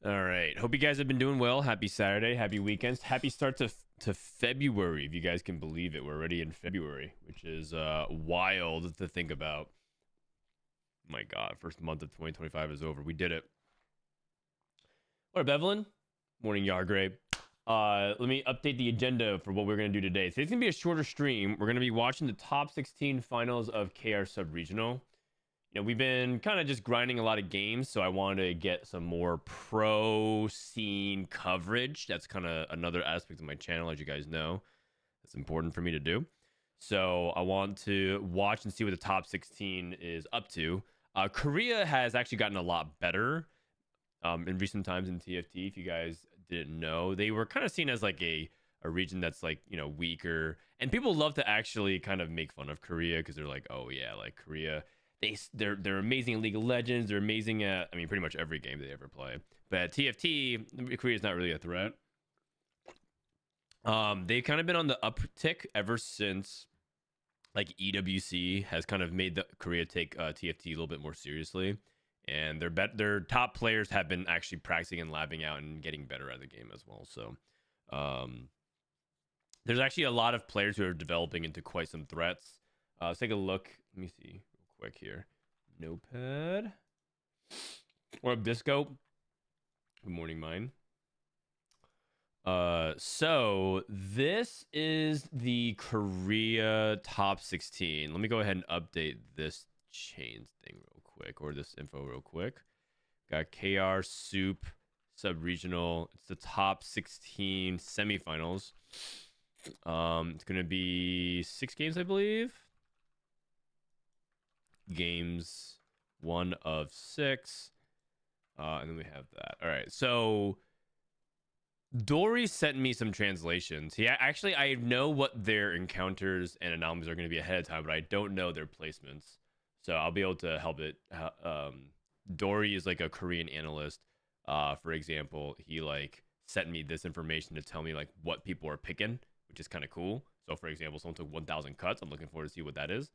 All right. Hope you guys have been doing well. Happy Saturday. Happy weekends. Happy start to February, if you guys can believe it. We're already in February, which is wild to think about. My God, first month of 2025 is over. We did it. What up, Evelyn? Morning, Yargrave. Let me update the agenda for what we're going to do today. Today's going to be a shorter stream. We're going to be watching the top 16 finals of KR Subregional. You know, we've been kind of just grinding a lot of games, so I wanted to get some more pro scene coverage. That's kind of another aspect of my channel, as you guys know. That's important for me to do. So I want to watch and see what the top 16 is up to. Korea has actually gotten a lot better in recent times in TFT. If you guys didn't know, they were kind of seen as like a region that's like, you know, weaker. And people love to actually kind of make fun of Korea because they're like, oh yeah, like Korea. They're amazing at League of Legends. They're amazing at, I mean, pretty much every game they ever play. But at TFT, Korea's not really a threat. They've kind of been on the uptick ever since like EWC has kind of made the Korea take TFT a little bit more seriously. And their top players have been actually practicing and labbing out and getting better at the game as well. So there's actually a lot of players who are developing into quite some threats. Let's take a look. Let me see. Quick here. Notepad or Disco. Good morning, mine. So this is the Korea top 16. Let me go ahead and update this chains thing real quick, or this info real quick. Got KR Soup Subregional. It's the top 16 semifinals. It's gonna be 6 games, I believe. Games 1 of 6, and then we have that. All right, so Dory sent me some translations. I know what their encounters and anomalies are going to be ahead of time, but I don't know their placements, so I'll be able to help it. Dory is like a Korean analyst. For example, he like sent me this information to tell me like what people are picking, which is kind of cool. So for example, someone took 1,000 cuts. I'm looking forward to see what that is.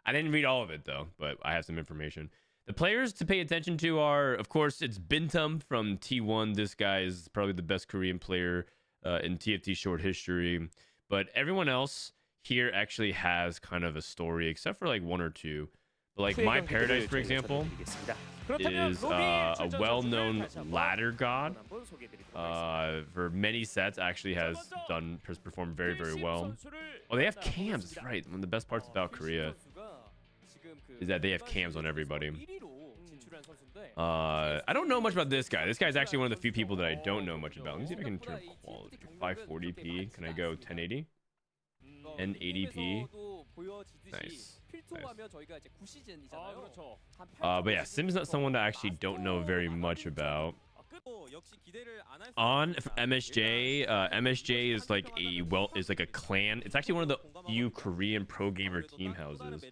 I didn't read all of it, though, but I have some information. The players to pay attention to are, of course, it's Binteum from T1. This guy is probably the best Korean player in TFT short history. But everyone else here actually has kind of a story, except for like 1 or 2. But like My Paradise, for example, is a well-known ladder god. For many sets, actually has performed very, very well. Oh, they have cams. That's right. One of the best parts about Korea is that they have cams on everybody. I don't know much about this guy. This guy's actually one of the few people that I don't know much about. Let me see if I can turn quality. 540p. Can I go 1080? 1080p. Nice. But yeah, Sim's not someone that I actually don't know very much about. On MSJ, MSJ is like a clan. It's actually one of the few Korean pro gamer team houses.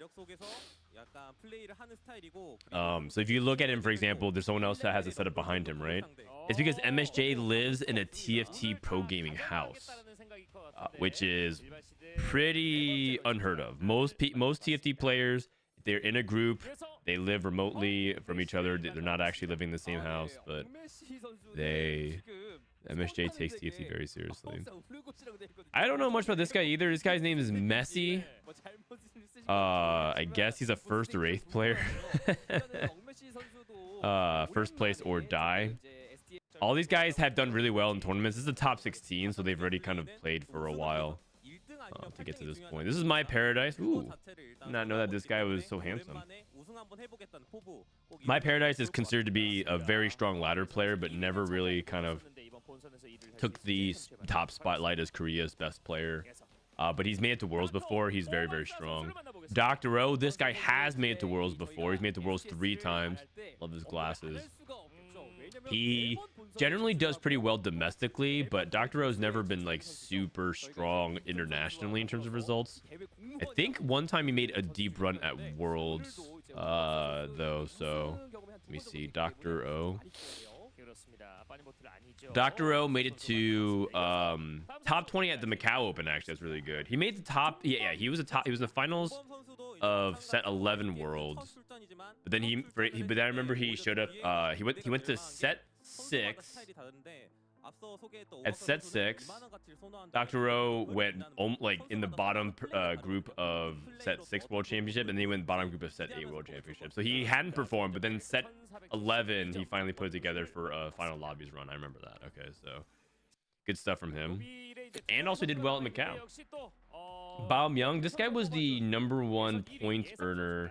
So if you look at him, for example, there's someone else that has a setup behind him, right? It's because MSJ lives in a TFT pro gaming house, which is pretty unheard of. Most TFT players, they're in a group, they live remotely from each other. They're not actually living in the same house, but MSJ takes TFT very seriously. I don't know much about this guy either. This guy's name is Messi. I guess he's a first Wraith player. First place or die. All these guys have done really well in tournaments. This is the top 16, so they've already kind of played for a while to get to this point. This is My Paradise. Ooh, did not know that this guy was so handsome. My Paradise is considered to be a very strong ladder player, but never really kind of took the top spotlight as Korea's best player. But he's made it to Worlds before. He's very, very strong. Dr. O, this guy has made it to Worlds before. He's made it to Worlds 3 times. Love his glasses. He generally does pretty well domestically, but Dr. O's never been like super strong internationally in terms of results. I think one time he made a deep run at Worlds, though. So let me see. Dr. O made it to top 20 at the Macau Open. Actually, that's really good. He made the top. Yeah, he was he was in the finals of set 11 Worlds. But then but then I remember he showed up. He went to set 6. At set 6, Dr. O went like in the bottom group of set 6 World Championship, and then he went bottom group of set 8 World Championship. So he hadn't performed, but then set 11, he finally put it together for a final lobbies run. I remember that. Okay, so good stuff from him. And also did well at Macau. Balmyeong, this guy was the #1 point earner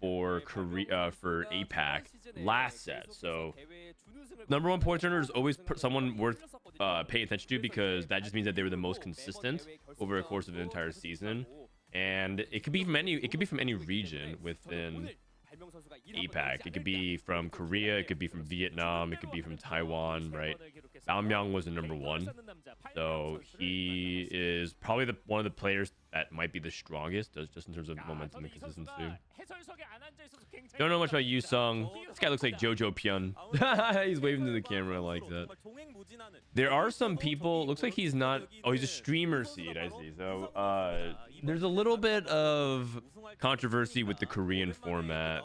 for Korea for APAC last set. So #1 point earner is always someone worth paying attention to, because that just means that they were the most consistent over a course of an entire season. And it could be from any region within APAC. It could be from Korea, it could be from Vietnam, it could be from Taiwan, right? Balmyeong was the #1, so he is probably one of the players that might be the strongest, just in terms of momentum and consistency. Don't know much about Yu Sung. This guy looks like Jojo Pyun. He's waving to the camera. I like that. There are some people. Looks like he's not. Oh, he's a streamer seed. I see. So there's a little bit of controversy with the Korean format.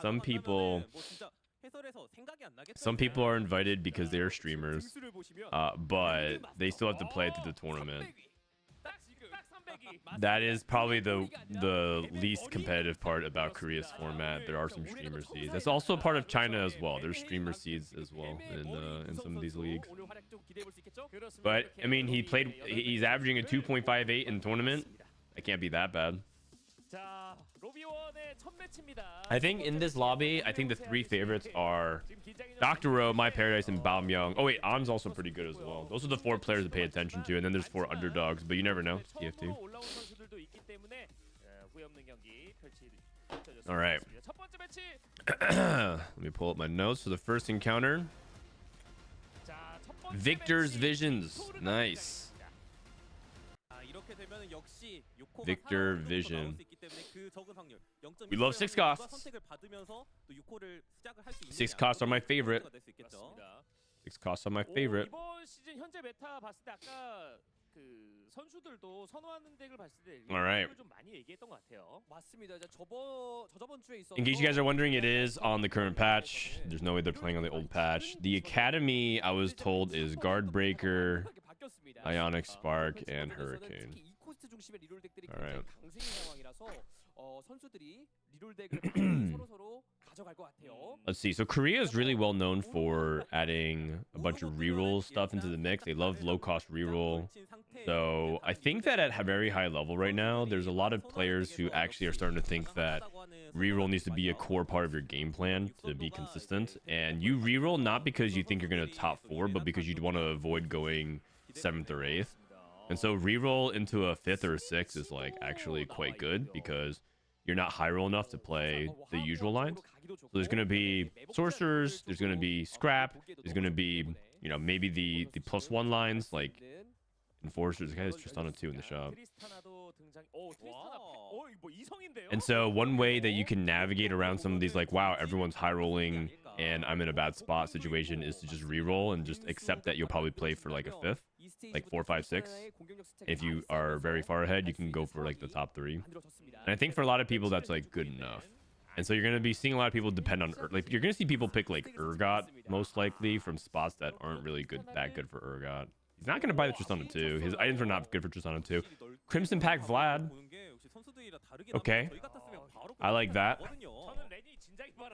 Some people are invited because they are streamers, but they still have to play through the tournament. That is probably the least competitive part about Korea's format. There are some streamer seeds. That's also part of China as well. There's streamer seeds as well in some of these leagues. But I mean, he's averaging a 2.58 in tournament. That can't be that bad. I think in this lobby, I think the 3 favorites are Dr. O, My Paradise, and Balmyeong. Oh wait, On's also pretty good as well. Those are the 4 players to pay attention to, and then there's 4 underdogs, but you never know. It's TFT. All right. Let me pull up my notes for the first encounter. Viktor's Visions. Nice. Viktor Vision. We love 6 costs. 6 costs are my favorite. 6 costs are my favorite. All right. In case you guys are wondering, it is on the current patch. There's no way they're playing on the old patch. The Academy, I was told, is Guard Breaker, Ionic Spark, and Hurricane. All right. Let's see. So Korea is really well known for adding a bunch of reroll stuff into the mix. They love low-cost reroll. So I think that at a very high level right now, there's a lot of players who actually are starting to think that reroll needs to be a core part of your game plan to be consistent. And you reroll not because you think you're going to top 4, but because you want to avoid going 7th or 8th. And so reroll into a 5th or a 6th is like actually quite good, because you're not high roll enough to play the usual lines. So there's going to be sorcerers, there's going to be scrap, there's going to be, you know, maybe the +1 lines like enforcers. The guy is just on a 2 in the shop. And so one way that you can navigate around some of these, like, wow, everyone's high rolling and I'm in a bad spot situation, is to just re-roll and just accept that you'll probably play for like a 5th, like 4, 5, 6. If you are very far ahead, you can go for like the top 3. And I think for a lot of people, that's like good enough. And so you're going to be seeing a lot of people depend on, like, you're going to see people pick like Urgot most likely from spots that aren't really that good for Urgot. He's not going to buy the Tristana 2. His items are not good for Tristana 2. Crimson Pack Vlad. Okay. I like that.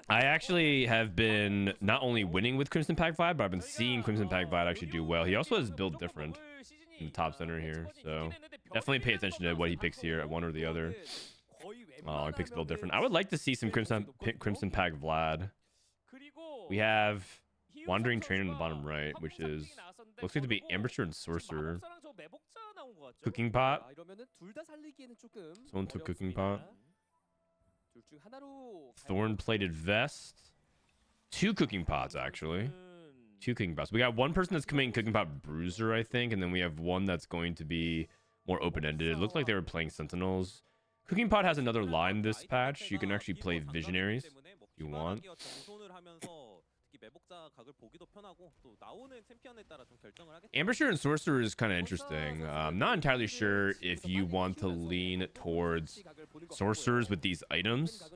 I actually have been not only winning with Crimson Pack Vlad, but I've been seeing Crimson Pack Vlad actually do well. He also has built different in the top center here. So definitely pay attention to what he picks here at one or the other. Oh, he picks build different. I would like to see some Crimson Pack Vlad. We have Wandering Trainer in the bottom right, which is looks like to be Ambusher and Sorcerer. Cooking Pot. Someone took Cooking Pot. Thorn Plated Vest. 2 Cooking Pots, actually. 2 Cooking Pots. We got one person that's coming Cooking Pot Bruiser, I think, and then we have one that's going to be more open-ended. It looked like they were playing Sentinels. Cooking Pot has another line this patch. You can actually play Visionaries if you want. Ambusher and Sorcerer is kind of interesting. I'm not entirely sure if you want to lean towards Sorcerers with these items.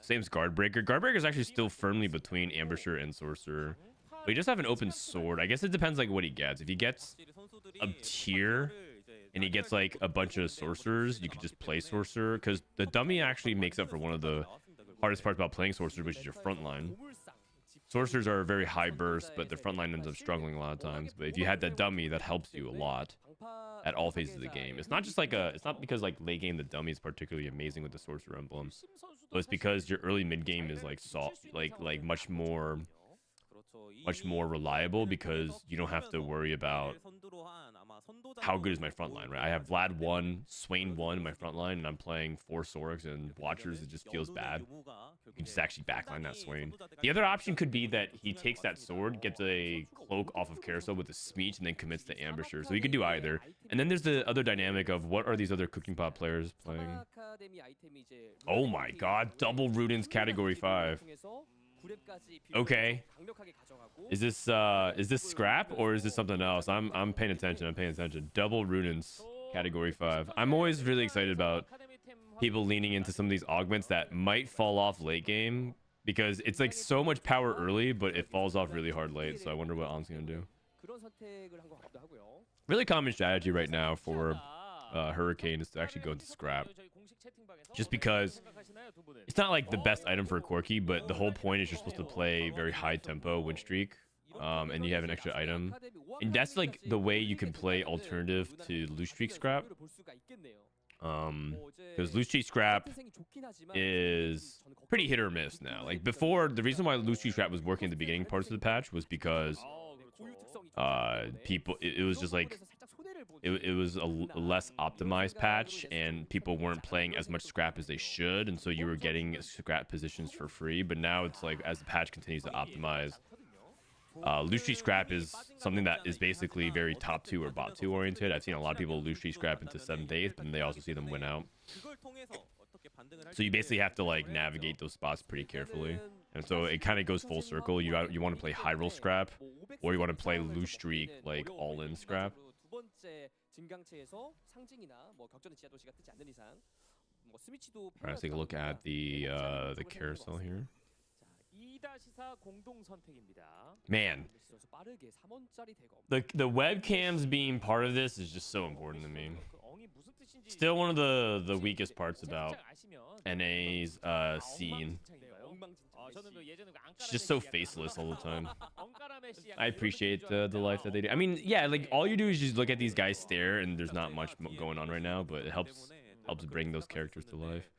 Same as Guardbreaker. Guardbreaker is actually still firmly between Ambusher and Sorcerer. But he does have an open sword. I guess it depends like what he gets. If he gets a tier and he gets like a bunch of sorcerers, you could just play sorcerer, because the dummy actually makes up for one of the hardest parts about playing sorcerer, which is your front line. Sorcerers are a very high burst, but their front line ends up struggling a lot of times. But if you had that dummy, that helps you a lot at all phases of the game. It's not just like it's not because like late game the dummy is particularly amazing with the sorcerer emblem, but it's because your early mid game is like much more reliable, because you don't have to worry about how good is my front line, right? I have Vlad 1, Swain 1 in my front line, and I'm playing 4 Sorks and Watchers. It just feels bad. You can just actually backline that Swain. The other option could be that he takes that sword, gets a cloak off of Carousel with a Smeech, and then commits to Ambusher. So you can do either. And then there's the other dynamic of what are these other Cooking Pot players playing? Oh my god, double Rudens category 5. Okay. Is this scrap or is this something else? I'm paying attention. I'm paying attention. Double Rudens category 5. I'm always really excited about people leaning into some of these augments that might fall off late game, because it's like so much power early, but it falls off really hard late. So I wonder what On's gonna do. Really common strategy right now for Hurricane is to actually go into scrap, just because it's not like the best item for a Corki, but the whole point is you're supposed to play very high tempo win streak, and you have an extra item, and that's like the way you can play alternative to loose streak scrap, because loose streak scrap is pretty hit or miss now. Like before, the reason why loose streak scrap was working at the beginning parts of the patch was because it was just like it was a less optimized patch, and people weren't playing as much scrap as they should, and so you were getting scrap positions for free. But now it's like, as the patch continues to optimize, loose streak scrap is something that is basically very top 2 or bot 2 oriented. I've seen a lot of people loose streak scrap into 7th 8th, but they also see them win out. So you basically have to like navigate those spots pretty carefully, and so it kind of goes full circle. You want to play high roll scrap, or you want to play loose streak like all in scrap. Alright, let's take a look at the carousel here. Man, the webcams being part of this is just so important to me. Still one of the weakest parts about NA's scene. It's just so faceless all the time. I appreciate the life that they do. I mean, yeah, like all you do is just look at these guys stare, and there's not much going on right now, but it helps bring those characters to life.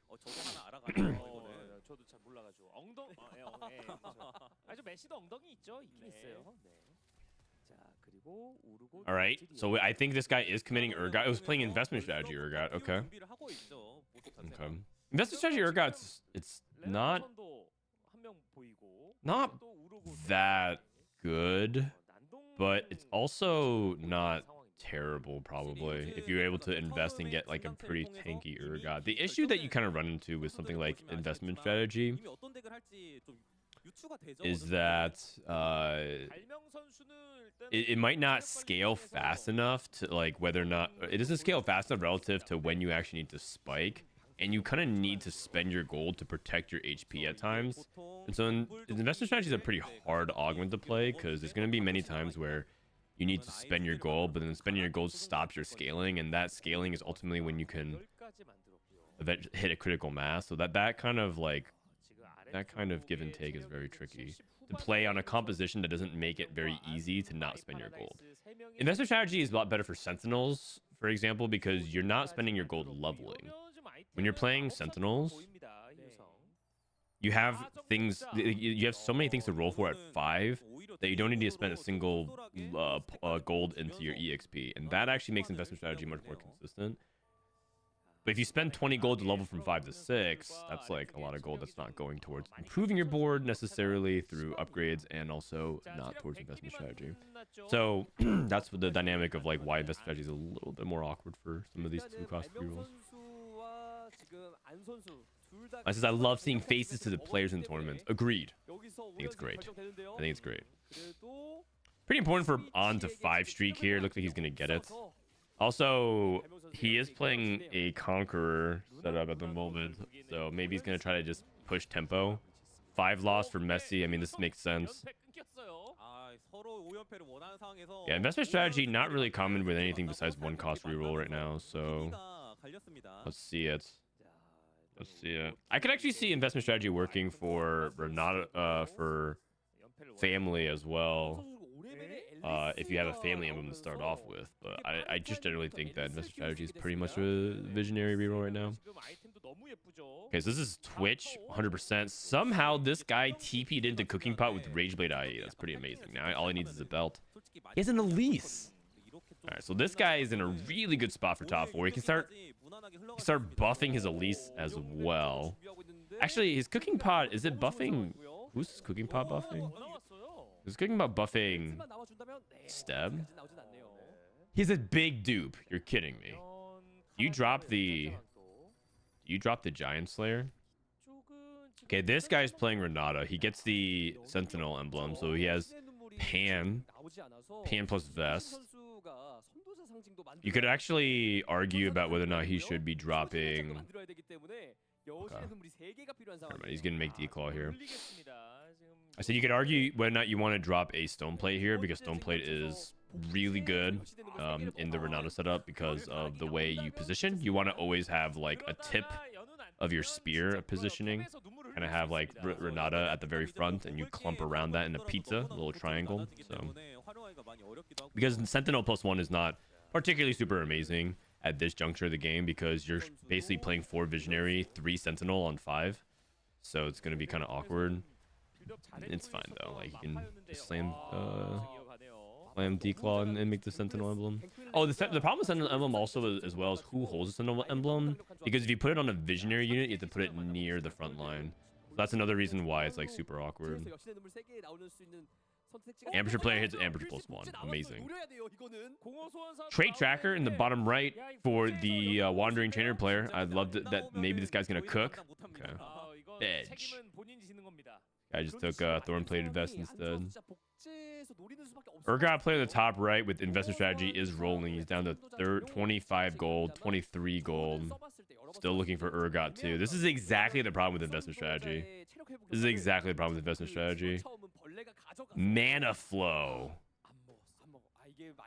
All right, so I think this guy is committing Urgot. I was playing investment strategy Urgot. Okay. Okay. Investment strategy Urgot, it's not that good, but it's also not terrible, probably, if you're able to invest and get like a pretty tanky Urgot. The issue that you kind of run into with something like investment strategy is that it might not scale fast enough to like whether or not it doesn't scale fast enough relative to when you actually need to spike, and you kind of need to spend your gold to protect your HP at times. And so investment strategy is a pretty hard augment to play, because there's going to be many times where you need to spend your gold, but then spending your gold stops your scaling, and that scaling is ultimately when you can hit a critical mass. So that kind of give and take is very tricky to play on a composition that doesn't make it very easy to not spend your gold. Investment strategy is a lot better for Sentinels, for example, because you're not spending your gold leveling. When you're playing Sentinels, you have so many things to roll for at 5 that you don't need to spend a single gold into your EXP, and that actually makes investment strategy much more consistent. But if you spend 20 gold to level from 5 to 6, that's like a lot of gold that's not going towards improving your board necessarily through upgrades, and also not towards investment strategy. So that's the dynamic of like why investment strategy is a little bit more awkward for some of these 2 cost 3 rules. I says I love seeing faces to the players in tournaments. Agreed. I think it's great. I think it's great. Pretty important for On to 5 streak here. Looks like he's gonna get it. Also, he is playing a Conqueror setup at the moment, so maybe he's gonna try to just push tempo. 5 loss for Messi. I mean, this makes sense. Yeah, investment strategy not really common with anything besides one cost reroll right now. So let's see it. Let's see it. I could actually see investment strategy working for Renata, for family as well. If you have a family emblem to start off with, but I just generally think that investment strategy is pretty much a visionary reroll right now. Okay, so this is Twitch 100%. Somehow this guy TP'd into Cooking Pot with Rageblade IE. That's pretty amazing. Now all he needs is a belt. He has an Elise. All right, so this guy is in a really good spot for top 4. He can start buffing his Elise as well. Actually, his Cooking Pot, is it buffing? Who's his Cooking Pot buffing? He's Cooking Pot buffing Steb. He's a big dupe. You're kidding me. You drop the Giant Slayer. Okay, this guy's playing Renata. He gets the Sentinel emblem, so he has Pan plus Vest. You could actually argue about whether or not he should be dropping. Okay. He's gonna make Declaw here. I said you could argue whether or not you want to drop a Stoneplate here, because Stoneplate is really good in the Renata setup because of the way you position. You want to always have like a tip of your spear positioning, kind of have like Renata at the very front, and you clump around that in a pizza, a little triangle. So because Sentinel +1 is not particularly super amazing at this juncture of the game, because you're basically playing 4 Visionary, 3 Sentinel on 5, so it's going to be kind of awkward. It's fine though, like you can just slam Declaw and make the Sentinel emblem. Oh, the problem with Sentinel emblem also as well is who holds the Sentinel emblem, because if you put it on a Visionary unit, you have to put it near the front line. So that's another reason why it's like super awkward. Amateur player hits Amateur +1. Amazing. Trait tracker in the bottom right for the Wandering Trainer player. I'd love that maybe this guy's gonna cook. Okay. Edge. I just took Thorn Plated Vest instead. Urgot player in the top right with investment strategy is rolling. He's down to 25 gold, 23 gold. Still looking for Urgot too. This is exactly the problem with investment strategy. This is exactly the problem with investment strategy. Mana flow.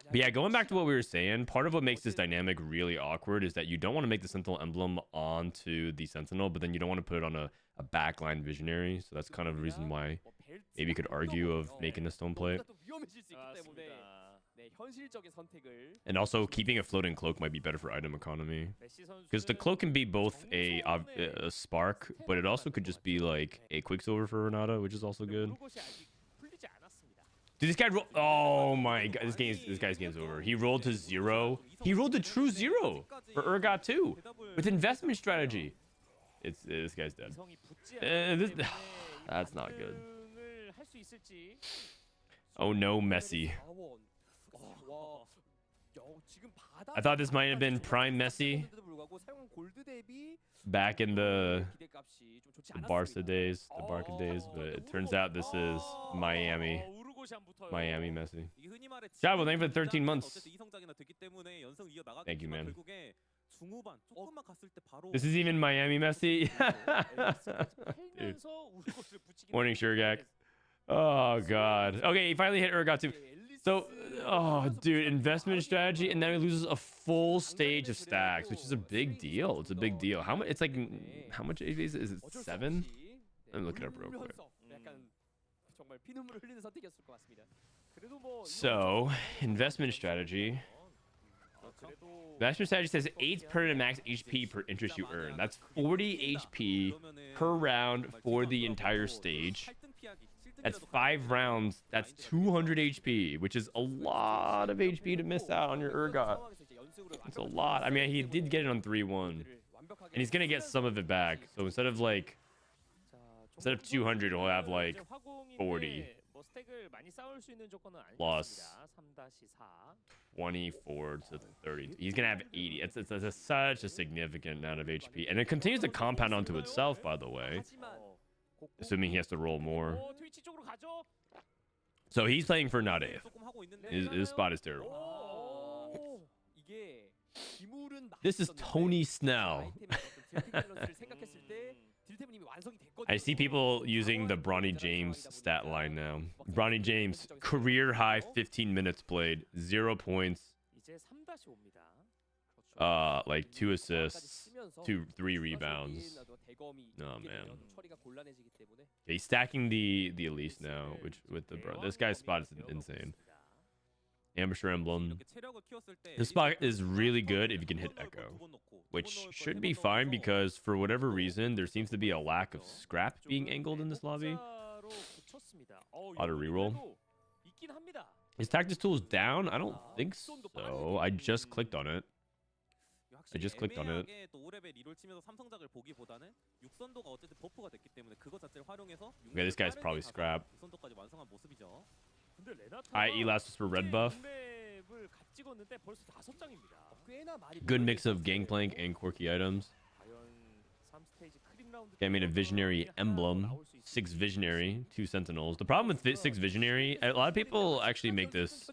But yeah, going back to what we were saying, part of what makes this dynamic really awkward is that you don't want to make the Sentinel emblem onto the Sentinel, but then you don't want to put it on a backline Visionary. So that's kind of the reason why maybe you could argue of making a stone plate. And also keeping a floating cloak might be better for item economy, because the cloak can be both a spark, but it also could just be like a Quicksilver for Renata, which is also good. Dude, this guy roll. Oh my god, this guy's game's over. He rolled to 0. He rolled to true 0 for Urgot too with investment strategy. This guy's dead. That's not good. Oh no, Messi. I thought this might have been prime Messi back in the Barca days, but it turns out this is Miami Messi. Jabo, thank you for the 13 months. Thank you, man. This is even Miami Messi. Dude. Morning, Shurgak. Oh god. Okay, he finally hit Urgot too. So, oh dude, investment strategy, and then he loses a full stage of stacks, which is a big deal. It's a big deal. How much? It's like, how much HP is it? 7? Let me look it up real quick. So, investment strategy. Investment strategy says 8 per max HP per interest you earn. That's 40 HP per round for the entire stage. That's 5 rounds. That's 200 HP, which is a lot of HP to miss out on your Urgot. It's a lot. I mean, he did get it on 3-1, and he's gonna get some of it back. So instead of 200, he'll have like 40 plus 24 to 30. He's gonna have 80. It's such a significant amount of HP, and it continues to compound onto itself, by the way, assuming he has to roll more. So he's playing for not eighth. His spot is terrible. This is Tony Snell. I see people using the Bronny James stat line now. Bronny James, career high 15 minutes played, 0 points, like 2 assists, 3 rebounds. Oh man. Yeah, he's stacking the Elise now, which with the bro. This guy's spot is insane. Ambusher Emblem. This spot is really good if you can hit Echo, which should be fine because for whatever reason there seems to be a lack of scrap being angled in this lobby. Auto reroll. Is Tactics Tools down? I don't think so. I just clicked on it. Okay, this guy's probably scrap. I.e. last was for red buff. Good mix of gangplank and quirky items. Okay, I made a visionary emblem, 6 visionary, 2 sentinels. The problem with 6 visionary, a lot of people actually make this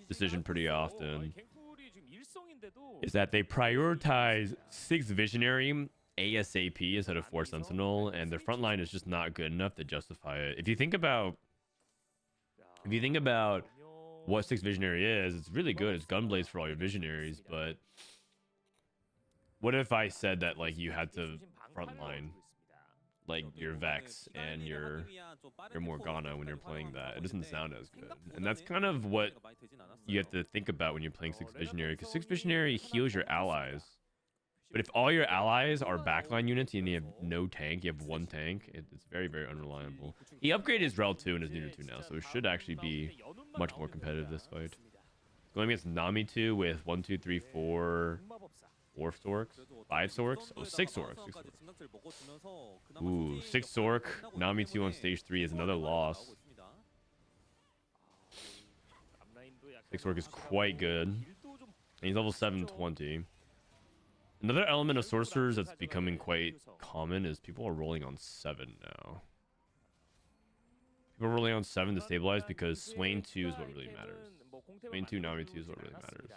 decision pretty often, is that they prioritize 6 visionary ASAP instead of 4 sentinel, and their front line is just not good enough to justify it. If you think about what 6 visionary is, it's really good. It's gunblades for all your visionaries, but what if I said that like you had to frontline like your Vex and your Morgana when you're playing that? It doesn't sound as good. And that's kind of what you have to think about when you're playing 6 visionary, because 6 visionary heals your allies. But if all your allies are backline units and you have no tank, you have 1 tank, it's very, very unreliable. He upgraded his Rel 2 and his Nunu 2 now, so it should actually be much more competitive this fight. Going against Nami 2 with 1, 2, 3, 4 Sorks, 5 Sorks, oh 6 Sorks. Ooh, 6 Sork, Nami 2 on stage 3 is another loss. 6 Sork is quite good, and he's level 720. Another element of sorcerers that's becoming quite common is people are rolling on 7 now. People are rolling on 7 to stabilize because Swain 2 is what really matters. Swain 2, Nami 2 is what really matters.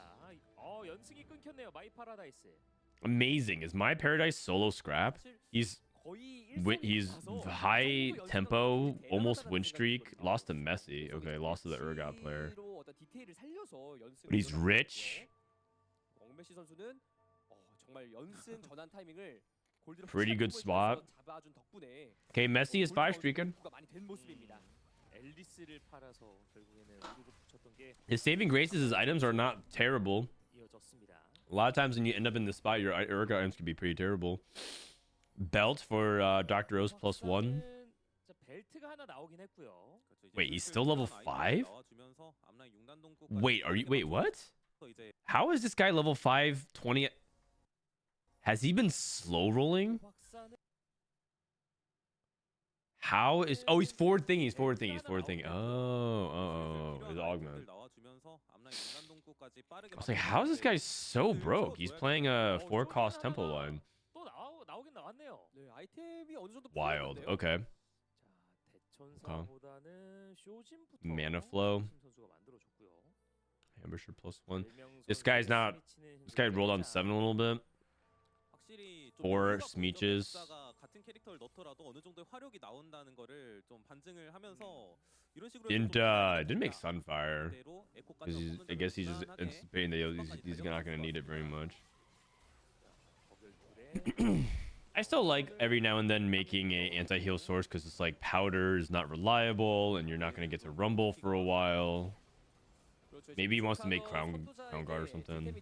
Amazing. Is My Paradise solo scrap? He's high tempo, almost win streak, lost to Messi. Okay, lost to the Urgot player. But he's rich. Pretty good swap. Okay, Messi is 5 streaking. His saving graces, his items are not terrible. A lot of times when you end up in this spot, your Urgot items can be pretty terrible. Belt for Dr. Rose +1. Wait, he's still level 5? Wait, what? How is this guy level 520? Has he been slow rolling? How is... Oh, he's forward thinking. Oh. His augment. I was like, how is this guy so broke? He's playing a 4-cost tempo line. Wild. Okay. Mana flow. Ambusher +1. This guy rolled on 7 a little bit. 4 Smeeches. Didn't make Sunfire because I guess he's just anticipating that he's not going to need it very much. I still like every now and then making a anti-heal source because it's like powder is not reliable and you're not going to get to rumble for a while. Maybe he wants to make crown guard or something,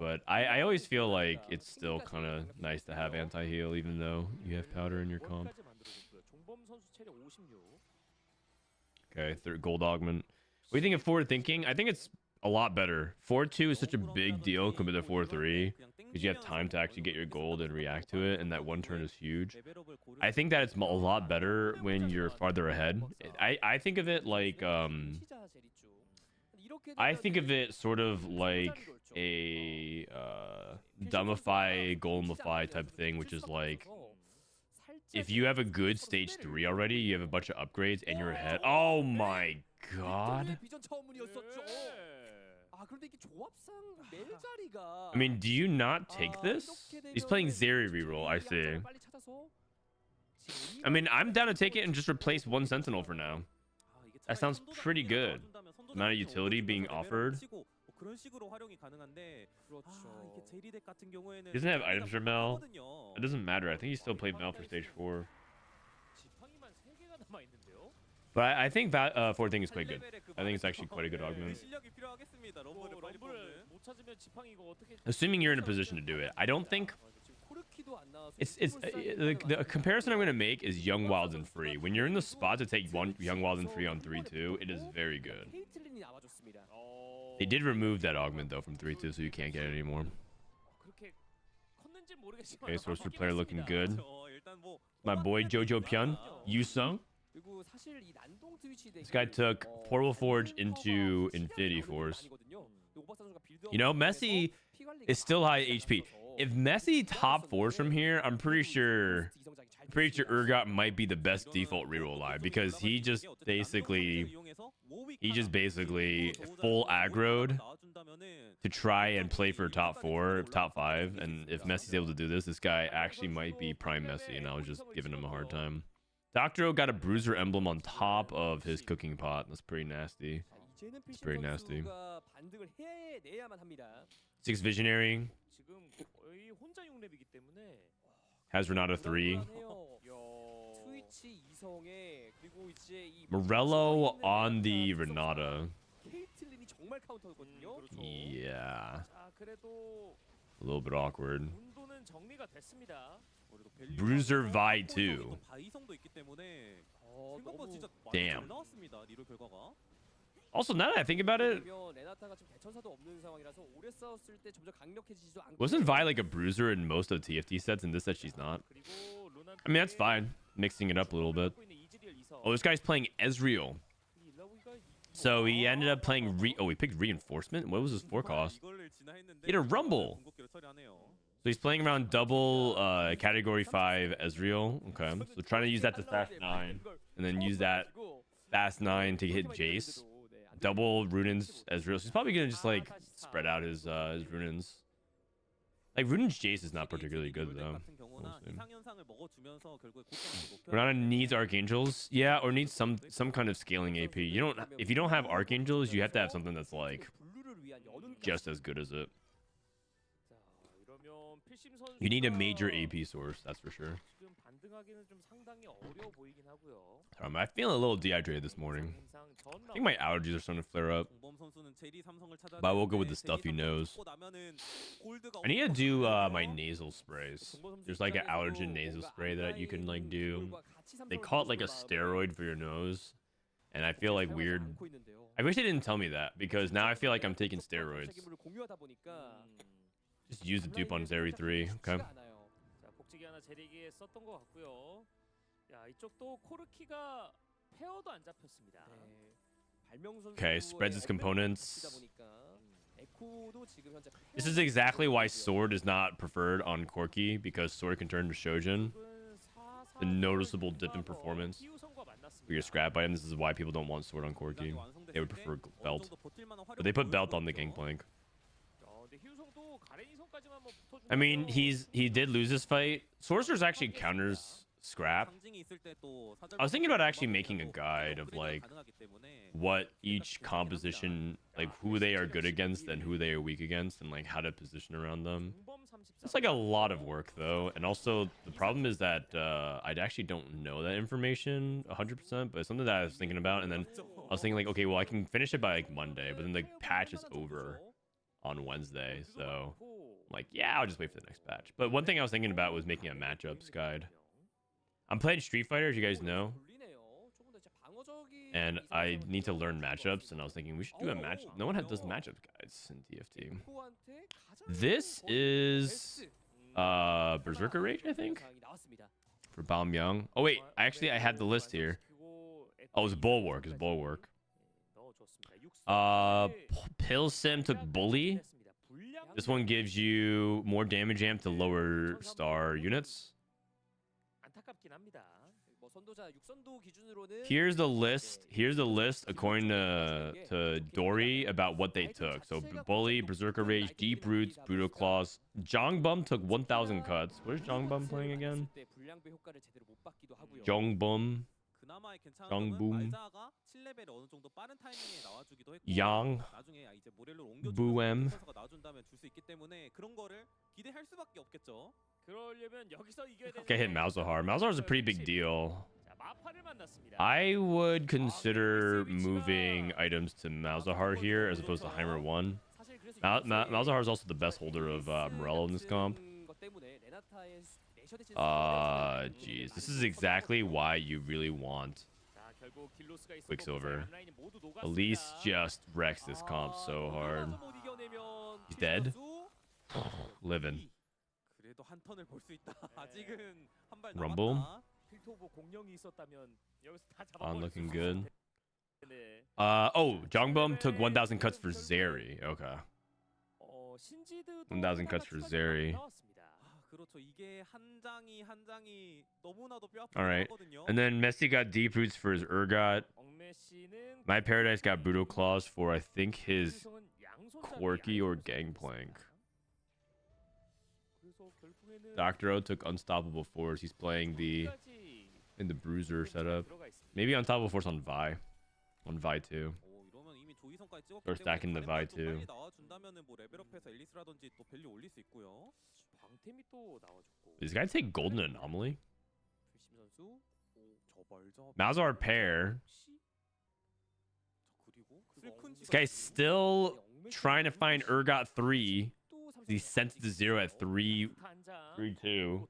but I always feel like it's still kind of nice to have anti-heal even though you have powder in your comp. Okay, 3rd gold augment. What do you think of forward thinking? I think it's a lot better. 4-2 is such a big deal compared to 4-3 because you have time to actually get your gold and react to it, and that 1 turn is huge. I think that it's a lot better when you're farther ahead. I think of it like I think of it sort of like a dumbify, golemify type of thing, which is like if you have a good stage 3 already, you have a bunch of upgrades and you're ahead. Oh my god. I mean, do you not take this? He's playing Zeri reroll, I see. I mean, I'm down to take it and just replace one Sentinel for now. That sounds pretty good. Amount of utility being offered. He doesn't have items for Mel. It doesn't matter. I think he still played Mel for stage 4. But I think that fourth thing is quite good. I think it's actually quite a good augment. Assuming you're in a position to do it. I don't think... the comparison I'm going to make is Young, Wild, and Free. When you're in the spot to take one Young, Wild, and Free on 3-2, it is very good. They did remove that augment, though, from 3-2, so you can't get it anymore. Okay, Sorcerer player looking good. My boy Jojo Pyun, Yusung. This guy took Portal Forge into Infinity Force. You know, Messi is still high HP. If Messi top 4s from here, I'm pretty sure Urgot might be the best default reroll line, because he just basically full aggroed to try and play for top 4, top 5. And if Messi's able to do this, this guy actually might be prime Messi, and I was just giving him a hard time. Doctoro got a bruiser emblem on top of his cooking pot. That's pretty nasty. It's pretty nasty. 6 Visionary. Has Renata 3. Morello on the Renata. Yeah. A little bit awkward. Bruiser Vi 2. Damn. Also, now that I think about it, wasn't Vi like a bruiser in most of TFT sets, and this set she's not? I mean, that's fine. Mixing it up a little bit. Oh, this guy's playing Ezreal. So he ended up playing he picked Reinforcement? What was his 4 cost? He had a Rumble. So he's playing around double category 5 Ezreal. Okay. So trying to use that to fast 9. And then use that fast 9 to hit Jace. Double Runins Ezreal. So he's probably going to just like spread out his Runins. Like Runins Jace is not particularly good though. Renata needs Archangels. Yeah, or needs some kind of scaling AP. If you don't have Archangels, you have to have something that's like just as good as it. You need a major AP source, that's for sure. I'm feeling a little dehydrated this morning. I think my allergies are starting to flare up. But I woke up with the stuffy nose. I need to do my nasal sprays. There's like an allergen nasal spray that you can like do. They call it like a steroid for your nose. And I feel like weird. I wish they didn't tell me that, because now I feel like I'm taking steroids. Just use the dupe on Zeri 3. Okay. Okay, spreads its components. This is exactly why Sword is not preferred on Corki, because Sword can turn to Shojin. The noticeable dip in performance for your scrap item. This is why people don't want Sword on Corki. They would prefer Belt. But they put Belt on the Gangplank. I mean, he did lose this fight. Sorcerer's actually counters scrap. I was thinking about actually making a guide of like what each composition, like who they are good against and who they are weak against, and like how to position around them. It's like a lot of work though, and also the problem is that I actually don't know that information 100%, but it's something that I was thinking about, and then I was thinking like, okay, well I can finish it by like Monday, but then the patch is over on Wednesday, so I'm like, yeah, I'll just wait for the next patch. But one thing I was thinking about was making a matchups guide. I'm playing Street Fighter, as you guys know, and I need to learn matchups, and I was thinking we should do a match. No one does matchups guides in TFT. This is Berserker Rage, I think, for Balmyeong. Oh wait, I had the list here. Oh, it's Bulwark. It's Bulwark. Pilsim took Bully. This one gives you more damage amp to lower star units. Here's the list. Here's the list according to Dory about what they took. So Bully, Berserker Rage, Deep Roots, Brutal Claws. Jongbum took 1,000 cuts. Where's Jongbum playing again? 불량배 효과를 제대로 못 받기도 하고요. 정범, 그나마 괜찮은 정붐. 점은 말자가 7레벨에 어느 정도 빠른 타이밍에 나와주기도 했고 양, 나중에 이제 모렐로 옮겨주면서 부엠. 선수가 나와준다면 줄 수 있기 때문에 그런 거를 기대할 수밖에 없겠죠. 그러려면 여기서 이겨야 되는 Get hit Malzahar. Malzahar's a pretty big deal. 자, 마파를 만났습니다. I would consider moving items to Malzahar here as opposed to Heimer 1. 사실 그래서 Malzahar is also the best holder of Morello in this comp. 것 때문에 레나타의 내셔 대신 Jeez. This is exactly why you really want 자, 결국 딜로스가 있었고 Quicksilver. 앞라인이 모두 Elise 녹았습니다. just wrecks this comp so hard. 못 이겨내면 He's dead? 선수 Living. 그래도 한 턴을 볼 수 있다. 아직은 한 발 Rumble? 남았다. 필토보 공룡이 있었다면 여기서 다 On 잡아버릴 looking 수 good. 있었을 텐데. Oh, Jongbum took 1,000 cuts for Zeri. Okay. 신지드도 1,000 cuts for 추가 Zeri. 나왔습니다. 그렇죠. 이게 한 장이 너무나도 뼈 All right. 아프거든요. And then Messi got deep roots for his Urgot. 엉매씨는 My Paradise got Budo Claws for, I think, his 유성은 양손잡이 Quirky or 양손잡이 Gangplank. 그래서 결국에는 Dr. O took Unstoppable Force. He's playing in the Bruiser setup. 들어가 있습니다. Maybe Unstoppable Force on Vi. On Vi 2. 이러면 이미 조이성까지 찍었기 Or stacking the Vi 좀 too. 빨리 나와준다면은 뭐 레벨업해서 앨리스라든지 또 밸류 올릴 수 있고요. 방템이 또 나와줬고. Does this guy take Golden Anomaly? 불심 선수. 저 말자. Malzahar pair. 그리고 This guy's still trying to find Urgot 3. He sent to 0 at 3, 3-2.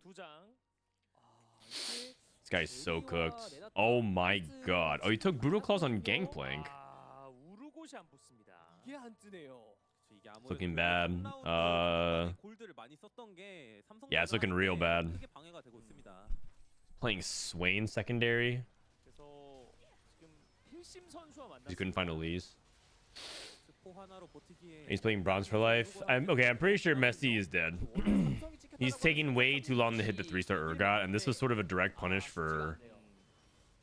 This guy's so cooked. Oh my god. Oh, he took Brutal Claws on Gangplank. 우르곳이 안 붙습니다. 이게 안 뜨네요. Looking bad. 골드를 많이 썼던 게 삼성 Yeah, it's looking real bad. 크게 방해가 되고 있습니다. Playing Swain secondary. 그래서 지금 필심 선수와 만났습니다. He couldn't find Elise. 스포 하나로 버티기에 He's playing Bronze for Life. I'm pretty sure Messi is dead. He's taking way too long to hit the 3-star Urgot, and this was sort of a direct punish for...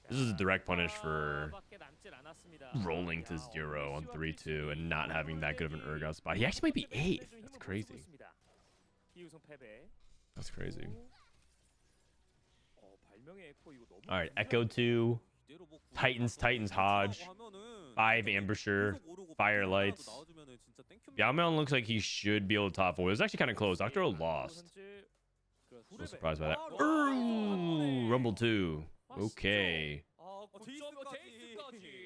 This is a direct punish for rolling to 0 on 3-2 and not having that good of an Urgot spot. He actually might be 8th. That's crazy. That's crazy. Alright, Echo 2, Titans Hodge, 5 Ambusher, Firelights. Balmyeong looks like he should be able to top 4. It was actually kind of close. Dr. O lost. So surprised by that. Ooh, Rumble 2. Okay.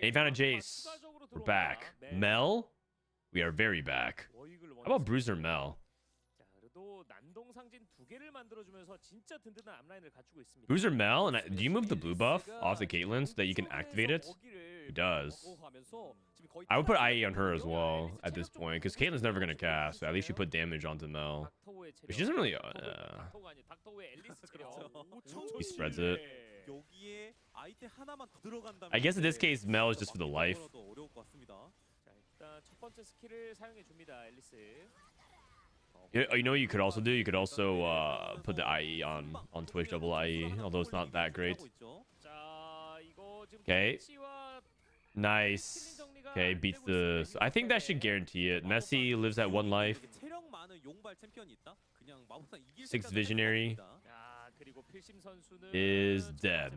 And he found a Jace. We're back. Mel? We are very back. How about Bruiser Mel? Bruiser Mel, and do you move the blue buff off the Caitlyn so that you can activate it? He does. I would put IE on her as well at this point, because Caitlyn's never going to cast, so at least you put damage onto Mel. But she doesn't really... he spreads it. I guess in this case, Mel is just for the life. You know what you could also do? You could also put the IE on Twitch double IE, although it's not that great. Okay. Nice. Okay, beats the... So I think that should guarantee it. Messi lives at 1 life. 6 Visionary is dead.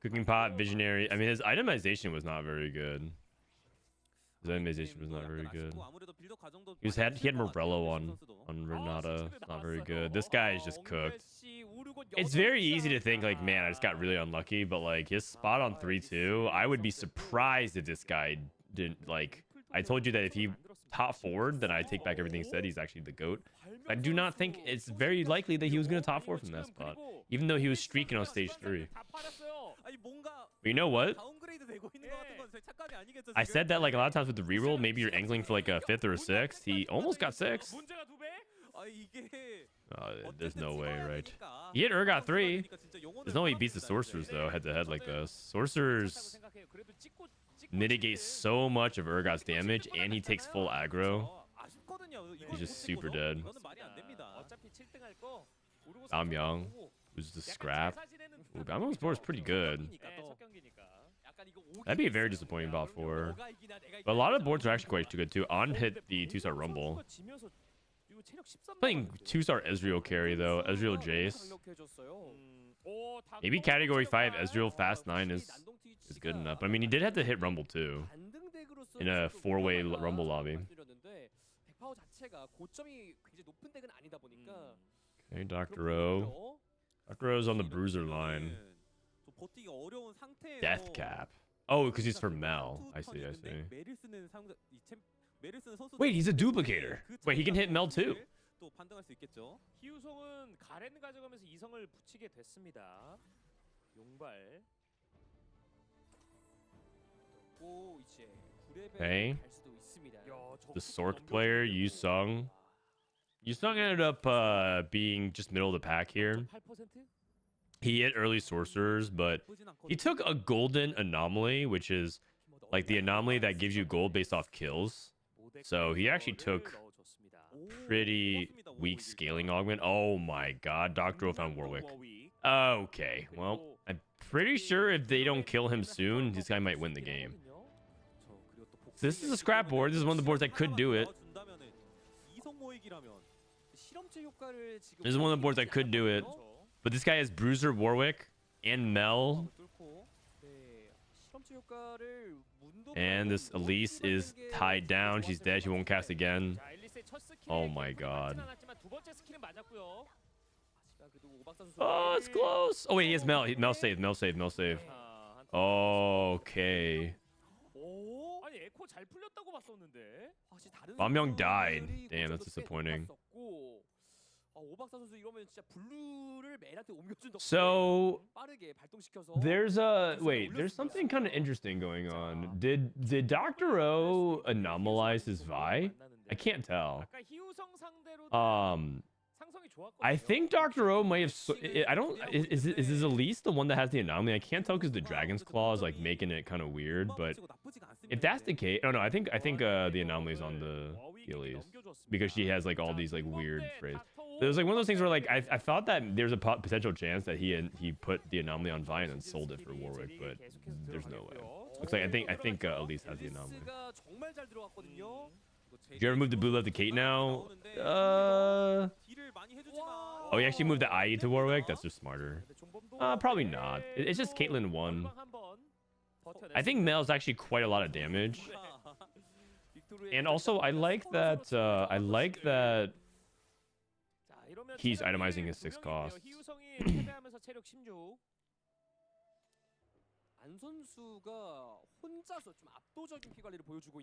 Cooking Pot, Visionary. I mean, his itemization was not very good. His itemization was not very good. He had Morello on Renata. Not very good. This guy is just cooked. It's very easy to think like, man, I just got really unlucky, but like his spot on 3-2, I would be surprised if this guy didn't like. I told you that if he top forward, then I take back everything he said. He's actually the GOAT. I do not think it's very likely that he was going to top 4 from that spot, even though he was streaking on stage 3. But you know what? I said that like a lot of times with the reroll, maybe you're angling for like a 5th or a 6th. He almost got 6th. There's no way, right? He hit Urgot 3. There's no way he beats the Sorcerers though, head to head like this. Sorcerers mitigate so much of Urgot's damage, and he takes full aggro. He's just super dead. Balmyeong, who's the scrap. Ooh, Balmyeong's board is pretty good. That'd be a very disappointing bot for. But a lot of boards are actually quite good too. On hit the 2-star Rumble. Playing 2-star Ezreal carry though. Ezreal Jace. Maybe category 5 Ezreal Fast 9 is good enough. But I mean, he did have to hit Rumble too in a 4-way Rumble lobby. Okay, Dr. O. Dr. O's on the bruiser line. Death cap. Oh, because he's for Mel. I see. Wait, he's a duplicator. Wait, he can hit Mel too. 희우성은 가렌 가져가면서 이성을 붙이게 됐습니다. 용발. 또 이제 Okay. 갈 수도 있습니다. The Sork player, Yusung. Yusung ended up being just middle of the pack here. 8%? He hit early sorcerers, but he took a golden anomaly, which is like the anomaly that gives you gold based off kills. So he actually took pretty weak scaling augment. Oh my god, Dr. O found Warwick. Okay, well, I'm pretty sure if they don't kill him soon, this guy might win the game. So this is a scrap board. This is one of the boards that could do it. This is one of the boards that could do it. But this guy has Bruiser, Warwick, and Mel. And this Elise is tied down. She's dead. She won't cast again. Oh my god. Oh, it's close. Oh wait, he has Mel. Mel save. Okay. Balmyeong died. Damn, that's disappointing. So there's there's something kind of interesting going on. Did Dr. O anomalize his Vi? I can't tell. I think Dr. O might have. Is his Elise the one that has the anomaly? I can't tell because the Dragon's Claw is like making it kind of weird. But if that's the case, oh no, I think the anomaly is on the Elise because she has like all these like weird phrases. It was like one of those things where like I thought that there's a potential chance that he put the anomaly on Vi and then sold it for Warwick, but there's no way. Looks like I think Elise has the anomaly. Did you ever move the blue left to Kate now? Oh, he actually moved the IE to Warwick? That's just smarter. Probably not. It's just Caitlyn 1. I think Mel's actually quite a lot of damage. And also, I like that he's itemizing his 6 costs.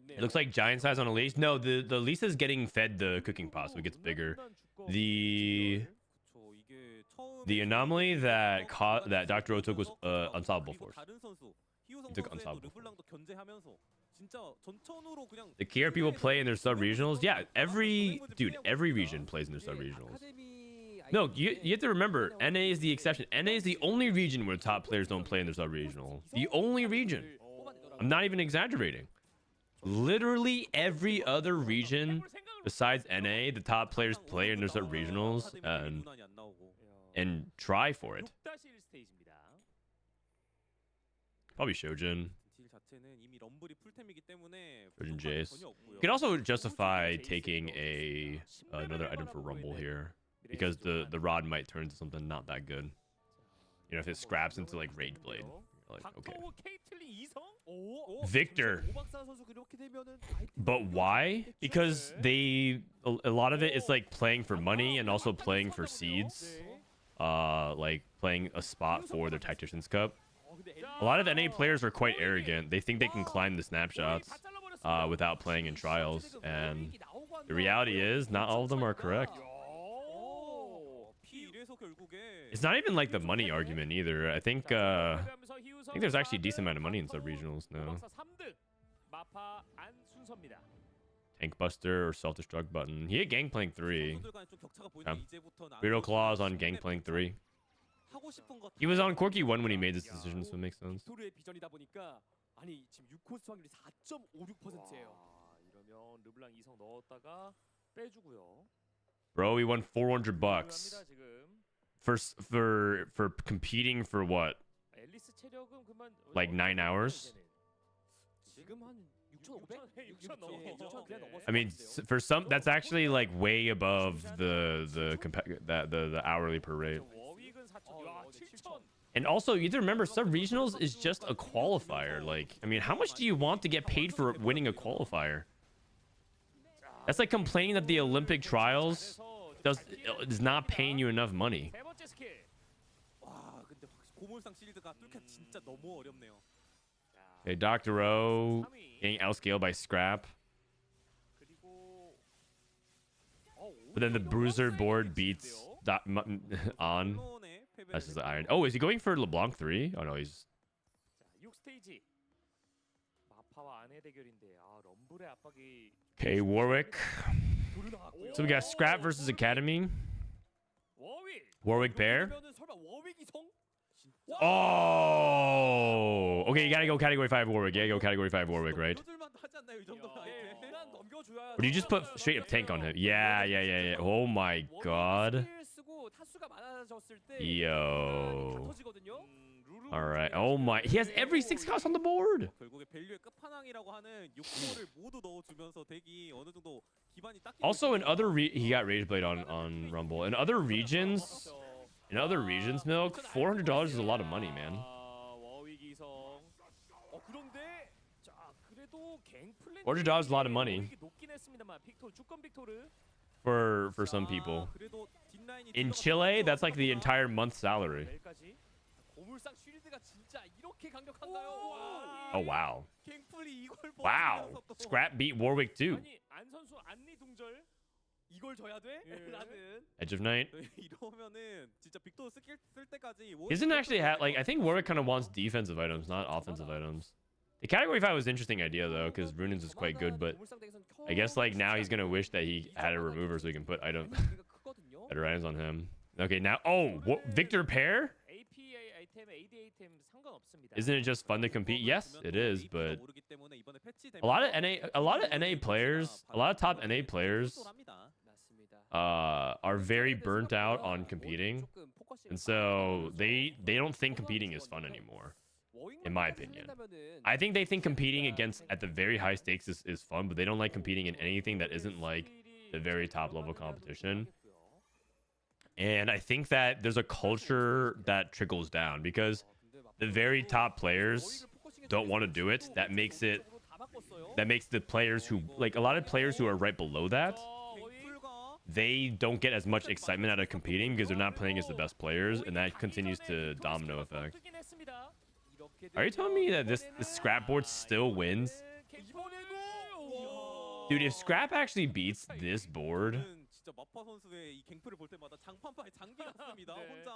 It looks like giant size on Elise. No, the Elise is getting fed the cooking pot, so it gets bigger. The anomaly that Dr. O took was unstoppable force. He took unstoppable force. The KR people play in their sub-regionals. Yeah, every region plays in their sub-regionals. No, you have to remember, NA is the exception. NA is the only region where top players don't play in their sub-regional. The only region. I'm not even exaggerating. Literally every other region besides NA, the top players play in their sub-regionals and try for it. Probably Shojin. Shojin Jace. You could also justify taking another item for Rumble here. Because the rod might turn into something not that good. You know, if it scraps into like Rage Blade. You're like, okay. Viktor. But why? Because a lot of it is like playing for money and also playing for seeds. Like playing a spot for their Tactician's Cup. A lot of NA players are quite arrogant. They think they can climb the snapshots without playing in trials. And the reality is, not all of them are correct. It's not even like the money argument either. I think there's actually a decent amount of money in sub-regionals now. Tank Buster or Self-Destruct button. He hit Gangplank 3. Weirdo Claws on Gangplank 3. He was on Corki 1 when he made this decision, so it makes sense. Bro, he won $400 for competing for what? Like 9 hours? I mean, for some, that's actually like way above the hourly per rate. And also, you have to remember, sub-regionals is just a qualifier. Like, I mean, how much do you want to get paid for winning a qualifier? That's like complaining that the Olympic trials is not paying you enough money. 세 번째 스킬. 와, 근데 고물상 실드가 뚫기 진짜 너무 어렵네요. Okay, Dr. O getting outscaled by Scrap. 그리고 But then the Bruiser board beats on. That's just the Iron. Oh, is he going for LeBlanc 3? Oh, no, he's... 자, 6스테이지. 마파와 안의 대결인데 럼블의 압박이 Okay, Warwick. 돌이 나왔고요. So we got Scrap versus Academy. 워윅. Warwick Bear. 그러면은 설마 워윅 이성? Oh! Okay, you gotta go Category 5 Warwick. Yeah, go Category 5 Warwick, right? 넘겨줄만도 하지 않나요, 이 정도 나이에? 일단 넘겨줘야. Or do you just put straight up tank on him? Yeah. Oh my god. 쓰고 타수가 많아졌을 때 Yo. 다 터지거든요. Alright. Oh my. He has every 6 cost on the board. 결국에 밸류의 끝판왕이라고 하는 6코어를 모두 넣어주면서 덱이 어느 정도 기반이 딱. Also, in other he got Rage Blade on Rumble. In other regions, Milk, $400 is a lot of money, man. 워윅 이성. 그런데 자 그래도 갱 플랜. $400 is a lot of money 높긴 했습니다만 빅토 주권 빅토르. for some people. In Chile, that's like the entire month's salary. 내일까지. 고물상 쉴드가 진짜 이렇게 강력한가요? Oh wow. 갱플이 이걸 Wow. Scrap beat Warwick too. 아니 안 선수 안리 둥절 이걸 져야 돼? 나는 Edge of Night. 이러면은 진짜 빅토 쓸 때까지. He doesn't actually have like I think Warwick kind of wants defensive items, not offensive items. The Category 5 was an interesting idea though, because Runins is quite good, but I guess like now he's gonna wish that he had a remover so he can put better items on him. Okay, now Viktor pair? APA 아이템, AD 아이템 상관없습니다. Isn't it just fun to compete? Yes, it is, but a lot of NA players, a lot of top NA players are very burnt out on competing, and so they don't think competing is fun anymore. In my opinion, I think they think competing against at the very high stakes is fun, but they don't like competing in anything that isn't like the very top level competition. And I think that there's a culture that trickles down because the very top players don't want to do it. That makes the players who like a lot of players who are right below that, they don't get as much excitement out of competing because they're not playing as the best players, and that continues to domino effect. Are you telling me that this Scrap board still wins? Dude, if Scrap actually beats this board, 진짜 마파 선수의 이 갱플을 볼 때마다 장판파의 장기 같습니다. 혼자.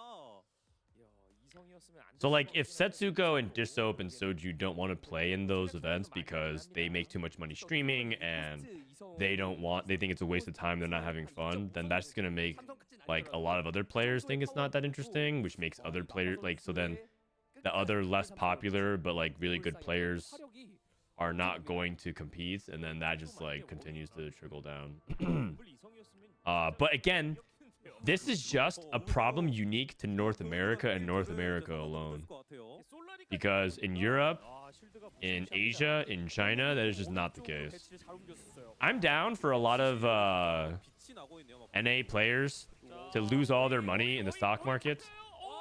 So like if Setsuko and Dissoap and Soju don't want to play in those events because they make too much money streaming and they think it's a waste of time, they're not having fun, then that's gonna make like a lot of other players think it's not that interesting, which makes other players like, so then the other less popular but like really good players are not going to compete, and then that just like continues to trickle down. But again, this is just a problem unique to North America and North America alone. Because in Europe, in Asia, in China, that is just not the case. I'm down for a lot of NA players to lose all their money in the stock market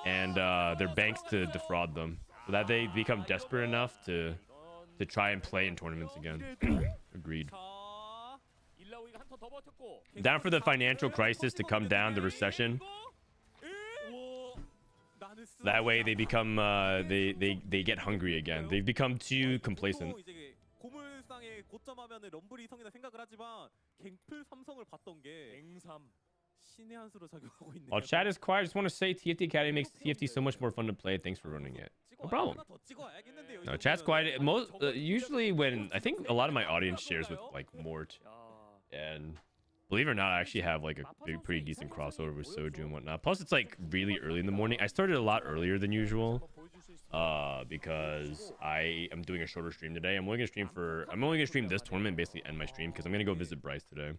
and their banks to defraud them, so that they become desperate enough to try and play in tournaments again. Agreed. Down for the financial crisis to come down, the recession. That way they become they get hungry again. They've become too complacent. 고물상에 고점하면은 럼블 이성이다 생각을 하지만 갱플 삼성을 봤던 게 신의 한 수로 작용하고 있네요. While chat is quiet, I just want to say TFT Academy makes TFT so much more fun to play. Thanks for running it. No problem. No, chat's quiet. Usually when I think a lot of my audience shares with like Mort, and believe it or not, I actually have like a pretty decent crossover with Soju and whatnot. Plus, it's like really early in the morning. I started a lot earlier than usual, because I am doing a shorter stream today. I'm only gonna stream this tournament, basically end my stream because I'm gonna go visit Bryce today.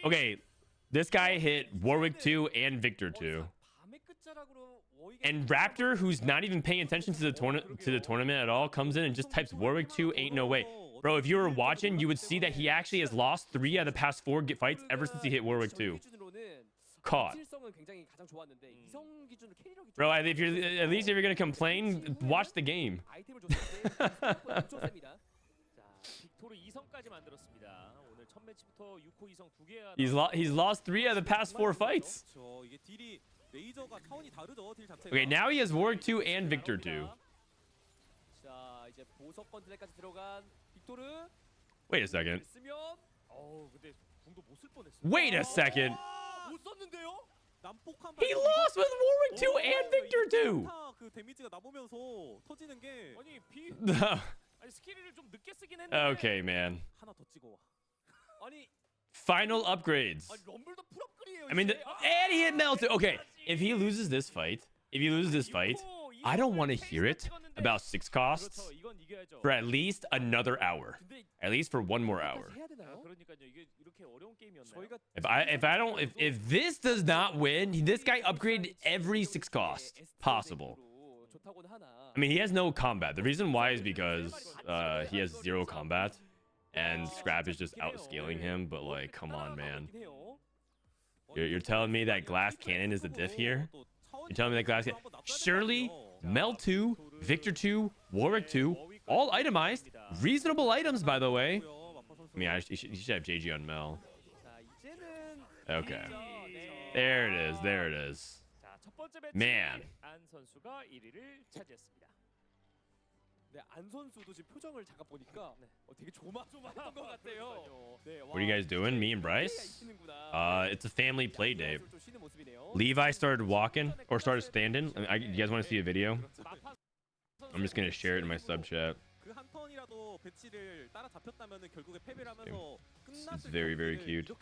Okay, this guy hit Warwick 2 and Viktor 2. And Raptor, who's not even paying attention to the tournament at all, comes in and just types Warwick 2, ain't no way. Bro, if you were watching, you would see that he actually has lost 3 out of the past 4 fights ever since he hit Warwick 2. Caught. Bro, if you're at least if you're gonna complain, watch the game. He's lost 3 out of the past 4 fights. Okay, now he has Warwick 2 and Viktor 2. Wait a second. Wait a second. He lost with Warwick 2 and Viktor 2. Okay, man. Final upgrades. I mean, and he hit melted. Okay, if he loses this fight, I don't want to hear it about 6 costs for at least another hour. At least for 1 more hour. If this does not win, this guy upgraded every 6 cost possible. I mean, he has no combat. The reason why is because he has 0 combat and Scrap is just outscaling him. But like, come on, man. You're telling me that glass cannon is the diff here? You're telling me that glass cannon? Surely, Mel 2, Viktor 2, Warwick 2, all itemized. Reasonable items, by the way. I mean, you should have JG on Mel. Okay. There it is. There it is. Man. What are you guys doing? Me and Bryce? It's a family play date. Levi started walking or started standing. You guys want to see a video? I'm just gonna share it in my sub chat. It's very, very cute. All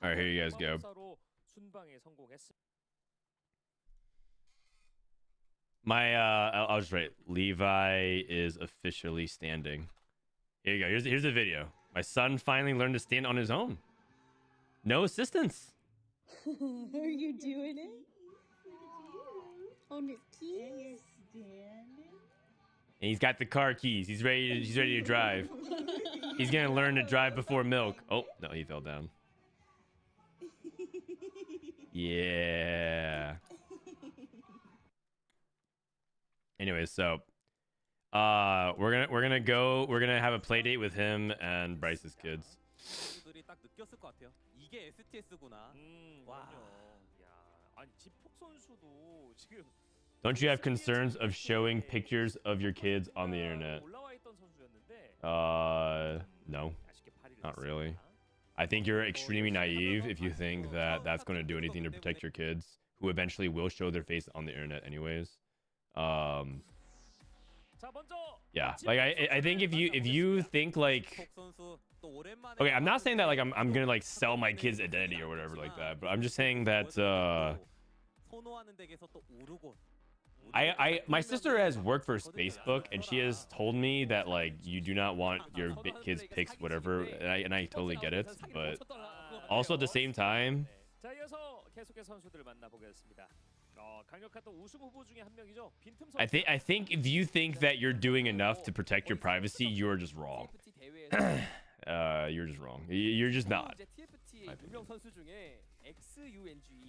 right, here you guys go. I'll just write. Levi is officially standing. Here you go. Here's the video. My son finally learned to stand on his own. No assistance. Are you doing it? On his keys? And he's got the car keys. He's ready to drive. He's gonna learn to drive before milk. Oh no, he fell down. Yeah. Anyways, so we're gonna have a play date with him and Bryce's kids. Don't you have concerns of showing pictures of your kids on the internet? No, not really. I think you're extremely naive if you think that that's going to do anything to protect your kids, who eventually will show their face on the internet anyways. Yeah, like I think if you think like, okay, I'm not saying that like I'm gonna like sell my kid's identity or whatever like that, but I'm just saying that my sister has worked for Facebook and she has told me that like you do not want your kids pics whatever, and I totally get it, but also at the same time, I think if you think that you're doing enough to protect your privacy, you're just wrong. You're just wrong. You're just not.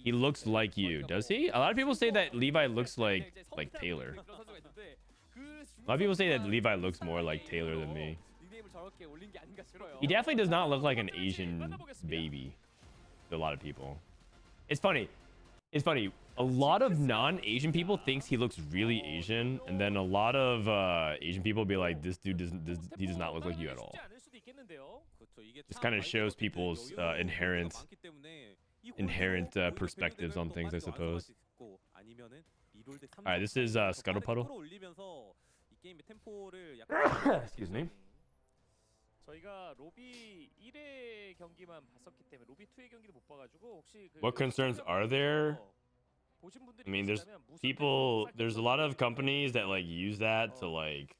He looks like you, does he? A lot of people say that Levi looks like Taylor. A lot of people say that Levi looks more like Taylor than me. He definitely does not look like an Asian baby to a lot of people. It's funny. A lot of non-Asian people thinks he looks really Asian, and then a lot of Asian people be like, this dude does not look like you at all. This kind of shows people's inherent perspectives on things, I suppose. All right, this is Scuttle Puddle. Excuse me. What concerns are there? I mean, there's a lot of companies that like use that to like.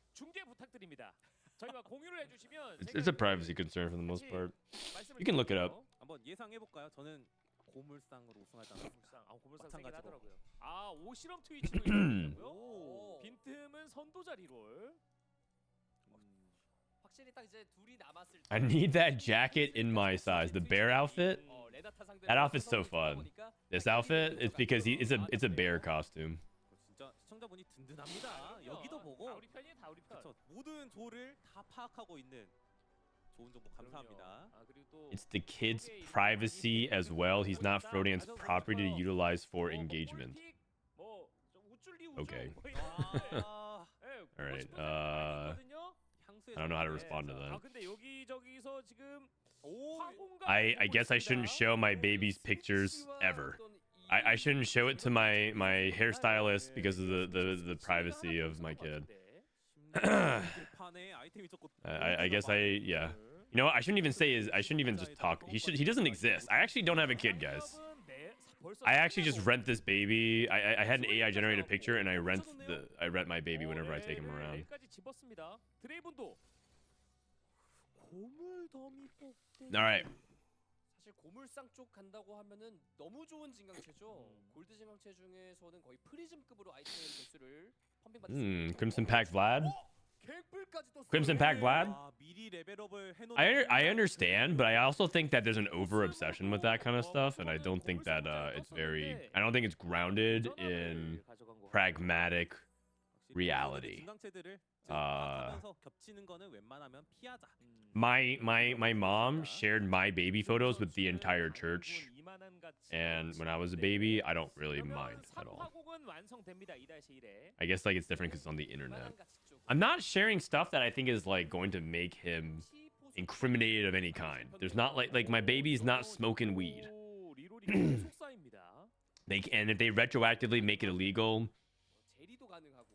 It's a privacy concern for the most part. You can look it up. 한번 예상해 볼까요? 저는 고물상으로 우승하지 않을까. 고물상 세긴 마찬가지로. 하더라고요. 아 오실험 트위치도 있고요. 빈틈은 선도자 리롤. 확실히 딱 이제 둘이 남았을 때 I need that jacket in my size. The bear outfit. That outfit's so fun. This outfit, it's because it's a bear costume. 진짜 시청자분이 든든합니다. 여기도 보고 다 우리 편이에요, 다 우리 편. 그쵸, 모든 조를 다 파악하고 있는 좋은 정보 감사합니다. 아, 그리고 또 It's the kid's privacy as well. He's not Frodan's property to utilize for engagement. Okay. 아, All right. I don't know how to respond to 아 that. 근데 여기저기서 지금 I guess I shouldn't show my baby's pictures ever. I shouldn't show it to my hairstylist because of the privacy of my kid. I guess yeah. You know what? I shouldn't even say I shouldn't even just talk. He doesn't exist. I actually don't have a kid, guys. I actually just rent this baby. I had an AI generated picture and I rent my baby whenever I take him around. All right. 사실 고물상 쪽 간다고 하면은 너무 좋은 진강체죠. 골드 진강체 중에서는 거의 프리즘급으로 아이템 개수를 펌핑 받을 수 있는 Crimson Pack Vlad. 갱플까지 떴어요. Crimson Pack Vlad. 아, 미리 레벨업을 해놓는 I understand, but I also think that there's an over obsession with that kind of stuff, and I don't think that I don't think it's grounded in pragmatic reality. 증강체들을 파악하면서 겹치는 거는 웬만하면 피하자. My mom shared my baby photos with the entire church, and when I was a baby, I don't really mind at all. I guess like it's different because it's on the internet. I'm not sharing stuff that I think is like going to make him incriminated of any kind. There's not like my baby's not smoking weed. And if they retroactively make it illegal, 제리도 가능하고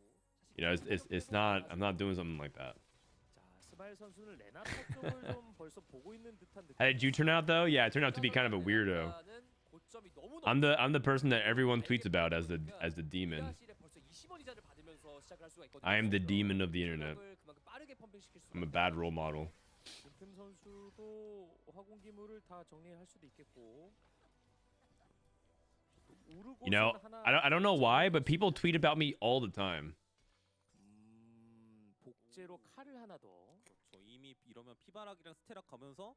you know, it's not. I'm not doing something like that. How did you turn out though? Yeah, I turned out to be kind of a weirdo. I'm the person that everyone tweets about as the demon. I am the demon of the internet. I'm a bad role model. You know, I don't know why, but people tweet about me all the time. 복제로 칼을 하나 더. 그렇죠. 이미 이러면 피바락이랑 스테락 가면서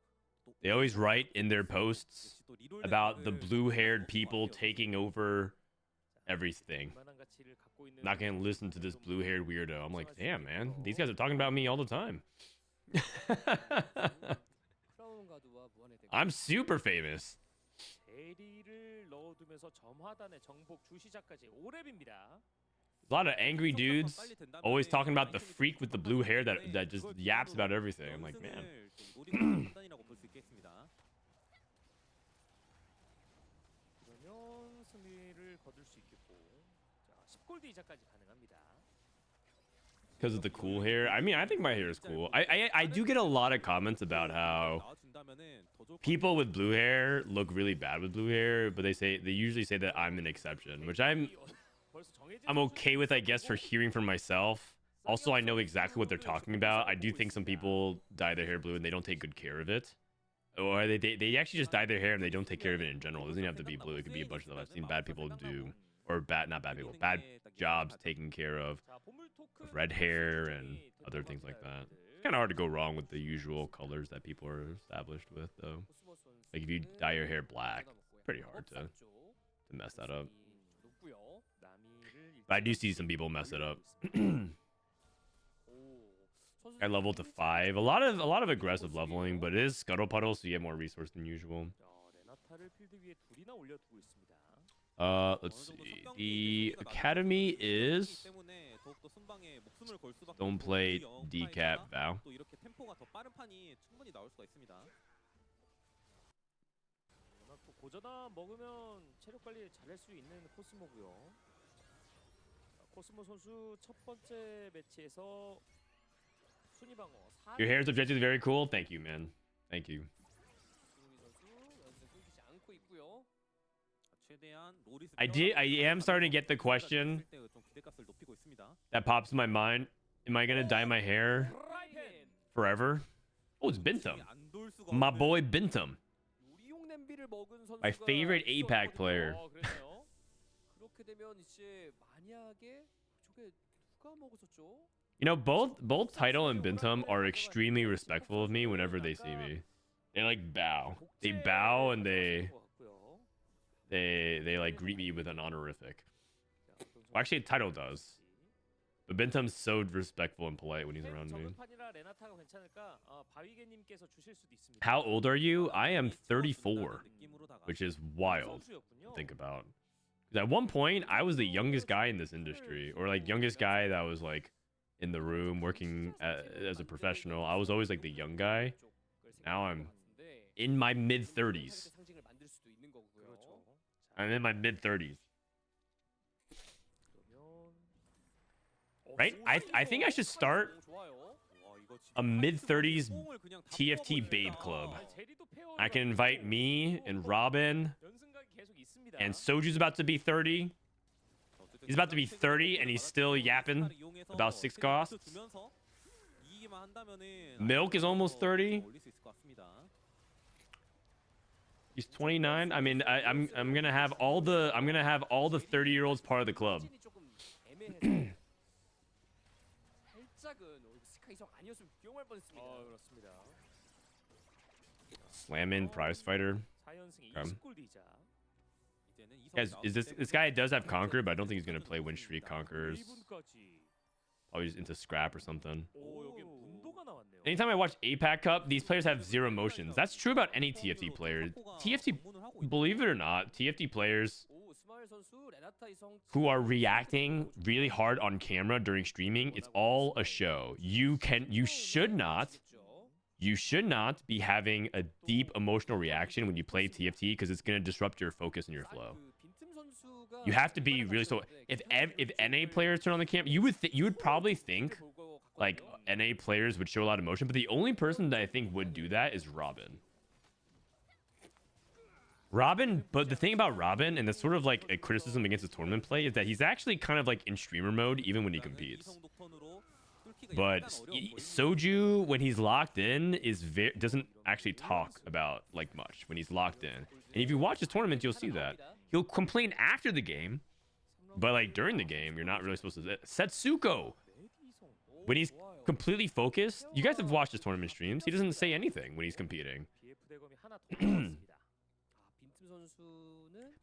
They always write in their posts about the blue-haired people taking over everything. Not gonna listen to this blue-haired weirdo. I'm like, damn, man, these guys are talking about me all the time. I'm super famous. 제리를 넣어두면서 점화단의 정복 주시자까지 5렙입니다. A lot of angry dudes always talking about the freak with the blue hair that just yaps about everything. I'm like, man. 그러면 승리를 거둘 수 있겠고. 자, 10골드 이자까지 가능합니다. Because of the cool hair. I mean, I think my hair is cool. I do get a lot of comments about how people with blue hair look really bad with blue hair, but they usually say that I'm an exception, which I'm okay with, I guess, for hearing from myself. Also, I know exactly what they're talking about. I do think some people dye their hair blue and they don't take good care of it. Or they actually just dye their hair and they don't take care of it in general. It doesn't have to be blue. It could be a bunch of stuff. I've seen bad people do, or not bad people, bad jobs taking care of red hair and other things like that. It's kind of hard to go wrong with the usual colors that people are established with, though. Like if you dye your hair black, it's pretty hard to mess that up. But I do see some people mess it up. I leveled to 5. A lot of aggressive leveling, but it is Scuttle Puddle, so you get more resource than usual. Let's see. The academy is Stone Plate, Decap, Vow. 고저다 먹으면 체력 관리 잘할 수 있는 코스모고요. 코스모 선수 첫 번째 매치에서 순위 방어. Your hair's objectively very cool. Thank you, man. Thank you. I am starting to get the question that pops in my mind. Am I gonna dye my hair forever? Oh, it's Binteum. My boy Binteum. 안비를 먹은 선수가 My favorite APAC 있었거든요. player. 그러네요. 그렇게 되면 이제 만약에 저게 누가 먹었었죠? You know, both Title and Bintum are extremely respectful of me whenever they see me. They like bow. They bow and they like greet me with an honorific. Well, actually, Title does. But Bintum's so respectful and polite when he's around me. How old are you? I am 34, which is wild to think about. 'Cause at one point, I was the youngest guy in this industry, or like youngest guy that was like in the room working as a professional. I was always like the young guy. Now I'm in my mid 30s. I'm in my mid 30s. Right? I think I should start a mid 30s TFT babe club. I can invite me and Robin, and Soju's about to be 30. He's about to be 30 and he's still yapping about 6 costs. Milk is almost 30. He's 29. I mean, I'm gonna have all the 30-year-olds part of the club. Slammin' prize fighter. Guys, is this guy does have Conqueror, but I don't think he's gonna play Win Streak Conquerors. Probably just into Scrap or something. Anytime I watch APAC Cup, these players have zero emotions. That's true about any TFT player. TFT, believe it or not, TFT players who are reacting really hard on camera during streaming, it's all a show. You should not be having a deep emotional reaction when you play TFT because it's going to disrupt your focus and your flow. You have to be really so. If NA players turn on the camera, you would probably think like NA players would show a lot of emotion, but the only person that I think would do that is Robin. But the thing about Robin, and that's sort of like a criticism against his tournament play, is that he's actually kind of like in streamer mode even when he competes. But Soju, when he's locked in, doesn't actually talk about like much when he's locked in. And if you watch his tournament, you'll see that he'll complain after the game, but like during the game, you're not really supposed to. Setsuko, when he's completely focused, you guys have watched his tournament streams. He doesn't say anything when he's competing.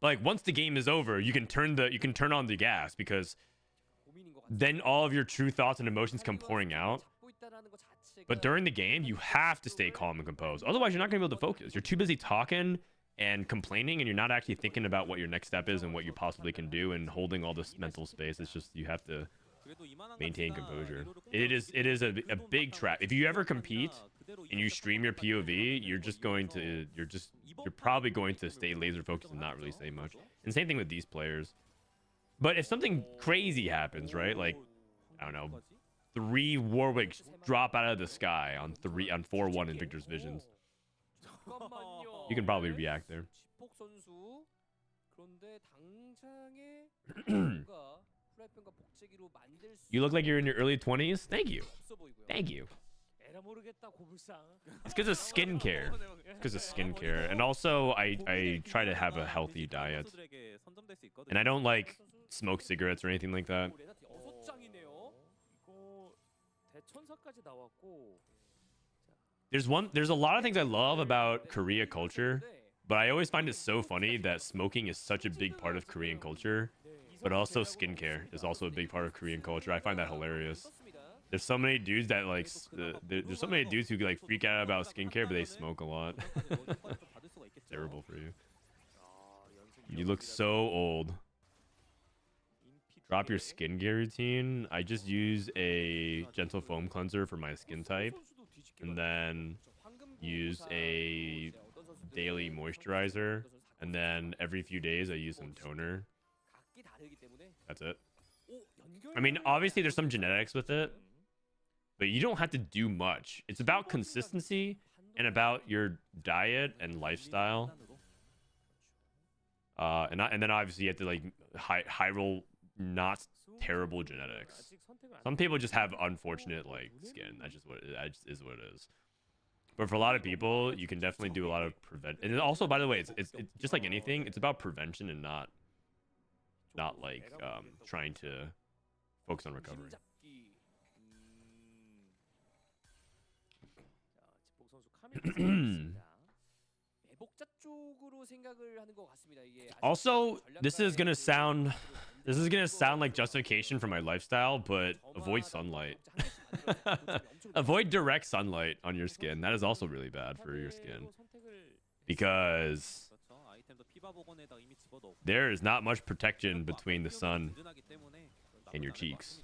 But like once the game is over, you can turn on the gas because then all of your true thoughts and emotions come pouring out. But during the game, you have to stay calm and composed. Otherwise, you're not going to be able to focus. You're too busy talking and complaining, and you're not actually thinking about what your next step is and what you possibly can do and holding all this mental space. It's just you have to maintain composure. It is a big trap. If you ever compete and you stream your POV, you're probably going to stay laser focused and not really say much. And same thing with these players. But if something crazy happens, right? Like, I don't know, 3 Warwicks drop out of the sky on 4-1 in Victor's visions. You can probably react there. You look like you're in your early 20s. Thank you. Thank you. It's because of skincare. It's because of skincare. And also, I try to have a healthy diet. And I don't like smoke cigarettes or anything like that. There's a lot of things I love about Korea culture, but I always find it so funny that smoking is such a big part of Korean culture, but also skincare is also a big part of Korean culture. I find that hilarious. There's so many dudes that like there's so many dudes who like freak out about skincare, but they smoke a lot. It's terrible for you. You look so old. Drop your skincare routine. I just use a gentle foam cleanser for my skin type, and then use a daily moisturizer, and then every few days I use some toner. That's it. I mean, obviously there's some genetics with it, but you don't have to do much. It's about consistency and about your diet and lifestyle. And then obviously you have to like high roll not terrible genetics. Some people just have unfortunate like skin. That's just what it is. But for a lot of people, you can definitely do a lot of prevent. And also, by the way, it's just like anything. It's about prevention and not like trying to focus on recovery. 잡기. 자, 지폭 선수 카밀 매복자 쪽으로 생각을 하는 것 같습니다. 이게 Also, this is gonna sound like justification for my lifestyle, but avoid sunlight. Avoid direct sunlight on your skin. That is also really bad for your skin because 그렇죠. 아이템도 피바 복원에다가 이미 집어넣고 there is not much protection between the sun and your cheeks.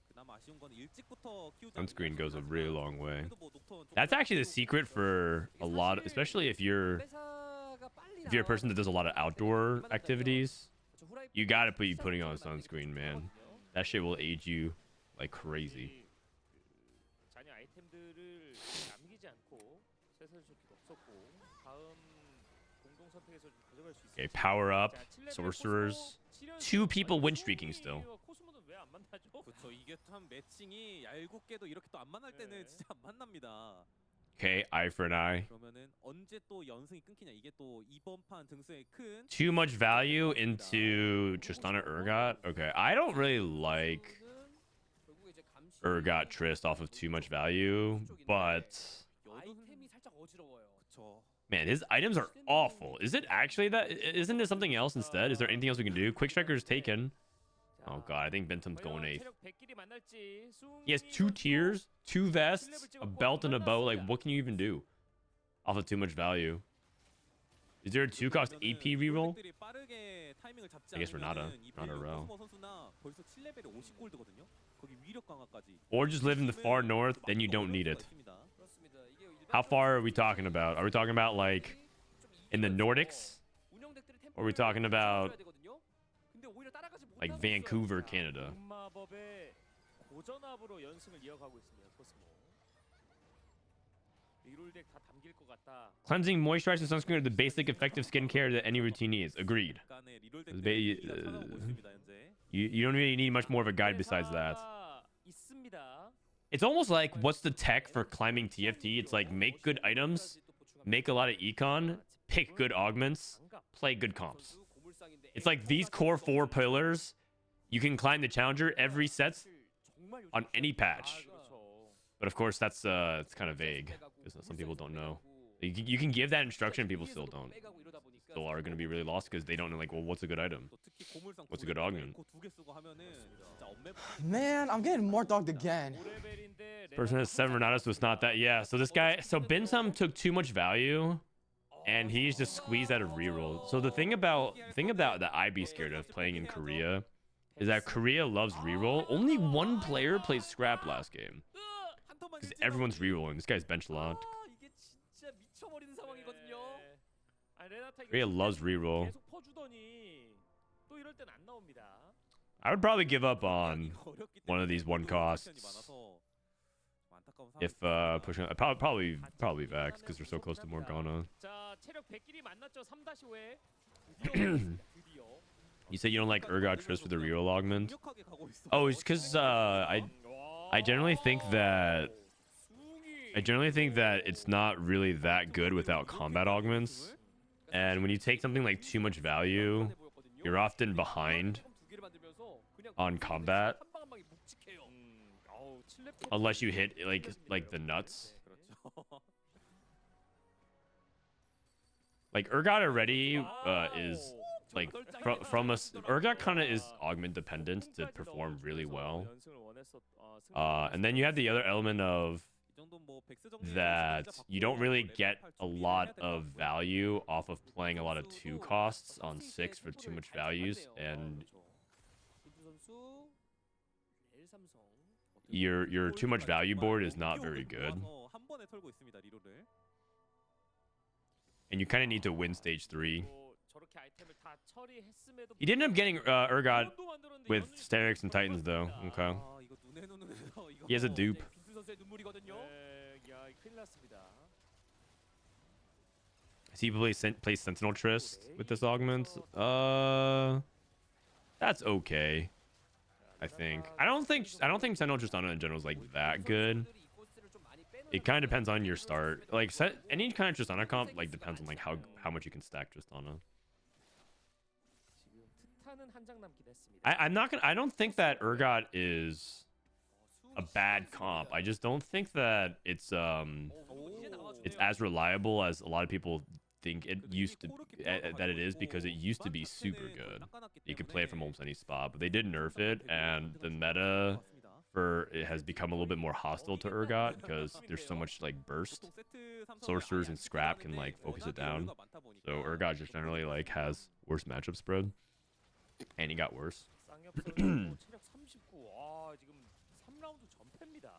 그나마 아쉬운 건 일찍부터 키우지 Sunscreen goes a really long way. 그래도 뭐 녹턴 좀 That's actually the secret for a lot, especially if you're a person that does a lot of outdoor activities. You gotta be putting on sunscreen, man. That shit will age you like crazy. 잔여 아이템들을 남기지 않고 세설 쇼키도 없었고 다음 공동 선택에서 좀 가져갈 수 있을지. Okay, power up, sorcerers. 2 people win streaking still. 코스모는 왜 안 만나죠? 그렇죠. 이게 참 매칭이 얄궂게도 이렇게 또 안 만날 때는 진짜 안 만납니다. Okay, eye for an eye. 그러면은 언제 또 연승이 끊기냐 이게 또 이번 판 등수에 큰 Too much value into Tristana Urgot. Okay, I don't really like Urgot Trist off of too much value, but 아이템이 살짝 어지러워요. 그렇죠. man, his items are awful. Is it actually that? Isn't there something else instead? Is there anything else we can do? Quick Striker's taken. Oh god, I think Binteum's going 8th. He has 2 tiers, 2 vests, a belt, and a bow. Like, what can you even do off of too much value? Is there a 2-cost AP reroll? I guess we're not a row. Or just live in the far north, then you don't need it. How far are we talking about? Are we talking about like in the Nordics? Or are we talking about like Vancouver, Canada? 고전압으로 연승을 이어가고 있습니다. 코스모. 리롤 덱 다 담길 것 같다. Cleansing, moisturizer, sunscreen are the basic effective skincare that any routine needs. Agreed. You don't really need much more of a guide besides that. 있습니다. It's almost like what's the tech for climbing TFT? It's like make good items, make a lot of econ, pick good augments, play good comps. It's like these core 4 pillars. You can climb the challenger every set on any patch. But of course, that's it's kind of vague because some people don't know. You can give that instruction, people still don't. Still are going to be really lost because they don't know, like, well, what's a good item? What's a good augment? Man, I'm getting more dogged again. Person has 7 Renatas, so it's not that. Yeah, so this guy, so Binteum took too much value, and he's just squeezed out of reroll. So the thing about that I'd be scared of playing in Korea is that Korea loves reroll. Only 1 player played scrap last game. Because everyone's rerolling. This guy's bench locked. 이게 진짜 미쳐버리는 상황이거든요. Korea loves reroll. 계속 퍼주더니 또 이럴 땐 안 나옵니다. I would probably give up on one of these 1 costs if pushing. Probably Vex because they're so close to Morgana. 자, 체력 100끼리 만났죠. 3-5에. 드디어. You said you don't like Urgot Trist with the reroll augment? Oh, it's because I generally think that it's not really that good without combat augments. And when you take something like too much value, you're often behind on combat unless you hit like the nuts. Like Urgot already is like from us. Urgot kind of is augment dependent to perform really well. And then you have the other element of that you don't really get a lot of value off of playing a lot of 2 costs on 6 for too much values, and your too much value board is not very good. And you kind of need to win stage 3. He did end up getting Urgot with Sterix and Titans though. Okay. He has a dupe. Does he play Sentinel Trist with this augment? That's okay. I think. I don't think Sentinel Tristana in general is like that good. it kind of depends on your start. Like any kind of Tristana comp like depends on like how much you can stack Tristana. 지금 트타는 한 장 남긴 했습니다. I'm not gonna. I don't think that Urgot is a bad comp. I just don't think that it's as reliable as a lot of people think it used to that it is, because it used to be super good. You could play it from almost any spot, but they did nerf it, and the meta for it has become a little bit more hostile to Urgot because there's so much like burst. Sorcerers and scrap can like focus it down. So Urgot just generally like has worse matchup spread, and he got worse. 쌍엽 선수 체력 39. 아, 지금 3라운드 전패입니다.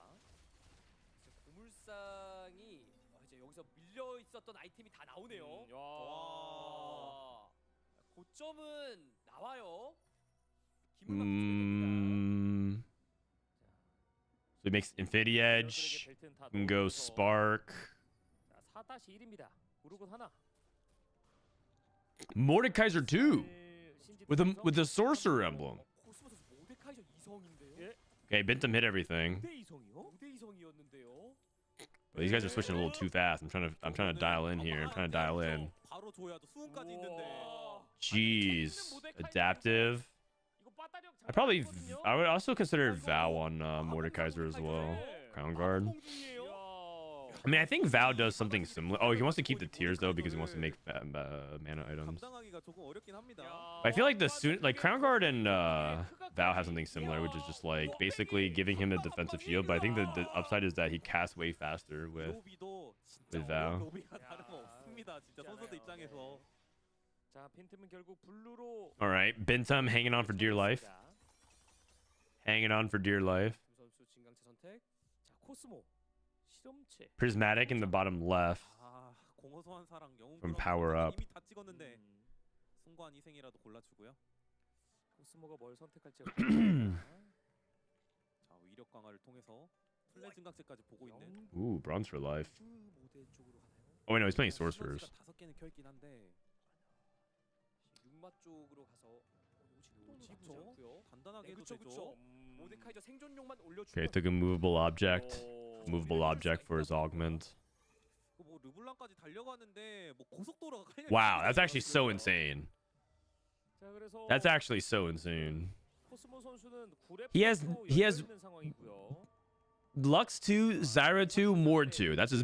고물상이 이제 여기서 밀려 있었던 아이템이 다 나오네요. 와. 고점은 나와요. So he makes Infinity Edge. Can go Spark. 자, 4-1입니다. 구르곤 하나. Mordekaiser 2 with the sorcerer emblem. 코스모스 모데카이저 2성인데요. Okay, Binteum hit everything. 5대 2성이요? 5대 2성이었는데요. But these guys are switching a little too fast. I'm trying to dial in here. I'm trying to dial in. 바로 줘야도 수은까지 있는데. Jeez, adaptive. 이거 빠따력 I would also consider Vow on Mordekaiser as well. Crown Guard. I mean, I think Vow does something similar. Oh, he wants to keep the tiers though because he wants to make mana items. 감당하기가 조금 어렵긴 합니다. I feel like Crown Guard and Vow have something similar, which is just like basically giving him a defensive shield. But I think the upside is that he casts way faster with Vow. 로비가 다름없습니다. 진짜 선수들 입장에서. 자, 빈틈은 결국 블루로 All right, Binteum hanging on for dear life. Hanging on for dear life. 선수 진강체 선택. 자, 코스모 실험체. Prismatic in the bottom left. 아, 공허소환 사랑 영웅 From power up. 이미 다 찍었는데 순간 희생이라도 골라주고요. 코스모가 뭘 선택할지. 자, 위력 강화를 통해서 플레 증강체까지 보고 있는. Ooh, bronze for life. 모델 쪽으로 가나요? Oh wait, no, he's playing sorcerers. 5개는 켜있긴 한데. 육마 쪽으로 가서 그쵸? 않고요. 단단하게 네, 해도 그쵸, 되죠. 그쵸. 모데카이저 생존용만 올려주고. Okay, took a movable object. Movable object for his augment. 뭐 르블랑까지 달려가는데 뭐 고속도로가 깔려. Wow, that's actually so insane. 자, 그래서 That's actually so insane. 코스모 선수는 9렙 He has 있는 상황이고요. Lux 2, Zyra 2, Mord 2. That's his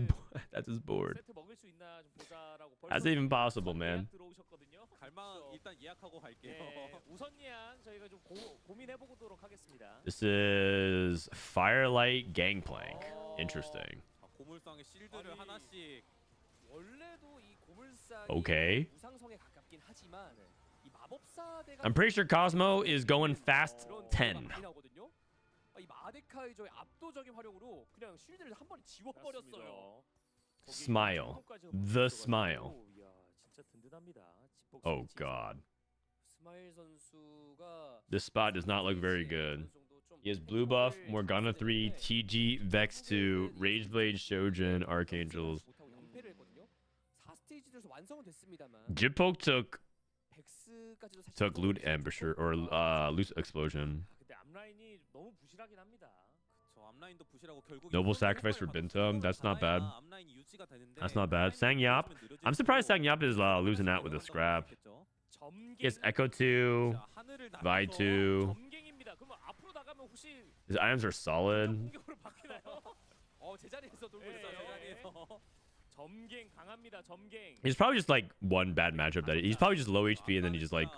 board. 세트 먹을 수 있나 좀 보자라고 That's even possible, man. 들어오셨거든요. 갈망 일단 예약하고 갈게요. 네, 우선 예약 저희가 좀 고민해 보도록 하겠습니다. This is Firelight Gangplank. Interesting. 자, 고물상의 실드를 하나씩. 원래도 이 고물상이 Okay. 무상성에 가깝긴 하지만 이 마법사대가 I'm pretty sure Cosmo is going fast 10. 나오거든요. 이 마데카이저의 압도적인 활용으로 그냥 쉴드를 한 번에 지워버렸어요. Smile. The smile. 이야, 진짜 든든합니다. 지폭 Oh 스위치. god. 스마일 선수가 This spot does not look very good. He has blue buff, Morgana 3, TG, Vex 2, Rageblade, Shojin, Archangels. 못하고 연패를 했거든요. 4스테이지에서 완성은 됐습니다만 Jippoke 백스까지도 사실 took Loot Ambusher or Loot Explosion. 근데 앞라인이 너무 부실하긴 합니다. 저 앞라인도 부실하고 결국 Noble sacrifice for Binteum. That's not bad. 앞라인이 유지가 되는데. That's not bad. SsangYeop. I'm surprised SsangYeop is losing out with a scrap. He has Echo 2, Vi 2. 점갱입니다. 그러면 앞으로 나가면 혹시 His items are solid. 공격으로 바뀌나요? 제자리에서 돌고 네. 있어요. 제자리에서. 점갱 강합니다. 점갱. He's probably just like one bad matchup that he's probably just low HP and then he just like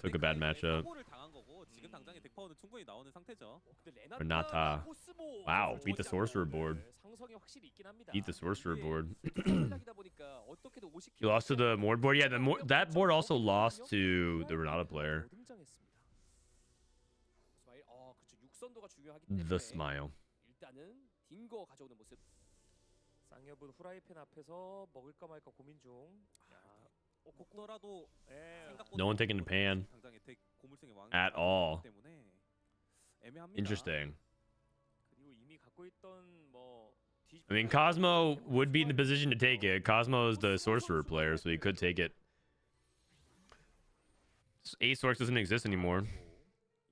took a bad matchup. 사고를 당한 거고 지금 당장의 덱파워는 충분히 나오는 상태죠. 근데 Renata. 코스모 Wow, beat the sorcerer board. 상성이 확실히 있긴 합니다. Beat the sorcerer board. 전략이다 보니까 어떻게도 50 He lost to the Mord board. Yeah, that board also lost to the Renata player. 등장했습니다. 스마일, 그렇죠. 육선도가 중요하기 때문에 The smile. 일단은 딩거 가져오는 모습. 쌍엽은 후라이팬 앞에서 먹을까 말까 고민 중. 곡더라도 No one taking the pan 당장의 덱 고물성의 왕 at all. 때문에 애매합니다. Interesting. 그리고 이미 갖고 있던 뭐 I mean, Cosmo would be in the position to take it. Cosmo is the sorcerer player, so he could take it. Ace Orcs doesn't exist anymore.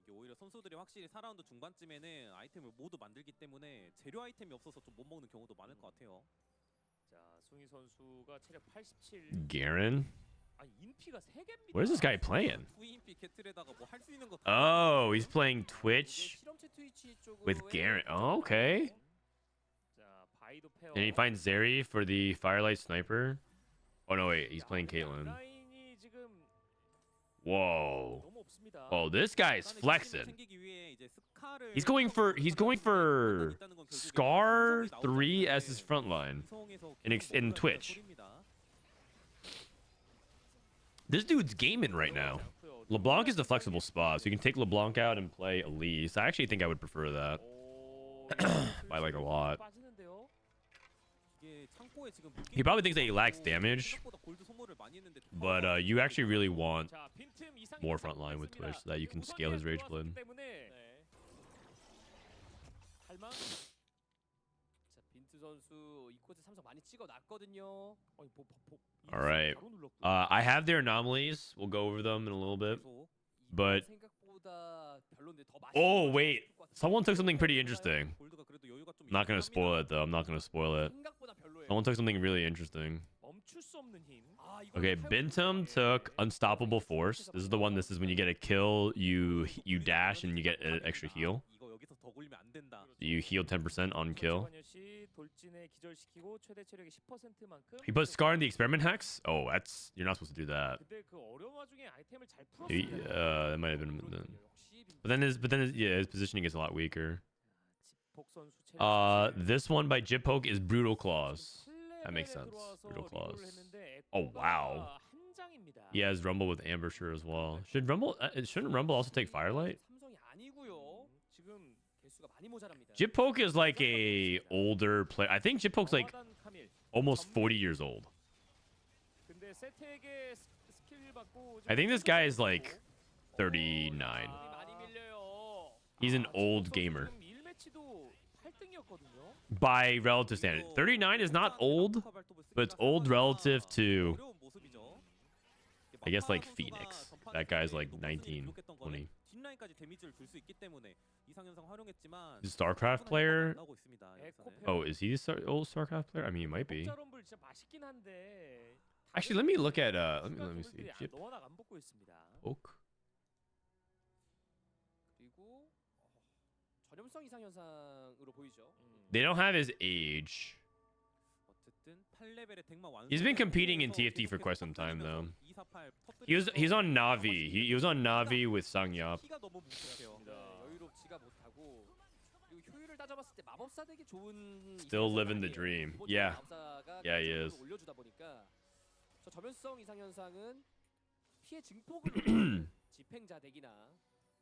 이게 오히려 선수들 선수들이 확실히 4라운드 중반쯤에는 아이템을 모두 만들기 때문에 재료 아이템이 없어서 좀 못 먹는 경우도 많을 것 같아요. 자, 승희 선수가 체력 87. Garen? 아니, 인피가 3개입니다. Where's this guy playing? 투인피 캐틀에다가 뭐 할 수 있는 거 Oh, he's playing Twitch 실험체 트위치 쪽으로 with Garen. Oh, okay. 자, 바이도 페어. And he finds Zeri for the Firelight Sniper. Oh, no, wait. He's playing Caitlyn. 라인이 지금 Whoa. 너무 없습니다. Oh, this guy's 일단은 flexing. 챙기기 위해 이제 스카를 He's going for Scar 3 as his front line. in Twitch. This dude's gaming right now. LeBlanc is the flexible spot, so you can take LeBlanc out and play Elise. I actually think I would prefer that. By like a lot. He probably thinks that he lacks damage, but you actually really want more frontline with Twitch so that you can scale his Rage Blood. 빈트 선수 이 코트 삼성 많이 찍어놨거든요. All right. I have their anomalies. We'll go over them in a little bit. But 생각보다 별론데 더 맛있는 oh 거 wait, 같을 것 같아요. someone took something pretty interesting. I'm not gonna spoil it though. I'm not gonna spoil it. 생각보다 별로예요. Someone took something really interesting. 멈출 수 없는 힘. Okay, Binteum took Unstoppable Force. This is the one. This is when you get a kill, you dash and you get an extra heal. You heal 10% on kill. He put Scar in the experiment hex. Oh, that's you're not supposed to do that. That might have been. But then his positioning is a lot weaker. This one by Jippoke is Brutal Claws. That makes sense. Brutal Claws. Oh wow. He has Rumble with Ambusher as well. Shouldn't Rumble also take Firelight? 삼성이 아니고요. 지금 개수가 많이 모자랍니다. Jippoke is like a older player. I think Jippoke's like almost 40 years old. I think this guy is like 39. 많이 밀려요. He's an old gamer. By relative standard. 39 is not old, but it's old relative to, I guess, like Phoenix. That guy's like 19, 20. He's a StarCraft player? Oh, is he a old StarCraft player? I mean, he might be. Actually, let me look at, let me see. Jippoke. 그리고 전염성 이상 현상으로 보이죠. They don't have his age. He's been competing in TFT for quite some time, though. He's on Navi. He was on Navi with SsangYeop. 여유롭지가 못하고 그리고 효율을 따져봤을 때 마법사 되게 좋은 Still living the dream. Yeah. Yeah, he is. 올려주다 보니까 저 저변성 이상 현상은 피해 증폭을 노리는 집행자 덱이나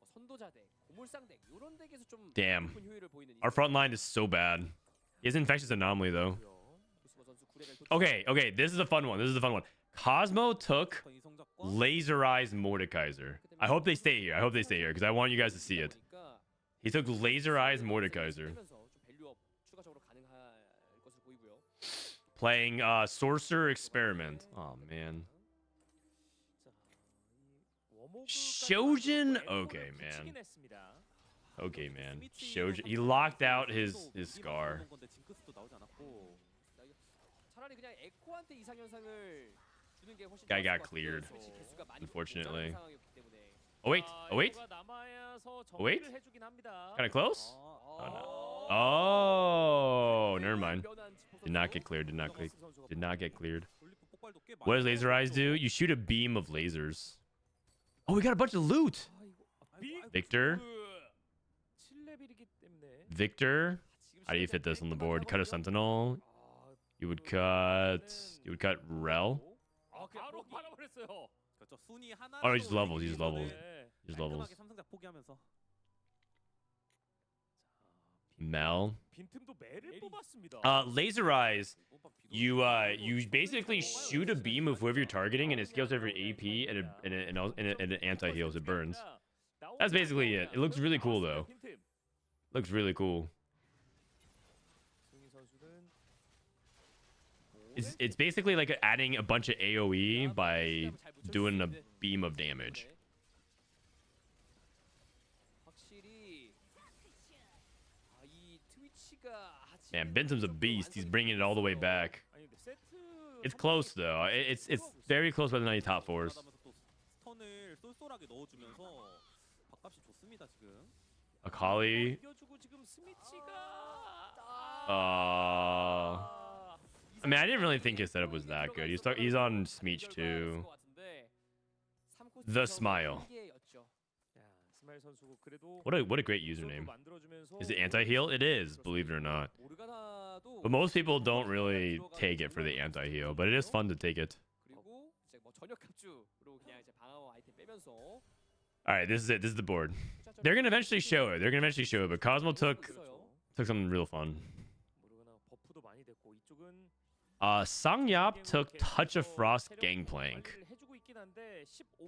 선도자 덱, 고물상 덱 이런 덱에서 좀 Damn. 높은 효율을 보이는 Our front line is so bad. He has Infectious Anomaly, though. Okay, this is a fun one. Cosmo took Laser Eyes Mordekaiser. I hope they stay here. Because I want you guys to see it. He took Laser Eyes Mordekaiser. Playing Sorcerer Experiment. Oh, man. Shojin? Okay, man. Shojin. He locked out his Scar. Guy got cleared, unfortunately. Oh wait. Kind of close? Oh, no. Oh, never mind. Did not get cleared. Did not get cleared. What does Laser Eyes do? You shoot a beam of lasers. Oh, we got a bunch of loot. Viktor. How do you fit this on the board? Cut a Sentinel. You would cut Rel. Oh, he just levels. Mel. Laser Eyes. You basically shoot a beam of whoever you're targeting, and it scales over AP and it anti-heals. It burns. That's basically it. It looks really cool though. Looks really cool. It's basically like adding a bunch of AoE by doing a beam of damage. Man, Binteum's a beast. He's bringing it all the way back. It's close though. It's very close by the 90 top fours. 또 스턴을 쏠쏠하게 넣어주면서 밥값이 좋습니다 지금. Akali. 이겨주고 지금 스미치가 I mean, I didn't really think his setup was that good. He's on Smeech too. The Smile. What a great username. Is it anti-heal? It is, believe it or not. But most people don't really take it for the anti-heal, but it is fun to take it. Alright, this is it. This is the board. They're gonna eventually show it. But Cosmo took something real fun. SsangYeop took Touch of Frost Gangplank.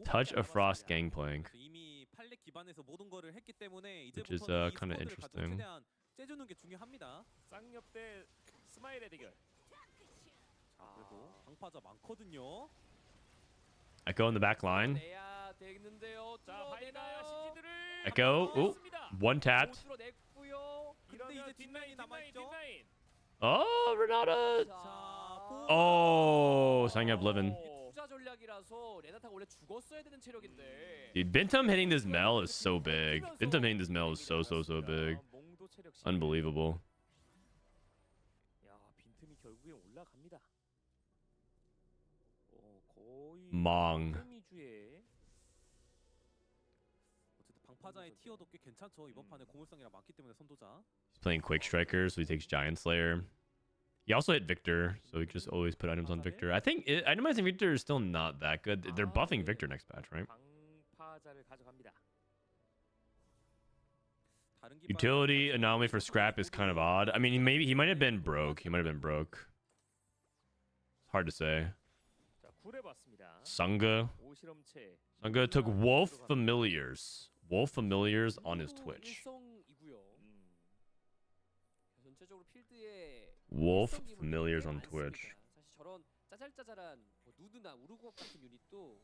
Touch of Frost Gangplank. 이미 팔레 기반에서 모든 거를 했기 때문에 Which is 이제부터는 이 kind of 스쿼드를 interesting. 최대한 째주는 게 중요합니다. 쌍엽 대 스마일의 대결. 자, 그래도 강파자 많거든요. Echo in the back line. 내야 되는데요. 뚫어내나요? Echo. Ooh, one tapped. 근데 이제 뒷라인이 남아있죠. Oh, Renata. 자, Oh, SsangYeop living. 투자 전략이라서 레나타가 원래 죽었어야 되는 체력인데. Dude, Binteum hitting this Mel is so big. Binteum hitting this Mel is so big. Unbelievable. 야, 빈틈이 결국에 올라갑니다. 거의 Mong. 미주에 어쨌든 방파자의 티어도 꽤 괜찮죠. 이번 판에 고물상이랑 많기 때문에 선도자. He's playing Quake Striker, so he takes Giant Slayer. He also hit Viktor, so he can just always put items on Viktor. I think itemizing Viktor is still not that good. They're buffing Viktor next patch, right? 방파자를 가져갑니다. Utility anomaly for scrap is kind of odd. I mean, he might have been broke. It's hard to say. 자, 굴해봤습니다. Sangha. 오실험체. Sangha took Wolf Familiars. Wolf Familiars on his Twitch. 전체적으로 필드에 Wolf Familiars on Twitch. 사실 저런 짜잘짜잘한 누드나 우르고 같은 유닛도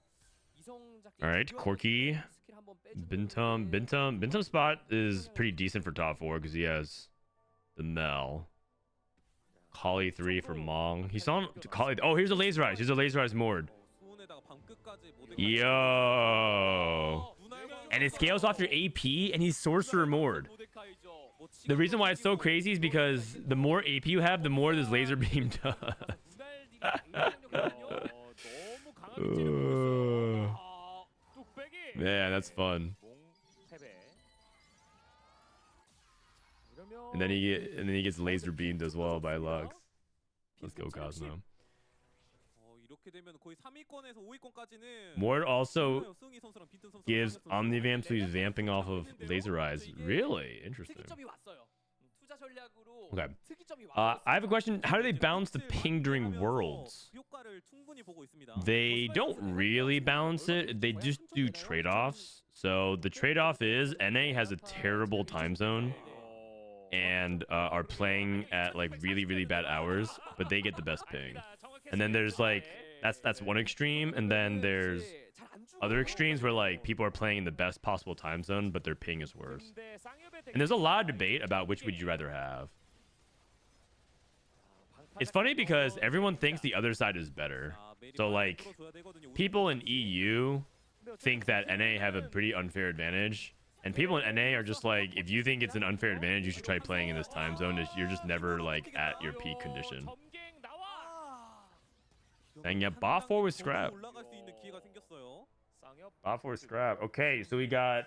Alright, Corky. Binteum spot is pretty decent for top 4 because he has the Mel. Kali 3 for Mong. He's on Kali. Oh, here's a Laser Eyes Mord. Yo. And it scales off your AP and he's Sorcerer Mord. The reason why it's so crazy is because the more AP you have, the more this laser beam does. Man, that's fun. And then he gets laser beamed as well by Lux. Let's go, Cosmo. Mord also gives Omnivamp, so he's vamping off of Laser Eyes. Really? Interesting. Okay. I have a question. How do they balance the ping during Worlds? They don't really balance it. They just do trade-offs. So the trade-off is NA has a terrible time zone and are playing at like really bad hours, but they get the best ping. And then there's like that's one extreme, and then there's other extremes where like people are playing in the best possible time zone, but their ping is worse. And there's a lot of debate about which would you rather have. It's funny because everyone thinks the other side is better. So like people in EU think that NA have a pretty unfair advantage, and people in NA are just like, if you think it's an unfair advantage, you should try playing in this time zone. You're just never like at your peak condition. Dang, yeah, bot 4 with scrap. Bot 4 with scrap. Okay, so we got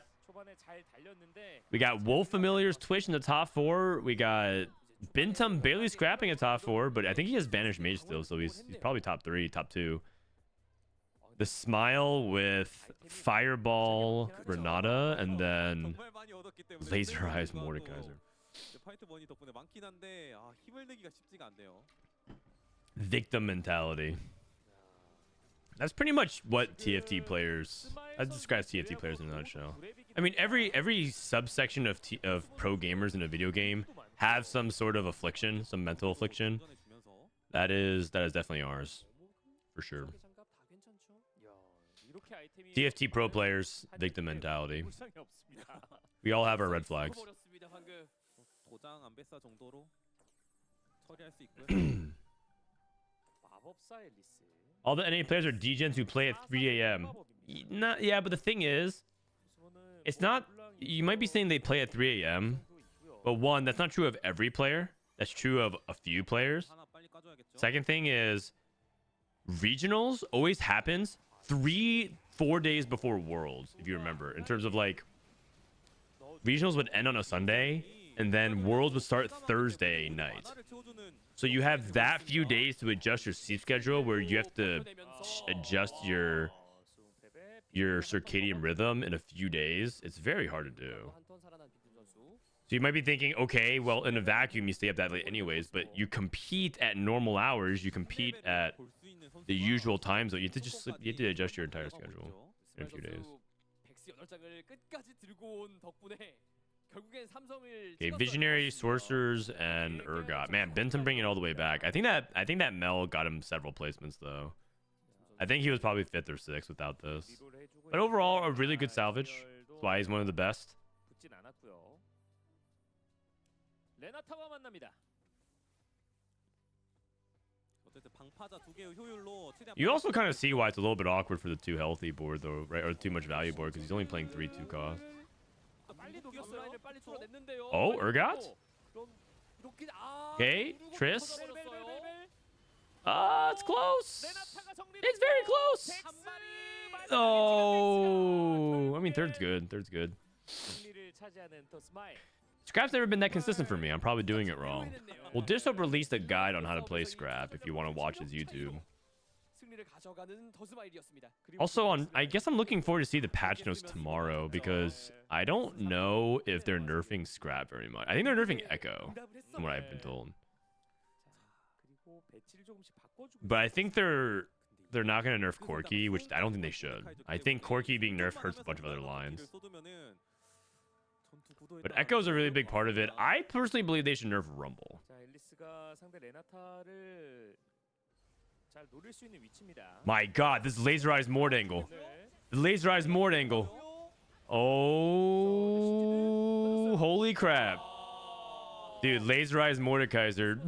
Wolf Familiar's Twitch in the top 4. We got Binteum barely scrapping a top 4, but I think he has Banished Mage still, so he's probably top 3, top 2. The Smile with Fireball Renata, and then Laser Eyes Mordekaiser. Victim mentality. That's pretty much what TFT players. That describes TFT players in a nutshell. I mean, every subsection of pro gamers in a video game have some sort of affliction, some mental affliction. That is definitely ours, for sure. TFT pro players, victim mentality. We all have our red flags. 처리할 수 있고요. 마법사 앨리스. All the NA players are degens who play at 3 a.m. Not, yeah, but the thing is, 코스모는 it's not. You might be saying they play at 3 a.m., but one, that's not true of every player. That's true of a few players. 하나 빨리 까줘야겠죠. Second thing is, regionals always happens 3-4 days before Worlds, if you remember. In terms of like, regionals would end on a Sunday, and then Worlds would start Thursday night. 하나를 채워주는 So you have that few days to adjust your sleep schedule, where you have to adjust your circadian rhythm in a few days. It's very hard to do. 한턴 살아난 빈틈 선수. So you might be thinking, okay, well, in a vacuum, you stay up that late anyways, but you compete at normal hours. You compete at 볼수 있는 선수가 the usual time zone. You have to adjust your entire schedule in a few days. 백스 8장을 끝까지 들고 온 덕분에 결국엔 삼성을 Okay, 찍었어요. Visionary, Sorcerers, and Urgot. Man, Binteum bringing it all the way back. I think that Mel got him several placements though. I think he was probably 5th or 6th without this. But overall, a really good salvage. That's why he's one of the best. 붙진 않았고요. 레나타와 만납니다. 어쨌든 방파자 두 개의 효율로 최대한 You also kind of see why it's a little bit awkward for the too healthy board though, right? Or too much value board because he's only playing 3-2 cost. 빨리 녹였어요. 빨리 뚫어냈는데요. Oh, Urgot? 그럼 이렇게 Okay, 누르고 Triss. 터져버렸어요. It's close. 레나타가 정리. It's very close. 한 마리 Oh, I mean, third's good. Third's good. 승리를 차지하는 더 스마일. Scrap's never been that consistent for me. I'm probably doing it wrong. Well, Dishop released a guide on how to play Scrap if you want to watch his YouTube. 승리를 가져가는 더 스마일이었습니다. 그리고 Also, I guess I'm looking forward to see the patch notes tomorrow because I don't know if they're nerfing Scrap very much. I think they're nerfing Echo, from what I've been told. 그리고 배치를 조금씩 바꿔주고. But I think they're not gonna nerf Corky, which I don't think they should. I think Corky being nerfed hurts a bunch of other lines. But Echo's a really big part of it. I personally believe they should nerf Rumble. 자, 앨리스가 상대 레나타를 잘 노릴 수 있는 위치입니다. My God, this laserized Mord angle. 네. The laserized Mord angle. Oh, holy crap. Dude, laserized Mordekaiser.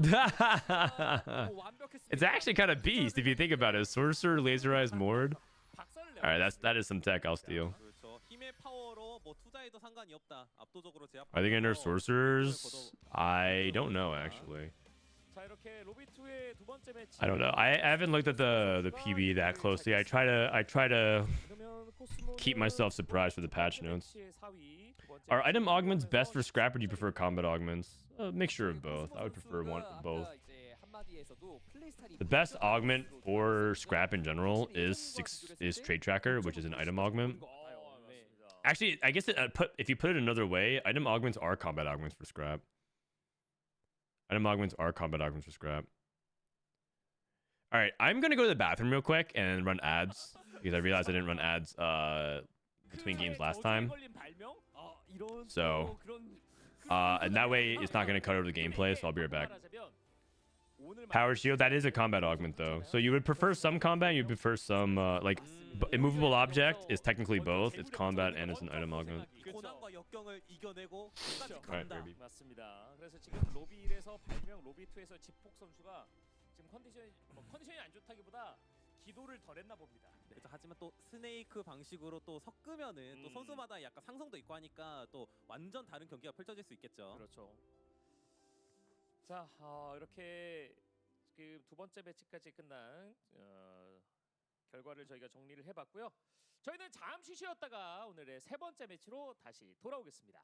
It's actually kind of beast if you think about it. Sorcerer, laserized Mord. 박살을 All right, that is some tech I'll steal. 그렇죠. 힘의 파워로 뭐 투자해도 상관이 없다. 압도적으로 제압. Are they gonna nerf sorcerers? I don't know actually. 자, 이렇게 로비2의 두 번째 매치. I don't know. I haven't looked at the PB that closely. I try to 그러면 코스모는 keep myself surprised for the patch notes. 매치의 4위, 두 번째 Are item 매치 augments best for 들어가면서 scrap or do you prefer combat augments? A mixture of both. I would prefer both. The best augment for scrap in general is Trade Tracker, which is an item augment. Actually, I guess if you put it another way, item augments are combat augments for scrap. Item augments are combat augments for scrap. All right, I'm gonna go to the bathroom real quick and run ads because I realized I didn't run ads between games last time. So, and that way it's not gonna cut over the gameplay. So I'll be right back. Power shield, that is a combat augment though. So you would prefer some combat, you'd prefer some like immovable object is technically both. It's combat and it's an item augment. 고난과 역경을 이겨내고 끝까지 Alright, 간다. baby. 맞습니다. 그래서 지금 로비 1에서 발명, 로비 2에서 집폭 선수가 지금 컨디션이 안 좋다기보다 기도를 덜 했나 봅니다. 그렇죠. 하지만 또 스네이크 방식으로 또 섞으면은 또 선수마다 약간 상성도 있고 하니까 또 완전 다른 경기가 펼쳐질 수 있겠죠. 그렇죠. 자, 이렇게 지금 두 번째 매치까지 끝난 결과를 저희가 정리를 해봤고요. 저희는 잠시 쉬었다가 오늘의 세 번째 매치로 다시 돌아오겠습니다.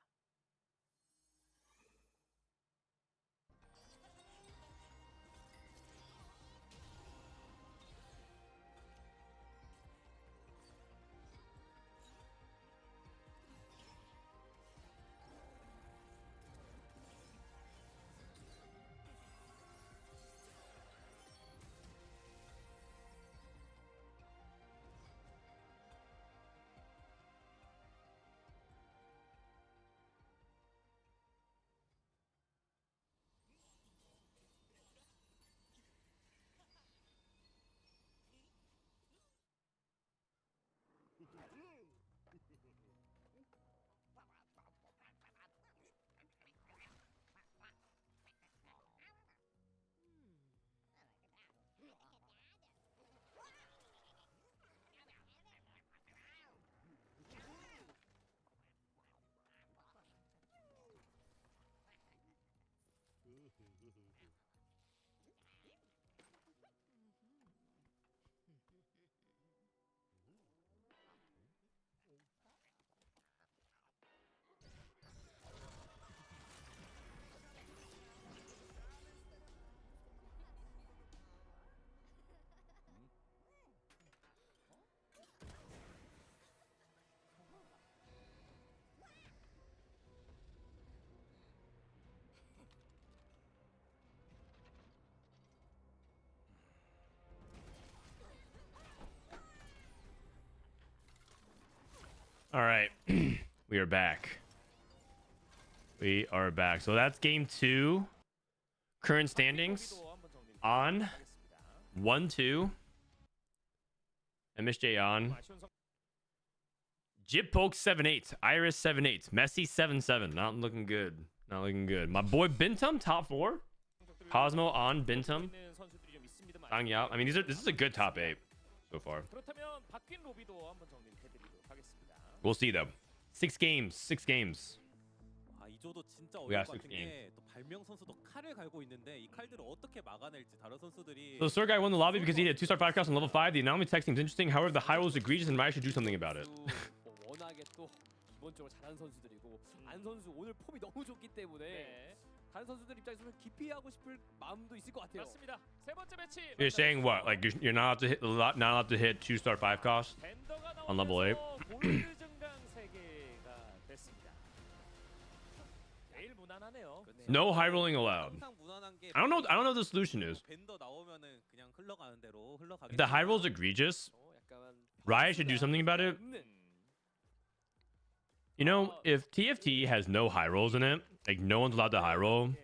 All right. We are back. We are back. So that's game 2. Current standings on 1-2. MSJ on. Jip Poke 7-8. Iris 7-8. Messi 7-7. Not looking good. Not looking good. My boy Binteum top 4. Cosmo on Binteum. SsangYeop. I mean, this is a good top 8 so far. We'll see though. 6 games. 6 games. 아, 이조도 진짜 We got 어려운 것 6 같은 games. 게 또 발명 선수도 칼을 갈고 있는데 이 칼들을 어떻게 막아낼지 다른 선수들이 So the Sir guy won the lobby because he did a 2-star 5 cross on level 5. The anomaly tech seems interesting. However, the high roll is egregious and Riot should do something about it. 워낙에 또 기본적으로 잘하는 선수들이고 안 선수 오늘 폼이 너무 좋기 때문에 다른 선수들 입장에서는 기피하고 싶을 마음도 있을 것 같아요. 그렇습니다. 세 번째 매치. You're saying what? Like you're not allowed to hit 2-star 5 cost on level 8? 골드 증강 3개가 됐습니다. 제일 무난하네요. No high rolling allowed. 항상 무난한 게 I don't know what the solution is. 밴더 나오면은 그냥 흘러가는 대로 흘러가게. If the high roll is egregious, Riot should do something about it. You know, if TFT has no high rolls in it, like no one's allowed to high roll,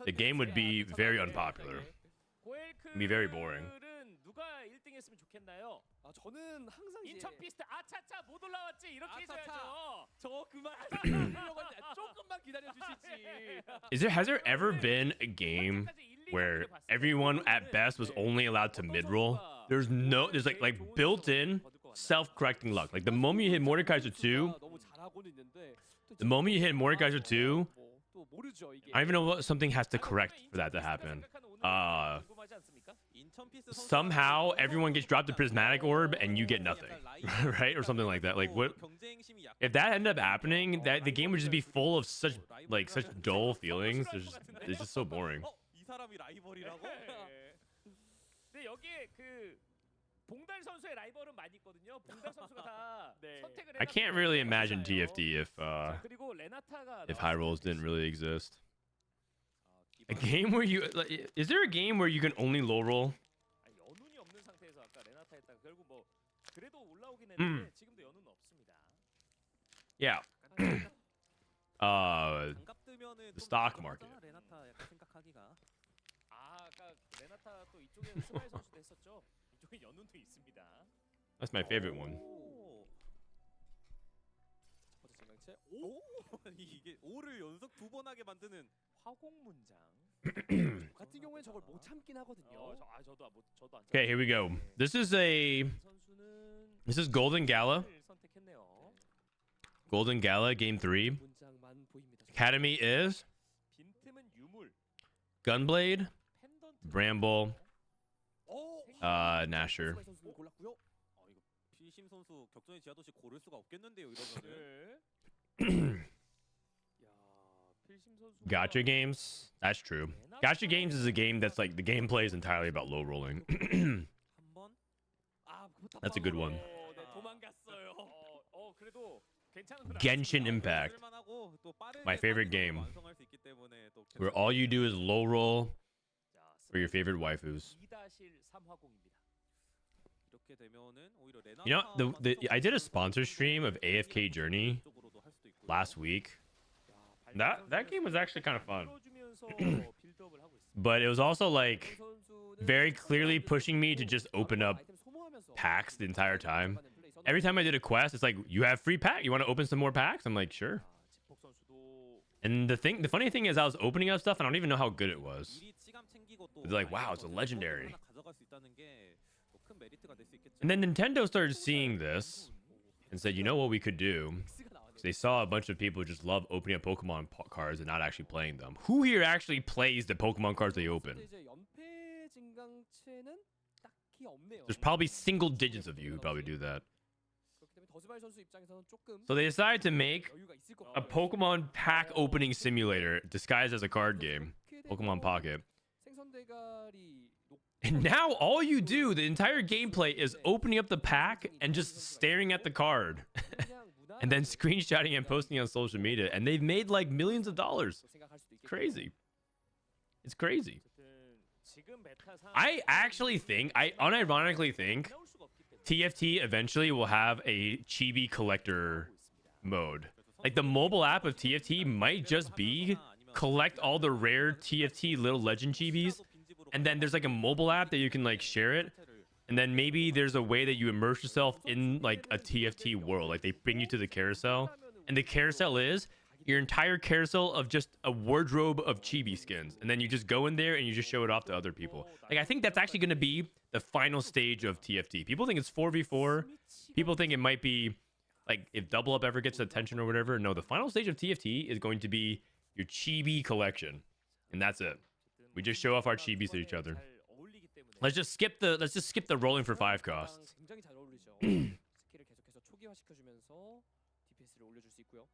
the game would be very unpopular. It'd be very boring. 누가 1등 했으면 좋겠나요? 아 저는 항상 이제 인천 피스트 아차차 못 올라왔지 이렇게 해줘야죠. 저 그만 하려고 했는데 조금만 기다려 주시지. Has there ever been a game where everyone at best was only allowed to mid roll? There's like built-in self-correcting luck. Like the moment you hit Mordekaiser 2, the moment you hit Mordekaiser 2, I don't even know what something has to correct for that to happen. Somehow everyone gets dropped a prismatic orb and you get nothing, right? Or something like that. Like what? If that ended up happening, that the game would just be full of such dull feelings. It's just so boring. 이 사람이 라이벌이라고? 근데 여기에 그 봉달 선수의 라이벌은 많이 있거든요. 봉달 선수가 다 선택을 I can't really imagine TFT 그리고 레나타가 if high rolls didn't really exist. A game where is there a game where you can only low roll? 연운이 없는 상태에서 아까 레나타 했다가 결국 뭐 그래도 올라오긴 했는데 지금도 연운은 없습니다. Yeah. The stock market. 레나타 약간 생각하기가. 아까 레나타 또 이쪽에는 스마일 선수도 했었죠. 이쪽에 연운도 있습니다. That's my favorite one. 오, 이게 5를 연속 2번 하게 만드는 화공 문장. 같은 경우에 저걸 못 참긴 하거든요. 저도 안. Okay, here we go. This is Golden Gala. 선택했네요. Golden Gala game 3. 문장만 보입니다. Academy is 빈틈은 유물. Gunblade, 펜던트. Bramble, Nasher. 선수를 골랐고요. 이거 필심 선수 격전의 지하도시 고를 수가 없겠는데요, 이러면은. 필심 선수. Gotcha games. That's true. Gotcha games is a game that's like the gameplay is entirely about low rolling. 한번 That's a good one. 네, 도망갔어요. 그래도 괜찮은 Genshin Impact, 쓸만하고 또 빠르게 my favorite game, 완성할 수 있기 때문에 또 where all you do is low roll for your favorite waifus. 2-3화공입니다. 이렇게 되면은 오히려 레나타 You know, I did a sponsor stream of AFK Journey 쪽으로도 할 수도 있고요. last week. That game was actually kind of fun, 빌드업을 하고 있습니다. but it was also like very clearly pushing me to just open up packs the entire time. Every time I did a quest, it's like, you have free pack. You want to open some more packs? I'm like, sure. 지폭 선수도 And the funny thing is, I was opening up stuff and I don't even know how good it was. 미리 치감 챙기고 또 It's like, wow, it's a legendary. 하나 가져갈 수 있다는 게 또 큰 메리트가 될 수 있겠죠. And then Nintendo started seeing this and said, you know what we could do? Because they saw a bunch of people just love opening up Pokemon cards and not actually playing them. Who here actually plays the Pokemon cards they open? 이제 연패 증강체는 딱히 없네요. There's probably single digits of you who probably do that. 그렇기 때문에 더스바이 선수 입장에서는 조금 So they decided to make 여유가 있을 것 a 같아요. Pokemon pack opening simulator disguised as a card game, Pokemon Pocket. 생선 대가리 And now all you do, the entire gameplay is opening up the pack and just staring at the card. And then screenshotting and posting on social media. And they've made like millions of dollars. Crazy. It's crazy. I actually think, I unironically think TFT eventually will have a chibi collector mode. Like the mobile app of TFT might just be collect all the rare TFT little legend chibis, and then there's like a mobile app that you can like share it, and then maybe there's a way that you immerse yourself in like a TFT world. Like they bring you to the carousel, and the carousel is your entire carousel of just a wardrobe of chibi skins, and then you just go in there and you just show it off to other people. Like I think that's actually going to be the final stage of TFT. People think it's 4v4. People think it might be like if Double Up ever gets attention or whatever. No, the final stage of TFT is going to be your chibi collection, and that's it. We just show off our chibis to each other. Let's just skip the rolling for 5 costs. 굉장히 잘 어울리죠. 스킬을 계속해서 초기화시켜주면서 DPS를 올려줄 수 있고요.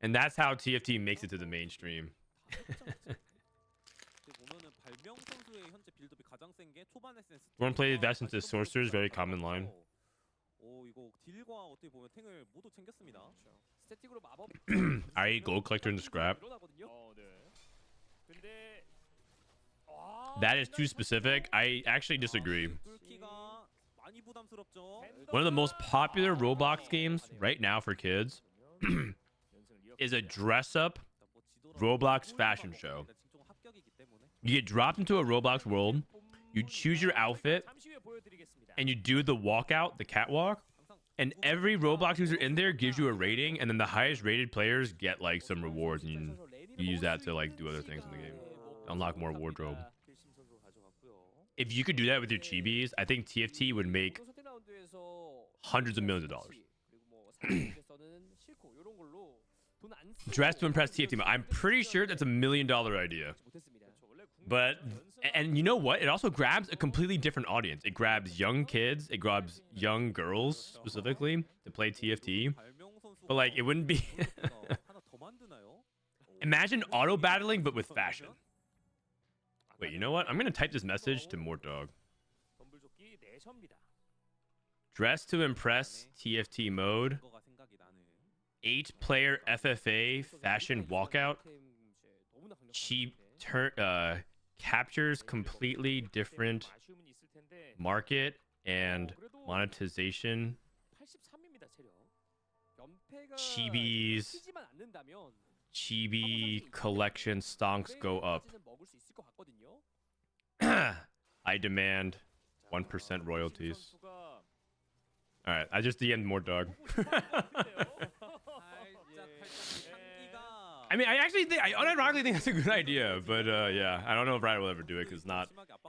And that's how TFT makes it to the mainstream. One play invest into sorcerers, very common line. I gold collector in the scrap. That is too specific. I actually disagree. One of the most popular Roblox games right now for kids is a dress-up Roblox fashion show. You get dropped into a Roblox world, you choose your outfit, and you do the walkout, the catwalk, and every Roblox user in there gives you a rating, and then the highest rated players get like some rewards, and you use that to like do other things in the game, unlock more wardrobe. If you could do that with your chibis, I think TFT would make hundreds of millions of dollars. Dress to impress TFT. I'm pretty sure that's $1 million idea. But, and you know what? It also grabs a completely different audience. It grabs young kids. It grabs young girls specifically to play TFT. But like, it wouldn't be... Imagine auto battling, but with fashion. Wait, you know what? I'm going to type this message to Mortdog. Dress to impress TFT mode. 8-player FFA fashion walkout. Cheap captures completely different market and monetization. Chibis. Chibi collection stonks go up. I demand 1% royalties. All right, I just DM'd Mortdog. I mean, I unironically think that's a good idea, but yeah, I don't know if Riot will ever do it because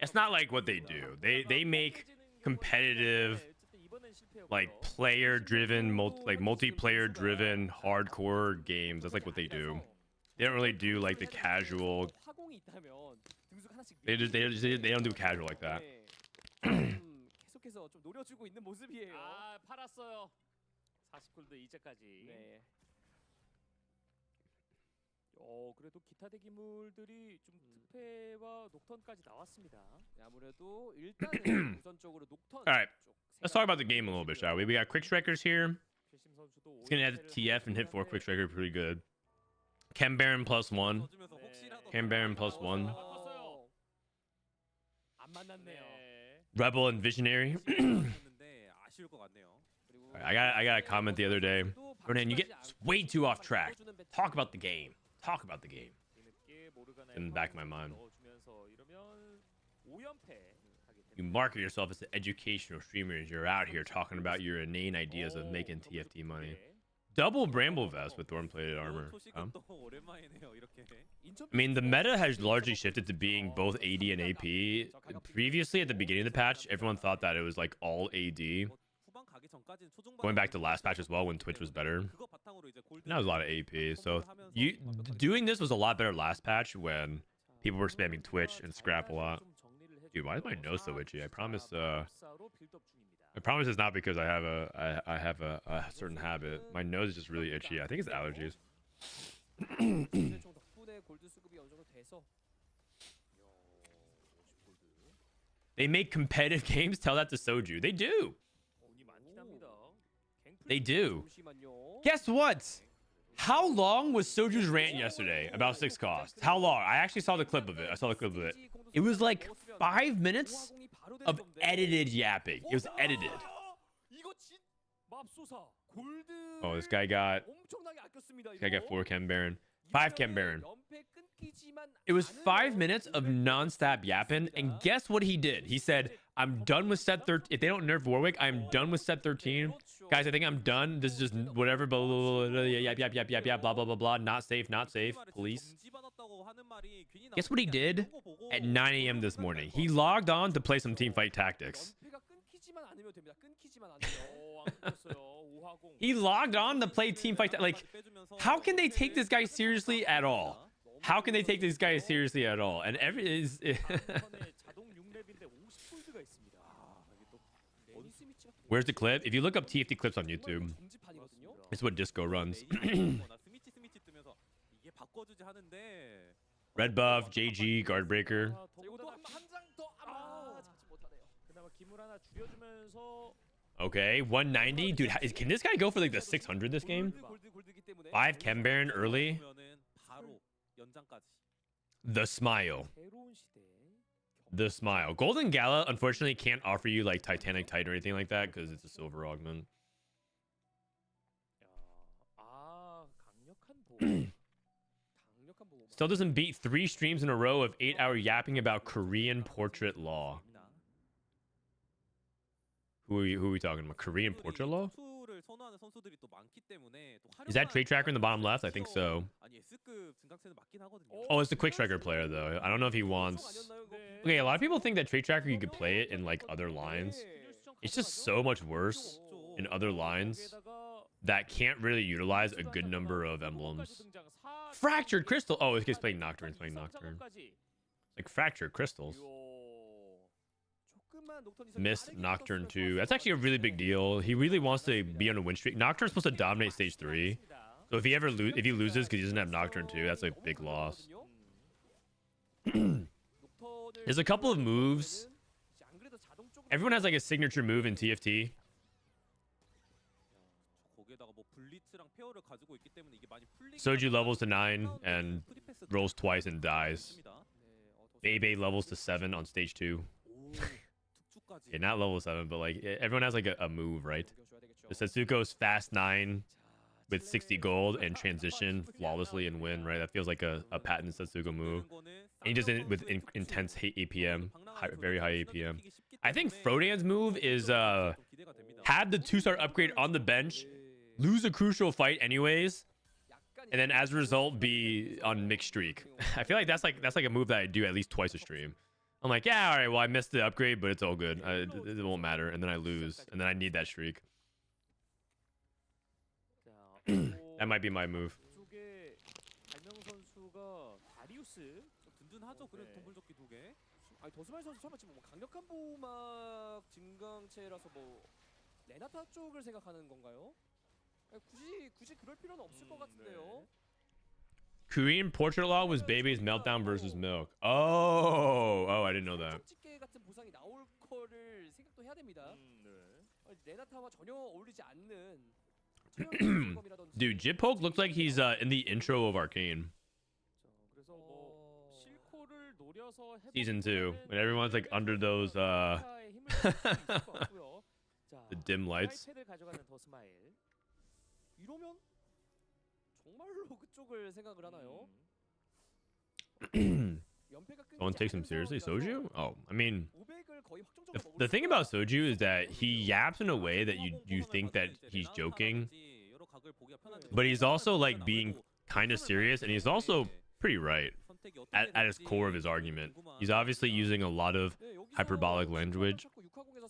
it's not like what they do. They make competitive, like player-driven, multiplayer-driven, hardcore games. That's like what they do. They don't really do like the casual. They don't do casual like that. 계속해서 좀 노려주고 있는 모습이에요. 아, 팔았어요. 40골드 이제까지. 네. 그래도 기타 대기물들이 좀 특패와 녹턴까지 나왔습니다. 아무래도 일단은 우선적으로 녹턴. All right, let's talk about the game a little bit, shall we? We got quick strikers here. It's gonna add TF and hit 4 quick striker, pretty good. Chem Baron +1. Chem Baron +1. 안 만났네요. Rebel and Visionary. I got a comment the other day. Ronan, you get way too off track. Talk about the game. Talk about the game. In the back of my mind. You market yourself as an educational streamer as you're out here talking about your inane ideas of making TFT money. Double Bramble Vest with Thorn-plated armor. I mean, the meta has largely shifted to being both AD and AP. Previously, at the beginning of the patch, everyone thought that it was like all AD. Going back to last patch as well, when Twitch was better. Now there's a lot of AP. So doing this was a lot better last patch when people were spamming Twitch and Scrap a lot. Dude, why is my nose so itchy? I promise it's not because I have a certain habit. My nose is just really itchy. I think it's allergies. They make competitive games. Tell that to Soju. They do. They do. Guess what? How long was Soju's rant yesterday about 6 costs? How long? I actually saw the clip of it. It was like 5 minutes of edited yapping. It was edited. 맙소사 골드. Oh, this guy got 엄청나게 아꼈습니다. 4 Chem Baron, 5 Chem Baron. 연패 끊기지만 It was 않은 5 minutes of non-stop yapping, and guess what he did? He said, "I'm done with set 13. If they don't nerf Warwick, I'm done with set 13. Guys, I think I'm done. This is just whatever. Blah blah blah blah. Yap yap yap yap yap. Blah blah blah blah. Not safe. Not safe. Police." Guess what he did at 9 a.m. this morning? He logged on to play some teamfight tactics. 연패가 끊기지만 않으면 됩니다. 끊기지만 않으면. 안 끊겼어요. 5하공. He logged on to play teamfight. Like, how can they take this guy seriously at all? How can they take this guy seriously at all? And every is. 자동 6렙인데 50골드가 있습니다. 이게 또 Where's the clip? If you look up TFT clips on YouTube, 정지판이거든요. it's what Disco runs. Red buff, JG, guard breaker. 자, 이것도 한장더 잡지 못하네요. 그나마 기물 하나 줄여주면서 Okay, 190. Dude, can this guy go for like the 600 this game? 골드이기 때문에 5 Chem Baron early. The smile. 새로운 시대. The smile. Golden Gala, unfortunately, can't offer you like Titanic Titan or anything like that because it's a silver augment. 강력한 보호. 강력한 보호. Still doesn't beat 3 streams in a row of 8-hour yapping about Korean portrait law. Who are we talking about? Korean portrait law? Is that Trade Tracker in the bottom left? I think so. Oh, it's the Quick Striker player though. I don't know if he wants. Okay, a lot of people think that Trade Tracker you could play it in like other lines. It's just so much worse in other lines that can't really utilize a good number of emblems. Fractured Crystal. Oh, this guy's playing Nocturne. He's playing Nocturne. Like Fractured Crystals. Missed Nocturne 2. That's actually a really big deal. He really wants to be on a win streak. Nocturne's supposed to dominate stage 3. So if he loses because he doesn't have Nocturne 2, that's a big loss. There's a couple of moves. Everyone has like a signature move in TFT. Soju levels to 9 and rolls twice and dies. Bebe levels to 7 on stage 2. Yeah, not level 7, but like everyone has like a move, right? The Setsuko's fast 9 with 60 gold and transition flawlessly and win, right? That feels like a patent Setsuko move. And he does it with intense APM, very high APM. I think Frodan's move is have the 2-star upgrade on the bench, lose a crucial fight anyways, and then as a result be on mixed streak. I feel like that's like a move that I do at least twice a stream. I'm like, yeah, all right, well, I missed the upgrade, but it's all good. It won't matter. And then I lose. And then I need that streak. That might be my move. 아니 더스마일 선수 설마 지금 뭐 강력한 보호막 증강체라서 뭐 레나타 쪽을 생각하는 건가요? 아니, 굳이 그럴 필요는 없을 것 같은데요. Korean portrait law was baby's meltdown versus milk. Oh, I didn't know that. 쪽집게 같은 보상이 나올 거를 생각도 해야 됩니다. 레나타와 전혀 어울리지 않는 Dude, Jippoke looks like he's in the intro of Arcane. Season 2, when everyone's like under those the dim lights. 이러면 정말로 그쪽을 생각을 하나요? Someone takes him seriously, Soju? Oh, I mean, the thing about Soju is that he yaps in a way that you think that he's joking, but he's also like being kind of serious, and he's also pretty right at his core of his argument. He's obviously using a lot of hyperbolic language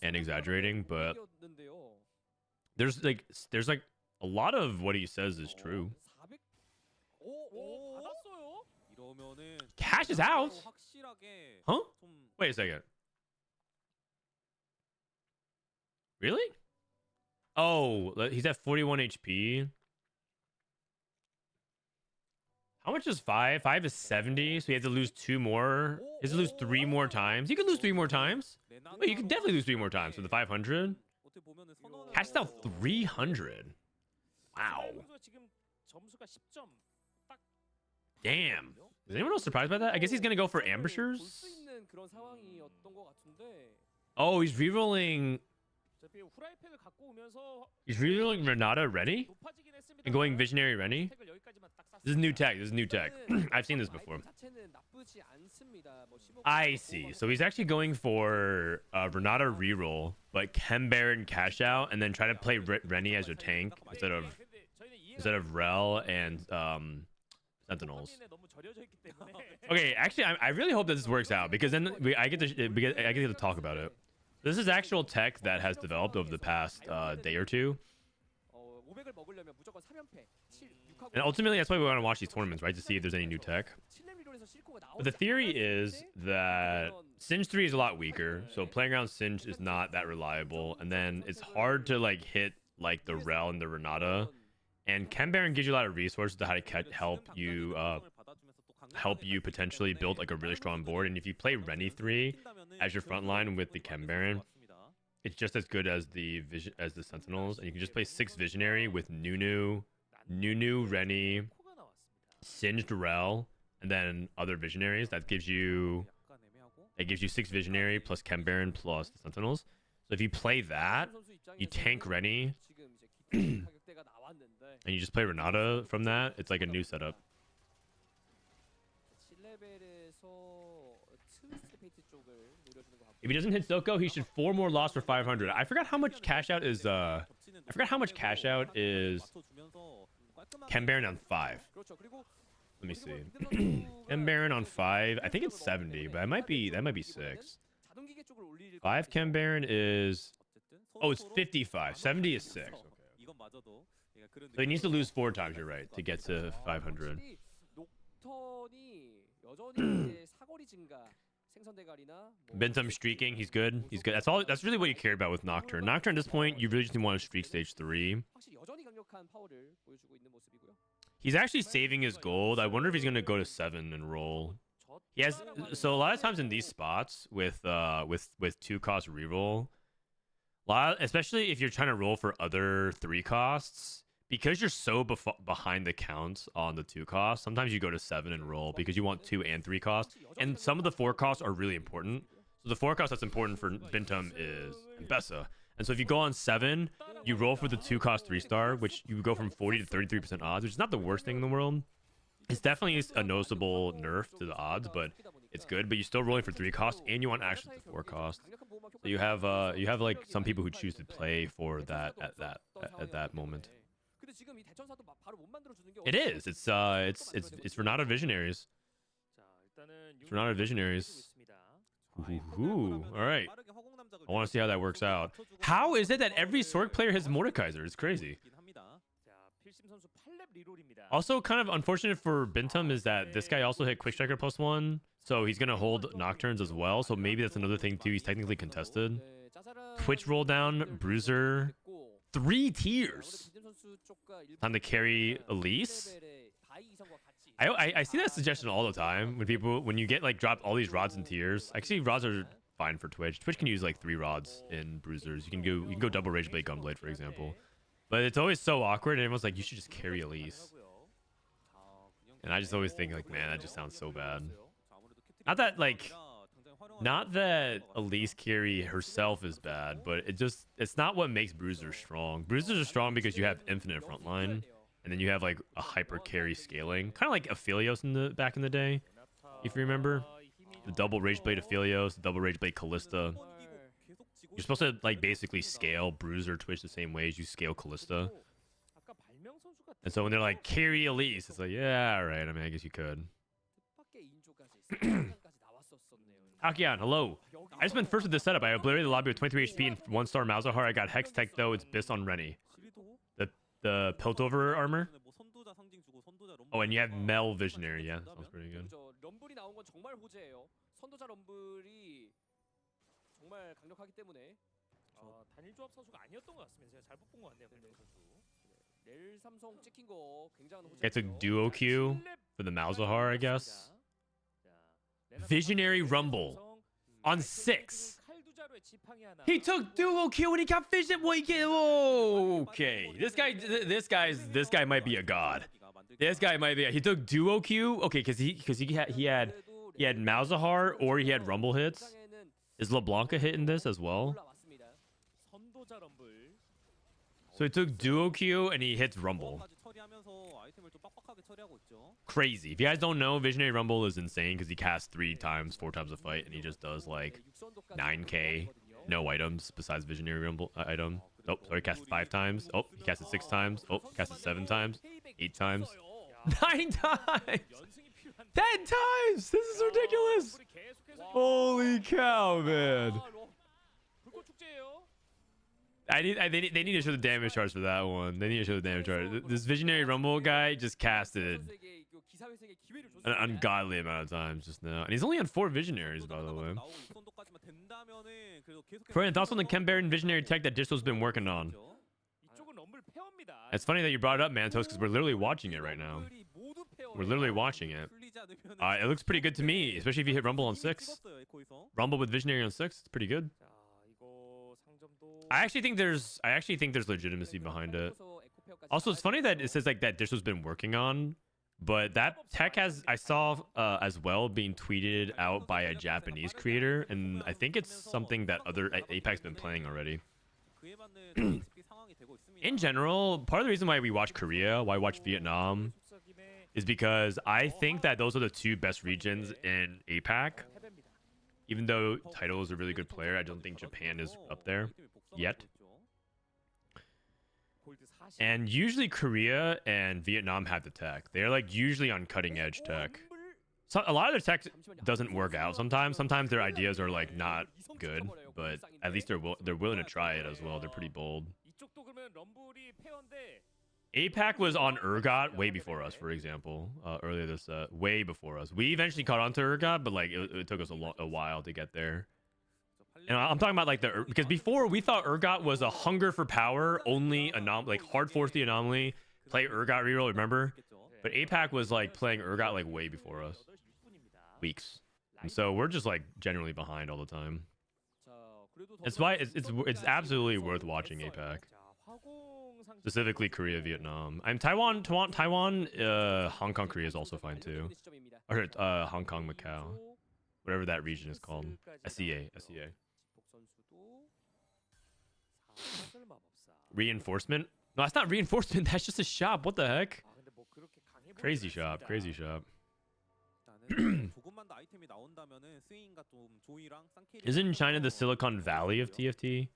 and exaggerating, but there's like a lot of what he says is true. Cash is out. Huh? Wait a second. Really? Oh, he's at 41 HP. How much is 5? 5 is 70, so he has to lose 2 more. He has to lose 3 more times. You could lose 3 more times. Wait, you could definitely lose 3 more times for the 500. Cash is out 300. Wow. Damn. Is anyone else surprised by that? I guess he's gonna go for ambushers. Oh, he's rerolling. 그리고 후라이팬을 갖고 오면서 He's revealing Renata Rennie 높아지긴 했습니다. and going Visionary Rennie. 택을 여기까지만 딱 쐈습니다. This is new tech. This is new tech. I've seen this before. 자체는 나쁘지 않습니다. 뭐 15 I see. So he's actually going for Renata reroll, but Chem Baron cash out, and then try to play Rennie as a tank instead of 근데 저희는 이해가 Rel and Sentinels. 후라이팬에 너무 절여져 있기 때문에 Okay, actually, I really hope that this works out because then I get to talk about it. This is actual tech that has developed over the past day or two, 500을 먹으려면 무조건 3연패. and ultimately that's why we want to watch these tournaments, right? To see if there's any new tech. But the theory is that Singe 3 is a lot weaker, so playing around Singe is not that reliable, and then it's hard to like hit like the Rel and the Renata. And Chem Baron gives you a lot of resources to how to help you potentially build like a really strong board. And if you play Rennie 3 as your front line with the Chem Baron, it's just as good as the Sentinels, and you can just play 6 Visionary with Nunu, Rennie, Singed Rel, and then other Visionaries. That gives you 6 Visionary plus Chem Baron plus the Sentinels. So if you play that, you tank Rennie, and you just play Renata from that, it's like a new setup. If he doesn't hit Silco, he should 4 more loss for 500. I forgot how much cash out is Chem Baron on 5. Let me see. Chem Baron on 5. I think it's 70, but that might be 6. 5 Chem Baron is, oh, it's 55. 70 is 6. Okay. So he needs to lose 4 times, you're right, to get to 500. Binteum streaking, he's good. He's good. That's all. That's really what you care about with Nocturne. Nocturne at this point, you really just want to streak stage 3. He's actually saving his gold. I wonder if he's gonna go to 7 and roll. He has, so a lot of times in these spots with 2 cost reroll, especially if you're trying to roll for other 3 costs, because you're so behind the count on the 2 costs, sometimes you go to 7 and roll because you want 2 and 3 costs, and some of the 4 costs are really important. So the 4 cost that's important for Binteum is Bessa, and so if you go on 7, you roll for the 2 cost 3-star, which you go from 40 to 33% odds, which is not the worst thing in the world. It's definitely a noticeable nerf to the odds, but it's good. But you're still rolling for 3 costs, and you want action to 4 costs. So you have like some people who choose to play for that at that moment. It is. It's Renata Visionaries. It's Renata Visionaries. Ooh, all right. I want to see how that works out. How is it that every Sorg player has Mordekaiser? It's crazy. Also, kind of unfortunate for Binteum is that this guy also hit Quick Striker +1, so he's gonna hold Nocturnes as well. So maybe that's another thing too. He's technically contested. Twitch roll down, Bruiser, 3 tiers. Time to carry Elise. I see that suggestion all the time when you get like dropped all these rods and tiers. Actually, rods are fine for Twitch. Twitch can use like 3 rods in Bruisers. You can go double Rage Blade Gunblade, for example. But it's always so awkward, and everyone's like, you should just carry Elise. And I just always think like, man, that just sounds so bad. Not that Elise carry herself is bad, but it's not what makes Bruisers strong. Bruisers are strong because you have infinite frontline, and then you have like a hyper carry scaling, kind of like Aphelios back in the day, if you remember. The double Rage Blade Aphelios, the double Rage Blade Callista. You're supposed to like basically scale Bruiser Twitch the same way as you scale Callista. And so when they're like, carry Elise, it's like, yeah, all right. I mean, I guess you could. Akian, hello. I just went first with this setup. I obliterated the lobby with 23 HP and 1-star Malzahar. I got Hex Tech though. It's Biss on Rennie. The Piltover armor. Oh, and you have Mel Visionary. Yeah, that sounds pretty good. 단일 조합 선수가 아니었던 것 같습니다. 제가 잘못 본 것 같네요, 벨명 선수. It's a duo Q for the Malzahar, I guess. Visionary Rumble on 6. He took duo Q and he got vision. Okay, this guy might be a god. This guy might be. He took duo Q. Okay, because he had Malzahar or he had Rumble hits. Is LeBlanca hitting this as well? 소자 럼블. So he took duo Q and he hits Rumble. 까지 처리하면서 아이템을 좀 빡빡하게 처리하고 있죠. Crazy. If you guys don't know, Visionary Rumble is insane because he casts 3 times, 4 times a fight, and he just does like 9k, no items besides Visionary Rumble item. Oh, sorry, cast it 5 times. Oh, he cast it 6 times. Oh, cast it 7 times, 8 times, 9 times, 10 times. This is ridiculous. Holy cow, man. 불꽃 축제예요. They need to show the damage charts for that one. They need to show the damage chart. This Visionary Rumble guy just casted an ungodly amount of times just now. And he's only on 4 Visionaries, by the way. Frodan, thoughts on the Chem Baron Visionary tech that Distal's been working on? 이쪽은 럼블 페어입니다. It's funny that you brought it up, Mantos, because we're literally watching it right now. We're literally watching it. It looks pretty good to me, especially if you hit Rumble on 6. Rumble with Visionary on 6, it's pretty good. 자, 이거 상점도 I actually think there's legitimacy behind it. Also, it's funny that it says like that Distal's been working on, but that tech I saw as well being tweeted out by a Japanese creator, and I think it's something that other Apex's been playing already. In general, part of the reason why we watch Korea, why we watch Vietnam, is because I think that those are the 2 best regions in APAC. Even though Title is a really good player, I don't think Japan is up there yet. And usually Korea and Vietnam have the tech. They're like usually on cutting edge tech. So a lot of their tech doesn't work out sometimes. Sometimes their ideas are like not good, but at least they're willing to try it as well. They're pretty bold. 이쪽도 그러면 럼블이 페어인데 APAC was on Urgot way before us, for example, earlier this way before us. We eventually caught on to Urgot, but like it took us a while to get there. And I'm talking about like because before we thought Urgot was a hunger for power only like hard force the anomaly, play Urgot reroll, remember? But APAC was like playing Urgot like way before us, weeks, and so we're just like generally behind all the time. That's why it's absolutely worth watching APAC. Specifically Korea, Vietnam. Taiwan, Hong Kong, Korea is also fine too. Or Hong Kong, Macau, whatever that region is called. SEA. Reinforcement? No, that's not reinforcement. That's just a shop. What the heck? Crazy shop. Isn't China the Silicon Valley of TFT?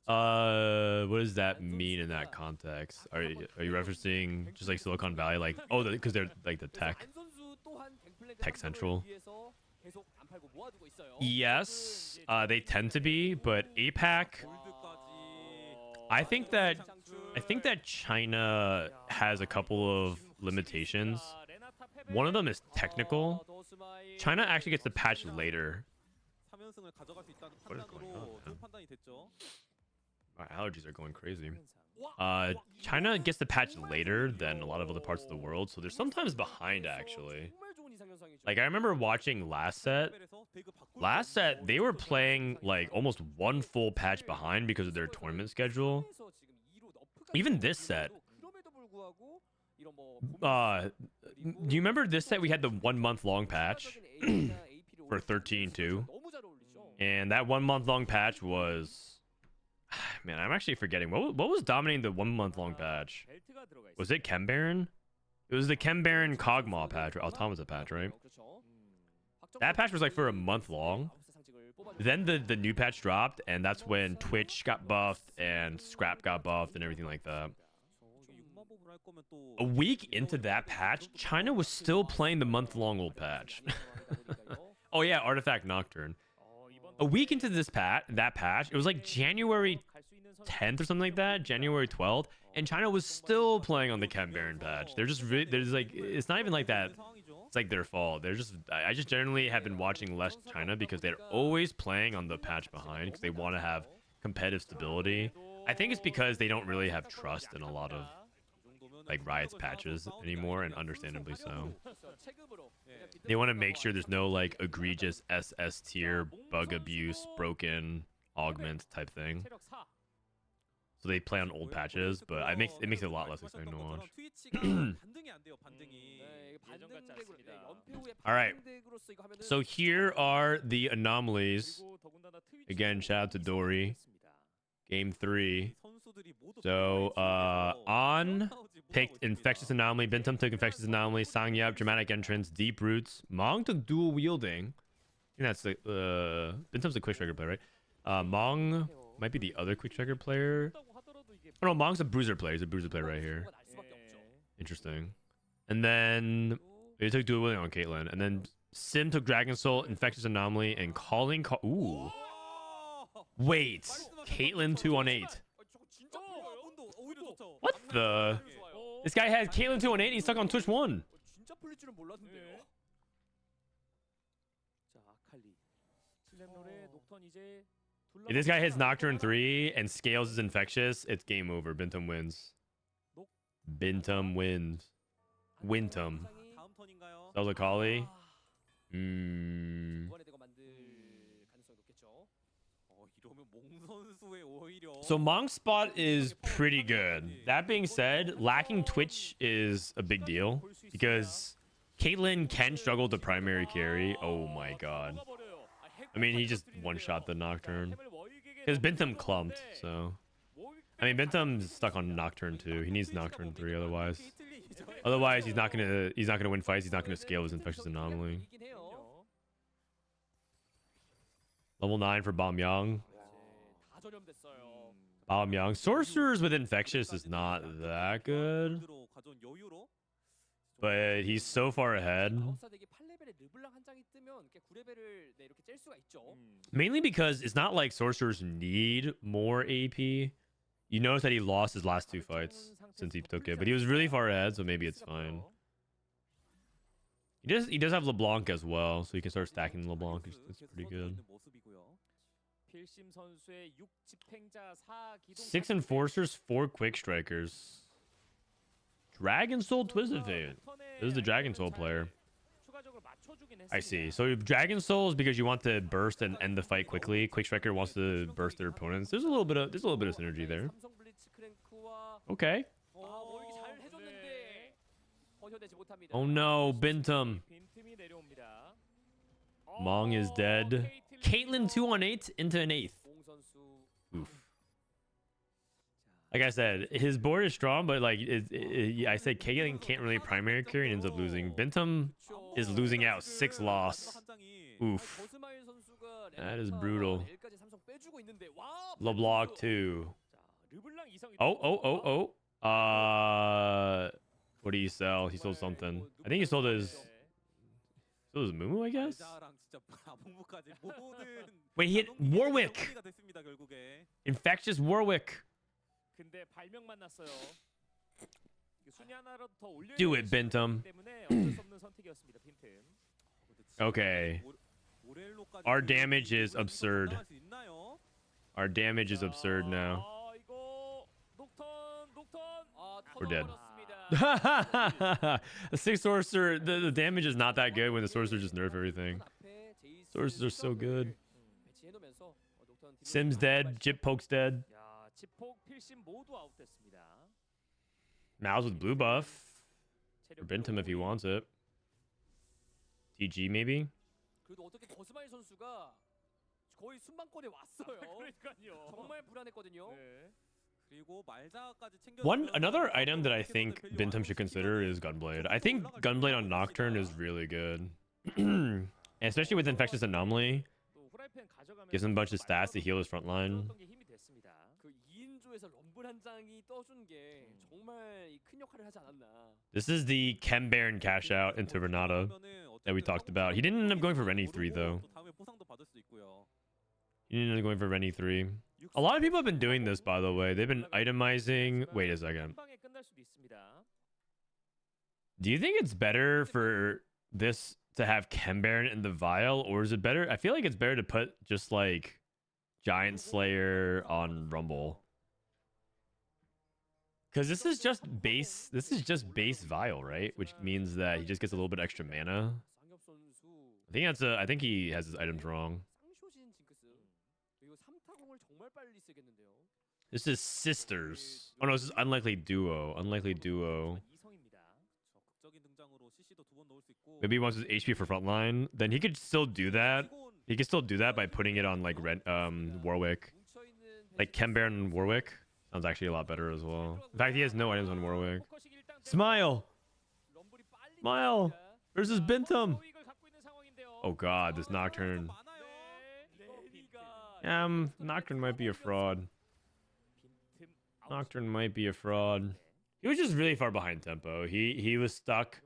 What does that mean in that context? Are you referencing just like Silicon Valley, like because they're like the tech central? Yes, they tend to be, but APAC, I think that China has a couple of limitations. One of them is technical. China actually gets the patch later. What is going on, man? My allergies are going crazy. China gets the patch later than a lot of other parts of the world, so they're sometimes behind actually. Like I remember watching last set, they were playing like almost 1 full patch behind because of their tournament schedule. Even this set, do you remember this set? We had the 1 month long patch for 13-2, and that 1 month long patch was, man, I'm actually forgetting what was dominating the 1 month long patch. Was it Chem Baron? It was the Chem Baron Kog'Maw patch or Automata patch, right? That patch was like for a month long. Then the new patch dropped, and that's when Twitch got buffed and Scrap got buffed and everything like that. A week into that patch, China was still playing the month-long old patch. Oh yeah, Artifact Nocturne. A week into that patch, it was like January 10th or something like that, January 12th, and China was still playing on the Chem Baron patch. There's like, it's not even like that. It's like their fault. I just generally have been watching less China because they're always playing on the patch behind because they want to have competitive stability. I think it's because they don't really have trust in a lot of like Riot's patches anymore, and understandably so. They want to make sure there's no like egregious SS tier bug abuse, broken augment type thing. So they play on old patches, but it makes it a lot less exciting to watch. All right. So here are the anomalies. Again, shout out to Dory. Game 3. 선수들이 모두 So, On picked 있습니다. Infectious Anomaly. Binteum took Infectious Anomaly. SsangYeop, Dramatic Entrance, Deep Roots. Mong took Dual Wielding. I think that's the Binteum's the quick striker player, right? Mong might be the other quick striker player. Oh no, Mong's a bruiser player. He's a bruiser player right here. Interesting. And then he took Dual Wielding on Caitlyn. And then Sim took Dragon Soul, Infectious Anomaly, and Calling. Ooh. Wait. Caitlyn 2 on 8. What the? This guy has Caitlyn 2 on 8. He's stuck on Twitch 1. 진짜 풀릴 줄은 몰랐는데요. 자, 아칼리. 슬램롤의 녹턴 이제 If this guy hits Nocturne 3 and scales is Infectious, it's game over. Binteum wins. Binteum wins. Wintum. 다음 턴인가요? That was a Kali. 이번에 내가 만들 가능성이 높겠죠. 이러면 몽 선수의 오히려 So Monk's spot is pretty good. That being said, lacking Twitch is a big deal because Caitlyn can struggle to primary carry. Oh my god. I mean, he just one-shot the Nocturne. Because Binteum clumped, so... I mean, Binteum's stuck on Nocturne too. He needs Nocturne 3 otherwise. Otherwise, he's not gonna win fights. He's not gonna scale his Infectious Anomaly. Level 9 for Balmyeong. 다 전염됐어요. Balmyeong. Sorcerers with Infectious is not that good. But he's so far ahead. 9사 대기 8레벨에 르블랑 한 장이 뜨면 이렇게 9레벨을 네, 이렇게 짤 수가 있죠. Mainly because it's not like sorcerers need more AP. You notice that he lost his last 2 fights since he took it, but he was really far ahead, so maybe it's fine. He does have LeBlanc as well, so you can start stacking LeBlanc. It's pretty good. 필심 선수의 6 집행자 4 기동 6 enforcers, 4 quick strikers. Dragon Soul Twisted Fate. This is the Dragon Soul player. 추가적으로 맞춰주긴 I see. So Dragon Soul is because you want to burst and end the fight quickly. Quick Striker wants to burst their opponents. There's a little bit of synergy there. 삼성 블리츠 크랭크와 Okay. 월익이 잘 해줬는데 버텨내지 못합니다. Oh no, Binteum. 빈틈이 내려옵니다. Mong is dead. Caitlyn 2 on 8 into an 8th. 공 선수 Oof. Like I said, his board is strong, but like I said, Caitlyn can't really primary carry and ends up losing. Binteum is losing out 6 loss. Oof. 버스마일 선수가 That is brutal. L까지 삼성 빼주고 있는데 와 LeBlanc 2. 자, 르블랑 이성이 Oh. What do you sell? He sold something. I think he sold his Mumu, I guess. Wait, he hit Warwick. Infectious Warwick. 근데 발명만 났어요. 순위 하나라도 더 올려야 Do it, Binteum. 때문에 어쩔 수 없는 선택이었습니다. 빈틈. Okay. Our damage is absurd. Our damage is absurd now. 이거 녹턴. We're dead. A 6 sorcerer, the damage is not that good when the sorcerer just nerf everything. Sorcerers are so good. Sim's dead. Jip Poke's dead. 야, 지폭 필심 모두 아웃됐습니다. Mouse with blue buff. For Binteum if he wants it. TG maybe? 그래도 어떻게 버스마일 선수가 거의 순방권에 왔어요. 그러니까요. 정말 불안했거든요. 네. Another item that I think Binteum should consider is Gunblade. I think Gunblade on Nocturne is really good. Especially with Infectious Anomaly. 또 후라이팬 가져가면서 Gives him a bunch of stats to heal his front line. 어떤 게 힘이 됐습니다. 그 2인조에서 럼블 한 장이 떠준 게 정말 큰 역할을 하지 않았나. This is the Chem Baron cash out into Renata that we talked about. He didn't end up going for Rennie 3 though. He didn't end up going for Rennie 3. A lot of people have been doing this, by the way. They've been itemizing. Wait a second. 한 방에 끝날 수도 있습니다. Do you think it's better for this to have Chem Baron in the vial, or is it better? I feel like it's better to put just like Giant Slayer on Rumble. Because this is just base. This is just base vial, right? Which means that he just gets a little bit extra mana. 쌍엽 선수 I think he has his items wrong. 쌍쇼진 징크스. 그리고 3타공을 정말 빨리 쓰겠는데요. This is Sisters. Oh no, this is Unlikely Duo. Unlikely Duo. 이성입니다. Maybe he wants his HP for frontline. Then he could still do that. He could still do that by putting it on like Warwick. 뭉쳐 있는 Like Kembaron and Warwick. Sounds actually a lot better as well. In fact, he has no items on Warwick. Smile! Smile! Versus Binteum! Oh god, this Nocturne. Nocturne might be a fraud. Nocturne might be a fraud. He was just really far behind tempo. He was stuck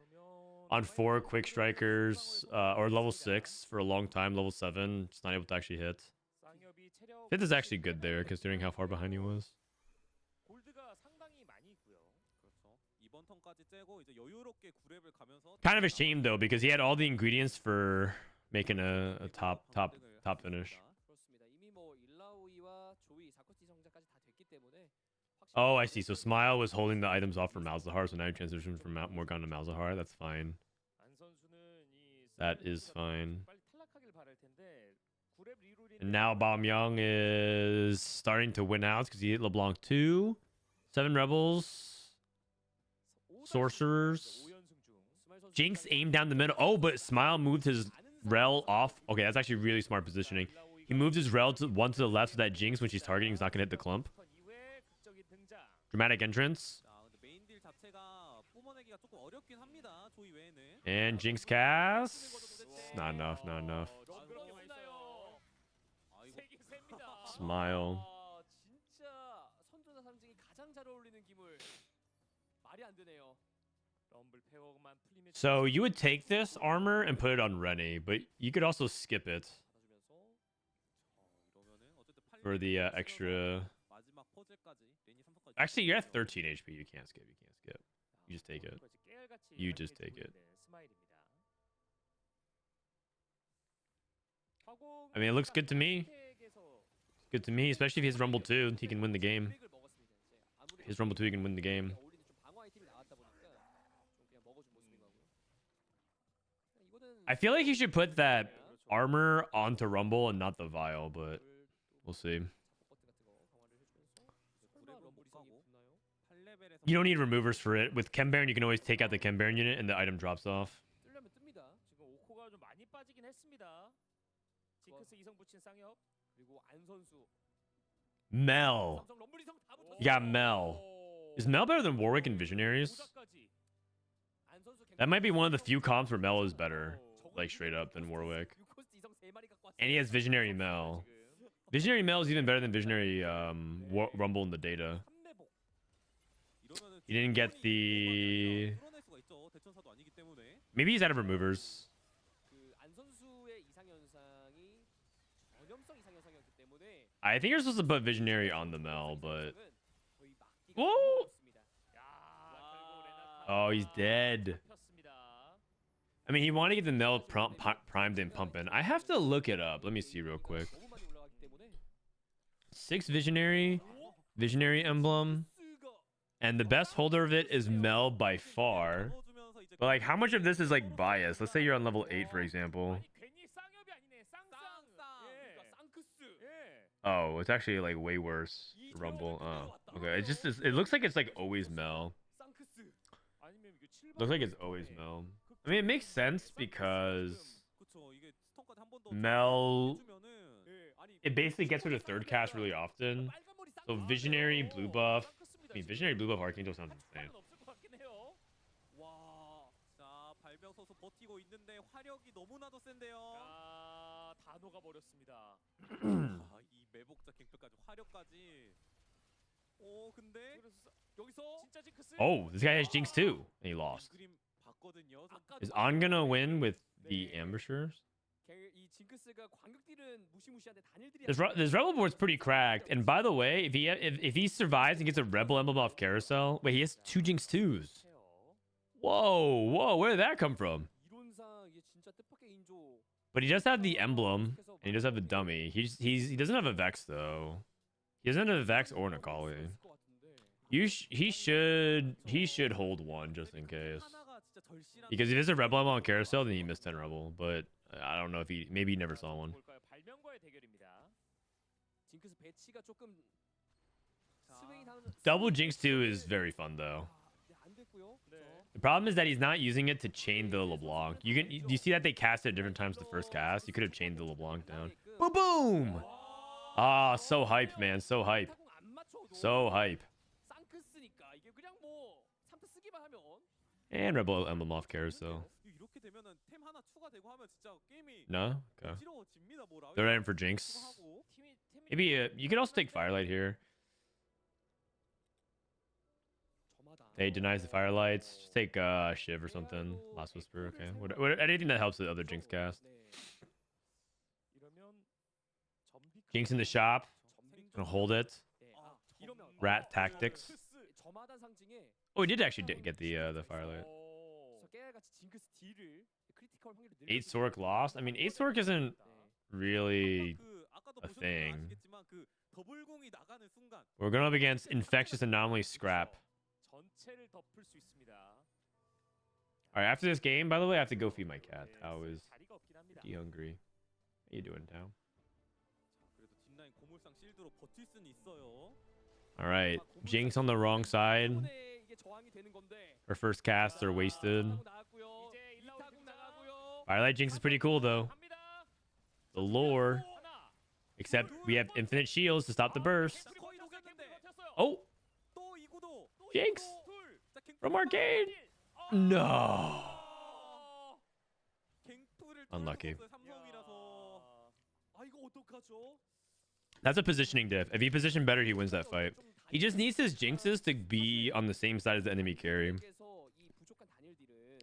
on 4 quick strikers or level 6 for a long time, level 7, just not able to actually hit. 5th is actually good there considering how far behind he was. Kind of a shame though because he had all the ingredients for making a top finish. Oh, I see. So Smile was holding the items off for Malzahar, so now you transition from Morgan to Malzahar. That's fine. That is fine. And now Balmyeong is starting to win outs because he hit LeBlanc 2. 7 Rebels. Sorcerers. Jinx aimed down the middle. Oh, but Smile moved his Rel off. Okay, that's actually really smart positioning. He moved his Rel to one to the left so that Jinx, when she's targeting, is not going to hit the clump. Dramatic entrance. And Jinx cast. Not enough, not enough. Smile. So you would take this armor and put it on Rennie, but you could also skip it for the extra. Actually, you're at 13 HP. You can't skip. You can't skip. You just take it. You just take it. I mean, it looks good to me. Good to me, especially if he has Rumble 2. He can win the game. His Rumble 2, he can win the game. I feel like he should put that armor onto Rumble and not the Vial, but we'll see. You don't need removers for it. With Kembaron, you can always take out the Kembaron unit and the item drops off. Mel. You got Mel. Is Mel better than Warwick and Visionaries? That might be one of the few comps where Mel is better, like straight up, than Warwick. And he has Visionary Mel. Visionary Mel is even better than Visionary Rumble in the data. He didn't get the... Maybe he's out of removers. I think you're supposed to put Visionary on the Mel, but... Whoa! Oh, he's dead. I mean, he wanted to get the Mel primed and pumping. I have to look it up. Let me see real quick. 6 Visionary. Visionary emblem. And the best holder of it is Mel by far. But like, how much of this is like bias? Let's say you're on level 8, for example. Oh, it's actually like way worse. Rumble. Oh, okay. It just is, it looks like it's like always Mel. Looks like it's always Mel. I mean, it makes sense because Mel, it basically gets her to third cast really often. So Visionary blue buff. I mean, Visionary blue buff Archangel sounds insane. Oh, this guy has Jinx too, and he lost. Is On gonna win with the ambushers? This rebel board's pretty cracked. And by the way, if he survives and gets a rebel emblem off carousel, wait, he has 2 Jinx 2s. Whoa, where did that come from? But he does have the emblem, and he does have the dummy. He doesn't have a Vex though. He doesn't have a Vex or an Akali. He should hold one just in case. Because if it's a rebel emblem on carousel, then he missed 10 rebel. But I don't know if maybe he never saw one. Double Jinx 2 is very fun though. The problem is that he's not using it to chain the LeBlanc. You see that they cast it at different times the first cast. You could have chained the LeBlanc down. Boom, boom! Ah, so hype, man. So hype. 타공 안 맞춰도 So hype. 쌍크스니까 이게 그냥 뭐 3트 쓰기만 하면 And Rebel Emblem off cares though. 이렇게 되면은 템 하나 추가되고 하면 진짜 게임이 No? Okay. 어지러워집니다. 뭐 라운드 They're in for Jinx. 추가하고. Maybe you could also take Firelight here. 저마다 Hey, denies the Firelights. Just take Shiv or something. Last Whisper, okay. Anything that helps the other Jinx cast. 네. 이러면 점비 Jinx in the shop. Gonna hold it. 네. 아, 이러면 Rat tactics. 저마다 상징에 Oh, he did actually get the Firelight. 그래서 깨알같이 징크스 딜을 크리티컬 확률을 8 Sork lost? I mean, 8 Sork isn't really 아까도 a 보셨지만 thing. 아시겠지만 그 더블공이 나가는 순간 We're going up against Infectious Anomaly Scrap. 전체를 덮을 수 있습니다. Alright, after this game, by the way, I have to go feed my cat. Tao is 자리가 없긴 합니다. pretty hungry. How you doing, Tao? 그래도 뒷라인 고물상 실드로 버틸 수는 있어요. Alright, Jinx on the wrong side. 때문에 이게 저항이 되는 건데 Her first casts are wasted. 타공 나갔고요. 이제 일라운 이타공 등장. 나가고요. Firelight Jinx is pretty cool, though. 갑니다. The lore. 하나. Except we have infinite shields to stop the burst. 거의 녹였는데 Oh, 또 이구도 또 Jinx 이구도. 자, 갱플 from Arcade. 어. No. 갱플을 Unlucky. 뚫어줬어요, 삼성이라서. 아 이거 어떡하죠? That's a positioning diff. If he positioned better, he wins that fight. He just needs his Jinxes to be on the same side as the enemy carry. 그래서 이 부족한 단일 딜은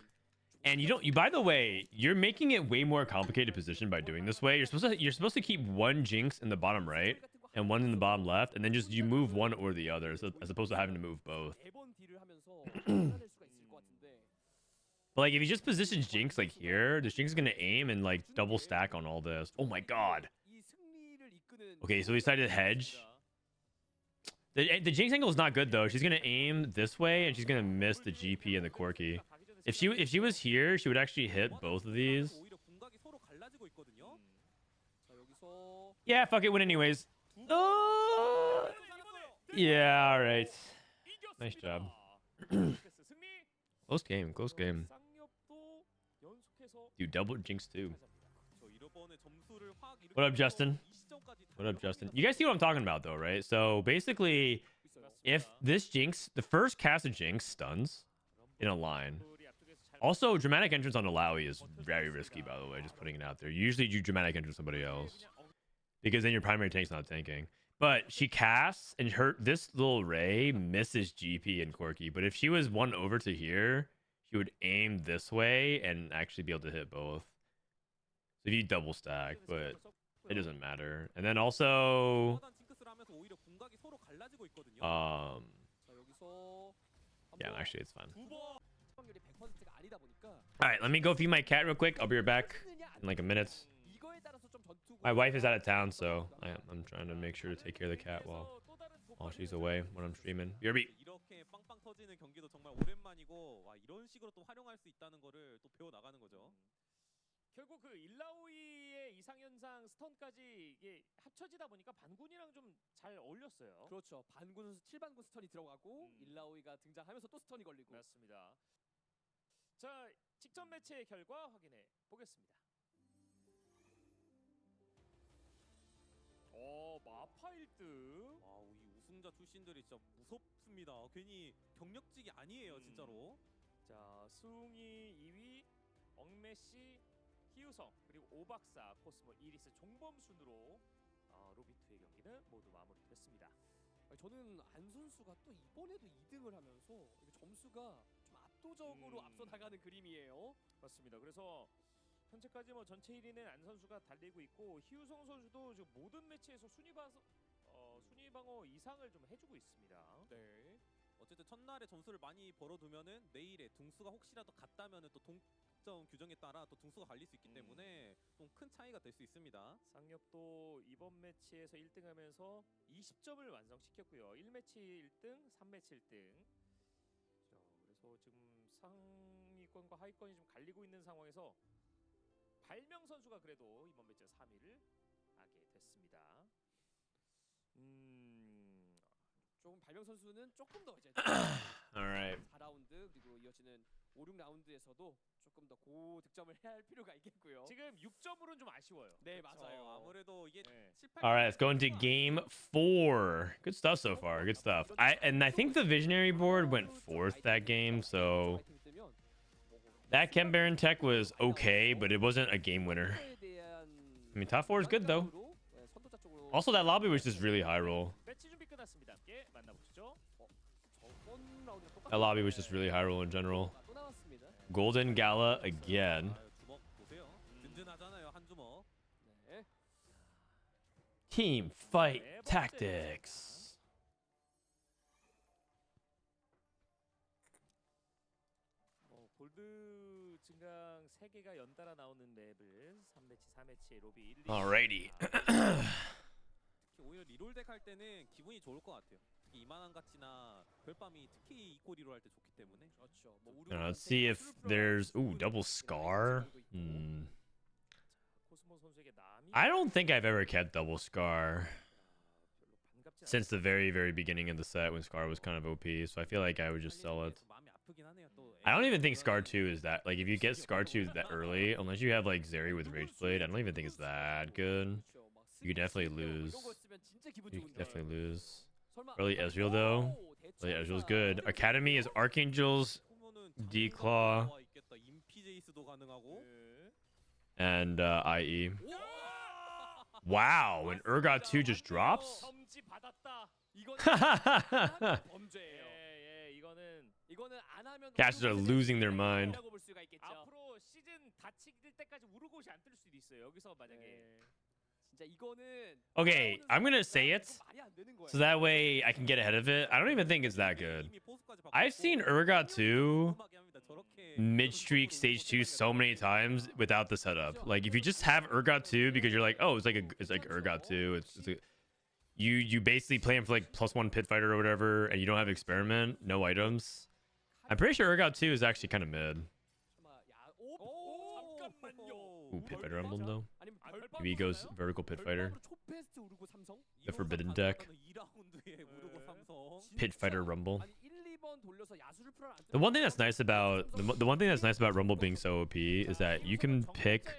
And by the way, you're making it way more complicated position by doing this way. You're supposed to keep one Jinx in the bottom right and one in the bottom left, and then just you move one or the other, as opposed to having to move both. 대본 딜을 하면서 살아낼 수가 있을 것 같은데. But like if he just positions Jinx like here, this Jinx is gonna aim and like double stack on all this. Oh my god. 이 승리를 이끄는 Okay, so he decided to hedge. The Jinx angle is not good though. She's gonna aim this way and she's gonna miss the GP and the Corki. If she was here, she would actually hit both of these. 오히려 공각이 서로 갈라지고 있거든요. 자 여기서 Yeah, fuck it, win anyways. Oh, yeah, all right. Nice job. Close game, close game. 쌍엽도 연속해서 Dude, double Jinx too. 저 이번에 점수를 확 이렇게 What up, Justin? 이 시점까지 다 What up, Justin? 이렇게 You guys see what I'm talking about though, right? So basically, if this Jinx, the first cast of Jinx stuns in a line. Also, dramatic entrance on Alawi is very risky, by the way, just putting it out there. Usually you dramatic entrance somebody else, because then your primary tank's not tanking. But she casts, and this little Ray misses GP and Corki. But if she was one over to here, she would aim this way and actually be able to hit both. So if you double stack, but it doesn't matter. And then also, 하단 징크스를 하면서 오히려 공각이 서로 갈라지고 있거든요. 자 여기서 yeah, actually it's fine. 확률이 100%가 아니다 보니까 All right, let me go feed my cat real quick. I'll be right back in like a minute. 이거에 따라서 좀 전투 My wife is out of town, so I'm trying to make sure to take care of the cat while she's away when I'm streaming. BRB. 이렇게 빵빵 터지는 경기도 정말 오랜만이고 와 이런 식으로 또 활용할 수 있다는 거를 또 배워 나가는 거죠. 결국 그 일라오이의 이상 현상 스턴까지 이게 합쳐지다 보니까 반군이랑 좀 잘 어울렸어요. 그렇죠. 반군 7반군 스턴이 들어가고 일라오이가 등장하면서 또 스턴이 걸리고. 맞습니다. 자, 직전 매치의 결과 확인해 보겠습니다. 마파 1등. 와, 이 우승자 출신들이 진짜 무섭습니다. 괜히 경력직이 아니에요, 진짜로. 자, 수웅이 2위, 엉매씨, 희우성, 그리고 오박사, 코스모, 이리스, 종범 순으로 로비투의 경기는 모두 마무리됐습니다. 저는 안 선수가 또 이번에도 2등을 하면서 이게 점수가 좀 압도적으로 앞서 나가는 그림이에요. 맞습니다. 그래서 현재까지 뭐 전체 1위는 안 선수가 달리고 있고 희우성 선수도 지금 모든 매치에서 순위 방어 이상을 좀 해주고 있습니다. 네. 어쨌든 첫날에 점수를 많이 벌어두면은 내일에 등수가 혹시라도 같다면은 또 동점 규정에 따라 또 등수가 갈릴 수 있기 때문에 좀 큰 차이가 될 수 있습니다. 쌍엽도 이번 매치에서 1등하면서 20점을 완성시켰고요. 1매치 1등, 3매치 1등. 자, 그래서 지금 상위권과 하위권이 좀 갈리고 있는 상황에서 발명 선수가 그래도 이번 매치에 3위를 하게 됐습니다. 조금 발명 선수는 조금 더 이제 All right. 4라운드 그리고 이어지는 5, 6라운드에서도 조금 더 고득점을 해야 할 필요가 있겠고요. 지금 6점으로는 좀 아쉬워요. 네, 맞아요. 아무래도 이게 네. All right, let's go into game 4. Good stuff so far. Good stuff. I think the visionary board went fourth that game, so that Chem Baron tech was okay, but it wasn't a game winner. I mean, top 4 is good though. Also, that lobby was just really high roll. 배치 준비 끝났습니다. 함께 만나보시죠. That lobby was just really high roll in general. Golden Gala again. 주먹 보세요. 든든하잖아요, 한 주먹. 네. Team fight tactics. 골드 증강 3개가 연달아 나오는 맵을 3매치 4매치의 로비 1, 2. Alrighty. 특히 오히려 리롤 덱 할 때는 기분이 좋을 것 같아요. 특히 이만한 가치나 별밤이 특히 이코 리롤 할 때 좋기 때문에. 그렇죠. Let's see if there's double scar. 코스모 선수에게 남이 I don't think I've ever kept double scar 별로 반갑지 since the very beginning of the set when scar was kind of OP. So I feel like I would just sell it. 마음이 아프긴 하네요. 또 I don't even think Scar 2 is that, like, if you get Scar 2 that early, unless you have, like, Zeri with Rage Blade, I don't even think it's that good. You could definitely lose. You could definitely lose. Early Ezreal, though. Early Ezreal's good. Academy is Archangels, D-Claw, 임피제이스도 가능하고. and IE. Wow, when Urgot 2 just drops? 점지 받았다. 이거는 범죄예요. 예, 이거는 안 하면 Casters are losing their mind. 라고 볼 수가 있겠죠. 앞으로 시즌 다칠 때까지 우르고시 안 뜰 수도 있어요. 여기서 만약에 진짜 이거는 Okay, I'm gonna say it, 말이 안 되는 거예요. so that way I can get ahead of it. I don't even think it's that good. I've seen Urgot 2 mid-streak stage 2 so many times without the setup. Like, if you just have Urgot 2 because you're like, oh, it's like Urgot 2. It's you basically play him for like +1 pit fighter or whatever, and you don't have experiment, no items. I'm pretty sure Urgot 2 is actually kind of mid. Ooh, pit fighter emblem though. Maybe he goes vertical pit fighter. The forbidden deck. Pit fighter rumble. The one thing that's nice about the one thing that's nice about Rumble being so OP is that you can pick,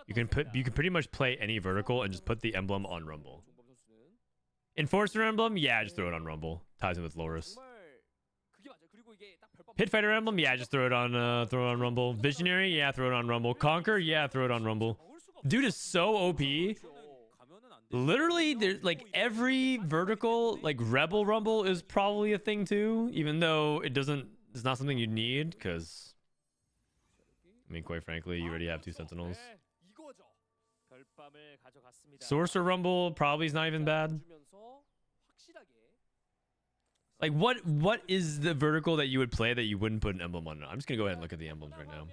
you can pretty much play any vertical and just put the emblem on Rumble. Enforcer emblem, yeah, just throw it on Rumble. Ties in with Loris. Pit fighter emblem, yeah, just throw it on Rumble. Visionary, yeah, throw it on Rumble. Conquer, yeah, throw it on Rumble. Dude is so OP. Literally, there's like every vertical, like Rebel Rumble is probably a thing too, even though it's not something you need, because I mean, quite frankly, you already have 2 Sentinels. 별밤을 가져갔습니다. Sorcerer Rumble probably is not even bad. Like, what is the vertical that you would play that you wouldn't put an emblem on? I'm just gonna go ahead and look at the emblems right now.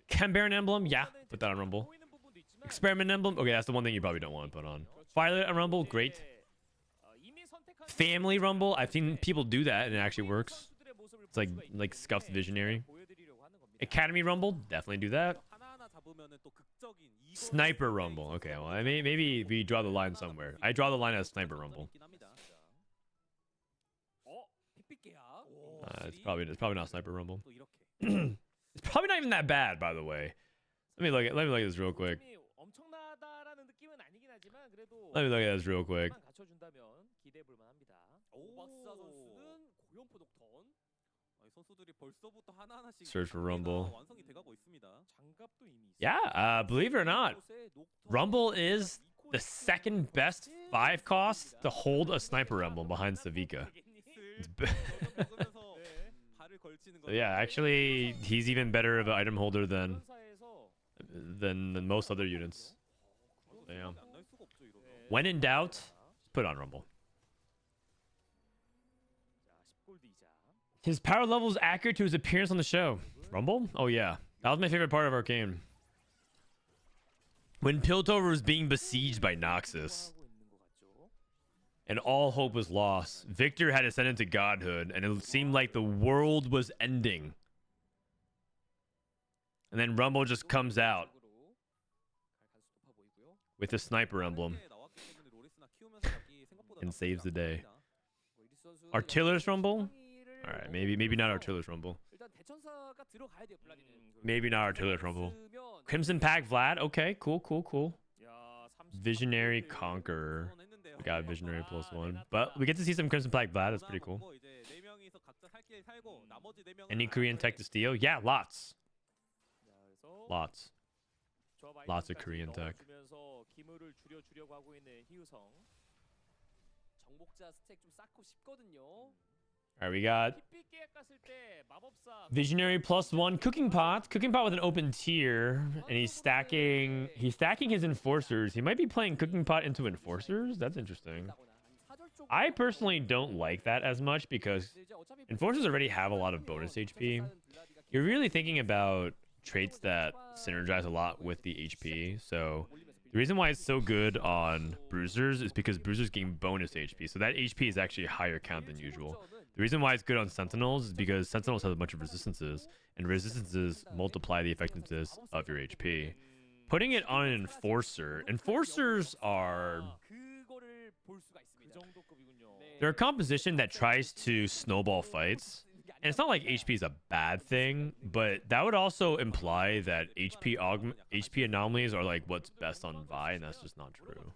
Chem Baron emblem, yeah, put that on Rumble. Experiment emblem, okay, that's the one thing you probably don't want to put on. Firelight on Rumble, great. Family Rumble, I've seen people do that and it actually works. It's like Scuffed Visionary. Academy Rumble, definitely do that. Sniper Rumble, okay, well, I mean, maybe we draw the line somewhere. I draw the line as Sniper Rumble. It's probably not Sniper Rumble. It's probably not even that bad, by the way. Let me look at this real quick. Let me look at this real quick. Search for Rumble. Yeah, believe it or not, Rumble is the second best 5 cost to hold a sniper emblem behind Savika. So yeah, actually, he's even better of an item holder than most other units. Yeah. When in doubt, just put on Rumble. His power level is accurate to his appearance on the show. Rumble? Oh yeah, that was my favorite part of Arcane. When Piltover was being besieged by Noxus, and all hope was lost, Viktor had ascended to godhood, and it seemed like the world was ending. And then Rumble just comes out with a sniper emblem and saves the day. Artillers Rumble? All right, maybe not Artillers Rumble. 일단 대천사가 들어가야 돼요, 블라디는. Maybe not Artillers Rumble. 있으면 Crimson Pack Vlad. Okay, cool. 야, 30 Visionary Conqueror. We got Visionary +1, but we get to see some Crimson Pack Vlad. That's pretty cool. Any Korean tech to steal? Yeah, lots. 자, 그래서 Lots. 조합 Lots of 아이템까지 Korean tech. 넣어주면서 기물을 줄여주려고 하고 있는 희우성. 정복자 스택 좀 쌓고 싶거든요. All right, we got 핏빛 계약 갔을 때 마법사 Visionary +1 Cooking Pot. Cooking Pot with an open tier, and he's stacking his Enforcers. He might be playing Cooking Pot into Enforcers. That's interesting. I personally don't like that as much because Enforcers already have a lot of bonus HP. You're really thinking about traits that synergize a lot with the HP. So the reason why it's so good on Bruisers is because Bruisers gain bonus HP. So that HP is actually a higher count than usual. The reason why it's good on Sentinels is because Sentinels have a bunch of resistances, and resistances multiply the effectiveness of your HP. Putting it on an Enforcer, Enforcers are... 그거를 볼 수가 있습니다. 그 정도 급이군요. They're a composition that tries to snowball fights. And it's not like HP is a bad thing, but that would also imply that HP anomalies are like what's best on Vi, and that's just not true.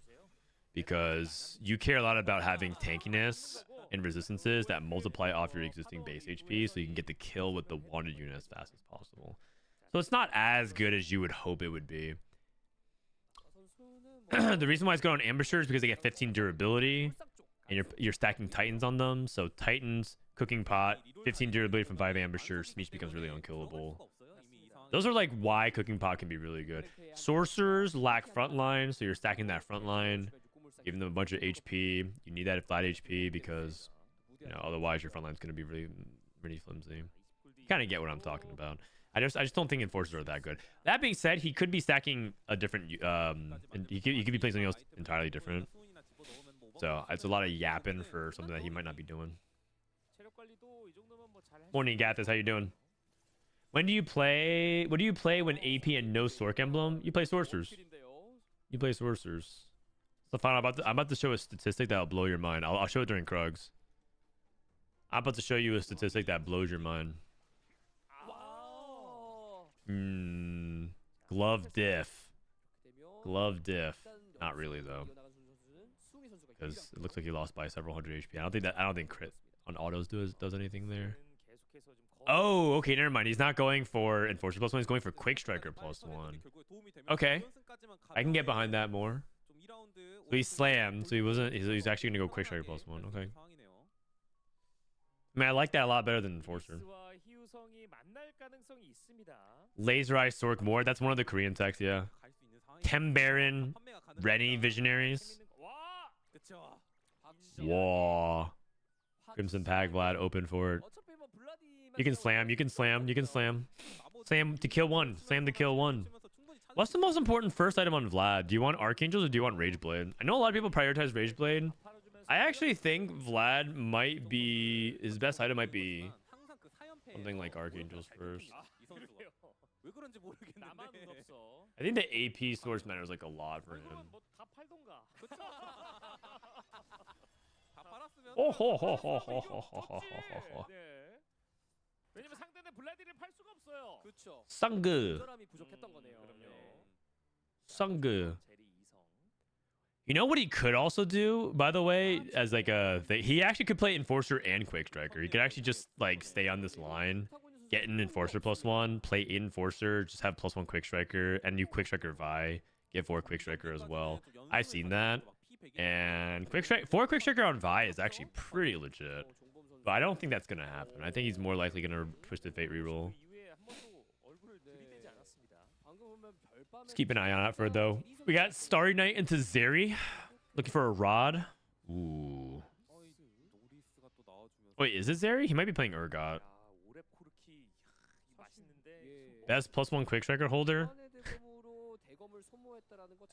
Because you care a lot about having tankiness and resistances that multiply off your existing base HP, so you can get the kill with the wanted unit as fast as possible. So it's not as good as you would hope it would be. The reason why it's good on Ambushers is because they get 15 durability, and you're stacking Titans on them. So Titans, Cooking Pot, 15 durability from 5 Ambushers, Smeech becomes really unkillable. Those are like why Cooking Pot can be really good. Sorcerers lack frontline, so you're stacking that frontline, giving them a bunch of HP. You need that flat HP because, you know, otherwise your frontline's going to be really flimsy. You kind of get what I'm talking about. I just don't think Enforcers are that good. That being said, he could be stacking a different and he could be playing something else entirely different. So it's a lot of yapping for something that he might not be doing. 체력 관리도 이 정도면 뭐 잘할 수 Morning, Gathis. How you doing? When do you play? What do you play when AP and no Sork emblem? You play Sorcerers. You play Sorcerers. So fine. I'm about to show a statistic that'll blow your mind. I'll show it during Krugs. I'm about to show you a statistic that blows your mind. Glove diff. Glove diff. Not really though, because it looks like he lost by several hundred HP. I don't think crit on autos does anything there. 계속해서 좀 Oh, okay, never mind. He's not going for Enforcer +1. He's going for Quick Striker +1. Okay, I can get behind that more. So he slammed, so he's actually gonna go Quick Striker +1. Okay. I mean, I like that a lot better than Enforcer. 와 희우성이 만날 가능성이 있습니다. Laser Eye Sork more. That's one of the Korean techs, yeah. Baron, Rennie Visionaries. 와! Whoa. Crimson Pack Vlad open for it. You can slam, you can slam, you can slam. Slam to kill one. Slam to kill one. What's the most important first item on Vlad? Do you want Archangels or do you want Rageblade? I know a lot of people prioritize Rageblade. I actually think Vlad might be... His best item might be something like Archangels first. 나만은 없어. I think the AP source matters like a lot for him. 뭐다 팔던가. Oh, ho, ho, ho, ho, ho, ho, ho, ho. 네. 왜냐면 상대는 블라디를 팔 수가 없어요. 그렇죠. Sanggu. 적절함이 부족했던 거네요. 그럼요. Sanggu. 제리 이성. You know what he could also do, by the way, as like a thing? He actually could play Enforcer and Quick Striker. He could actually just like stay on this line, get an Enforcer +1, play Enforcer, just have +1 Quick Striker, and you Quick Striker Vi, get 4 Quick Striker as well. I've seen that. And 4 Quick Striker on Vi is actually pretty legit. But I don't think that's going to happen. I think he's more likely going to push the Fate reroll. 이후에 한 번도 얼굴을 들이대지 않았습니다. Let's keep an eye on it for it, though. We got Starry Night into Zeri. Looking for a Rod. Ooh. Wait, is it Zeri? He might be playing Urgot. 야, 오랩 코르키 맛있는데. Best +1 Quick Striker holder.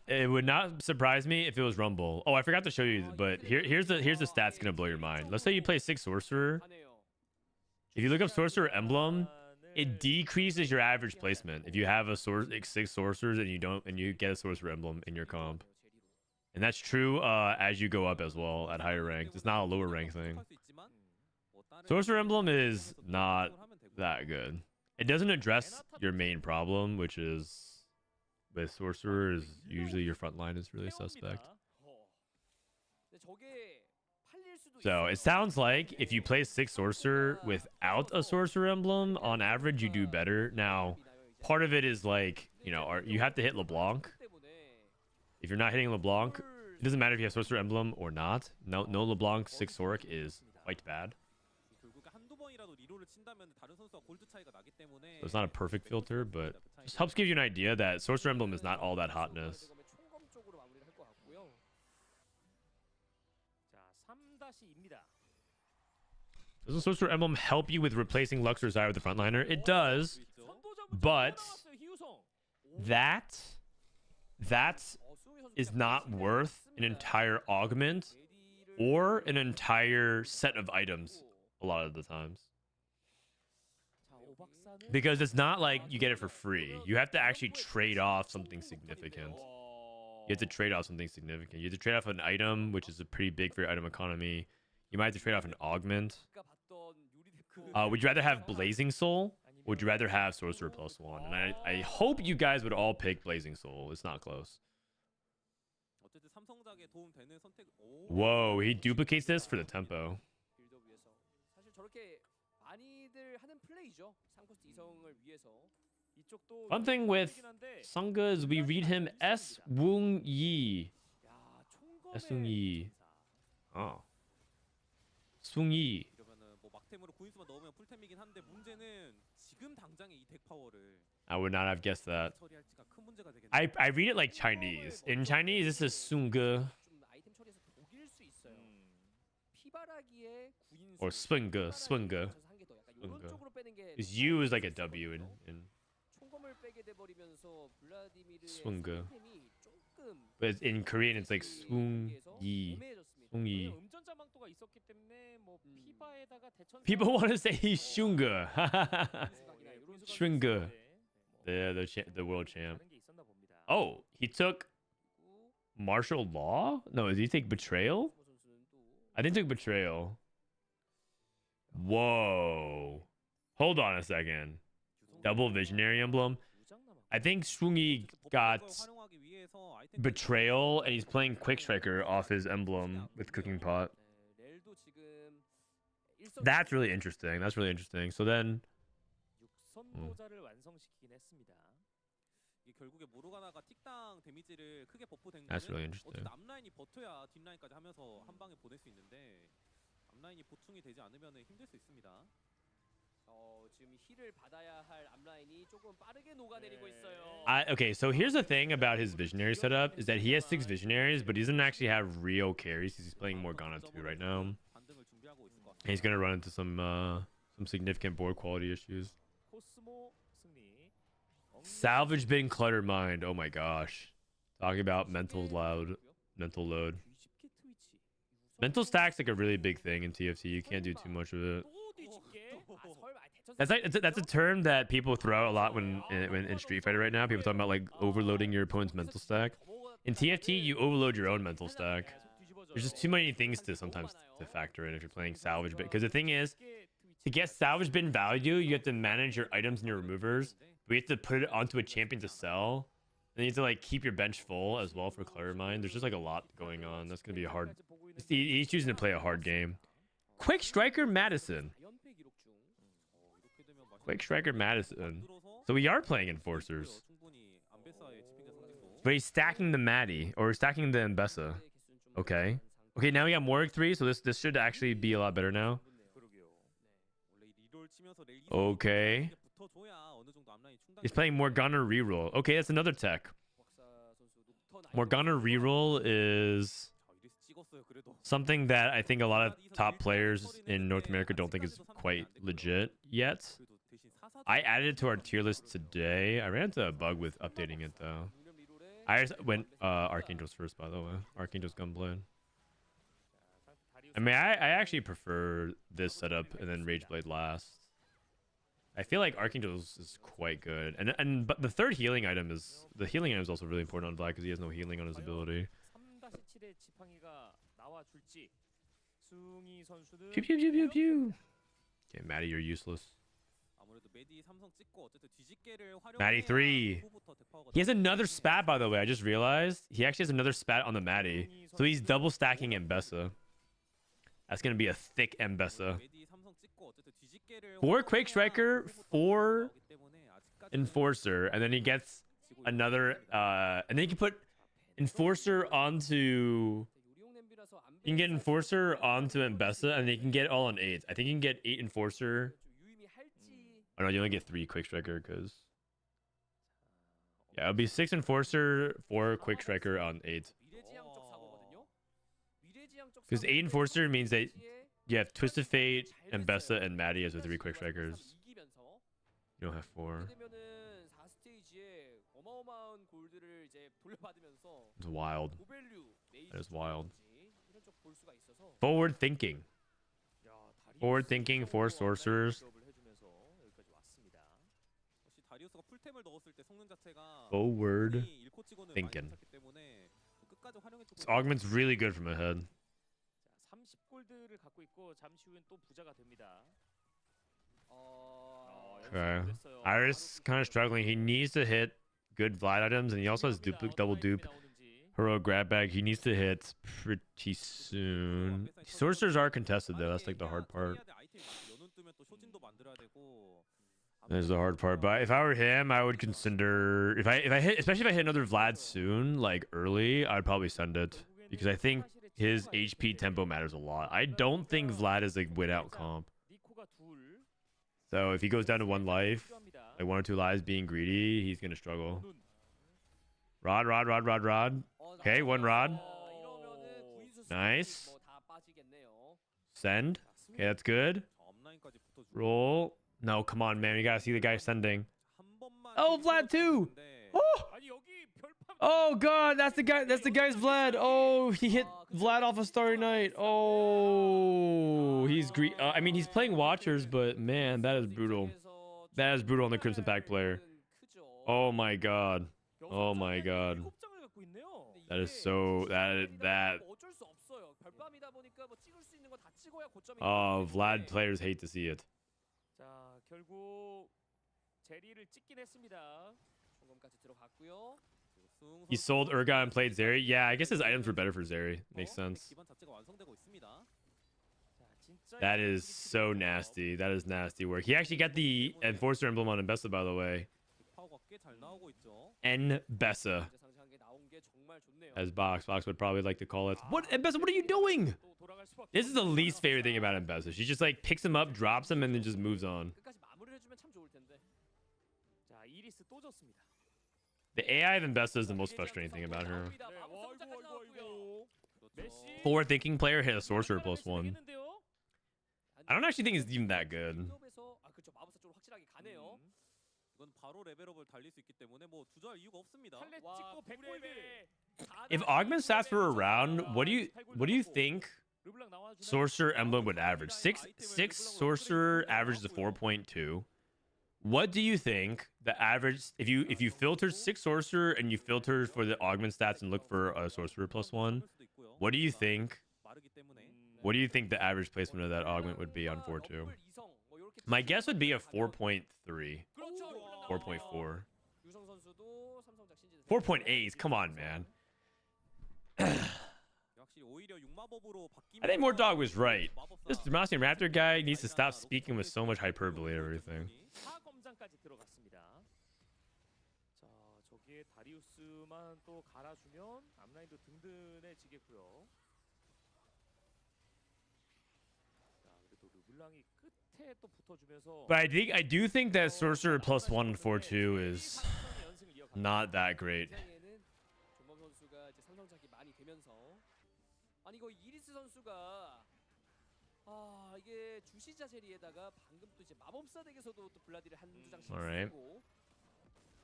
It would not surprise me if it was Rumble. Oh, I forgot to show you, but here's the stats gonna blow your mind. Let's say you play 6 Sorcerer. If you look up Sorcerer Emblem, it decreases your average placement if you have a 6 Sorcerers and you get a Sorcerer Emblem in your comp. And that's true as you go up as well at higher ranks. It's not a lower rank thing. 뭐 다른 Sorcerer Emblem is 상황에서도 not 활용을 하면 되고요. that good. It doesn't address your main problem, which is with Sorcerer is usually your front line is really suspect. 근데 저게 팔릴 수도 So it 있어요. sounds like if you play 6 Sorcerer without a Sorcerer Emblem, on average you do better. Now, part of it is like, you know, you have to hit LeBlanc. If you're not hitting LeBlanc, it doesn't matter if you have Sorcerer Emblem or not. No LeBlanc 6 Soric is quite bad. 결국에 한두 번이라도 리롤을 친다면 다른 선수와 골드 차이가 나기 때문에 So it's not a perfect filter, but just helps give you an idea that Sorcerer Emblem is not all that hotness. 총검적으로 마무리를 할 것 같고요. 자, 3-2입니다. Doesn't Sorcerer Emblem help you with replacing Luxor Zyre with the frontliner? It does. But that is not worth an entire augment or an entire set of items a lot of the times. Because it's not like you get it for free. You have to actually trade off something significant. You have to trade off something significant. You have to trade off an item, which is a pretty big for your item economy. You might have to trade off an augment. Would you rather have Blazing Soul? Or would you rather have Sorcerer +1? And I hope you guys would all pick Blazing Soul. It's not close. 어쨌든 삼성작에 도움 되는 선택. Whoa, he duplicates this for the tempo. 빌드업 위해서 사실 저렇게 많이들 하는 플레이죠. 상코스트 이성을 위해서. 이쪽도 Fun thing with Sangha is we read him S-Woong-Yi. 야, S-Woong-Yi. Oh. Swung-Yi. 이러면은 뭐 막템으로 구인수만 넣으면 풀템이긴 한데 문제는 지금 당장의 이 덱 파워를 I would not have guessed that. 처리할지가 큰 문제가 되겠네. I read it like Chinese. In Chinese, this is Sunge 좀 아이템 처리에서 독일 수 있어요. 피바라기의 구인수 or Swinge. Swinge. 한개 더 약간 이런 쪽으로 빼는 게 Because U is like a W in 총검을 빼게 돼 버리면서 블라디미르의 Swinge. 상템이 조금 But in Korean, it's like Swung-Yi. 애매해졌습니다. Swung-Yi. 음전자 망토가 있었기 때문에 뭐 피바에다가 대천 People want to say he's Shunge. Shringe. The world champ. 다른 게 있었나 봅니다. Oh, he took martial law? No, did he take betrayal? I think he took betrayal. Whoa. Hold on a second. Double visionary emblem. I think Swungi got betrayal and he's playing quick striker off his emblem with cooking pot. 렐도 지금 That's really interesting. That's really interesting. So then 육선보자를 완성시키긴 했습니다. 이게 결국에 모르가나가 틱당 데미지를 크게 버프된 That's really 거는 interesting. 어쨌든 앞라인이 버텨야 뒷라인까지 하면서 한 방에 보낼 수 있는데 앞라인이 보충이 되지 않으면 힘들 수 있습니다. 지금 힐을 받아야 할 앞라인이 조금 빠르게 녹아내리고 있어요. okay, so here's the thing about his visionary setup is that he has 6 visionaries, but he doesn't actually have real carries because he's playing Morgana 2 right now. 반등을 준비하고 있을 것 같아요. And he's gonna run into some significant board quality issues. 코스모 승리. Salvage bin cluttered mind. Oh my gosh. Talking about mental load. 뒤집기 트위치. Mental stack's like a really big thing in TFT. You can't do too much of it. 또 뒤집게. That's a term that people throw out a lot when in Street Fighter right now. People talking about like overloading your opponent's mental stack. In TFT, you overload your own mental stack. There's just too many things to sometimes to factor in if you're playing salvage bin. Because the thing is, to get salvage bin value, you have to manage your items and your removers. But you have to put it onto a champion to sell. And you have to like keep your bench full as well for Clutter Mind. There's just like a lot going on. That's gonna be a hard. He's choosing to play a hard game. Quick Striker Madison. Quick Striker Madison. So we are playing Enforcers. But he's stacking the Maddie or stacking the Mbessa. Okay. Okay, now we got Warwick 3, so this should actually be a lot better now. Okay. He's playing Morgana reroll. Okay, that's another tech. Morgana reroll is something that I think a lot of top players in North America don't think is quite legit yet. I added it to our tier list today. I ran into a bug with updating it though. I just went Archangel's first, by the way. Archangel's Gunblade. I mean, I actually prefer this setup and then Rageblade last. I feel like Archangel's is quite good, but the third healing item is also really important on Black because he has no healing on his ability. 승희 선수는 Pew pew pew pew pew. Okay, Maddie, you're useless. 아무래도 메디 삼성 찍고 어쨌든 뒤집개를 Maddie 3. He has another spat, by the way. I just realized he actually has another spat on the Maddie, so he's double stacking Mbessa. That's gonna be a thick Mbessa. 4 Quake Striker, 4 Enforcer, and then he gets another. And then he can put Enforcer onto. You can get Enforcer onto Mbessa, and then you can get it all on 8s. I think you can get 8 Enforcer. Oh no, you only get 3 Quick Striker because. Yeah, it'll be 6 Enforcer, 4 Quick Striker on 8. Because 8 Enforcer means that you have Twisted Fate, Mbessa, and Maddie as the 3 Quick Strikers. You don't have 4. It's wild. That is wild. Forward thinking. Forward thinking, 4 sorcerers. Forward thinking. This augment's really good from ahead. 30골드를 갖고 있고 잠시 후엔 또 부자가 됩니다. Okay. Iris kind of struggling. He needs to hit good Vlad items, and he also has double dupe. Hero grab bag. He needs to hit pretty soon. Sorcerers are contested though. That's like the hard part. That's the hard part. But if I were him, I would consider if I hit, especially if I hit another Vlad soon, like early, I'd probably send it because I think his HP tempo matters a lot. I don't think Vlad is like without comp. So if he goes down to 1 life, like 1 or 2 lives being greedy, he's gonna struggle. Rod. Okay, 1 rod. Nice. Send. Okay, that's good. Roll. No, come on, man. You gotta see the guy sending. Oh, Vlad too. Oh God, that's the guy. That's the guy's Vlad. Oh, he hit Vlad off a Starry Night. Oh, he's I mean, he's playing Watchers, but man, that is brutal. That is brutal on the Crimson Pack player. Oh my God. Oh my God. That is so that. Oh, Vlad players hate to see it. 자, 결국 제리를 찍긴 했습니다. 중검까지 들어갔고요. He sold Urgot and played Zeri. Yeah, I guess his items were better for Zeri. Makes sense. That is so nasty. That is nasty work. He actually got the Enforcer emblem on Mbessa, by the way. Nbessa, as Box would probably like to call it. What, Mbessa? What are you doing? This is the least favorite thing about Mbessa. She just like picks him up, drops him, and then just moves on. 자, 이리스 또 졌습니다. The AI of Mbessa is the most frustrating thing about her. 네, 아이고. 메시. Forward thinking player hit a sorcerer +1. I don't actually think it's even that good. 아, 그렇죠. 마법사 쪽으로 확실하게 가네요. 이건 바로 레벨업을 달릴 수 있기 때문에 뭐 주저할 이유가 없습니다. 팔레 찍고 100골드. If augment stats were around, what do you think sorcerer emblem would average? Six sorcerer averages a 4.2. What do you think the average if you filter 6 sorcerer and you filter for the augment stats and look for a sorcerer +1? What do you think? What do you think the average placement of that augment would be on 4.2? My guess would be a 4.3, 4.4, 4.8. Come on, man. I think More Dog was right. This Demacian Raptor guy needs to stop speaking with so much hyperbole and everything. 사검장까지 들어갔습니다. 자, 저기에 다리우스만 또 갈아주면 앞라인도 든든해지겠고요. 자, 그래도 르블랑이 끝에 또 붙어주면서. But I do think that sorcerer +1 and 4.2 is not that great. 존범 선수가 이제 상성작이 많이 되면서 아니 이거 이리스 선수가 아 이게 주시자 제리에다가 방금 또 이제 마법사 덱에서도 또 블라디를 한두 장씩 Alright. 쓰고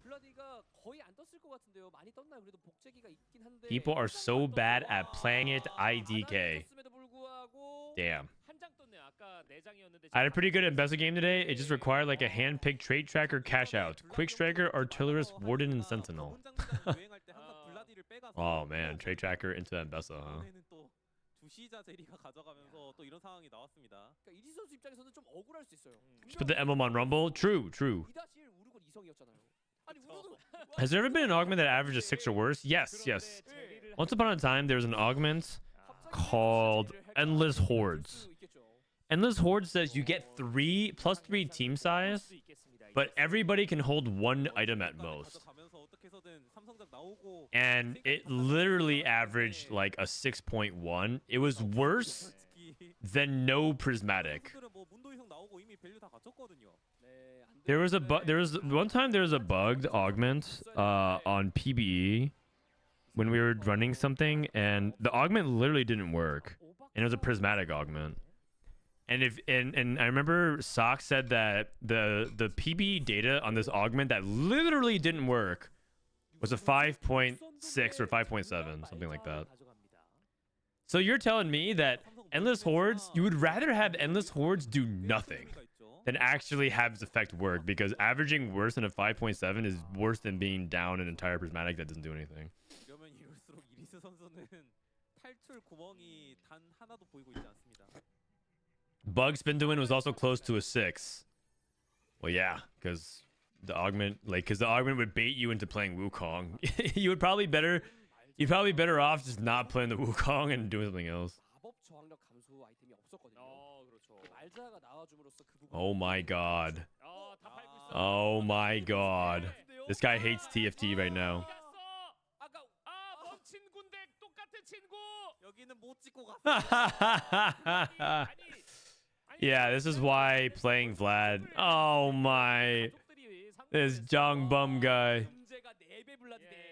블라디가 거의 안 떴을 것 같은데요. 많이 떴나요? 그래도 복제기가 있긴 한데 People are so bad at playing it IDK. Damn. 한장 떴네요. 아까 4장이었는데 I had a pretty good Mbessa game today. It just required like a hand-picked trade tracker cash out. Quick striker, artillerist, warden, and sentinel. Oh man, trade tracker into Mbessa, huh? 구시자 제리가 가져가면서 또 이런 상황이 나왔습니다. 그러니까 이지 선수 입장에서는 좀 억울할 수 있어요. Just put the emblem on Rumble. True, true. 2-1 우르곤 2성이었잖아요. 아니 우르곤 Has there ever been an augment that averages 6 or worse? Yes, yes. Once upon a time, there was an augment called Endless Hordes. Endless Hordes says you get 3 plus 3 team size, but everybody can hold 1 item at most. 가져가면서 어떻게서든 삼성작 나오고 And it literally averaged like a 6.1. It was worse than no prismatic. 선수들은 뭐 문도 이성 나오고 이미 밸류 다 갖췄거든요. There was one time there was a bugged augment on PBE when we were running something, and the augment literally didn't work, and it was a prismatic augment. And I remember Sock said that the PBE data on this augment that literally didn't work was a 5.6 or 5.7, something like that. So you're telling me that Endless Hordes, you would rather have Endless Hordes do nothing than actually have its effect work, because averaging worse than a 5.7 is worse than being down an entire prismatic that doesn't do anything. 이러면 이럴수록 이리스 선수는 탈출 구멍이 단 하나도 보이고 있지 않습니다. Bug Binteum was also close to a 6. Well, yeah, because the augment would bait you into playing Wukong. You'd probably better off just not playing the Wukong and doing something else. 마법 저항력 감소 아이템이 없었거든요. 그렇죠. 말자가 나와줌으로써 그 부분. Oh my god. 다 팔고 있어. Oh my god. This guy hates TFT right now. 아까 멈친 군대 똑같은 친구. 여기는 못 찍고 갔어. Yeah, this is why playing Vlad. Oh my. This Jong Bum guy.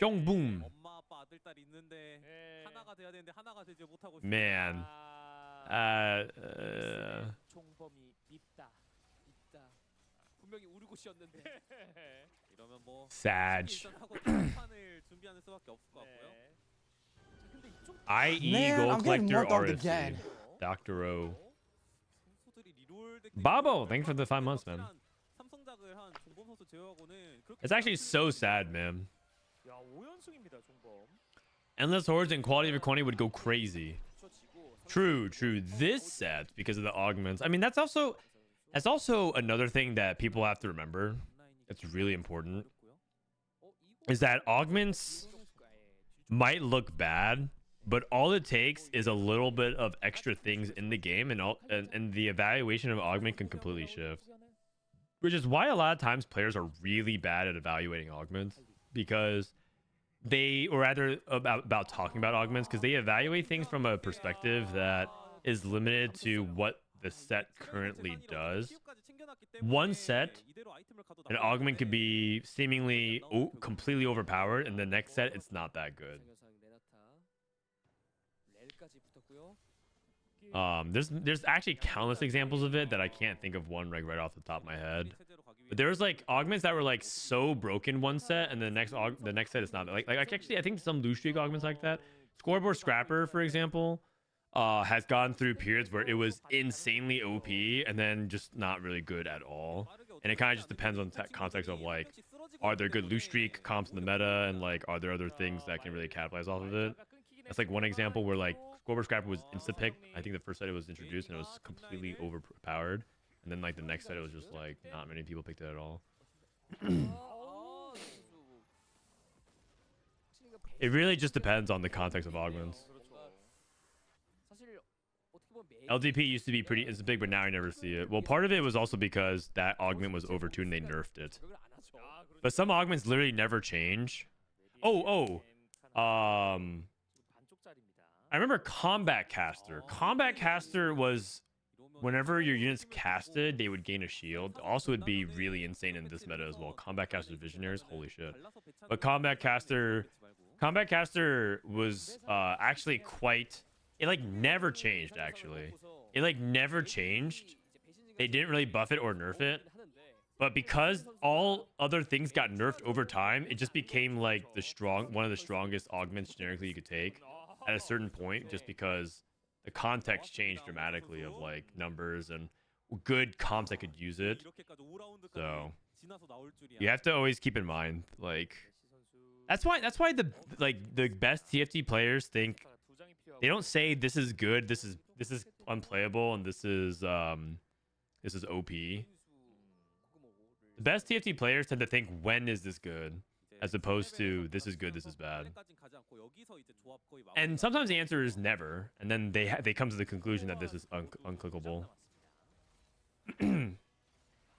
Jongboom. 엄마 아빠 아들 딸 있는데 하나가 돼야 되는데 하나가 되지 못하고 있습니다. Man. 총범이 있다. 분명히 우르고시였는데. 이러면 뭐 Sag. 하고 판을 준비하는 수밖에 없을 것 같고요. 근데 이쪽 IE Man, Gold I'm getting Collector more dogged RSC. again. Dr. O. 선수들이 리롤 덱들이 Babo, thanks for the 5 months, man. 삼성작을 한 종범 선수 제외하고는 그렇게 It's actually so sad, man. 야, 5연승입니다, 종범. Endless Hordes and Quality of Equality would go crazy. True, true. This set, because of the augments. I mean, that's also another thing that people have to remember. It's really important. Is that augments might look bad, but all it takes is a little bit of extra things in the game, and the evaluation of augment can completely shift. Which is why a lot of times players are really bad at evaluating augments, because they, or rather about talking about augments, because they evaluate things from a perspective that is limited to what the set currently does. One set, an augment could be seemingly completely overpowered, and the next set it's not that good. There's actually countless examples of it that I can't think of one right off the top of my head. But there was like augments that were like so broken one set, and the next set it's not like actually I think some loose streak augments like that. Scoreboard Scrapper, for example, has gone through periods where it was insanely OP and then just not really good at all. And it kind of just depends on context of like, are there good loose streak comps in the meta, and like are there other things that can really capitalize off of it? That's like one example where like Scoreboard Scrapper was insta-pick. I think the first set it was introduced and it was completely overpowered. And then like the next set it was just like not many people picked it at all. It really just depends on the context of augments. LDP used to be pretty big, but now I never see it. Well, part of it was also because that augment was overtuned and they nerfed it. But some augments literally never change. I remember Combat Caster. Combat Caster was whenever your units casted, they would gain a shield. Also, would be really insane in this meta as well. Combat Caster Visionaries, holy shit. But Combat Caster was actually quite. It like never changed actually. It like never changed. They didn't really buff it or nerf it. But because all other things got nerfed over time, it just became like one of the strongest augments generically you could take at a certain point, just because the context changed dramatically of like numbers and good comps that could use it. So you have to always keep in mind, like that's why the best TFT players think they don't say this is good, this is unplayable, and this is OP. The best TFT players tend to think when is this good, as opposed to this is good, this is bad. And sometimes the answer is never, and then they come to the conclusion that this is unclickable.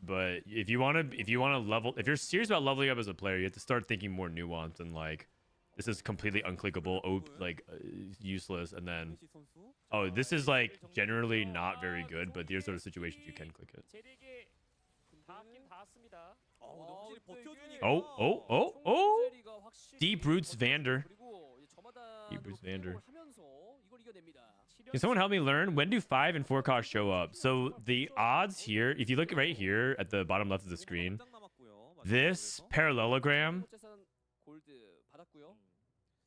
But if you want to level, if you're serious about leveling up as a player, you have to start thinking more nuanced and like, this is completely unclickable, useless, and then, oh, this is like generally not very good, but these are the situations you can click it. Oh! Deep Roots Vander. Deep Roots Vander. Can someone help me learn? When do 5 and 4 costs show up? So the odds here, if you look right here at the bottom left of the screen, this parallelogram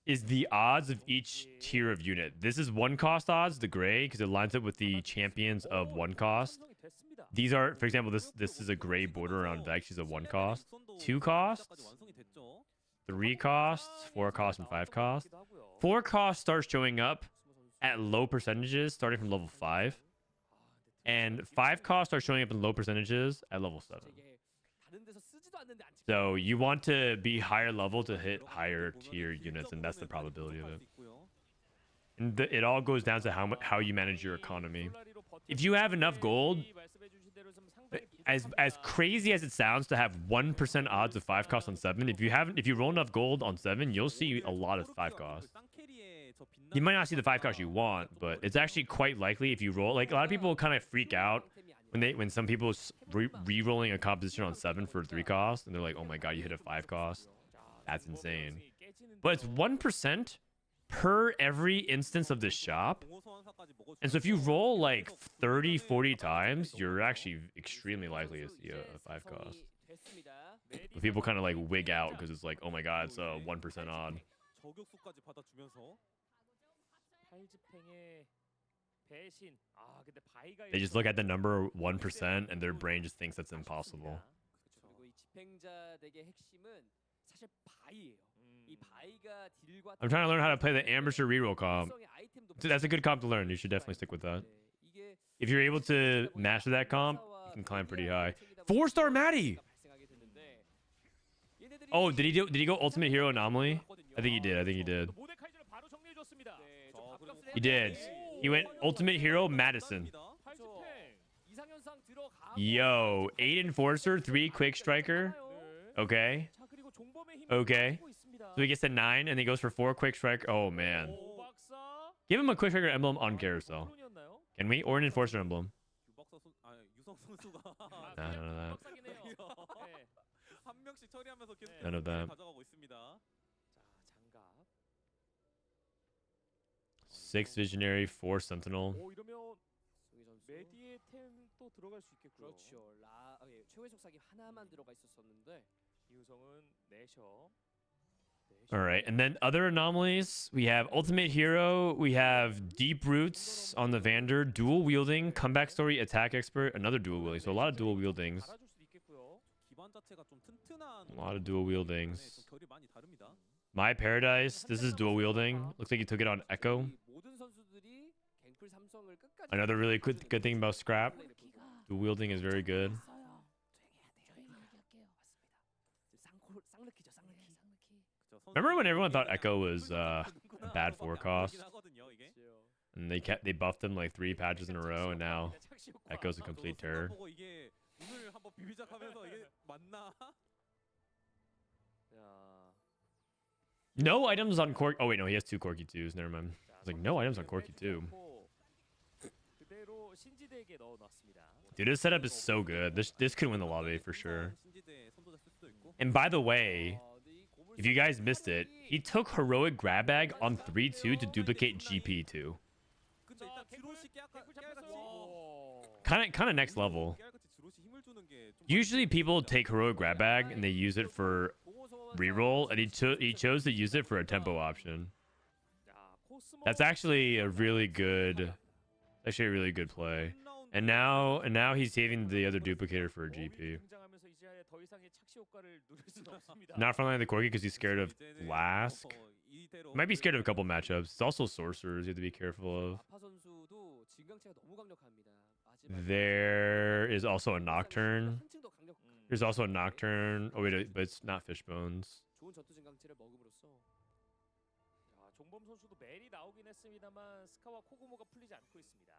is the odds of each tier of unit. This is 1 cost odds, the gray, because it lines up with the champions of 1 cost. These are, for example, this is a gray border around Vex. She's a 1 cost. 2 costs, 3 costs, 4 costs, and 5 costs. 4 costs starts showing up at low percentages starting from level 5. And 5 costs are showing up in low percentages at level 7. So you want to be higher level to hit higher tier units, and that's the probability of it. And it all goes down to how you manage your economy. If you have enough gold, as crazy as it sounds to have 1% odds of 5 costs on 7, if you roll enough gold on 7, you'll see a lot of 5 costs. You might not see the 5 costs you want, but it's actually quite likely if you roll. Like, a lot of people kind of freak out when some people re-rolling a composition on 7 for 3 costs, and they're like, oh my god, you hit a 5 cost. That's insane. But it's 1% per every instance of this shop. And so if you roll like 30, 40 times, you're actually extremely likely to see a 5 cost. But people kind of like wig out because it's like, oh my god, it's a 1% odd. They just look at the number 1% and their brain just thinks that's impossible. I'm trying to learn how to play the Ambusher reroll comp. That's a good comp to learn. You should definitely stick with that. If you're able to master that comp, you can climb pretty high. 4-star Maddie! Oh, did he go Ultimate Hero Anomaly? I think he did. He did. He went Ultimate Hero Madison. Yo, 8 Enforcer, 3 Quick Striker. Okay. So he gets to 9 and he goes for 4 Quick Striker. Oh man. Give him a Quick Striker emblem on Carousel. Can we? Or an Enforcer emblem. Nah, none of that. None of that. 6 Visionary, 4 Sentinel. All right, and then other anomalies. We have Ultimate Hero. We have Deep Roots on the Vander. Dual Wielding, Comeback Story, Attack Expert, another Dual Wielding. So a lot of Dual Wieldings. A lot of Dual Wieldings. My Paradise. This is Dual Wielding. Looks like you took it on Echo. Another really good thing about Scrap. Dual Wielding is very good. Remember when everyone thought Echo was a bad 4 cost? And they buffed him like 3 patches in a row, and now Echo's a complete terror. No items on Cork. Oh wait, no, he has 2 Corky 2s. Never mind. I was like, no items on Corky 2. Dude, this setup is so good. This could win the lobby for sure. And by the way, if you guys missed it, he took Heroic Grab Bag on 3-2 to duplicate GP2. Kind of next level. Usually people take Heroic Grab Bag and they use it for reroll, and he chose to use it for a tempo option. That's actually a really good play. And now he's saving the other duplicator for a GP. Not frontline the Corky because he's scared of Lask. 이대로 Might be scared of a couple matchups. It's also sorcerers you have to be careful of. 마파 선수도 진강체가 너무 강력합니다. 마지막에 There is also a nocturne. 한층 더 강력. There's also a nocturne. Oh wait, but it's not fishbones. 좋은 전투 진강체를 먹음으로써 자, 종범 선수도 멜이 나오긴 했습니다만 스카와 코그모가 풀리지 않고 있습니다.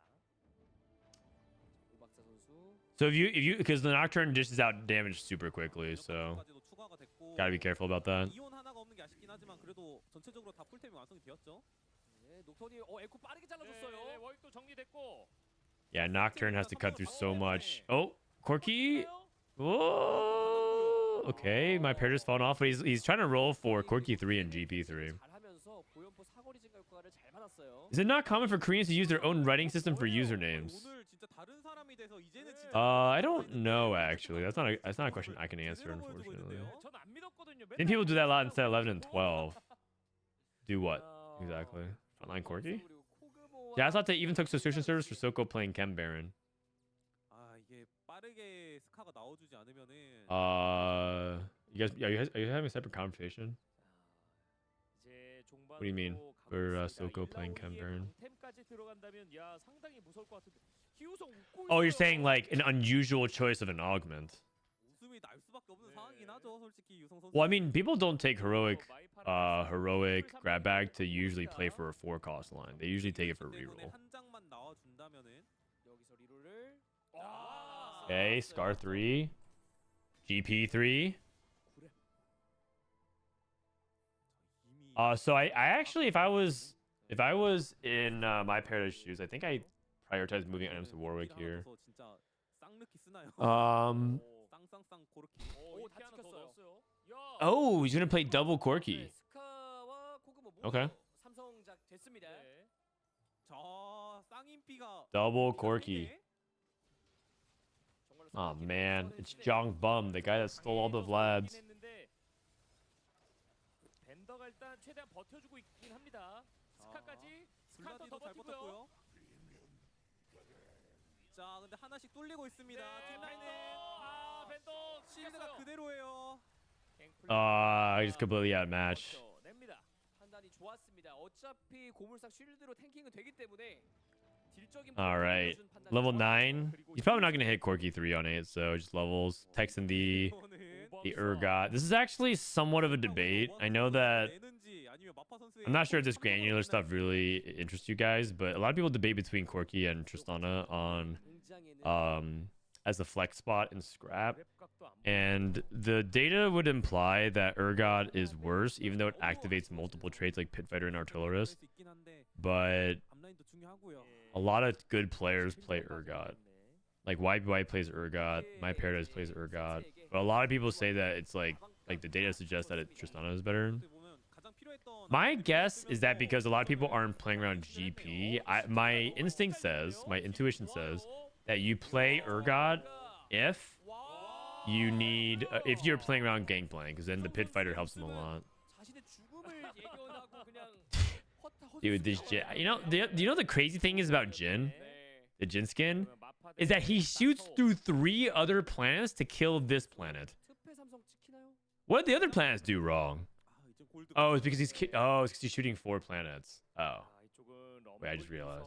오박사 선수 So if you because the nocturne dishes out damage super quickly, so 까지도 추가가 됐고 gotta be careful about that. 이온 하나가 없는 게 아쉽긴 하지만 그래도 전체적으로 다 풀템이 완성이 되었죠. 네, 녹턴이 에코 빠르게 네, 잘라줬어요. 워익도 정리됐고. Yeah, nocturne has to cut through so much. Oh, Corky. Whoa. Okay, my pair just fallen off, but he's trying to roll for Corky 3 and GP 3. 잘하면서 고연포 사거리 증가 효과를 잘 받았어요. Is it not common for Koreans to use their own writing system for usernames? 오늘 진짜 다른 사람이 돼서 이제는 진짜 I don't know actually. That's not a question I can answer, unfortunately. 전안 믿었거든요. I think people do that a lot instead of 11 and 12. Do what exactly? Frontline Corky? Yeah, I thought they even took subscription service for Soko playing Chem Baron. 아 이게 빠르게 스카가 나와주지 않으면은 Are you having a separate conversation? 이제 What do you mean? For Soko playing Chem Baron? 템까지 들어간다면 야 상당히 무서울 것 같은데. 희우성 웃고 Oh, you're 있어요. saying like an unusual choice of an augment. 웃음이 날 수밖에 없는 상황이긴 하죠, 솔직히 유성 선수. Well, I mean, people don't take heroic grab bag to usually play for a 4-cost line. They usually take it for reroll. 한 장만 나와준다면은 여기서 리롤을 Okay, Scar 3, GP 3. So I actually, if I was in my paradise shoes, I think I prioritize moving items to Warwick here. 진짜 쌍르키 쓰나요? 쌍쌍쌍 고르키. 오, 다 다 찍혔어요. 찍혔어요. Oh, he's gonna play double Corky. 네, 스카와 코그모 모두 Okay. 삼성작 됐습니다. 네. 자, 쌍인피가 Double Corky. 정말로 Oh 쌍둥이 man, 선수는 it's 했는데 Jong Bum, the guy that stole all the Vlads. 벤더가 일단 최대한 버텨주고 있긴 합니다. 스카까지 스카도 블라디도 더 잘 버티고요. 버텼고요. 자, 근데 하나씩 뚫리고 있습니다. 팀라인은 벤더 실드가 그대로예요. He's just completely outmatched. 냅니다. 판단이 좋았습니다. 어차피 고물상 쉴드로 탱킹은 되기 때문에 딜적인 All right, level 9. He's probably not gonna hit Corky 3 on it, so just levels. Texting the Urgot. This is actually somewhat of a debate. I know that I'm not sure if this granular stuff really interests you guys, but a lot of people debate between Corky and Tristana on as the flex spot in scrap, and the data would imply that Urgot is worse, even though it activates multiple traits like Pit Fighter and Artillerist. But a lot of good players play Urgot. Like YBY plays Urgot, my Paradise plays Urgot, but a lot of people say that it's like the data suggests that Tristana is better. My guess is that because a lot of people aren't playing around GP, my intuition says that you play Urgot if you need if you're playing around Gangplank, because then the Pit Fighter helps them a lot. 자신의 죽음을 예견하고 그냥 Dude, this Jin, you know the crazy thing is about Jin, the Jin skin, is that he shoots through 3 other planets to kill this planet. 특패 삼성 찍히나요? What did the other planets do wrong? Oh, it's because he's shooting 4 planets. Oh, wait, I just realized.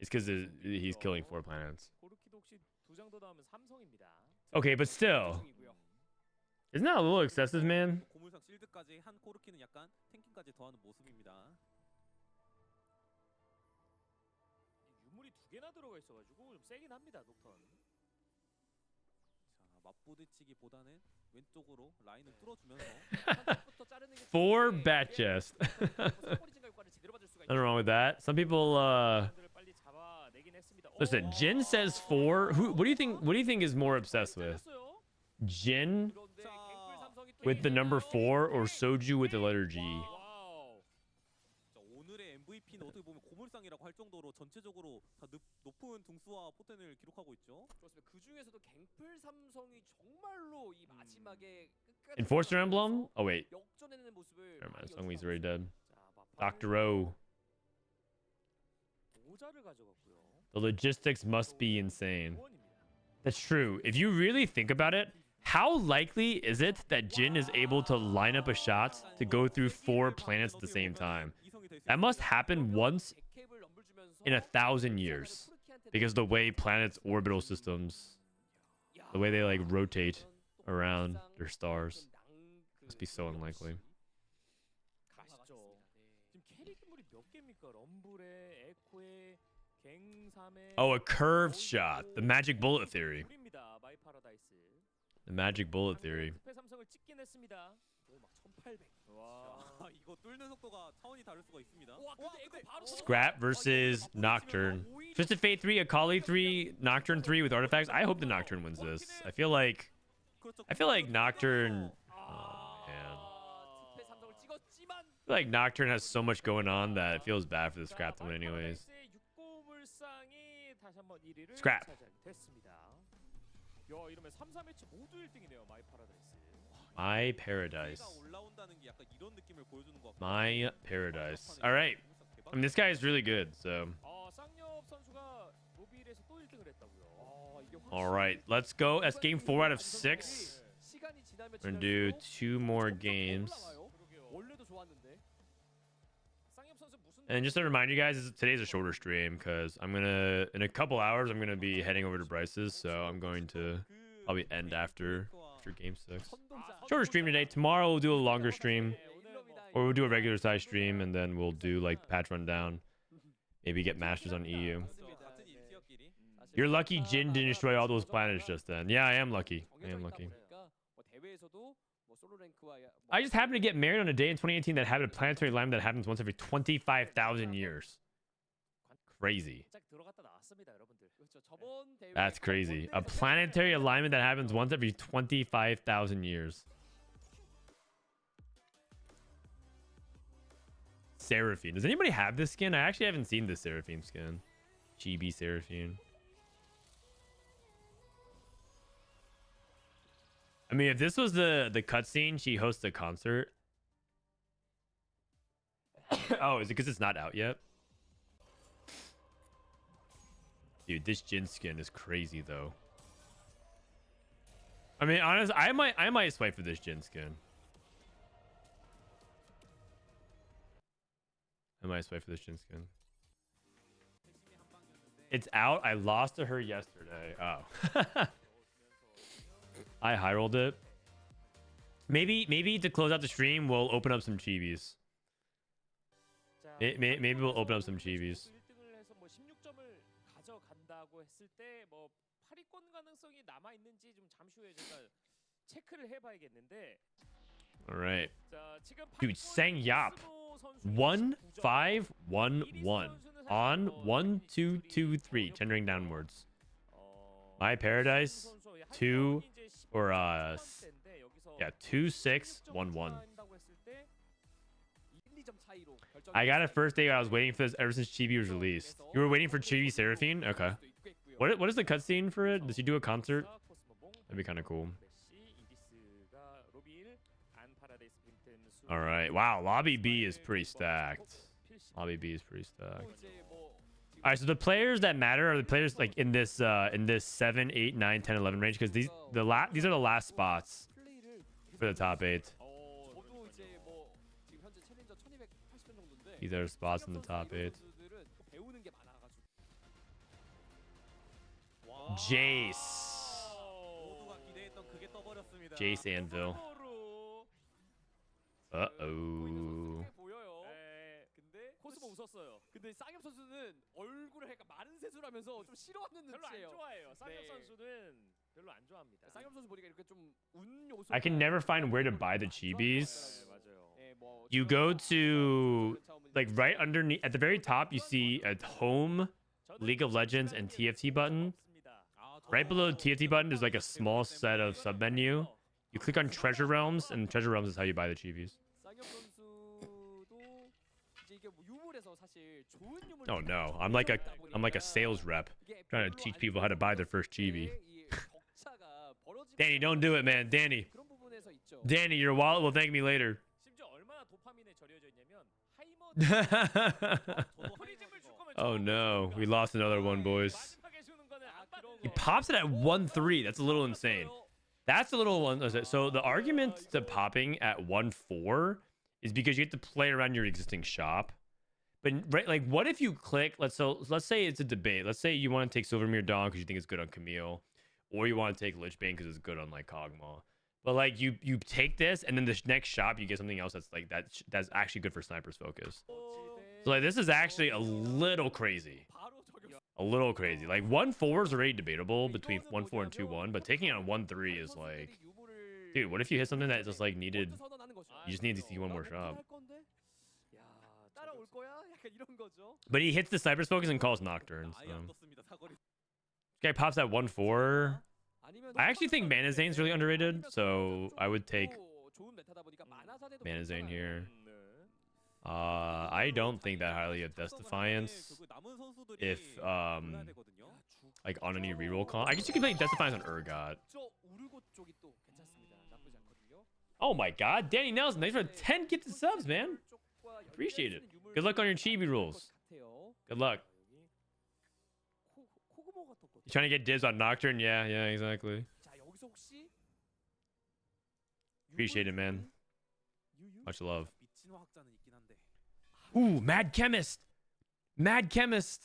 It's because he's killing 4 planets. 고르키도 혹시 2장 더 나오면 삼성입니다. Okay, but still, isn't that a little excessive, man? 고물상 실드까지 한 코르키는 약간 탱킹까지 더하는 모습입니다. 유물이 2개나 들어가 있어가지고 좀 세긴 합니다, 녹턴. 자, 맞부딪히기보다는 왼쪽으로 라인을 뚫어주면서 4 bat chest. Nothing wrong with that. Some people 빨리 잡아내긴 했습니다. listen. Jin says 4. What do you think is more obsessed with? Jin with the number 4 or Soju with the letter G? 와우. 자, 오늘의 MVP는 어떻게 보면 고물상이라고 할 정도로 전체적으로 다 높은 등수와 포텐을 기록하고 있죠. 그렇습니다. 그 중에서도 갱플 삼성이 정말로 이 마지막에 끝까지 Enforcer emblem? Oh wait, 역전해내는 모습을 never mind. 많이 Sungwee's 연출하고 already dead. 자, Dr. O. 모자를 가져갔고요. The logistics must be insane. 원입니다. That's true. If you really think about it, How likely is it that Jin is able to line up a shot to go through 4 planets at the same time? That must happen once in 1,000 years. Because the way planets' orbital systems, the way they like rotate around their stars, must be so unlikely. Oh, a curved shot. The magic bullet theory. The magic bullet theory. Scrap versus Nocturne. Twisted Fate 3, Akali 3, Nocturne 3 with artifacts. I hope the Nocturne wins this. I feel like Nocturne. Oh man. I feel like Nocturne has so much going on that it feels bad for the Scrap to win anyways. Scrap. My paradise. My paradise. All right. I mean, this guy is really good, so. All right, let's go. That's game 4 out of 6. We're gonna do 2 more games. And just to remind you guys, today's a shorter stream because I'm gonna, in a couple hours, I'm gonna be heading over to Bryce's, so I'm going to probably end after game 6. Shorter stream today. Tomorrow we'll do a longer stream, or we'll do a regular size stream, and then we'll do like patch rundown. Maybe get masters on EU. You're lucky Jin didn't destroy all those planets just then. Yeah, I am lucky. I am lucky. I just happened to get married on a day in 2018 that had a planetary alignment that happens once every 25,000 years. Crazy. That's crazy. A planetary alignment that happens once every 25,000 years. Seraphine. Does anybody have this skin? I actually haven't seen this Seraphine skin. Chibi Seraphine. I mean, if this was the cutscene, she hosts a concert. Oh, is it because it's not out yet? Dude, this Jin skin is crazy though. I mean, honestly, I might swipe for this Jin skin. I might swipe for this Jin skin. It's out. I lost to her yesterday. Oh. I high rolled it. Maybe to close out the stream, we'll open up some chibis. Maybe we'll open up some chibis. All right. Dude, SsangYeop. 1511 on 1223, tendering downwards. My paradise 2 or yeah, 2611. I got it first day I was waiting for this ever since Chibi was released. You were waiting for Chibi Seraphine? Okay. What is the cutscene for it? Does he do a concert? That'd be kind of cool. All right. Wow, lobby B is pretty stacked. Lobby B is pretty stacked. All right, so the players that matter are the players like in this 7, 8, 9, 10, 11 range, because these are the last spots for the top 8. These are spots in the top 8. Jace Anvil. Uh-oh. 코스모 웃었어요. 근데 쌍엽 선수는 얼굴을 약간 마른 세수를 하면서 좀 싫어하는 눈치예요. 별로 안 좋아해요. 쌍엽 선수는 별로 안 좋아합니다. 쌍엽 선수 보니까 이렇게 좀 운 요소. I can never find where to buy the chibis. You go to like right underneath at the very top you see a home, League of Legends and TFT button. Right below the TFT button is like a small set of sub menu. You click on Treasure Realms, and Treasure Realms is how you buy the chibis. Oh no, I'm like a sales rep trying to teach people how to buy their first chibi. Danny, don't do it, man. Danny, your wallet will thank me later. Oh no, we lost another one, boys. He pops it at 1-3. That's a little insane. That's the little one. So the argument to popping at 1-4 is because you have to play around your existing shop. But right, like, what if you click? Let's say it's a debate. Let's say you want to take Silvermere Dawn because you think it's good on Camille, or you want to take Lichbane because it's good on like Kog'Maw. But like you take this, and then the next shop you get something else that's like that's actually good for Sniper's Focus. So like this is actually a little crazy. A little crazy. Like 1-4 is already debatable between 1-4 and 2-1, but taking it on 1-3 is like, dude, what if you hit something that just like needed? You just need to see one more shop. But he hits the Sniper's Focus and calls Nocturne. So. This guy pops at 1-4. I actually think Mana Zane's really underrated, so I would take Mana Zane here. I don't think that highly of Death Defiance. If like on any reroll con, I guess you can play Death Defiance on Urgot. Oh my God, Danny Nelson, thanks for 10 gifted subs, man. Appreciate it. Good luck on your chibi rules. Good luck. You trying to get dibs on Nocturne? Yeah, exactly. Appreciate it, man. Much love. Ooh, Mad Chemist. Mad Chemist.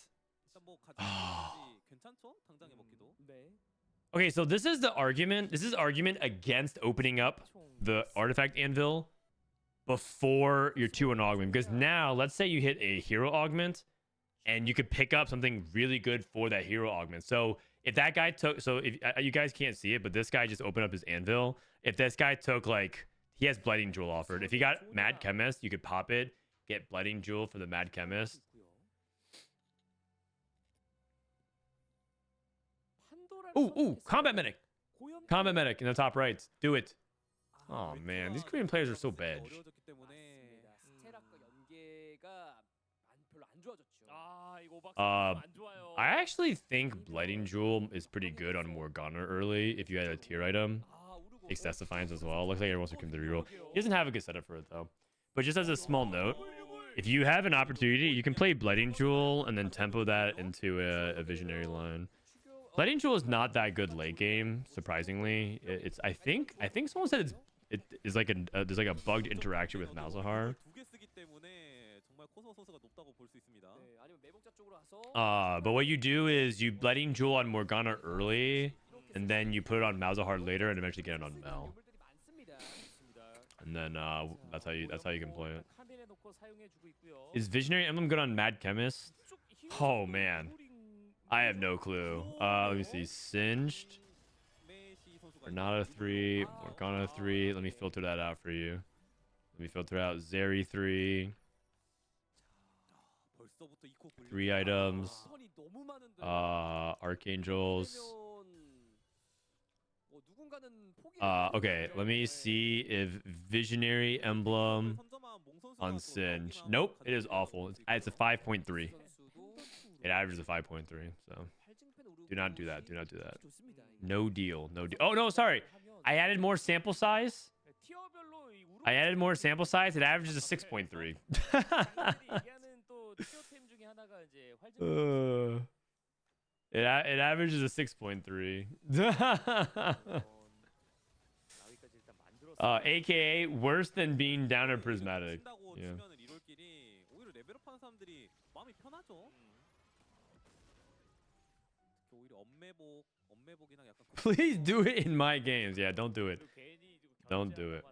Okay, so this is the argument. This is argument against opening up the artifact anvil before your 2-1 augment. Because now, let's say you hit a hero augment, and you could pick up something really good for that hero augment. So if that guy took, so if you guys can't see it, but this guy just opened up his anvil. If this guy took like, he has Blighting Jewel offered. If he got Mad Chemist, you could pop it, get Blighting Jewel for the Mad Chemist. Ooh, Combat Medic. Combat Medic in the top right. Do it. Oh man, these Korean players are so bad. I actually think Blighting Jewel is pretty good on Morgana early if you had a tier item. Takes Death Defiance as well. Looks like everyone's looking to reroll. He doesn't have a good setup for it though. But just as a small note, if you have an opportunity, you can play Blighting Jewel and then tempo that into a Visionary line. Blighting Jewel is not that good late game, surprisingly. It's I think someone said it is like there's like a bugged interaction with Malzahar. But what you do is you Blighting Jewel on Morgana early, and then you put it on Malzahar later, and eventually get it on Mel. And then that's how you can play it. Is Visionary Emblem good on Mad Chemist? Oh man, I have no clue. Let me see. Singed, Renata 3, Morgana 3. Let me filter that out for you. Let me filter out Zeri 3. 3 items. Archangels. Okay, let me see if Visionary Emblem on Singe. Nope, it is awful. It's a 5.3. It averages a 5.3, so do not do that. Do not do that. No deal. No deal. Oh, no, sorry. I added more sample size. It averages a 6.3. It averages a 6.3. AKA worse than being down a prismatic. Yeah. Please do it in my games. Yeah, don't do it. Don't do it.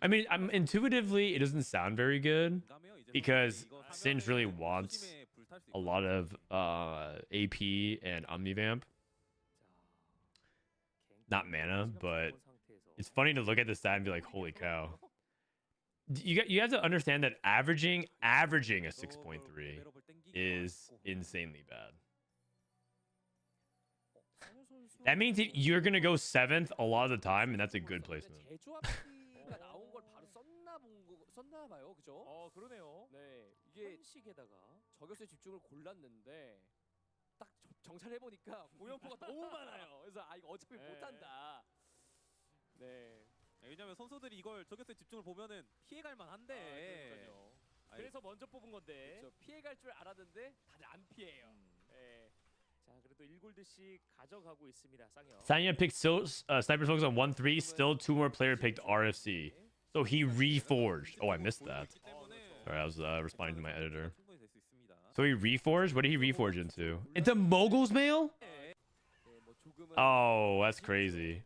I mean, intuitively, it doesn't sound very good because Singe really wants a lot of AP and Omnivamp. Not mana, but it's funny to look at the stat and be like, holy cow. You have to understand that averaging a 6.3 is insanely bad. That means you're going to go 7th a lot of the time, and that's a good placement. 그러네요. 네, 이게 현식에다가 저격수의 집중을 골랐는데 딱 정찰해 보니까 고연포가 너무 많아요. 그래서 아 이거 어차피 못한다. 네. 왜냐면 선수들이 이걸 저격수의 집중을 보면은 피해갈 만한데. 그래서 먼저 뽑은 건데. 그렇죠. 피해갈 줄 알았는데 다들 안 피해요. 네. 자, 그래도 1골드씩 가져가고 있습니다. 쌍엽. SsangYeop picked sniper focus on 1-3. Still 2 more player picked RFC. So he reforged. Oh, I missed that. Sorry, I was responding to my editor. So he reforged? What did he reforge into? Into Mogul's Mail? Oh, that's crazy.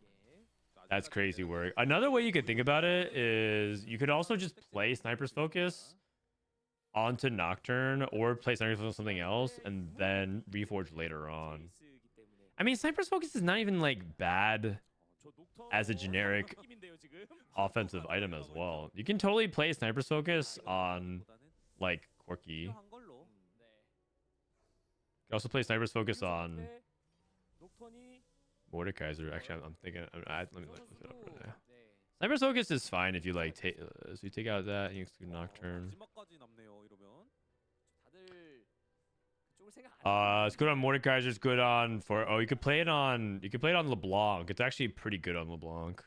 That's crazy work. Another way you could think about it is you could also just play Sniper's Focus onto Nocturne or play Sniper's Focus on something else and then reforge later on. I mean, Sniper's Focus is not even like bad as a generic offensive item as well. You can totally play Sniper's Focus on like Corki. You can also play Sniper's Focus on Mordekaiser. Actually, I'm thinking. Let me look it up right now. Sniper's Focus is fine if you like take. So you take out that and you exclude Nocturne. It's good on Mordekaiser. It's good on for. Oh, you could play it on. You could play it on LeBlanc. It's actually pretty good on LeBlanc.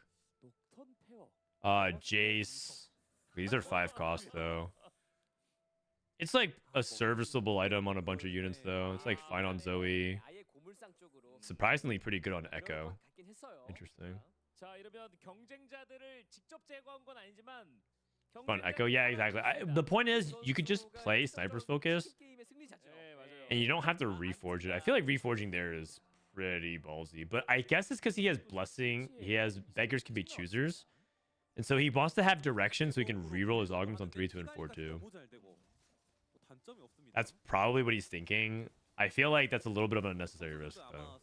Jace. These are 5 costs though. It's like a serviceable item on a bunch of units though. It's like fine on Zoe. Surprisingly pretty good on Echo. Interesting. On Echo, yeah, exactly. The point is, you could just play Sniper's Focus, and you don't have to reforge it. I feel like reforging there is pretty ballsy, but I guess it's because he has Blessing. He has Beggars can be choosers, and so he wants to have direction so he can reroll his augments on 3-2 and 4-2. That's probably what he's thinking. I feel like that's a little bit of an unnecessary risk, though.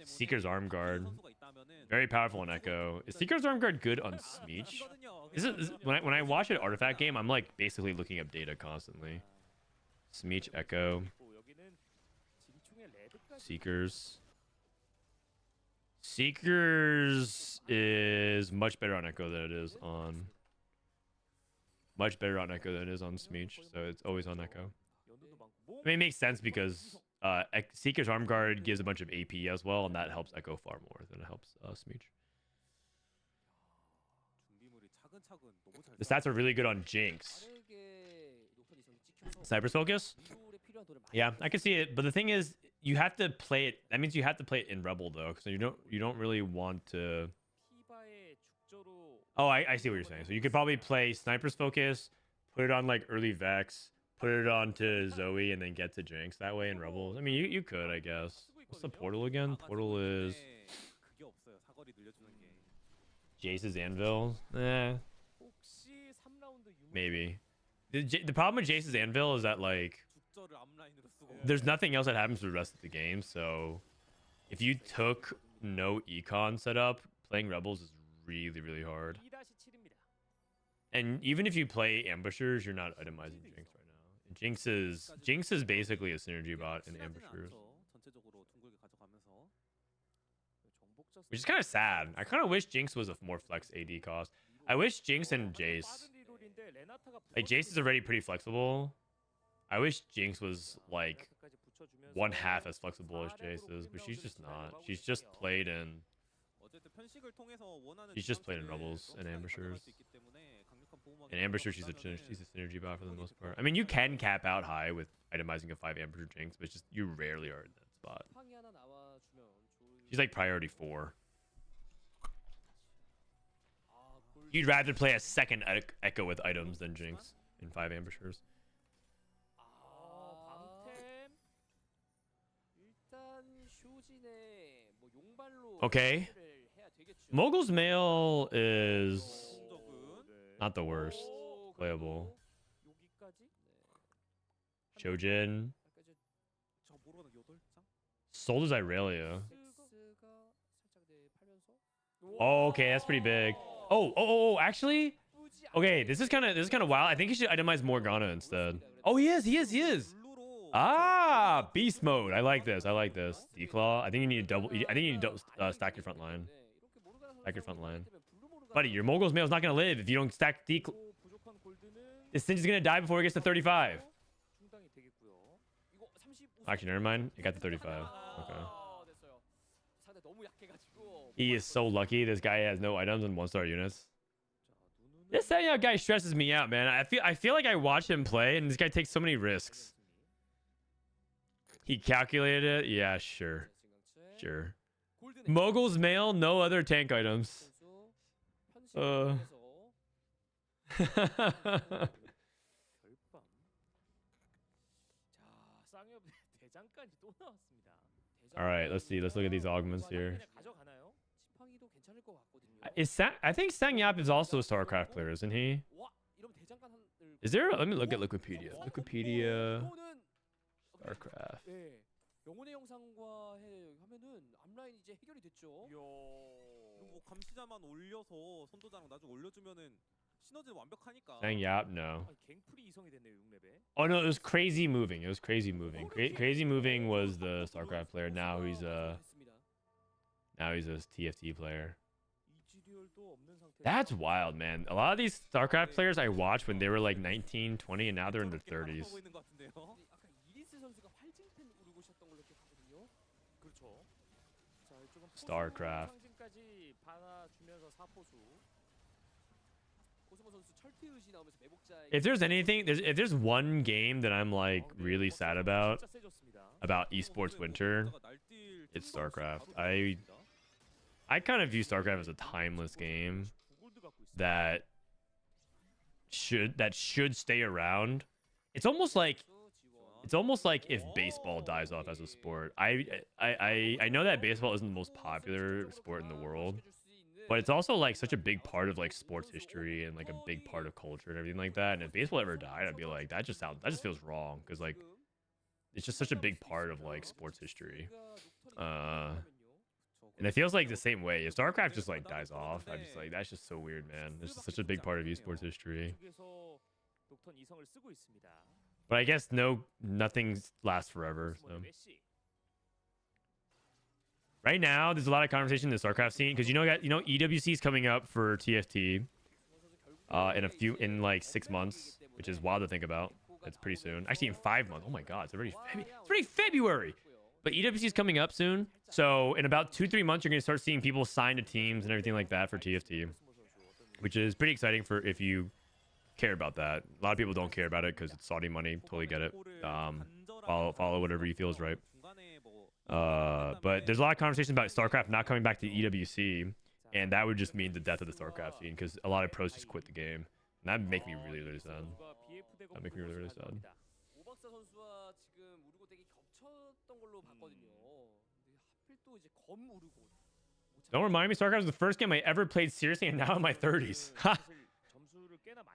Seeker's Arm Guard. Very powerful on Echo. Is Seeker's Arm Guard good on Smeech? When I watch an Artifact game, I'm like basically looking up data constantly. Smeech, Echo. Seekers. Seekers is much better on Echo than it is on... Much better on Echo than it is on Smeech, so it's always on Echo. I mean, it makes sense because Seeker's Arm Guard gives a bunch of AP as well, and that helps Echo far more than it helps Smeech. The stats are really good on Jinx. Sniper's Focus? Yeah, I can see it, but the thing is, you have to play it. That means you have to play it in Rebel though, because you don't really want to. Oh, I see what you're saying. So you could probably play Sniper's Focus, put it on like early Vex, put it onto Zoe, and then get to Jinx that way in Rebels. I mean, you could, I guess. What's the Portal again? Portal is Jace's Anvil. Maybe. The problem with Jace's Anvil is that like there's nothing else that happens for the rest of the game. So if you took no econ setup, playing Rebels is really, really hard. And even if you play Ambushers, you're not itemizing Jinx right now. Jinx is basically a synergy bot in Ambushers, which is kind of sad. I kind of wish Jinx was a more flex AD cost. I wish Jinx and Jace, like Jace is already pretty flexible. I wish Jinx was like 1/2 as flexible as Jace is, but she's just not. She's just played in Rebels and Ambushers. In Ambusher, she's a synergy bot for the most part. I mean, you can cap out high with itemizing a 5 Ambusher Jinx, but it's just you rarely are in that spot. She's like priority 4. You'd rather play a second Echo with items than Jinx in 5 Ambushers. Okay. Mogul's Mail is not the worst. Playable. Shojin. Soldiers Irelia. Oh, okay, that's pretty big. Oh, actually, okay, this is kind of wild. I think you should itemize Morgana instead. Oh, he is. Ah, beast mode. I like this. Declaw. I think you need to stack your front line. Stack your front line. Buddy, your Mogul's Mail is not gonna live if you don't stack Declaw. This thing is gonna die before it gets to 35. Actually, never mind. It got to 35. Okay. He is so lucky. This guy has no items and 1-star units. This SsangYeop guy stresses me out, man. I feel like I watch him play, and this guy takes so many risks. He calculated it. Yeah, sure. 진강체. Sure. 골드네. Mogul's mail, no other tank items. 선수 편식을 통해서 별밤. 자, 쌍엽 대장까지 또 나왔습니다. All right, let's see. Let's look at these augments here. 그냥 가져가나요? 지팡이도 괜찮을 것 같거든요. I think SsangYeop is also a StarCraft player, isn't he? 와, 이러면 대장간 한 Is there? Let me look at Wikipedia. Wikipedia, 이거는 StarCraft. 네. 영혼의 영상과 하면은 앞라인 이제 해결이 됐죠. 그리고 뭐 감시자만 올려서 선도자랑 나중에 올려주면은 시너지 완벽하니까. SsangYeop, no. 아니, 갱플이 이성이 됐네요, 6렙에. Oh no, it was Crazy Moving. It was Crazy Moving. Crazy Moving was the StarCraft player. Now he's a TFT player. 이지리얼도 없는 상태에서 That's wild, man. A lot of these StarCraft players I watched when they were like 19, 20, and now they're in their 30s. 하고 있는 것 같은데요. 아까 이리스 선수가 활징팬 우르고 있었던 걸로 기억하거든요. 그렇죠. 자, 이쪽은 StarCraft. 상징까지 받아주면서 사포수. 고승호 선수 철퇴의시 나오면서 매복자. If there's anything, if there's one game that I'm like really sad about 진짜 세졌습니다. esports winter, it's StarCraft. I kind of view StarCraft as a timeless game 구골드 갖고 있어요. that should stay around. It's almost like if baseball dies off as a sport. I know that baseball isn't the most popular sport in the world, but it's also like such a big part of like sports history and like a big part of culture and everything like that. And if baseball ever died, I'd be like, that just feels wrong, because like it's just such a big part of like sports history. And it feels like the same way. If StarCraft just like dies off, I'm just like, that's just so weird, man. This is such a big part of esports history. 쪽에서 녹턴 이성을 쓰고 있습니다. But I guess nothing lasts forever. So right now, there's a lot of conversation in the StarCraft scene, because you know EWC is coming up for TFT in like 6 months, which is wild to think about. It's pretty soon. Actually, in 5 months. Oh my God, it's already February. But EWC is coming up soon, so in about 2-3 months, you're gonna start seeing people sign to teams and everything like that for TFT, which is pretty exciting for if you care about that. A lot of people don't care about it because it's Saudi money. Totally get it. Follow whatever you feel is right. But there's a lot of conversation about StarCraft not coming back to EWC, and that would just mean the death of the StarCraft scene, because a lot of pros just quit the game. And that'd make me really, really sad. That'd make me really, really sad. 오박사 선수와 지금 우르고 덱이 겹쳤던 걸로 봤거든요. 근데 하필 또 이제 검 우르고. Don't remind me, StarCraft was the first game I ever played seriously, and now in my 30s.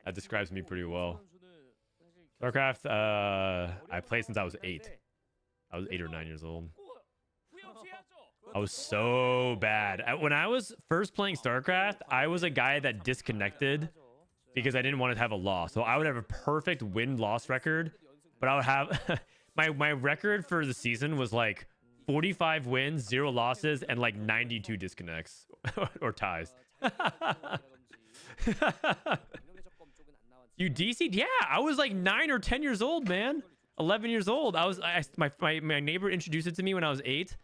That describes me pretty well. StarCraft, I played since I was 8. I was 8 or 9 years old. I was so bad. When I was first playing StarCraft, I was a guy that disconnected because I didn't want to have a loss. So I would have a perfect win-loss record, but I would have my record for the season was like 45 wins, 0 losses, and like 92 disconnects or ties. You DC'd? Yeah, I was like 9 or 10 years old, man. 11 years old. My neighbor introduced it to me when I was 8.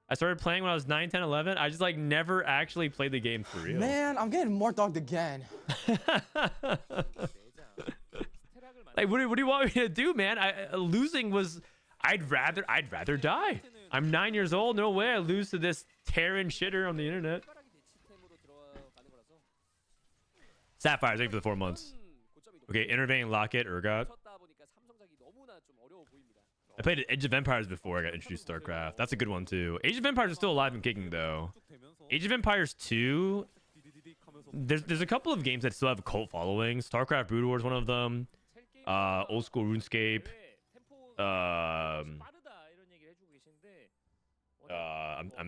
I started playing when I was 9, 10, 11. I just like never actually played the game for real. Man, I'm getting more dogged again. Like, what do you want me to do, man? Losing was, I'd rather die. I'm 9 years old. No way I lose to this Terran shitter on the internet. Sapphires, wait for the 4 months. Okay, Intervene, Locket, Urgot. I played Age of Empires before I got introduced to StarCraft. That's a good one too. Age of Empires is still alive and kicking though. Age of Empires 2, there's a couple of games that still have a cult following. StarCraft Brood War is one of them. Old school RuneScape. I'm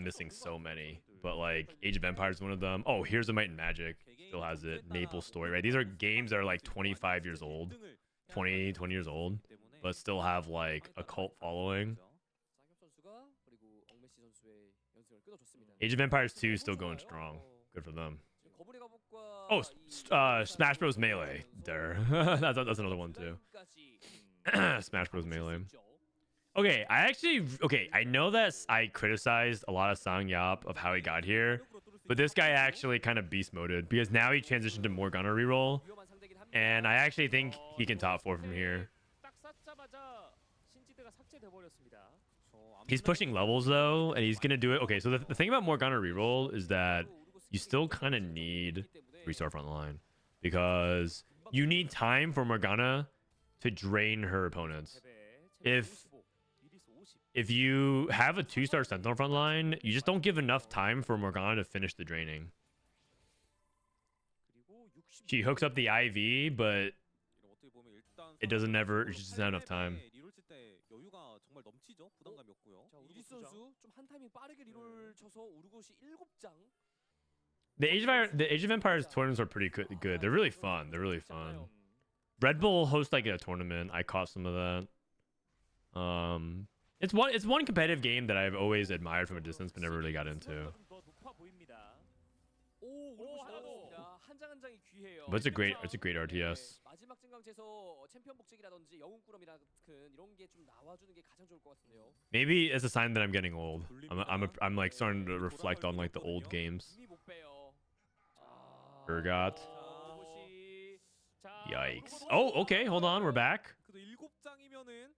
missing so many, but like Age of Empires is one of them. Oh, Here's the Might and Magic still has it. Maple Story, right? These are games that are like 25 years old, 20 years old, but still have like a cult following. Age of Empires 2 is still going strong. Good for them. Oh, Smash Bros. Melee. There. that's another one too. Smash Bros. Melee. Okay, I know that I criticized a lot of SsangYeop of how he got here, but this guy actually kind of beast moded, because now he transitioned to more gunner reroll, and I actually think he can top 4 from here. He's pushing levels though, and he's gonna do it. Okay, so the thing about Morgana reroll is that you still kind of need 3-star front line because you need time for Morgana to drain her opponents. If you have a 2-star Sentinel front line, you just don't give enough time for Morgana to finish the draining. She hooks up the IV, but it doesn't never. It's just not enough time. 여유가 정말 넘치죠. 부담감이 없고요. 자, 이리스 선수 좀 한 타이밍 빠르게 리롤 쳐서 우르고시 7장. The Age of Empires tournaments are pretty good. They're really fun. They're really fun. Red Bull hosts like a tournament. I caught some of that. It's one competitive game that I've always admired from a distance, but never really got into. 오, 우르고시 나왔습니다. 한 장 한 장이 귀해요. But it's a great RTS. 마지막 증강체에서 챔피언 복제기라든지 영웅꾸러미나 이런 게 좀 나와주는 게 가장 좋을 것 같은데요. Maybe it's a sign that I'm getting old. I'm like starting to reflect on like the old games. 이미 못 빼요. Urgot. 우르고시. 자, Yikes. Oh, okay. Hold on. We're back. 그래도 7장이면은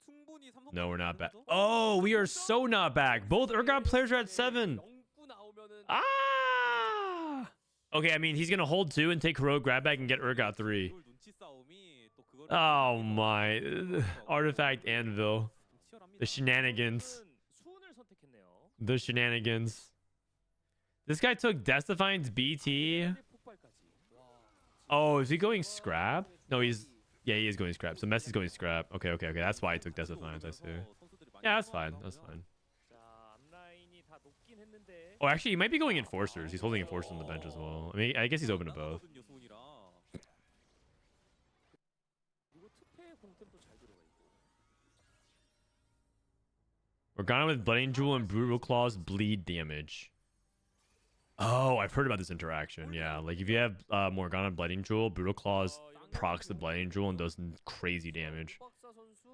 충분히 삼성 No, we're not back. Oh, we are so not back. Both Urgot players are at 7. 영구 나오면은 Ah. Okay, I mean, he's going to hold 2 and take heroic grab bag and get Urgot 3. 눈치 싸움이 또 그거를 Oh my. Artifact Anvil. The shenanigans. 수훈을 선택했네요. The shenanigans. This guy took Death Defiance BT. 폭발까지. 와. Oh, is he going scrap? No, he's... Yeah, he is going scrap. So Messi's going scrap. Okay. That's why he took Death Defiance, I see. Yeah, that's fine. That's fine. 자, 앞라인이 다 높긴 했는데. Oh, actually, he might be going Enforcers. He's holding Enforcers on the bench as well. I mean, I guess he's open to both. 그리고 특패 공템도 잘 들어가 있고. Morgana with Blooding Jewel and Brutal Claws bleed damage. Oh, I've heard about this interaction. Yeah, like if you have Morgana Blooding Jewel, Brutal Claws procs the Blooding Jewel and does crazy damage. 박사 선수.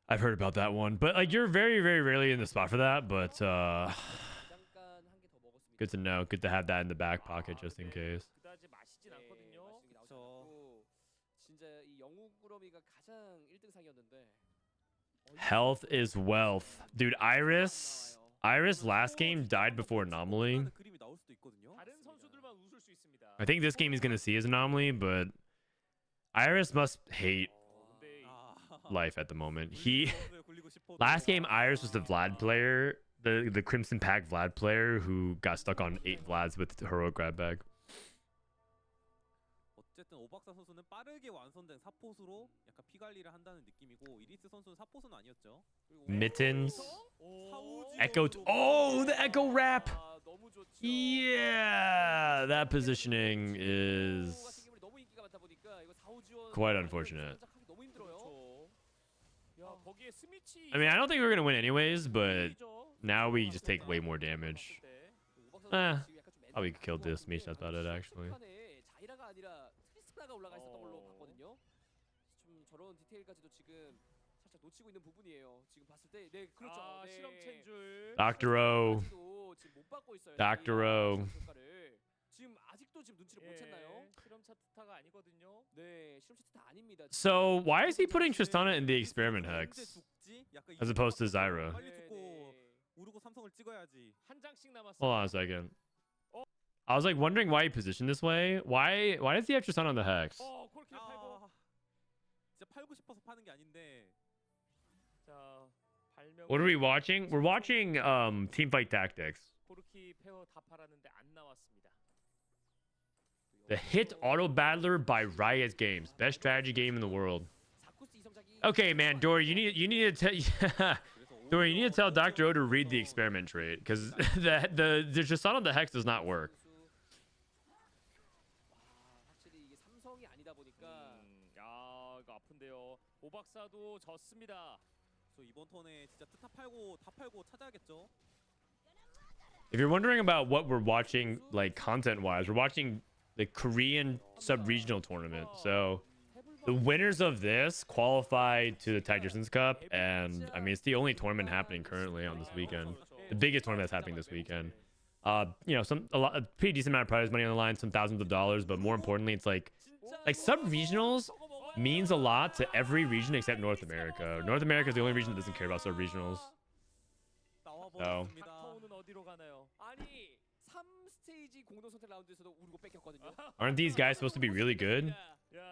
I've heard about that one, but like you're very, very rarely in the spot for that. But 잠깐 한 개 더 먹었습니다. good to know. Good to have that in the back pocket just in case. 그다지 맛있진 않거든요. 진짜 이 영웅꾸러미가 가장 1등상이었는데. Health is wealth, dude. Iris last game died before Anomaly. 다른 선수들만 웃을 수 있습니다. I think this game he's gonna see his Anomaly, but Iris must hate life at the moment. Last game Iris was the Vlad player, the Crimson Pack Vlad player who got stuck on 8 Vlads with heroic grab bag. 어쨌든 오박사 선수는 빠르게 완성된 사포수로 약간 피 관리를 한다는 느낌이고 이리스 선수는 사포수는 아니었죠. Mittens, Echo. Oh, the Echo wrap. 너무 좋죠. Yeah, that positioning is 너무 인기가 많다 보니까 이거 4, 5지원 quite unfortunate. 너무 힘들어요. 야, 거기에 스미치. I mean, I don't think we're gonna win anyways, but now we just take way more damage. We killed this Mish. That's about it, actually. 자이라가 아니라 트리스타가 올라가 있었던 걸로 봤거든요. 좀 저런 디테일까지도 지금 살짝 놓치고 있는 부분이에요. 지금 봤을 때, 네, 그렇죠. 아, 네. 실험체인 줄. Dr. O. 지금 못 받고 있어요. Dr. O. 지금 아직도 지금 눈치를 못 챘나요? 실험 차트타가 아니거든요. 네, 실험 차트 다 아닙니다. So why is he putting Tristana in the experiment hex as opposed to Zyra? 빨리 죽고 우르고 삼성을 찍어야지. 한 장씩 남았어요. Hold on a second. I was like wondering why he positioned this way. Why does he have Tristana on the hex? 코르키 팔고. 진짜 팔고 싶어서 파는 게 아닌데. 자, 발명. What are we watching? We're watching Teamfight Tactics. 코르키 페어 다 팔았는데 안 나왔습니다. The hit auto battler by Riot Games, best strategy game in the world. Okay, man, Dory, you need to tell Dory, you need to tell Dr. O to read the experiment trait because the Tristana on the hex does not work. 확실히 이게 삼성이 아니다 보니까 야, 이거 아픈데요. 오박사도 졌습니다. 그래서 이번 턴에 진짜 다 팔고 찾아야겠죠. If you're wondering about what we're watching, like content-wise, we're watching the Korean Subregional tournament. So the winners of this qualify to the Tacticians Cup, and I mean it's the only tournament happening currently on this weekend. The biggest tournament that's happening this weekend. You know, a pretty decent amount of prize money on the line, some thousands of dollars, but more importantly, it's like sub-regionals means a lot to every region except North America. North America is the only region that doesn't care about sub-regionals. 나와버렸습니다. 닥터오는 어디로 가나요? 아니 3스테이지 공동 선택 라운드에서도 우르고 뺏겼거든요. Aren't these guys supposed to be really good? 야.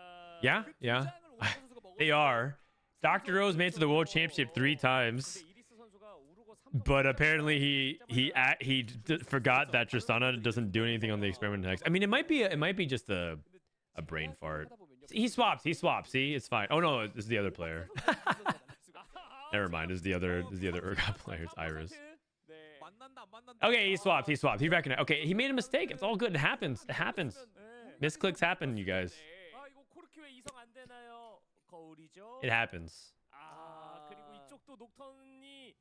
Yeah, yeah. They are. Dr. Rose made it to the World Championship 3 times, 근데 이리스 선수가 우르고 3점 but apparently he forgot that Tristana doesn't do anything on the experiment next. I mean, it might be just a brain fart. He swapped. See, it's fine. Oh no, this is the other player. Never mind. This is the other Urgot player. It's Iris. 네. 만난다 안 만난다. Okay, he swapped. He recognized. Okay, he made a mistake. It's all good. It happens. 네. Misclicks happen, you guys. 아 이거 코르키 왜 이성 안 되나요? 거울이죠. It happens. 아 그리고 이쪽도 녹턴이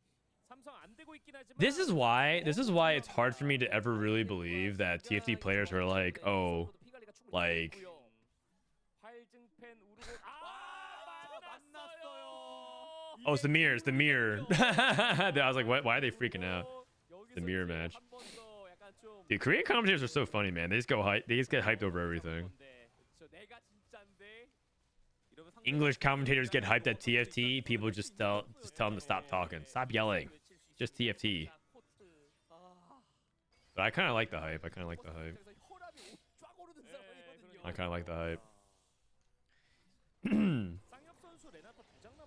삼성 안 되고 있긴 하지만 This is why it's hard for me to ever really believe that TFT players are like, oh, like 활증팬 우르고 만났어요. oh, it's the mirror. It's the mirror. I was like, why are they freaking out? The mirror match. Dude, Korean commentators are so funny, man. They just get hyped over everything. English commentators get hyped at TFT. People just tell them to stop talking. Stop yelling. Just TFT. But I kind of like the hype.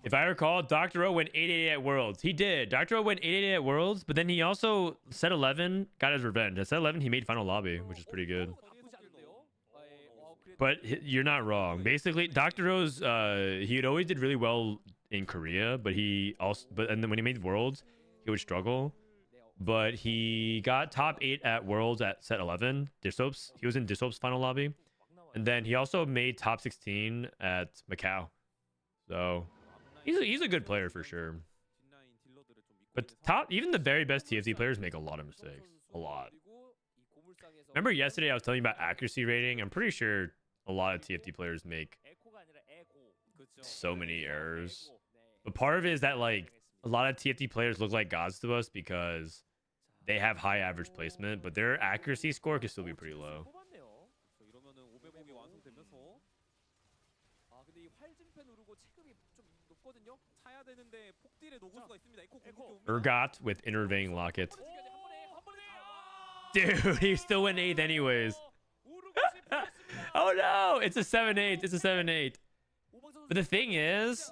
If I recall, Dr. O went 888 at Worlds. He did. Dr. O went 888 at Worlds, but then he also set 11, got his revenge. At set 11, he made final lobby, which is pretty good. But you're not wrong. Basically, Dr. O's he had always did really well in Korea, but and then when he made Worlds, he would struggle. But he got top 8 at Worlds at set 11. Disopes. He was in Disopes final lobby. And then he also made top 16 at Macau. So he's a good player for sure. But even the very best TFT players make a lot of mistakes. A lot. Remember yesterday I was telling you about accuracy rating? I'm pretty sure a lot of TFT players make so many errors. But part of it is that like a lot of TFT players look like gods to us because they have high average placement, but their accuracy score can still be pretty low. 이러면은 500억이 완성되면서 근데 이 활증팬 우르고 체급이 좀 높거든요. 차야 되는데 폭딜에 녹을 수가 있습니다. 에코 공격이 옵니다. Urgot with intervening locket. Dude, he still went 8th anyways. Oh no, it's a 7-8. It's a 7-8. But the thing is,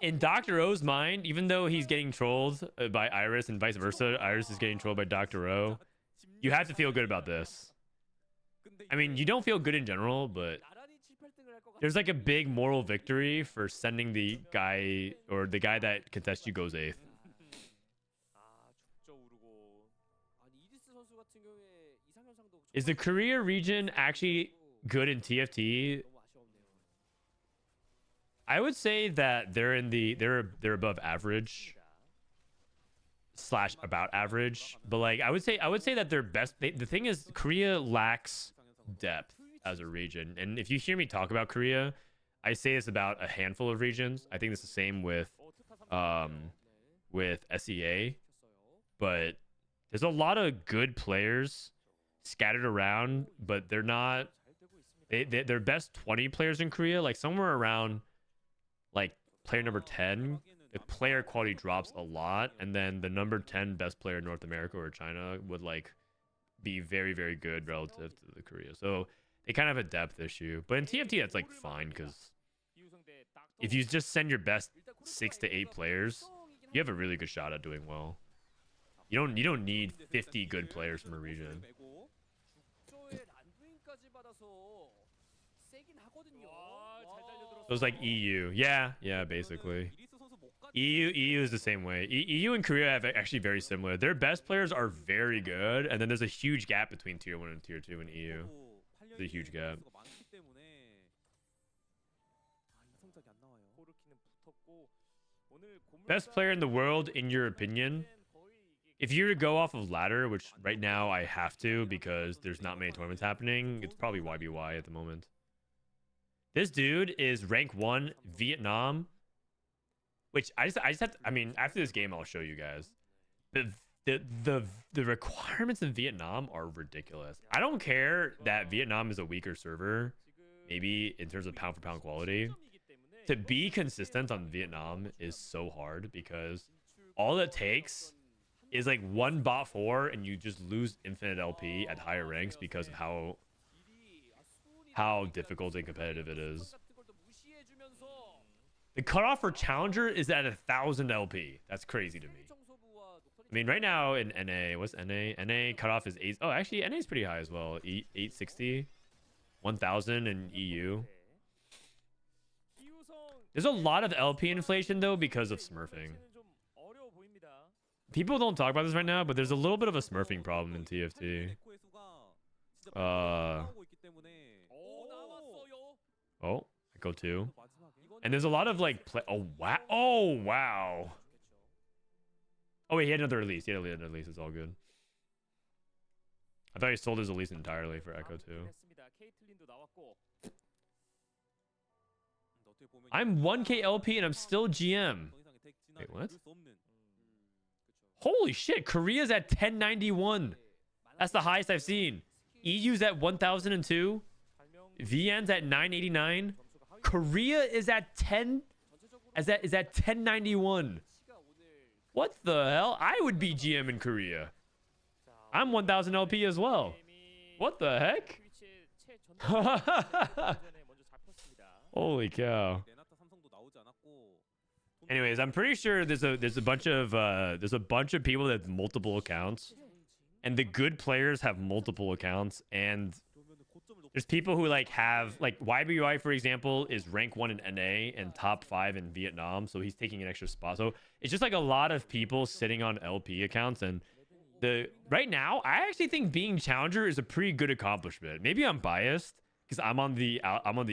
in Dr. O's mind, even though he's getting trolled by Iris and vice versa, Iris is getting trolled by Dr. O, you have to feel good about this. I mean, you don't feel good in general, but there's like a big moral victory for sending the guy that contests you goes 8th. Is the Korea region actually good in TFT? I would say that they're above average / about average, but like I would say that they're best. The thing is, Korea lacks depth as a region, and if you hear me talk about Korea, I say this about a handful of regions. I think it's the same with SEA, but there's a lot of good players scattered around, but they're not. They're best 20 players in Korea, like somewhere around like player number 10. The player quality drops a lot, and then the number 10 best player in North America or China would like be very, very good relative to the Korea. So they kind of have a depth issue. But in TFT, that's like fine, because if you just send your best 6 to 8 players, you have a really good shot at doing well. You don't need 50 good players from a region. So it's like EU. Yeah, basically. EU is the same way. EU and Korea have actually very similar. Their best players are very good, and then there's a huge gap between tier 1 and tier 2 in EU. There's a huge gap. Best player in the world, in your opinion? If you were to go off of ladder, which right now I have to because there's not many tournaments happening, it's probably YBY at the moment. This dude is rank 1 Vietnam, which I just have to, I mean, after this game I'll show you guys. The requirements in Vietnam are ridiculous. I don't care that Vietnam is a weaker server, maybe in terms of pound for pound quality, to be consistent on Vietnam is so hard because all it takes is like one bot 4 and you just lose infinite LP at higher ranks because of how difficult and competitive it is. The cutoff for challenger is at 1,000 LP. That's crazy to me. I mean, right now in NA, what's NA? NA cutoff is 8. Oh, actually, NA is pretty high as well. 860, 1,000 in EU. There's a lot of LP inflation though because of smurfing. People don't talk about this right now, but there's a little bit of a smurfing problem in TFT. Oh, Echo 2. And there's a lot of like oh wow. Oh wow. Oh wait, he had another release. He had another release. It's all good. I thought he sold his release entirely for Echo 2. I'm 1k LP and I'm still GM. Wait, what? Holy shit, Korea's at 1091. That's the highest I've seen. EU's at 1002. VN's at 989. Korea is at 1091. What the hell? I would be GM in Korea. I'm 1000 LP as well. What the heck? Holy cow. Anyways, I'm pretty sure there's a bunch of people that have multiple accounts, and the good players have multiple accounts, and there's people who like have like YBY, for example, is rank 1 in NA and top 5 in Vietnam, so he's taking an extra spot. So it's just like a lot of people sitting on LP accounts, and right now I actually think being challenger is a pretty good accomplishment. Maybe I'm biased because I'm on the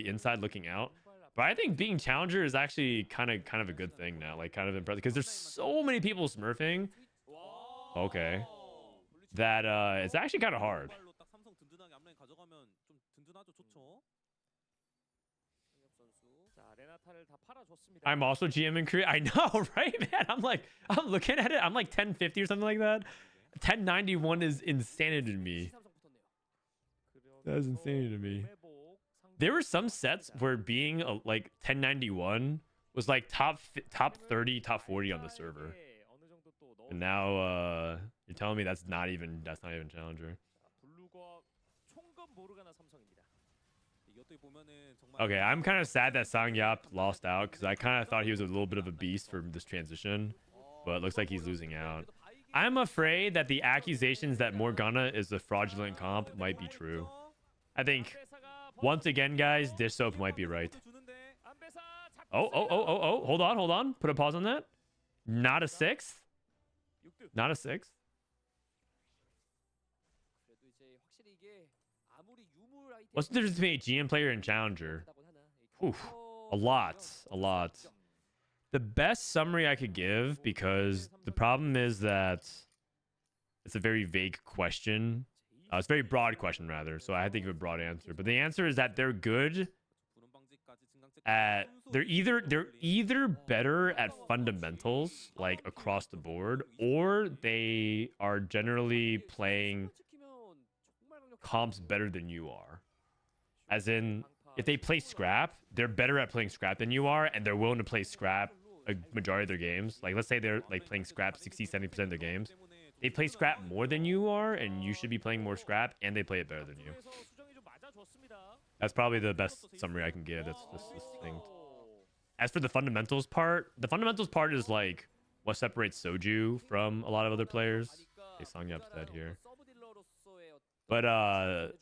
inside looking out. But I think being challenger is actually kind of a good thing now, like kind of impressive because there's so many people smurfing. Okay, that it's actually kind of hard. I'm also GM in Korea. I know, right, man? I'm looking at it. I'm like 1050 or something like that. 1091 is insanity to me. That is insanity to me. There were some sets where being like 1091 was like top 30, top 40 on the server, and now you're telling me that's not even challenger. Okay, I'm kind of sad that SsangYeop lost out because I kind of thought he was a little bit of a beast for this transition, but it looks like he's losing out. I'm afraid that the accusations that Morgana is a fraudulent comp might be true. I think. Once again, guys, Dish Soap might be right. Oh. Hold on. Put a pause on that. Not a 6th. Not a 6th. What's the difference between a GM player and challenger? Oof. A lot. The best summary I could give, because the problem is that it's a very vague question. It's a very broad question, rather, so I had to give a broad answer. But the answer is that they're good at... They're either better at fundamentals, like across the board, or they are generally playing comps better than you are. As in, if they play scrap, they're better at playing scrap than you are, and they're willing to play scrap a majority of their games. Like, let's say they're like playing scrap 60-70% of their games. They play scrap more than you are, and you should be playing more scrap, and they play it better than you. That's probably the best summary I can give. That's distinct. As for the fundamentals part is like what separates Soju from a lot of other players. Okay, SsangYeop's dead here. But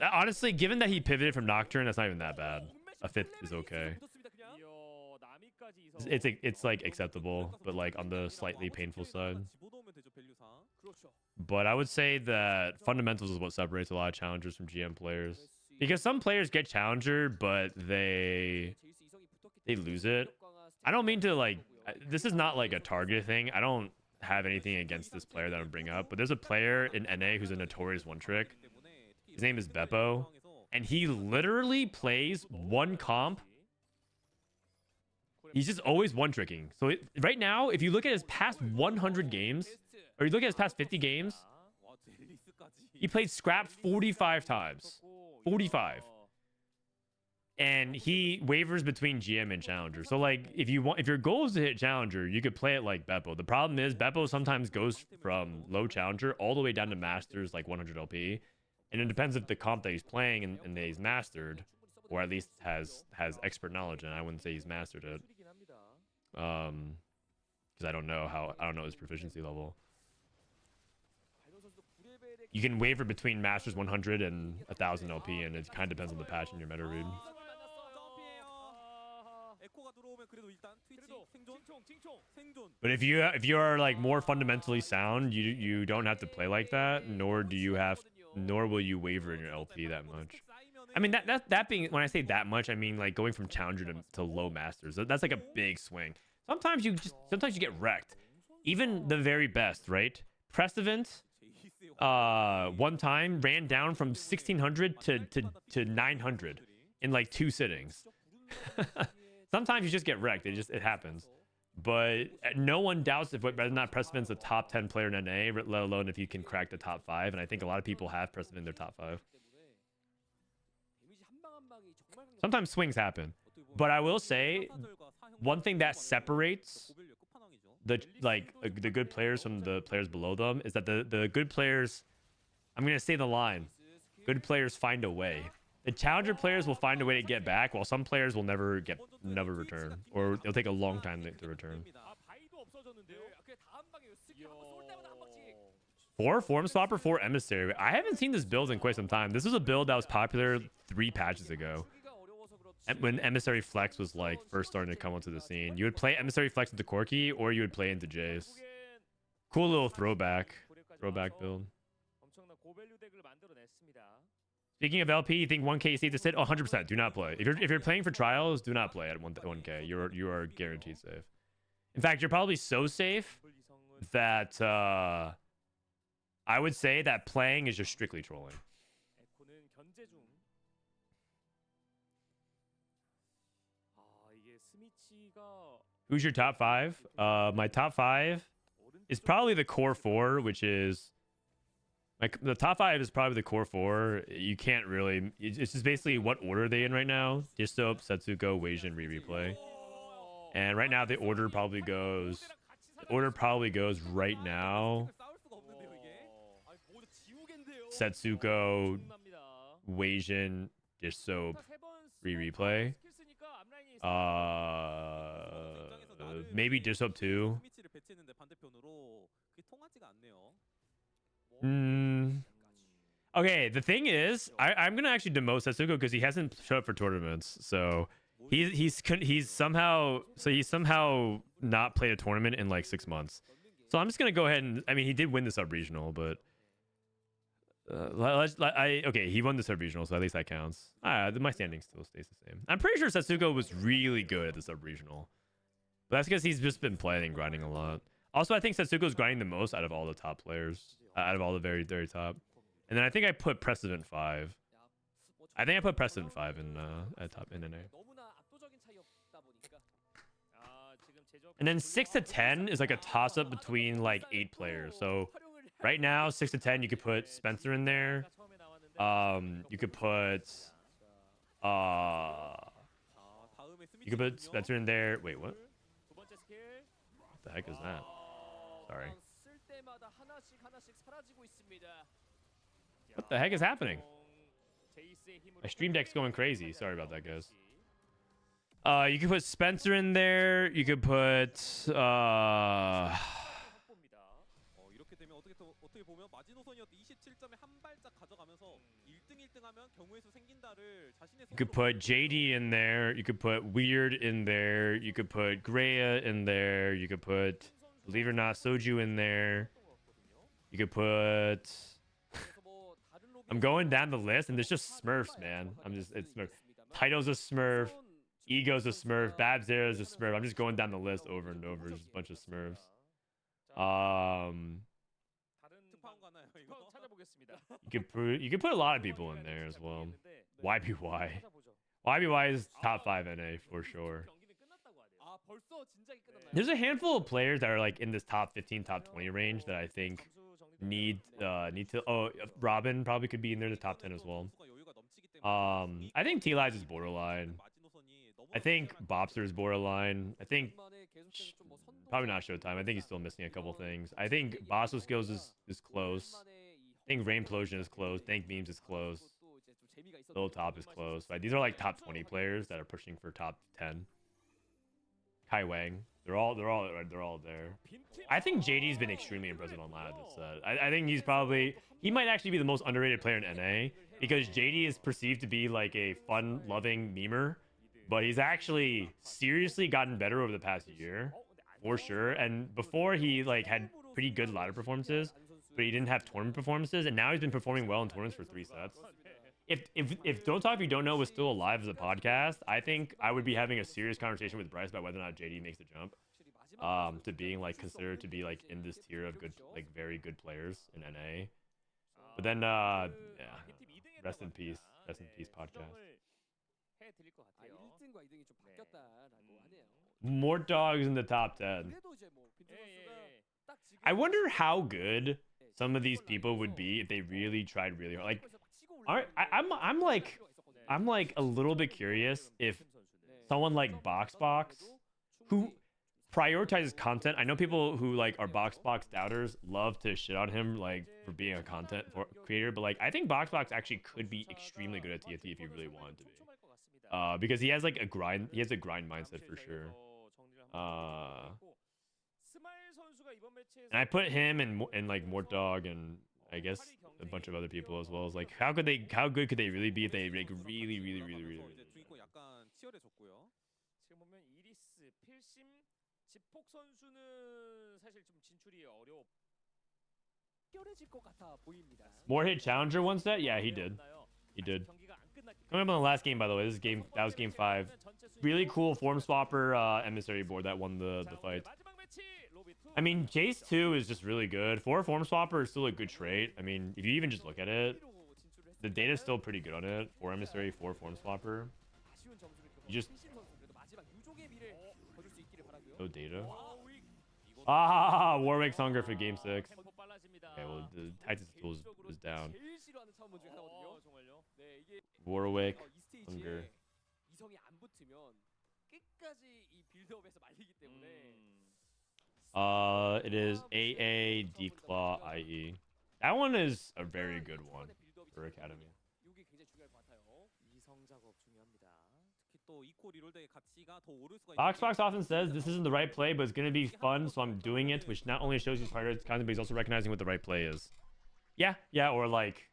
honestly, given that he pivoted from Nocturne, that's not even that bad. A 5th is okay. It's like acceptable, but like on the slightly painful side. But I would say that fundamentals is what separates a lot of challengers from GM players, because some players get challenger but they lose it. I don't mean to like, this is not like a target thing. I don't have anything against this player that I would bring up, but there's a player in NA who's a notorious one trick. His name is Beppo, and he literally plays one comp. He's just always one-tricking. So right now, if you look at his past 100 games, or you look at his past 50 games, he played scrap 45 times. 45. and he wavers between GM and Challenger. So like if your goal is to hit Challenger, you could play it like Beppo. The problem is Beppo sometimes goes from low Challenger all the way down to Masters like 100 LP, and it depends if the comp that he's playing and that he's mastered, or at least has expert knowledge. And I wouldn't say he's mastered it, because I don't know his proficiency level. You can waver between Masters 100 and 1000 LP, and it kind of depends on the patch and your meta read. But if you are like more fundamentally sound, you don't have to play like that, nor will you waver in your LP that much. I mean that being, when I say that much, I mean like going from Challenger to low Masters. That's like a big swing. Sometimes you get wrecked. Even the very best, right? Precedent one time ran down from 1600 to 900 in like 2 sittings. Sometimes you just get wrecked. It happens. But no one doubts if whether or not Precedent's a top 10 player in NA, let alone if you can crack the top 5. And I think a lot of people have Precedent in their top 5. Sometimes swings happen. But I will say, one thing that separates the good players from the players below them is that the good players, I'm gonna say the line, good players find a way. The Challenger players will find a way to get back, while some players will never return, or it'll take a long time to return. 4 Form Swapper, 4 Emissary. I haven't seen this build in quite some time. This was a build that was popular 3 patches ago, when Emissary Flex was like first starting to come onto the scene. You would play Emissary Flex into Corki, or you would play into Jace. Cool little throwback build. Speaking of LP, you think 1K is safe to sit? 100%. Do not play. If you're playing for trials, do not play at 1K. You are guaranteed safe. In fact, you're probably so safe that I would say that playing is just strictly trolling. Who's your top 5? My top 5 is probably the core 4, which is the top 5 is probably the core 4. You can't really. It's just basically what order are they in right now. Distop, Setsuko, Weijin, Replay. And right now the order probably goes right now. Setsuko, Weijin, Distop, Replay. Maybe Distop 2. Okay, the thing is, I'm gonna actually demote Setsuko because he hasn't showed up for tournaments. So he's somehow not played a tournament in like 6 months. So I'm just gonna go ahead and, I mean, he did win the sub-regional, but okay, he won the sub-regional, so at least that counts. My standing still stays the same. I'm pretty sure Setsuko was really good at the sub-regional, but that's because he's just been playing and grinding a lot. Also, I think Setsuko's grinding the most out of all the top players, out of all the very, very top. And then I think I put Precedent 5. I think I put Precedent 5 in at top in NA. And then 6 to 10 is like a toss-up between like 8 players. So right now, 6 to 10, you could put Spencer in there. You could put Spencer in there. Wait, what? What the heck is that? Sorry. What the heck is happening? My stream deck's going crazy. Sorry about that, guys. You could put Spencer in there. You could put you could put JD in there. You could put Weird in there. You could put Greya in there. You could put, believe it or not, Soju in there. You could put. I'm going down the list, and there's just Smurfs, man. It's Smurf. Tito's a Smurf. Ego's a Smurf. Babzera's a Smurf. I'm just going down the list over and over. Just a bunch of Smurfs. You could put a lot of people in there as well. YBY is top 5 NA for sure. There's a handful of players that are like in this top 15, top 20 range that I think need to. Oh, Robin probably could be in there, the top 10 as well. I think T-Lies is borderline. I think Bobster is borderline. I think probably not Showtime. I think he's still missing a couple things. I think Basso Skills is close. I think Rainplosion is close. Think Memes is close. Little Top is close. Right? These are like top 20 players that are pushing for top 10. Kai Wang. They're all there. I think JD's been extremely impressive on ladder this set. I think he might actually be the most underrated player in NA because JD is perceived to be like a fun-loving memer, but he's actually seriously gotten better over the past year, for sure. And before he like had pretty good ladder performances, but he didn't have tournament performances, and now he's been performing well in tournaments for 3 sets. If Don't Talk If You Don't Know was still alive as a podcast, I think I would be having a serious conversation with Bryce about whether or not JD makes the jump to being like considered to be like in this tier of good, like very good players in NA. But then yeah, rest in peace podcast. More dogs in the top 10. I wonder how good some of these people would be if they really tried really hard. Like, I'm like a little bit curious if someone like BoxBox, who prioritizes content. I know people who like are BoxBox doubters love to shit on him like for being a content creator, but like I think BoxBox actually could be extremely good at TFT if he really wanted to be. Because he has like a grind mindset for sure. And I put him and like Mortdog and I guess a bunch of other people as well as like how good could they really be if they like really 지금 보면 이리스, 필심, 지폭 선수는 사실 좀 진출이 어려워질 것 같아 보입니다. More hit challenger one set? Yeah, he did. Coming up on the last game, by the way. That was game 5. Really cool form swapper emissary board that won the fight. I mean, Jace 2 is just really good. 4 form swapper is still a good trait. I mean, if you even just look at it, the data is still pretty good on it. 4 emissary, 4 form swapper. You just no data. Ah, Warwick's hunger for game 6. Okay, well the Titan's tool is down. Warwick hunger. It is AA Declaw IE. That one is a very good one for Academy. Boxbox often says this isn't the right play, but it's gonna be fun, so I'm doing it, which not only shows he's part of the content, but he's also recognizing what the right play is. Yeah, or like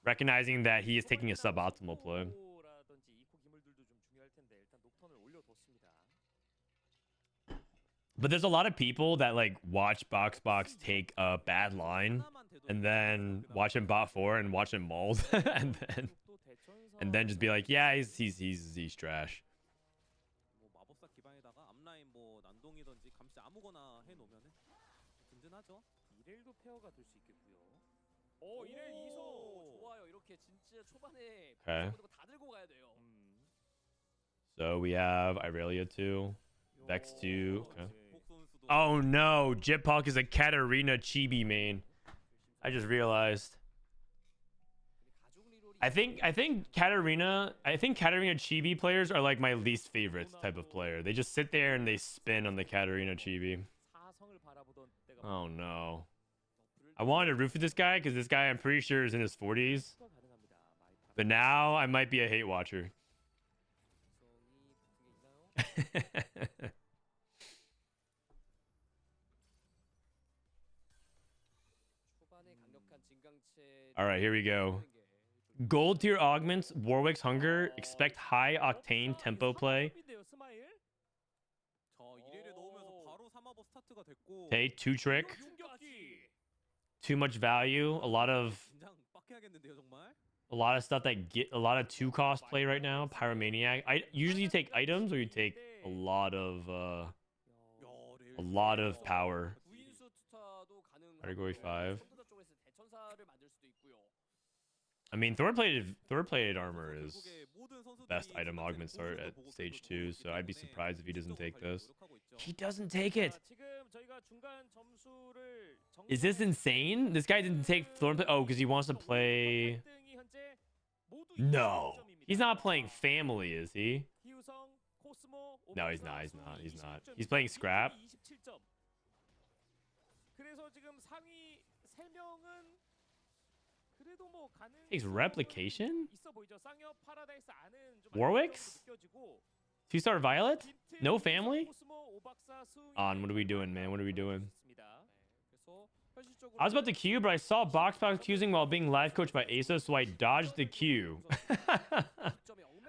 recognizing that he is taking a suboptimal play. But there's a lot of people that like watch Boxbox take a bad line and then watch him bot 4 and watch him mauled and then just be like, yeah, he's trash. Okay. So we have Irelia 2, Vex 2. Okay. Oh no, Jitpok is a Katarina Chibi main. I just realized. I think Katarina Chibi players are like my least favorite type of player. They just sit there and they spin on the Katarina Chibi. Oh no. I wanted to root for this guy because this guy I'm pretty sure is in his 40s. But now I might be a hate watcher. All right, here we go. Gold tier augments, Warwick's hunger. Expect high octane tempo play. Okay, 2 trick. Too much value. A lot of stuff that get a lot of 2 cost play right now. Pyromaniac. Usually you take items or you take a lot of power. Category 5. I mean, Thor-plated armor is best item augment start at stage 2, so I'd be surprised if he doesn't take this. He doesn't take it. Is this insane? This guy didn't take Thorn. Oh, because he wants to play. 모두 No. 27점입니다. He's not playing family, is he? 희우성, 코스모, No, he's 오박사, not. He's 수웅이 not. He's not. 26점, He's playing scrap. 27점. 그래서 지금 상위 3명은 그래도 뭐 Takes 가능성은 replication? 있어 보이죠. 쌍엽 파라다이스 안은 좀 Warwick's? 안정감도 느껴지고, 2-star Violet? 빈틈, No family? 코스모, 오박사, 수웅이 On, what are we doing, man? What are we doing? 있습니다. 그래서 현실적으로 I was about to queue, but I saw box queuing while being live coached by Asa, so I dodged the queue.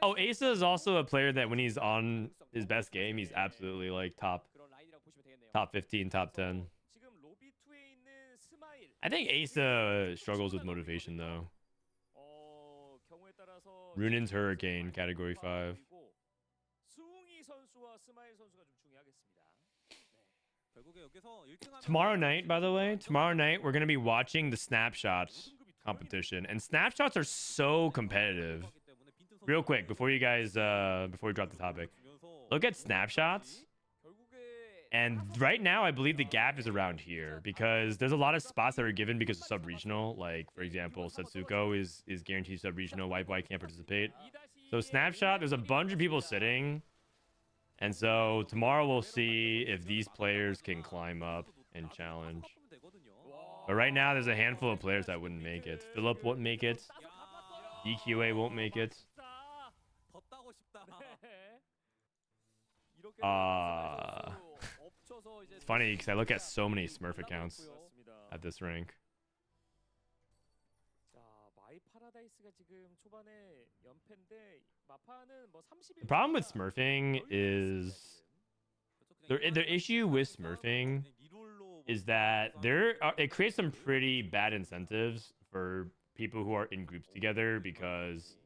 Oh, Asa is also a player that when he's on his best game, he's absolutely like top 그런 라인이라고 보시면 되겠네요. 15, top 10. 지금 로비 2에 있는 스마일. I think Asa struggles with motivation though. 경우에 따라서 Runin's Hurricane, category 5. 수웅이 선수와 스마일 선수가 좀 중요하겠습니다. 결국에 여기서 1등하면 Tomorrow night, by the way, tomorrow night we're gonna be watching the snapshots competition, and snapshots are so competitive. Real quick, before you guys, before we drop the topic, look at snapshots. And right now, I believe the gap is around here because there's a lot of spots that are given because of sub-regional. Like, for example, Setsuko is guaranteed sub-regional. White can't participate. So snapshot, there's a bunch of people sitting. And so tomorrow we'll see if these players can climb up and challenge. But right now, there's a handful of players that wouldn't make it. Philip won't make it. EQA won't make it. 더 따고 싶다. It's funny because I look at so many Smurf accounts at this rank. 자, 마이 파라다이스가 지금 초반에 연패인데 마파는 뭐 31. The problem with smurfing is the issue with smurfing is that it creates some pretty bad incentives for people who are in groups together because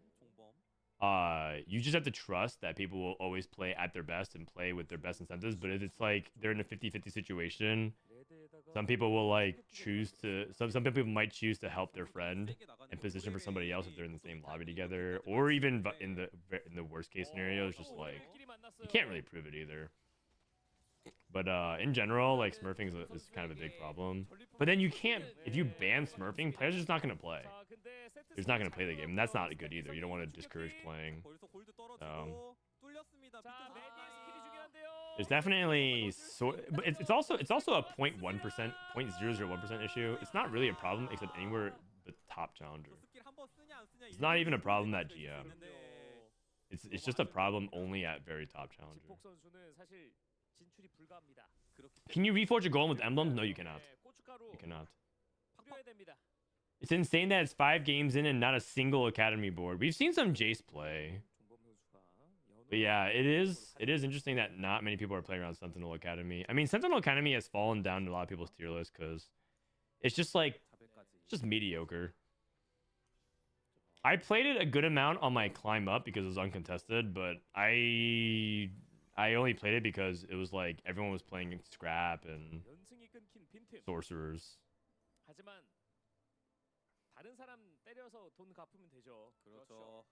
you just have to trust that people will always play at their best and play with their best incentives. But if it's like they're in a 50-50 situation, some people will like choose to some people might choose to help their friend and position for somebody else if they're in the same lobby together, or even in the worst case scenario, it's just like you can't really prove it either. But in general, like smurfing is kind of a big problem. But then you can't, if you ban smurfing, players are just not gonna play. They're just not gonna play the game, and that's not good either. You don't want to discourage playing. There's definitely but it's also a 0.1%, 0.001% issue. It's not really a problem except anywhere but top challenger. It's not even a problem at GM. It's just a problem only at very top challenger. 진출이 불가합니다. Can you reforge a golem with emblems? No, you cannot. You cannot. It's insane that it's 5 games in and not a single academy board. We've seen some Jace play. But yeah, it is interesting that not many people are playing around Sentinel Academy. I mean, Sentinel Academy has fallen down to a lot of people's tier list because it's just like, it's just mediocre. I played it a good amount on my climb up because it was uncontested, but I only played it because it was like everyone was playing scrap and sorcerers. 하지만 다른 사람 때려서 돈 갚으면 되죠. 그렇죠.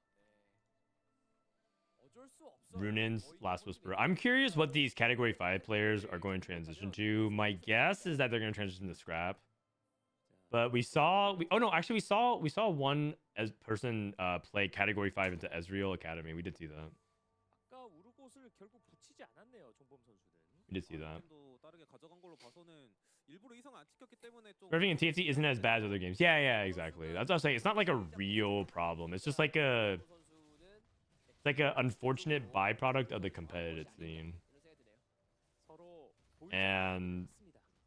어쩔 수 없어요. Runin's Last Whisper. I'm curious what these category 5 players are going to transition to. My guess is that they're going to transition to scrap. But we saw one as person play category 5 into Ezreal Academy. We did see that. 아까 우르곳을 결국 붙이지 않았네요, 종범 선수는. We did see that. 다르게 가져간 걸로 봐서는 일부러 이성 안 찍혔기 때문에 좀 Smurfing in TFT isn't as bad as other games. Yeah, exactly. That's what I was saying. It's not like a real problem. It's just like a unfortunate byproduct of the competitive scene. And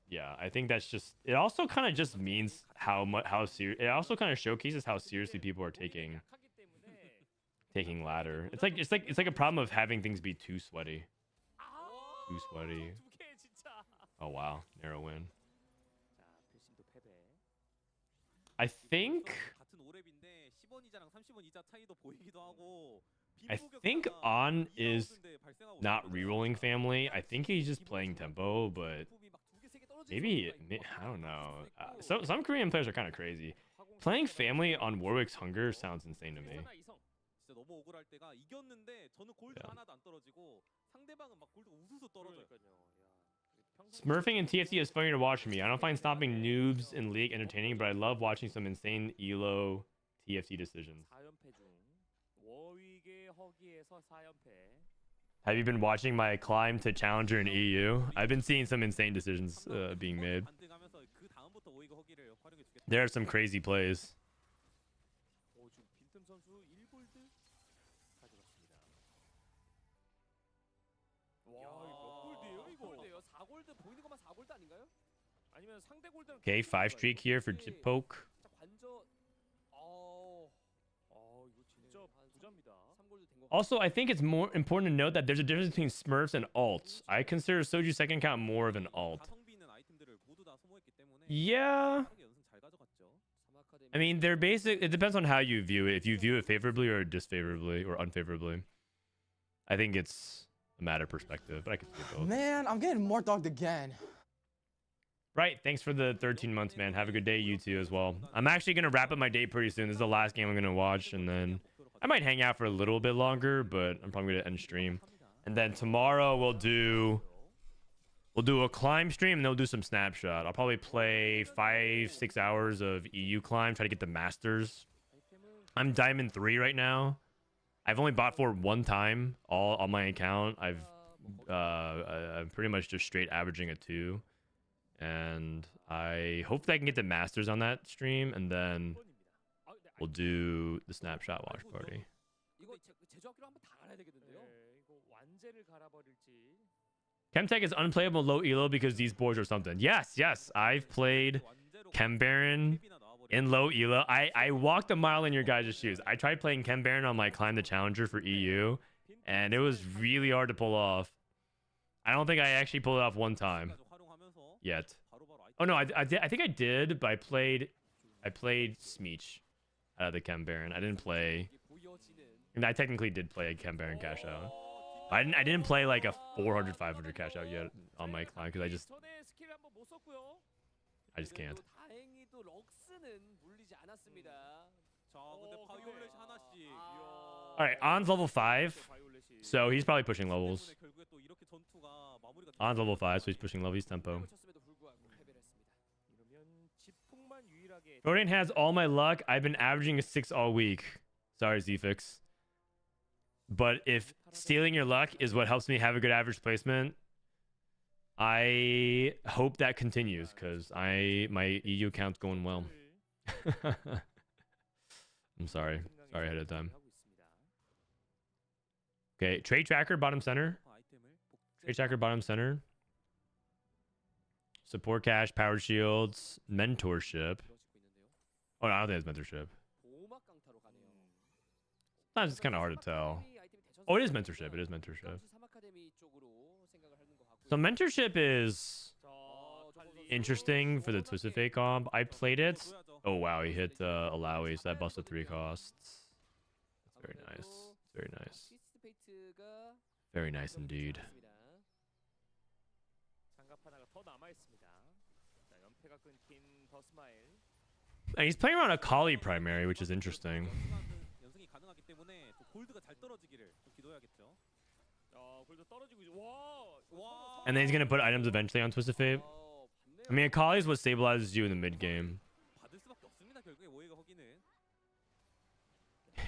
yeah, I think that's just, it also kind of just means how serious, it also kind of showcases how seriously people are taking ladder. It's like a problem of having things be too sweaty. Too sweaty. Oh wow, narrow win. I think On is not rerolling family. I think he's just playing tempo, but maybe I don't know. Some Korean players are kind of crazy. Playing family on Warwick's Hunger sounds insane to me. 진짜 너무 억울할 때가 이겼는데 저는 골드 하나도 안 떨어지고 상대방은 막 골드가 우수수 떨어져요. Smurfing in TFT is funny to watch me. I don't find stopping noobs in League entertaining, but I love watching some insane elo TFT decisions. 4연패 중 워윅의 허기에서 4연패. Have you been watching my climb to challenger in EU? I've been seeing some insane decisions being made. There are some crazy plays. 지금 빈틈 선수 1골드 가져갔습니다. 와, 이거 몇 골드예요, 이거? 골드예요. 4골드 보이는 것만 4골드 아닌가요? 아니면 상대 골드는 Okay, 5 streak here for Jip Poke. 자, 관저 이거 진짜 부자입니다. 3골드 된거 Also, I think it's more important to note that there's a difference between Smurfs and alts. I consider Soju second count more of an alt. Yeah. I mean, they're basic. It depends on how you view it. If you view it favorably or disfavorably or unfavorably. I think it's a matter of perspective, but I can see both. Man, I'm getting more dogged again. Right. Thanks for the 13 months, man. Have a good day, you too, as well. I'm actually going to wrap up my day pretty soon. This is the last game I'm going to watch, and then I might hang out for a little bit longer, but I'm probably going to end stream. And then tomorrow we'll do a climb stream, and then we'll do some snapshot. I'll probably play 5-6 hours of EU climb, try to get the masters. I'm Diamond 3 right now. I've only bought for one time, all on my account. I'm pretty much just straight averaging a 2. And I hope that I can get the masters on that stream, and then we'll do the snapshot watch party. 이거 제조학교로 한번 다 갈아야 되겠는데요? 이거 완제를 갈아버릴지. Chemtech is unplayable low elo because these boards are something. Yes, I've played Chem Baron in low elo. I walked a mile in your guys' shoes. I tried playing Chem Baron on my Climb the Challenger for EU, and it was really hard to pull off. I don't think I actually pulled it off one time yet. Oh no, I think I did, but I played Smeech out of the Chem Baron. I didn't play, and I technically did play a Chem Baron cash out. I didn't play like a 400 500 cash out yet on my climb because I just can't. 다행히도 럭스는 물리지 않았습니다. All right, On's level 5, so he's probably pushing levels. On's level 5, so he's pushing levels tempo. Frodan has all my luck. I've been averaging a 6 all week. Sorry, Zfix. But if stealing your luck is what helps me have a good average placement, I hope that continues because my EU account's going well. I'm sorry ahead of time. Okay, trade tracker bottom center. Trade tracker bottom center. Support cash, power shields, mentorship. Oh no, I don't think it's mentorship. Sometimes it's kind of hard to tell. Oh, it is mentorship. It is mentorship. So mentorship is interesting for the Twisted Fate comp. I played it. Oh wow, he hit Alawi, so that busted 3 costs. That's very nice. Very nice. Very nice indeed. And he's playing around a Kali primary, which is interesting. And then he's gonna put items eventually on Twisted Fate. I mean, Akali is what stabilizes you in the mid game.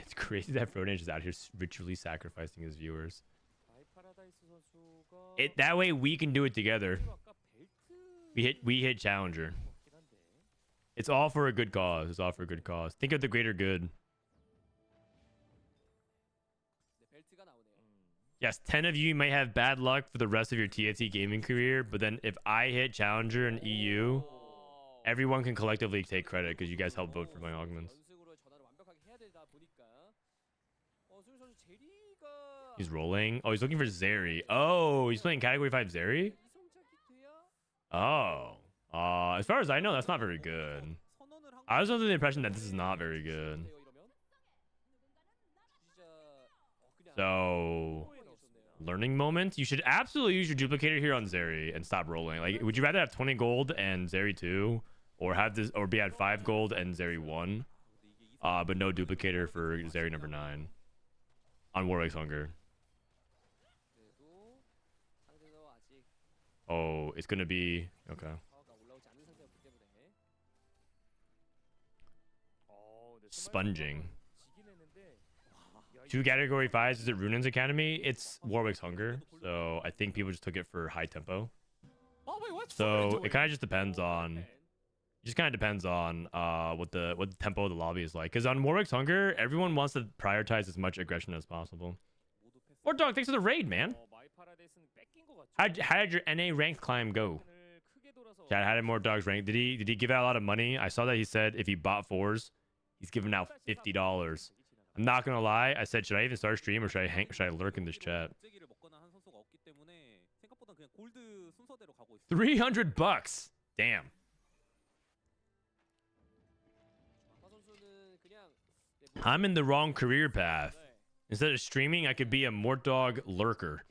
It's crazy that Frodan is out here ritually sacrificing his viewers. That way we can do it together. We hit challenger. It's all for a good cause. It's all for a good cause. Think of the greater good. Yes, 10 of you might have bad luck for the rest of your TFT gaming career, but then if I hit Challenger and EU, everyone can collectively take credit because you guys helped vote for my augments. He's rolling. Oh, he's looking for Zeri. Oh, he's playing Category 5 Zeri? Oh. As far as I know, that's not very good. I was under the impression that this is not very good. So... learning moment. You should absolutely use your duplicator here on Zeri and stop rolling. Like, would you rather have 20 gold and Zeri 2, or have this, or be at 5 gold and Zeri 1, but no duplicator for Zeri number 9 on Warwick's Hunger? Oh, it's gonna be okay. sponging. 2 category 5s. Is it Runan's Academy? It's Warwick's Hunger. So I think people just took it for high tempo. Oh, wait, what's So it kind of just depends on. Just kind of depends on what the tempo of the lobby is like. Because on Warwick's Hunger, everyone wants to prioritize as much aggression as possible. Or dog, thanks for the raid, man. How did your NA rank climb go? Chad, how did more dogs rank? Did he give out a lot of money? I saw that he said if he bought 4s, he's giving out $50. I'm not gonna lie. I said, should I even start a stream or should I lurk in this chat? $300. Damn. I'm in the wrong career path. Instead of streaming, I could be a Mortdog lurker.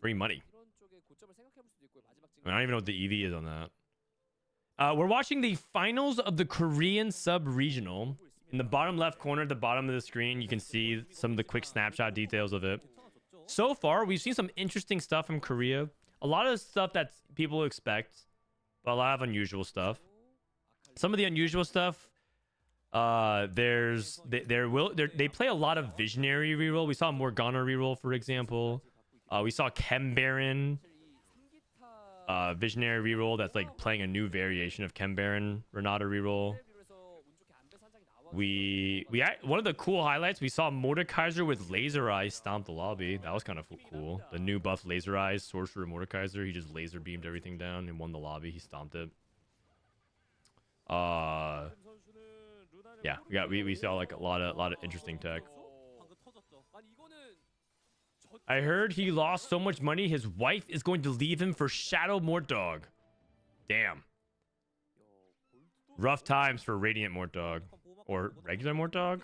Free money. I don't even know what the EV is on that. We're watching the finals of the Korean Subregional. In the bottom left corner at the bottom of the screen, you can see some of the quick snapshot details of it. So far, we've seen some interesting stuff from Korea. A lot of stuff that people expect, but a lot of unusual stuff. Some of the unusual stuff, they play a lot of Visionary reroll. We saw Morgana reroll, for example. We saw Chem Baron Visionary reroll that's like playing a new variation of Chem Baron Renata reroll. One of the cool highlights, we saw Mordekaiser with Laser Eyes stomp the lobby. That was kind of cool. The new buff Laser Eyes Sorcerer Mordekaiser, he just laser beamed everything down and won the lobby. He stomped it. Yeah, we saw like a lot of interesting tech. I heard he lost so much money his wife is going to leave him for Shadow Mortdog. Damn. Rough times for Radiant Mortdog. Or regular Mortdog?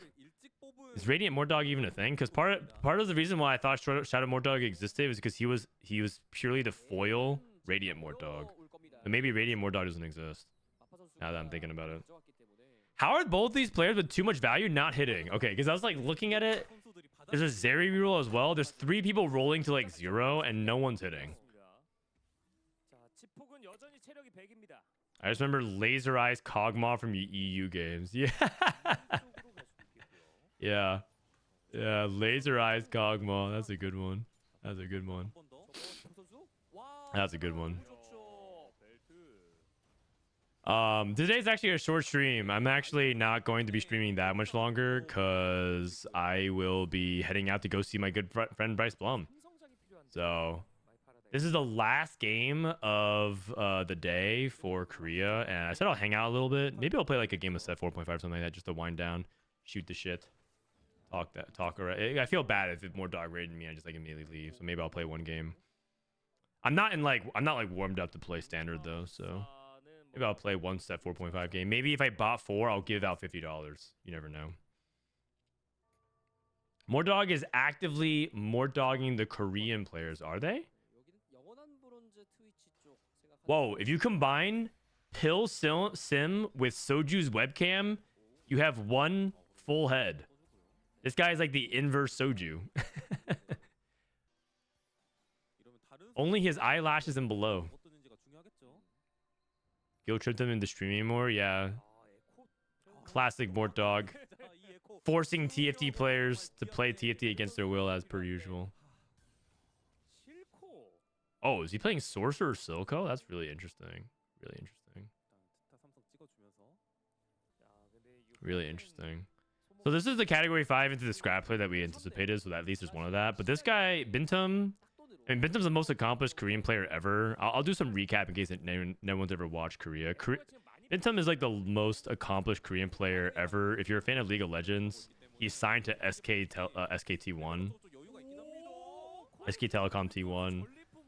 Is Radiant Mortdog even a thing? Because part of the reason why I thought Shadow Mortdog existed was because he was purely the foil Radiant Mortdog. And maybe Radiant Mortdog doesn't exist. Now that I'm thinking about it. How are both these players with too much value not hitting? Okay, because I was like looking at it. There's a Zeri reroll as well. There's 3 people rolling to like 0 and no one's hitting. I just remember Laser Eyes Kog'Maw from EU games. Yeah. Yeah. Yeah, Laser Eyes Kog'Maw. That's a good one. That's a good one. That's a good one. Today's actually a short stream. I'm actually not going to be streaming that much longer because I will be heading out to go see my good friend Bryce Blum. So this is the last game of the day for Korea, and I said I'll hang out a little bit. Maybe I'll play like a game of set 4.5 something like that, just to wind down, shoot the shit, talk. I feel bad if more dog raided me, I just like immediately leave. So maybe I'll play one game. I'm not warmed up to play standard though, so. Maybe I'll play one set 4.5 game. Maybe if I bought 4, I'll give out $50. You never know. Mordog is actively Mordogging the Korean players, are they? Whoa, if you combine Pill Sim with Soju's webcam, you have one full head. This guy is like the inverse Soju. Only his eyelashes and below. Guilt tripped him into streaming more. Yeah. Classic Mortdog. Forcing TFT players to play TFT against their will as per usual. Oh, is he playing Sorcerer or Silco? That's really interesting. Really interesting. Really interesting. So this is the category 5 into the scrap play that we anticipated, so that at least there's one of that. But this guy, Binteum, I mean, Binteum's the most accomplished Korean player ever. I'll do some recap in case no one's ever watched Korea. Binteum is like the most accomplished Korean player ever. If you're a fan of League of Legends, he's signed to SKT1. SK Telecom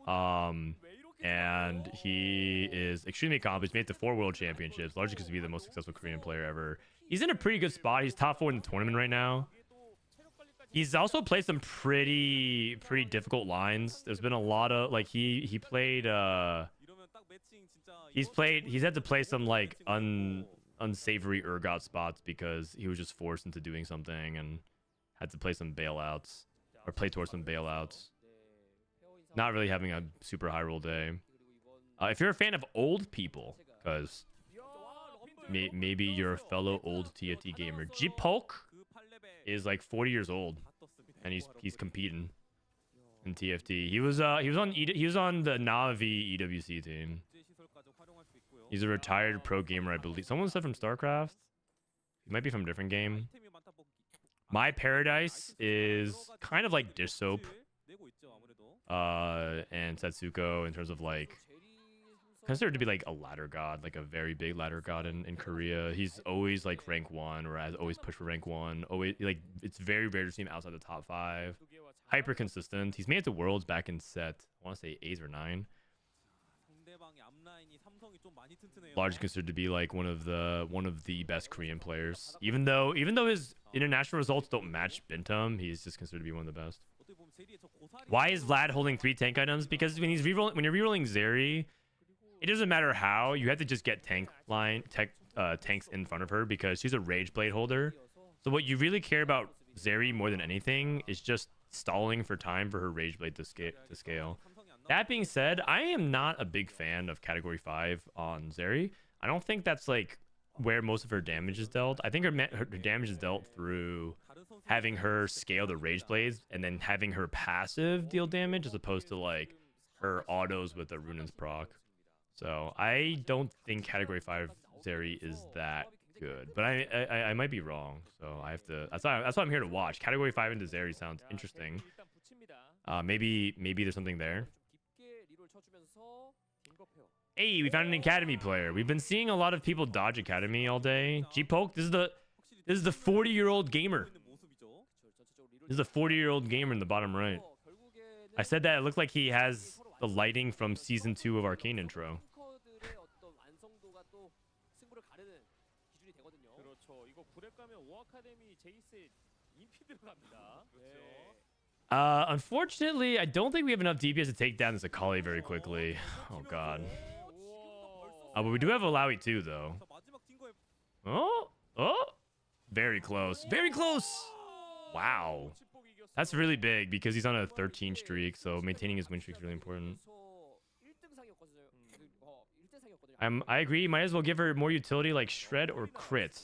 T1. And he is extremely accomplished. Made it to 4 world championships, largely because he's the most successful Korean player ever. He's in a pretty good spot. He's top 4 in the tournament right now. He's also played some pretty difficult lines. There's been a lot of like he's had to play some like unsavory Urgot spots because he was just forced into doing something and had to play some bailouts or play towards some bailouts. Not really having a super high roll day. If you're a fan of old people, because maybe you're a fellow old TFT gamer. G-Poke is like 40 years old, and he's competing in TFT. He was on the Navi EWC team. He's a retired pro gamer, I believe. Someone said from StarCraft. He might be from a different game. My Paradise is kind of like Dish Soap, and Setsuko in terms of like considered to be like a ladder god, like a very big ladder god in Korea. He's always like rank 1, or has always pushed for rank 1. Always like it's very rare to see him outside the top 5. Hyper consistent. He's made it to Worlds back in set, I want to say 8 or 9. Largely considered to be like one of the best Korean players. Even though his international results don't match Binteum, he's just considered to be one of the best. Why is Vlad holding 3 tank items? Because when you're rerolling Zeri, it doesn't matter how, you have to just get tanks in front of her because she's a Rage Blade holder. So what you really care about Zeri more than anything is just stalling for time for her Rage Blade to scale. That being said, I am not a big fan of Category 5 on Zeri. I don't think that's like where most of her damage is dealt. I think her damage is dealt through having her scale the Rage Blades and then having her passive deal damage as opposed to like her autos with the Runan's proc. So I don't think Category 5 Zeri is that good, but I might be wrong. So I have to. That's why I'm here to watch. Category 5 into Zeri sounds interesting. Maybe there's something there. Hey, we found an Academy player. We've been seeing a lot of people dodge Academy all day. G-Poke, this is the 40-year-old gamer. This is a 40-year-old gamer in the bottom right. I said that it looked like he has the lighting from season 2 of Arcane intro. Unfortunately, I don't think we have enough DPS to take down this Akali very quickly. Oh god. But we do have Alawi too, though. Oh, very close. Very close. Wow. That's really big because he's on a 13 streak, so maintaining his win streak is really important. I agree. Might as well give her more utility like Shred or Crit.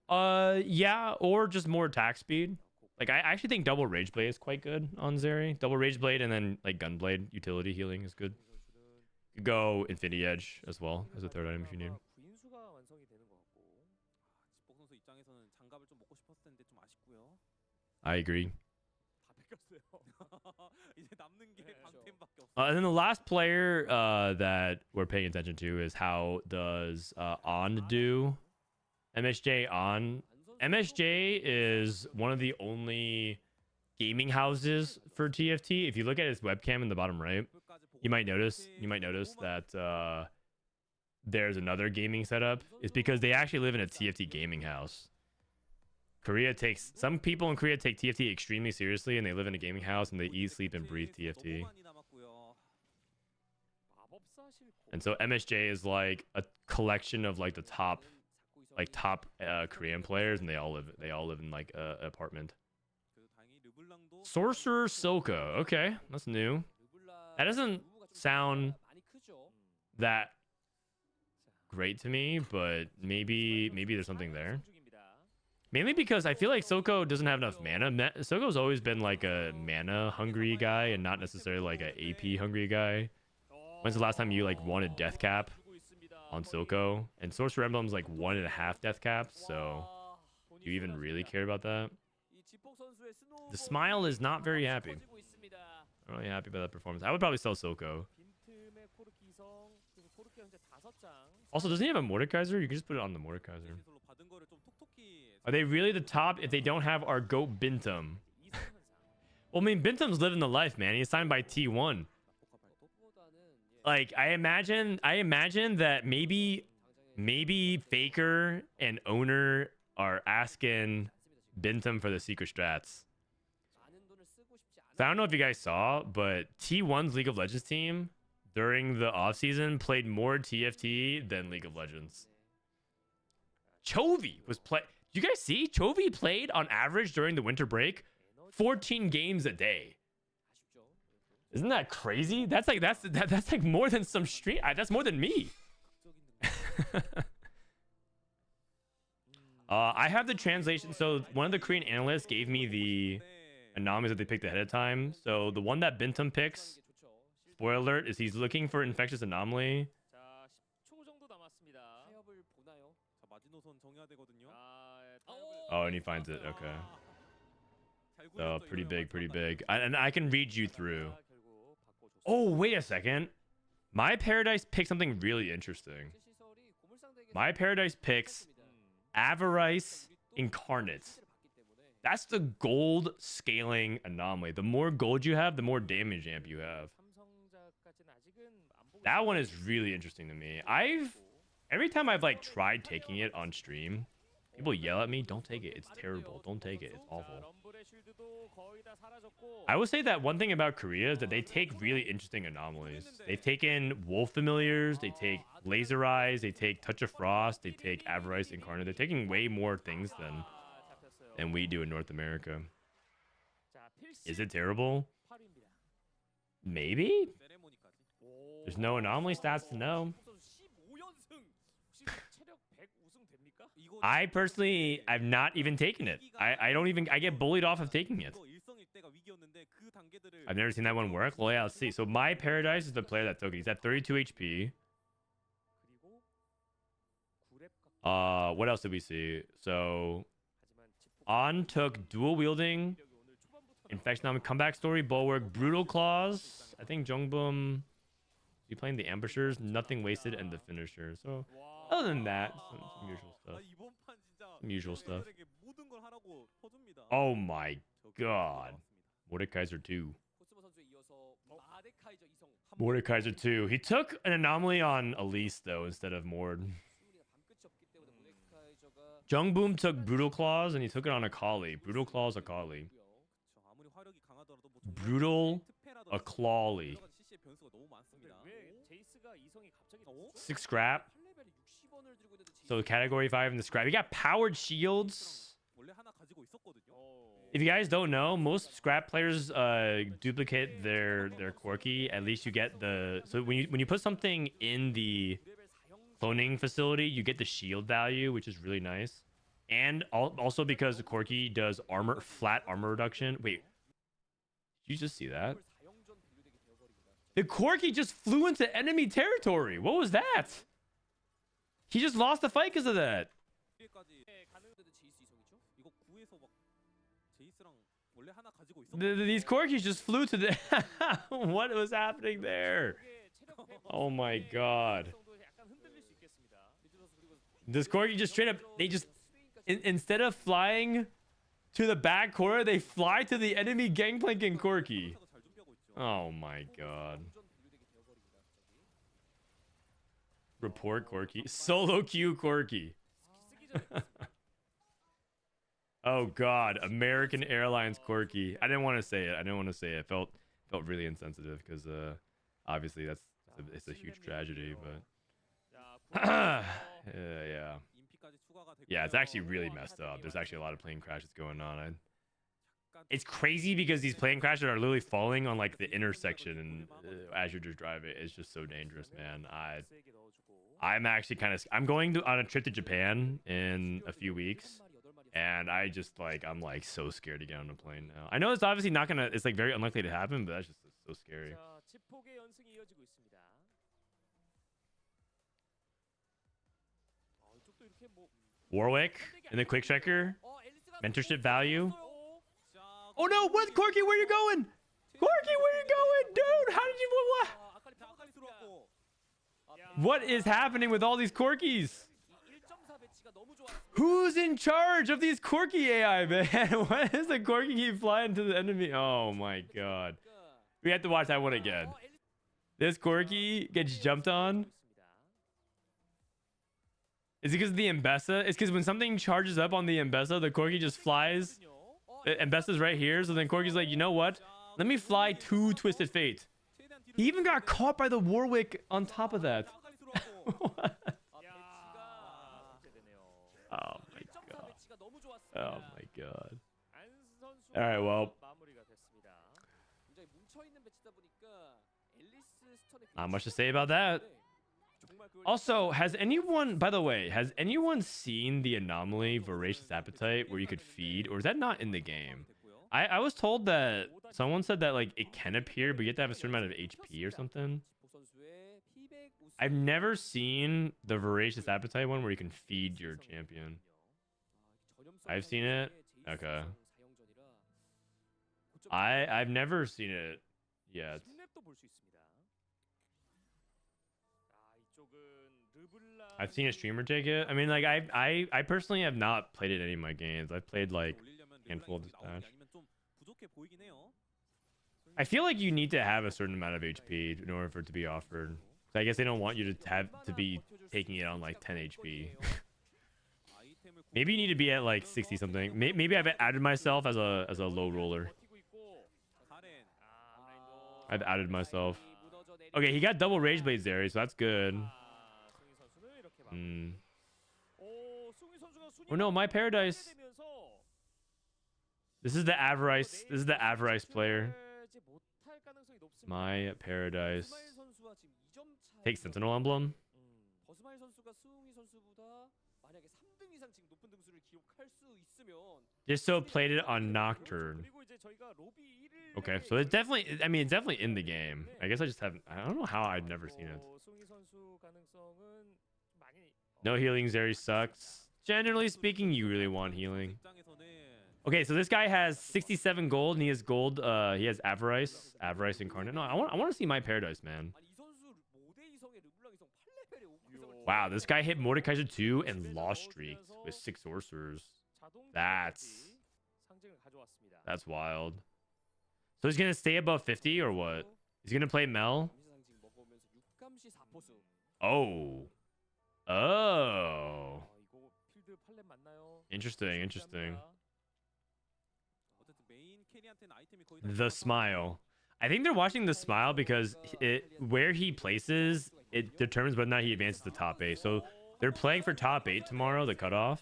Yeah, or just more attack speed. Like, I actually think double Rage Blade is quite good on Zeri. Double Rage Blade and then, like, Gunblade utility healing is good. You could go Infinity Edge as well as a third item if you need. I agree. And then the last player that we're paying attention to is how does On do. MSJ On. MSJ is one of the only gaming houses for TFT. If you look at his webcam in the bottom right, you might notice that there's another gaming setup. It's because they actually live in a TFT gaming house. Some people in Korea take TFT extremely seriously, and they live in a gaming house and they eat, sleep, and breathe TFT. And so MSJ is like a collection of like the top Korean players, and they all live in like a apartment. Sorcerer Soka. Okay, that's new. That doesn't sound that great to me, but maybe there's something there. Mainly because I feel like Soko doesn't have enough mana. Soko's always been like a mana hungry guy and not necessarily like an AP hungry guy. When's the last time you like won a death cap on Silco? And Sorcerer Emblem's like 1.5 death caps, so do you even really care about that? The Smile is not very happy. I'm really happy about that performance. I would probably sell Silco. Also, doesn't he have a Mordekaiser? You can just put it on the Mordekaiser. Are they really the top if they don't have our GOAT Binteum? Well, I mean, Binteum's living the life, man. He's signed by T1. Like, I imagine that maybe Faker and Owner are asking Binteum for the secret strats. So I don't know if you guys saw, but T1's League of Legends team during the offseason played more TFT than League of Legends. Chovy was play. Did you guys see? Chovy played on average during the winter break 14 games a day. Isn't that crazy? That's like more than some stream. That's more than me. I have the translation. So one of the Korean analysts gave me the anomalies that they picked ahead of time. So the one that Binteum picks, spoiler alert, is he's looking for infectious anomaly. 자, 10초 정도 남았습니다. 타협을 보나요? 자, 마지노선 정해야 되거든요. Oh, and he finds it. Okay. 잘 So 구했죠, pretty 이거는 big, pretty 마지막까지. big. And I can read you through. 결국 바꿔줬습니다. Oh, wait a second. My Paradise picked something really interesting. 시설이 고물상대에게 My Paradise picks Avarice Incarnate. That's the gold scaling anomaly. The more gold you have, the more damage amp you have. 삼성자까지는 아직은 안 보고 That one 있습니다. is really interesting to me. Every time I've like tried taking it on stream, people yell at me, "Don't take it. It's terrible. Don't take it. It's 자, awful." 럼블의 쉴드도 거의 다 사라졌고. I would say that one thing about Korea is that they take really interesting anomalies. They've taken Wolf Familiars, they take Laser Eyes, they take Touch of Frost, they take Avarice Incarnate. They're taking way more things than we do in North America. 자, 필시 Is it terrible? 8위입니다. Maybe? 세레모니까지. There's no anomaly stats to know. 15연승. 혹시 체력 100 우승 됩니까? 이거 I personally, I've not even taken it. I don't even, I get bullied off of taking it. 이거 일성일대가 위기였는데 그 단계들을 I've never seen that one work. Well, yeah, let's see. So My Paradise is the player that took it. He's at 32 HP. 그리고 9렙 What else did we see? So 하지만 On took dual wielding, 오늘 초반부터 infection, comeback story, bulwark, brutal claws. I think Jungboom. You playing the ambushers, nothing wasted, and the finisher. So other than that, some usual 아, stuff. 이번 판 진짜 Some usual stuff. 플레이어들에게 모든 걸 하라고 퍼줍니다. Oh my 저기 God. 나왔습니다. Mordekaiser 2. 코스모 선수에 이어서 마데카이저 이성 Mordekaiser 2. He took an anomaly on Elise though instead of Mord. 승리가 밤끝이 없기 때문에 모데카이저가 Jungboom took brutal claws and he took it on Akali. Brutal claws Akali. 저 아무리 화력이 강하더라도 뭐 정말 Brutal 특패라든지 Akali. 여러 가지 CC의 변수가 너무 많습니다. 왜 제이스가 이성이 갑자기 됐죠? 6 scrap. 8레벨 60원을 들고 있는데 So category 5 in the scrap. You got powered shields. 원래 하나 가지고 있었거든요. If you guys don't know, most scrap players duplicate their quirky. At least you get the so when you put something in the 9레벨 4형 cloning facility, you get the shield value, which is really nice. And also because the quirky does flat armor reduction. Wait, did you just see that? 4형전 분류되게 되어버립니다. The quirky just flew into enemy territory. What was that? He just lost the fight because of that. 뒤에까지 가능한데도 제이스 이성이죠? 이거 구에서 막 제이스랑 원래 하나 가지고 있었거든요. These quirkies just flew to the. What was happening there? 이게 체력 100 Oh my God. 정도 약간 흔들릴 수 있겠습니다. This quirky just straight up. They just instead of flying to the back corner, they fly to the enemy gangplanking quirky. 잘 준비하고 있죠. Oh my God. 전 분류되게 되어버립니다. 갑자기. Report quirky. Solo queue quirky. 쓰기 전에 Oh God. American Airlines quirky. I didn't want to say it. I didn't want to say it. Felt really insensitive because obviously it's a huge tragedy. But 자, yeah. 인피까지 추가가 됐고요. Yeah, it's actually really messed up. There's actually a lot of plane crashes going on. It's crazy because these plane crashes are literally falling on like the intersection and as you're just driving. It's just so dangerous, man. 세게 넣어주고. I'm actually I'm going on a trip to Japan in a few weeks. And I just I'm like so scared to get on a plane now. I know it's obviously not gonna, it's like very unlikely to happen, but that's just so scary. 자, 지폭의 연승이 이어지고 있습니다. 이쪽도 이렇게 뭐 Warwick and the quick checker. 앨리스가 Mentorship value. 자, Oh no, what? Corky, where you going? Corky, where you going? Dude, how did you, what? 아칼리 아칼리 들어왔고 들어왔고 What is happening with all these Corkies? 1.4 배치가 너무 좋았습니다. Who's in charge of these Corky AI, man? Why does the Corky keep flying to the enemy? Oh my God. We have to watch that one again. This Corky gets jumped on. Is it because of the Mbessa? It's because when something charges up on the Mbessa, the Corky just flies. Mbessa's right here, so then Corky's like, you know what? Let me fly to Twisted Fate. 최대한 뒤로 He even got caught by the Warwick on top of that. 아칼리 들어왔고 Oh my God. 배치가 너무 좋았습니다. Oh my God. 안 선수 Alright, well. 마무리가 됐습니다. 굉장히 뭉쳐 있는 배치다 보니까 앨리스 스턴의 Not much to say about that. Also, has anyone, by the way, has anyone seen the anomaly Voracious Appetite where you could feed, or is that not in the game? I was told that someone said that like it can appear, but you have to have a certain amount of HP or something. I've never seen the Voracious Appetite one where you can feed your champion. I've seen it. Okay. I've never seen it yet. I've seen a streamer take it. I mean, like I personally have not played it in any of my games. I've played like a handful of dispatch. I feel like you need to have a certain amount of HP in order for it to be offered. So I guess they don't want you to have to be taking it on like 10 HP. Maybe you need to be at like 60 something. Maybe I've added myself as a low roller. I've added myself. Okay, he got double rage blades there, so that's good. Oh no, my paradise. This is the Avarice. This is the Avarice player. My paradise. Take Sentinel Emblem. Just so played it on Nocturne. Okay, so it's definitely, I mean, it's definitely in the game. I guess I just haven't, I don't know how I've never seen it. No healing, Zeri sucks. Generally speaking, you really want healing. Okay, so this guy has 67 gold and he has gold, he has Avarice incarnate. No, I want to see my paradise, man. Wow, this guy hit Mordekaiser 2 and lost streaks with 6 sorcerers. That's wild. So he's gonna stay above 50 or what? He's gonna play Mel? Oh. Interesting. The smile. I think they're watching the smile because where he places it determines whether or not he advances to top 8. So they're playing for top 8 tomorrow, the cutoff.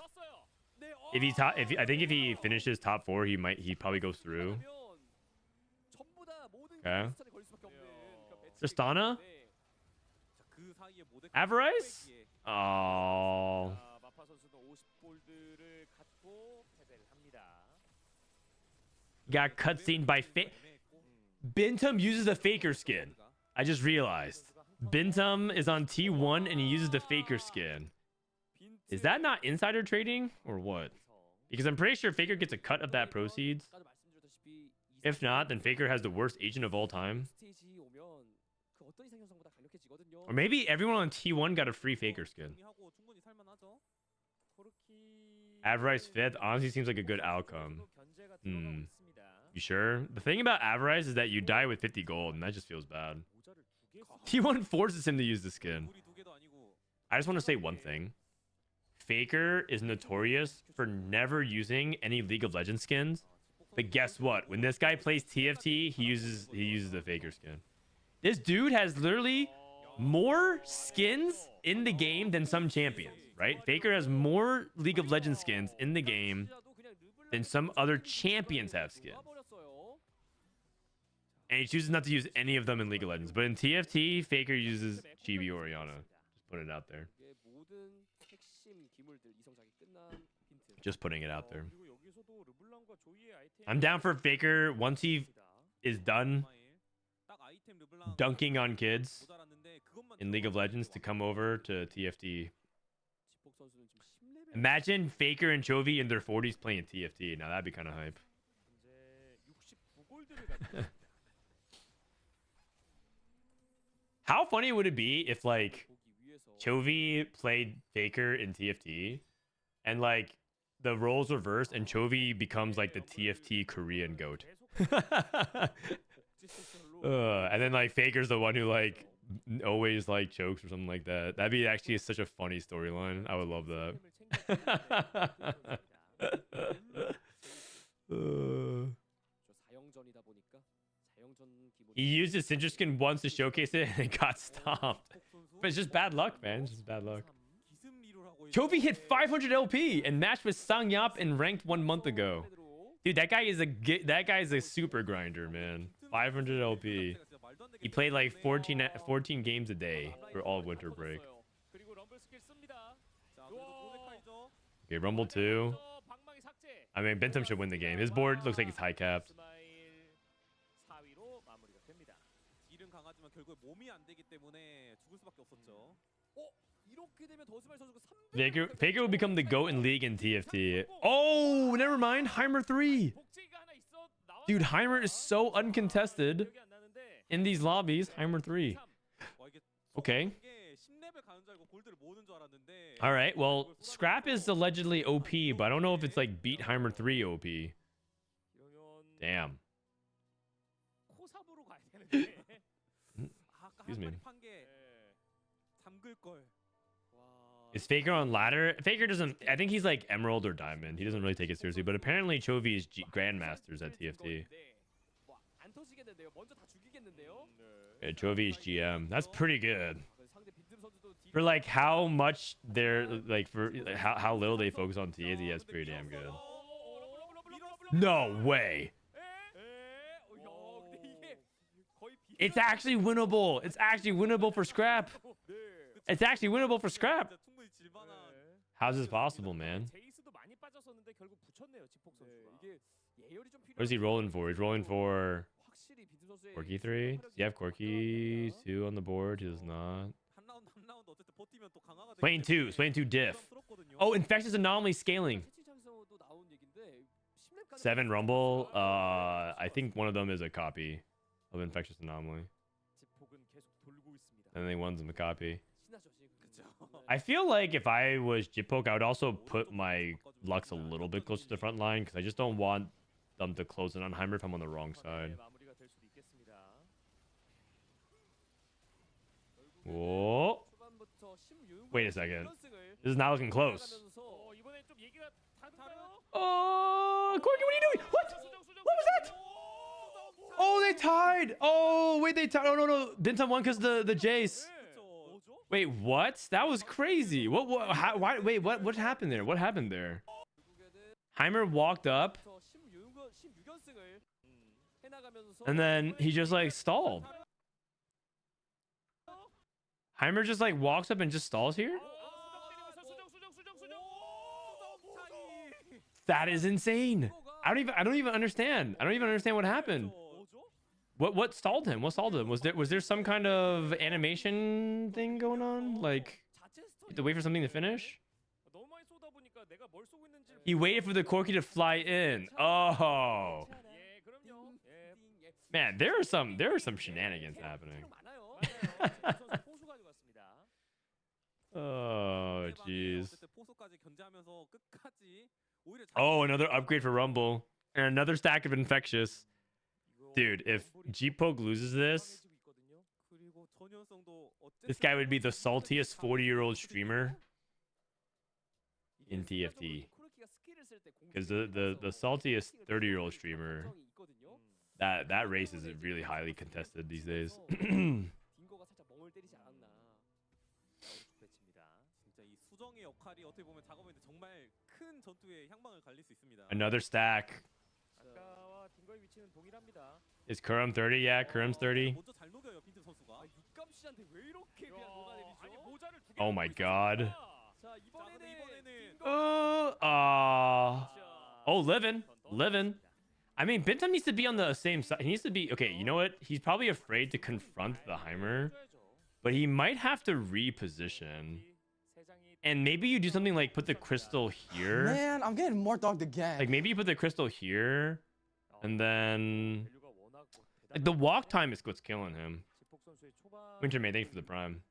I think if he finishes top 4, he probably goes through. Okay. Tristana? Avarice? Oh. Got cutscene by Binteum uses the Faker skin. I just realized. Binteum is on T1 and he uses the Faker skin. Is that not insider trading or what? Because I'm pretty sure Faker gets a cut of that proceeds. If not, then Faker has the worst agent of all time. Or maybe everyone on T1 got a free Faker skin. Avarice 5th honestly seems like a good outcome. You sure? The thing about Avarice is that you die with 50 gold, and that just feels bad. T1 forces him to use the skin. I just want to say one thing. Faker is notorious for never using any League of Legends skins. But guess what? When this guy plays TFT, he uses the Faker skin. This dude has literally more skins in the game than some champions, right? Faker has more League of Legends skins in the game than some other champions have skins. And he chooses not to use any of them in League of Legends. But in TFT, Faker uses Chibi Orianna. Just put it out there. Just putting it out there. I'm down for Faker once he is done dunking on kids in League of Legends to come over to TFT. Imagine Faker and Chovy in their 40s playing TFT. Now that'd be kind of hype. How funny would it be if like Chovy played Faker in TFT and like the roles reversed and Chovy becomes like the TFT Korean goat? And then like Faker's the one who like always like chokes or something like that. That'd be actually such a funny storyline. I would love that. He used his Cinder skin once to showcase it and it got stopped. But it's just bad luck, man. It's just bad luck. Chovy hit 500 LP and matched with SsangYeop and ranked 1 month ago. Dude, that guy is a super grinder, man. 500 LP. He played like 14 games a day for all of winter break. Okay, Rumble 2. 먼저 방망이 삭제. I mean, Binteum should win the game. His board looks like he's high capped. 스마일 4위로 마무리가 됩니다. 딜은 강하지만 결국에 몸이 안 되기 때문에 죽을 수밖에 없었죠. 이렇게 되면 더스말 선수가 300 Faker will become the GOAT in League and TFT. Oh, never mind. Heimer 3. 복제기가 하나 있어 나와. Dude, Heimer is so uncontested 기억이 안 나는데. in these lobbies. Heimer 3. 와, 이게 Okay. 이게 10레벨 가는 줄 알고 골드를 모으는 줄 알았는데. All right. Well, Scrap is allegedly OP, but I don't know if it's like beat Heimer 3 OP. 이러면 Damn. 코삽으로 가야 되는데. 아까 Excuse me. 한 판게 네. 잠글 걸. Is Faker on ladder? Faker doesn't. I think he's like Emerald or Diamond. He doesn't really take it seriously. But apparently, Chovy is Grandmasters at TFT. 안 터지겠는데요. 먼저 다 죽이겠는데요. Yeah, Chovy is GM. That's pretty good. 상대 빈틈 선수도 딜이 For like how much they're like for how little they focus on TFT. That's pretty damn good. No way. 근데 이게 거의 It's actually winnable. It's actually winnable for Scrap. It's actually winnable for Scrap. 진짜 충분히 질만한. How's this possible, man? 제이스도 많이 빠졌었는데 결국 붙였네요 지폭 선수가. 이게 예열이 좀 What is he rolling for? He's rolling for 확실히 빈틈 선수의 Corky 3. Does he have Corky 2 on the board? He does not. 한 라운드 어쨌든 버티면 또 강화가 되기 Swain 2. 때문에 Swain 2 diff. 부담스럽거든요. Oh, Infectious Anomaly scaling. 채팅창에서도 나온 얘긴데 7 Rumble. I think one of them is a copy of Infectious Anomaly. 지폭은 계속 돌고 있습니다. And then one's a copy. 신나죠 지금. I feel like if I was Jippoke, I would also put my Lux a little bit closer to the front line because I just don't want them to close in on Heimer if I'm on the wrong side. 마무리가 될 수도 있겠습니다. Whoa. 초반부터 16 Wait a second. 연승을 This is not looking close. 어, 이번에 좀 얘기가 다른가요? Oh, Corky, what are you doing? What? 수정, 수정, What was that? Oh, they tied. Oh, wait, they tied. Oh, no. Binteum won because the Jace. 그렇죠. Wait, what? That was crazy. What how, why, wait, what happened there? What happened there? Heimer walked up 16연승을 해나가면서 and then he just like stalled. Heimer just like walks up and just stalls here? 수정, 수정, 수정, 수정. That is insane. I don't even understand. I don't even understand what happened. What stalled him? What stalled him? Was there some kind of animation thing going on? Like you have to wait for something to finish? 너무 많이 쏘다 보니까 내가 뭘 쏘고 있는지. He waited for the Corky to fly in. Oh. 예, 그럼요. 예. Man, there are some shenanigans happening. 많아요. 선수 포수 가져갔습니다. Oh, jeez. 어쨌든 포소까지 견제하면서 끝까지 오히려 Oh, another upgrade for Rumble. And another stack of Infectious. Dude, if G-Poke loses this, 그리고 전연성도 this guy would be the saltiest 40-year-old streamer in TFT. Because the saltiest 30-year-old streamer, that race is really highly contested these days. 딩거가 살짝 멍을 때리지 않았나. 진짜 이 수정의 역할이 어떻게 보면 작업인데 정말 큰 전투의 향방을 갈릴 수 있습니다. Another stack. 아까와 딩거의 위치는 동일합니다. Is Kurum 30? Yeah, Kurum's 30. 먼저 잘 녹여요 빈틈 선수가. 육감 씨한테 왜 이렇게 그냥 녹아내리죠? 아니 모자를 두 개. Oh my god. 자 이번에는 Oh, living. I mean, Binteum needs to be on the same side. He needs to be okay. You know what? He's probably afraid to confront the Heimer, but he might have to reposition. And maybe you do something like put the crystal here. Man, I'm getting more dogged again. Like maybe you put the crystal here, and then like the walk time is what's killing him. Winter May, thank you for the prime.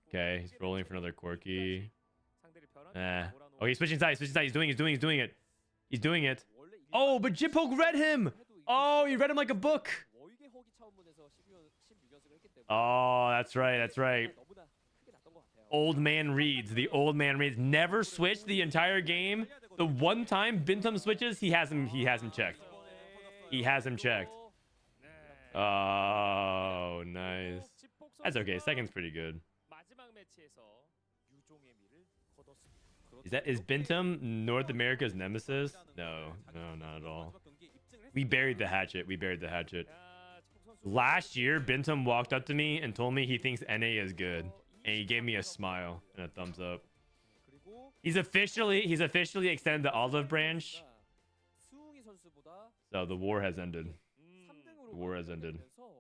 Okay, he's rolling for another Corky. Oh, he's switching sides. He's doing it. He's doing it. Oh, but Jippoke read him. Oh, he read him like a book. Oh, that's right. Old man reads. The old man reads. Never switched the entire game. The one time Binteum switches, he has him checked. He has him checked. Oh, nice. That's okay. Second's pretty good. Is Binteum North America's nemesis? No, not at all. We buried the hatchet. Last year, Binteum walked up to me and told me he thinks NA is good, and he gave me a smile and a thumbs up. 그리고 He's officially extended the olive branch, 수웅이 선수보다 so the war has ended. 3등으로 The war has ended. 되면서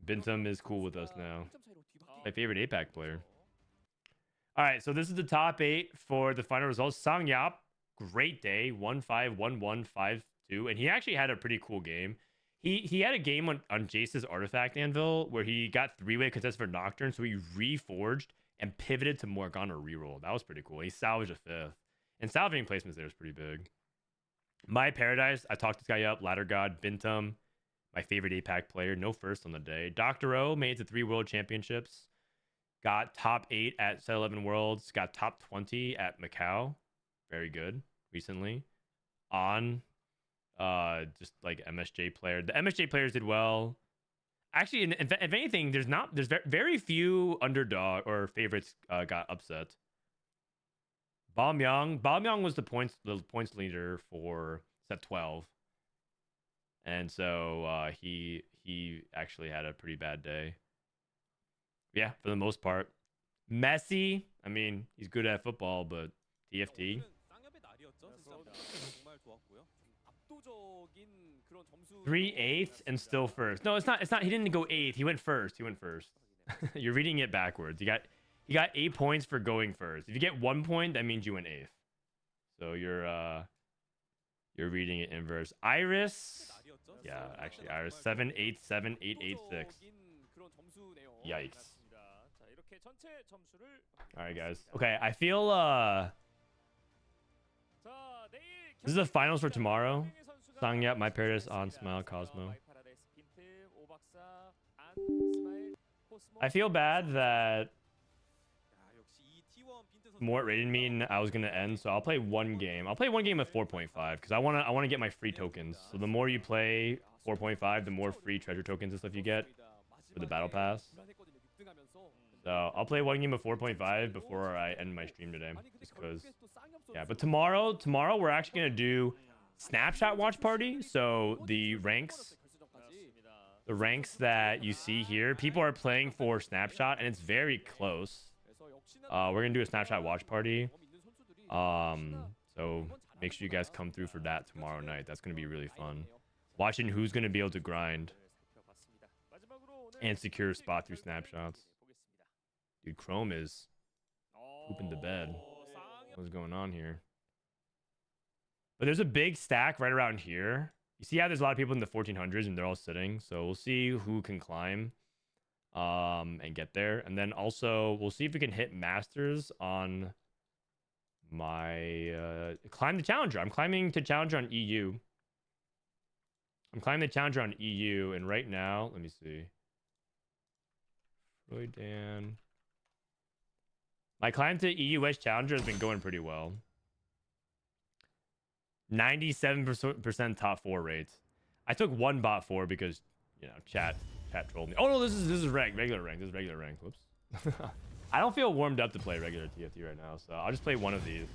Binteum is cool with us now. 1점 차이로 뒤바뀌게 My favorite APAC player. All right, so this is the top 8 for the final results. SsangYeop, great day, 1-5, 1-1, 5-2, and he actually had a pretty cool game. He had a game on Jace's artifact Anvil where he got 3-way contest for Nocturne, so he reforged and pivoted to Morgana reroll. That was pretty cool. He salvaged a 5th. And salvaging placements there is pretty big. My Paradise, I talked this guy up. Ladder God, Binteum, my favorite APAC player. No first on the day. Dr. O made it to 3 World Championships. Got top 8 at Set 11 Worlds. Got top 20 at Macau. Very good recently. On just like MSJ player. The MSJ players did well. Actually, if anything, there's very few underdog or favorites got upset. Balmyeong was the points leader for set 12, and so he actually had a pretty bad day. Yeah, for the most part. Messi, I mean, he's good at football, but TFT. 쌍엽의 날이었죠. 진짜 정말 좋았고요. 좀 압도적인 그런 점수. 3/8 and still first. No, it's not. He didn't go 8th. He went first. You're reading it backwards. He got 8 points for going first. If you get 1 point, that means you went 8th. So you're reading it inverse. Iris, yeah, actually Iris 787 886. Yikes. 자, 이렇게 전체 점수를 All right, guys. Okay, I feel 자, 내일 this is the finals for tomorrow. SsangYeop, My Paradise, On Smile, Cosmo. I feel bad that Mort rated me and I was gonna end, so I'll play one game. I'll play one game at 4.5 because I wanna get my free tokens. So the more you play 4.5, the more free treasure tokens and stuff you get for the battle pass. So I'll play one game of 4.5 before I end my stream today, just because. Yeah, but tomorrow we're actually gonna do snapshot watch party. So the ranks that you see here, people are playing for snapshot, and it's very close. We're gonna do a snapshot watch party. So make sure you guys come through for that tomorrow night. That's gonna be really fun. Watching who's gonna be able to grind and secure a spot through snapshots. Dude, Chrome is pooping the bed. What's going on here? But there's a big stack right around here. You see how there's a lot of people in the 1400s and they're all sitting. So we'll see who can climb and get there. And then also we'll see if we can hit masters on my climb the challenger. I'm climbing to challenger on EU. And right now, let me see. Frodan. My climb to EU West Challenger has been going pretty well. 97% top 4 rates. I took one bot 4 because, you know, chat trolled me. Oh no, this is regular rank. This is regular rank. Whoops. I don't feel warmed up to play regular TFT right now, so I'll just play one of these.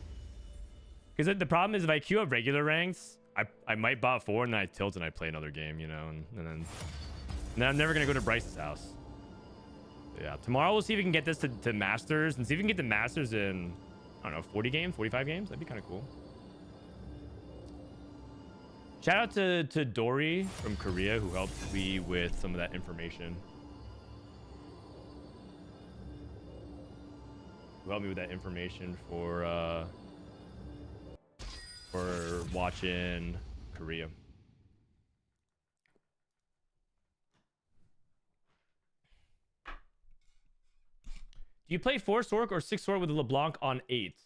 Because the problem is if I queue up regular ranks, I might bot 4 and then I tilt and I play another game, you know, and then I'm never gonna go to Bryce's house. Yeah, tomorrow we'll see if we can get this to Masters and see if we can get the Masters in, I don't know, 40 games, 45 games. That'd be kind of cool. Shout out to Dory from Korea who helped me with some of that information. Who helped me with that information for watching Korea. Do you play 4 Sork or 6 Sork with LeBlanc on 8?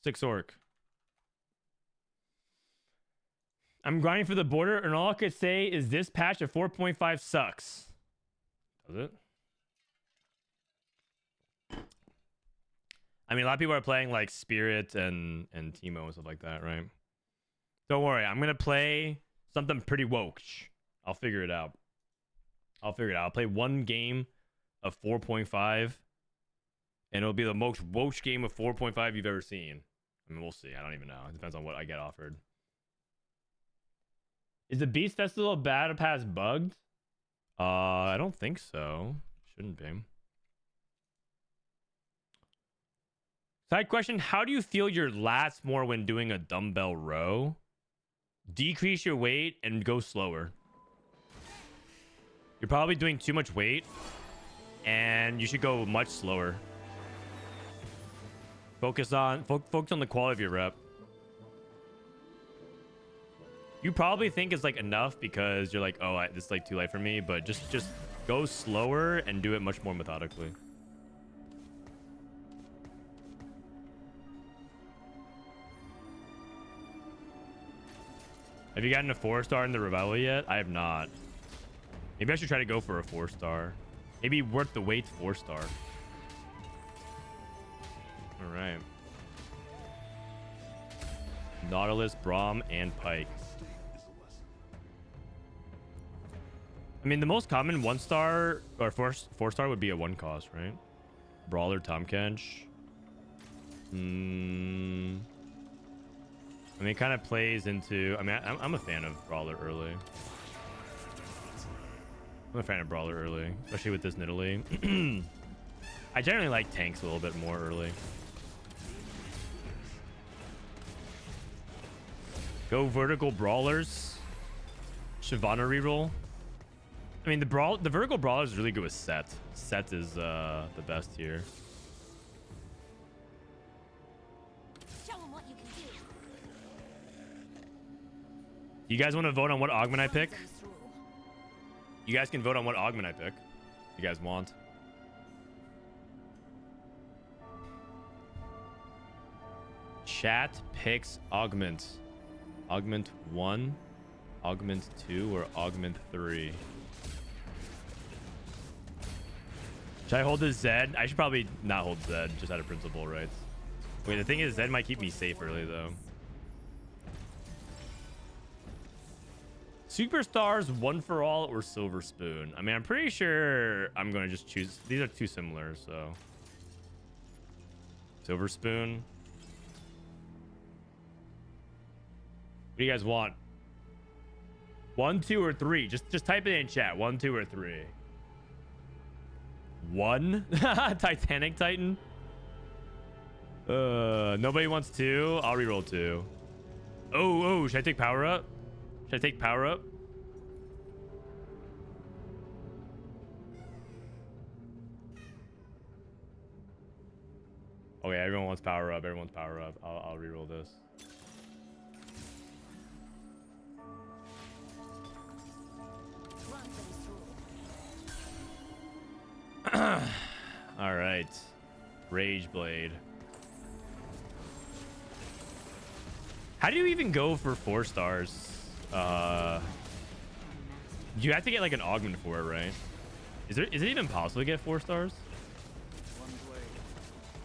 6 Sork. I'm grinding for the border, and all I could say is this patch of 4.5 sucks. Does it? I mean, a lot of people are playing like Spirit and Teemo and stuff like that, right? Don't worry, I'm gonna play something pretty woke. I'll figure it out. I'll play one game of 4.5, and it'll be the most woke game of 4.5 you've ever seen. I mean, we'll see. I don't even know. It depends on what I get offered. Is the Beast Festival Battle Pass bugged? I don't think so. Shouldn't be. Side question, how do you feel your lats more when doing a dumbbell row? Decrease your weight and go slower. You're probably doing too much weight and you should go much slower. Focus on the quality of your rep. You probably think it's like enough because you're like, oh, this is like too light for me, but just go slower and do it much more methodically. Have you gotten a 4-star in the Revival yet? I have not. Maybe I should try to go for a 4-star. Maybe worth the wait 4-star. All right. Nautilus, Braum, and Pike. I mean, the most common 1-star or 4-star would be a 1-cost, right? Brawler, Tom Kench. I mean, it kind of plays into... I mean, I'm a fan of Brawler early. I'm a fan of Brawler early, especially with this Nidalee. I generally like tanks a little bit more early. Go vertical Brawlers. Shyvana reroll. I mean, the vertical Brawler is really good with Set. Set is the best here. You guys want to vote on what augment I pick? You guys can vote on what augment I pick. If you guys want. Chat picks augment. Augment 1, augment 2, or augment 3. Should I hold this Zed? I should probably not hold Zed, just out of principle, right? Wait, the thing is, Zed might keep me safe early, though. Superstars, One for All, or Silver Spoon? I mean, I'm pretty sure I'm going to just choose... These are too similar, so... Silver Spoon. What do you guys want? 1, 2, or 3? Just type it in chat. 1, 2, or 3. 1? Titanic Titan? Nobody wants 2? I'll reroll 2. Oh, should I take power up? Should I take power up? Oh yeah, everyone wants power up. Everyone's power up. I'll reroll this. All right, Rage Blade. How do you even go for 4 stars? You have to get like an augment for it, right? Is it even possible to get 4 stars? One blade,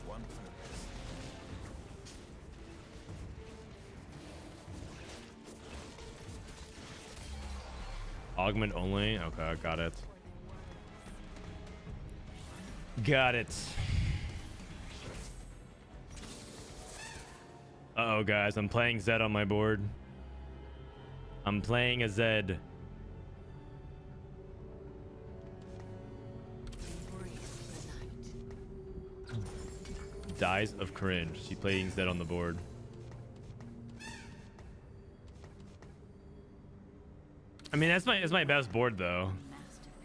one purpose. Augment only? Okay, got it. Got it. Uh-oh, guys. I'm playing Zed on my board. I'm playing a Zed. Dies of cringe. She's playing Zed on the board. I mean, that's my best board, though.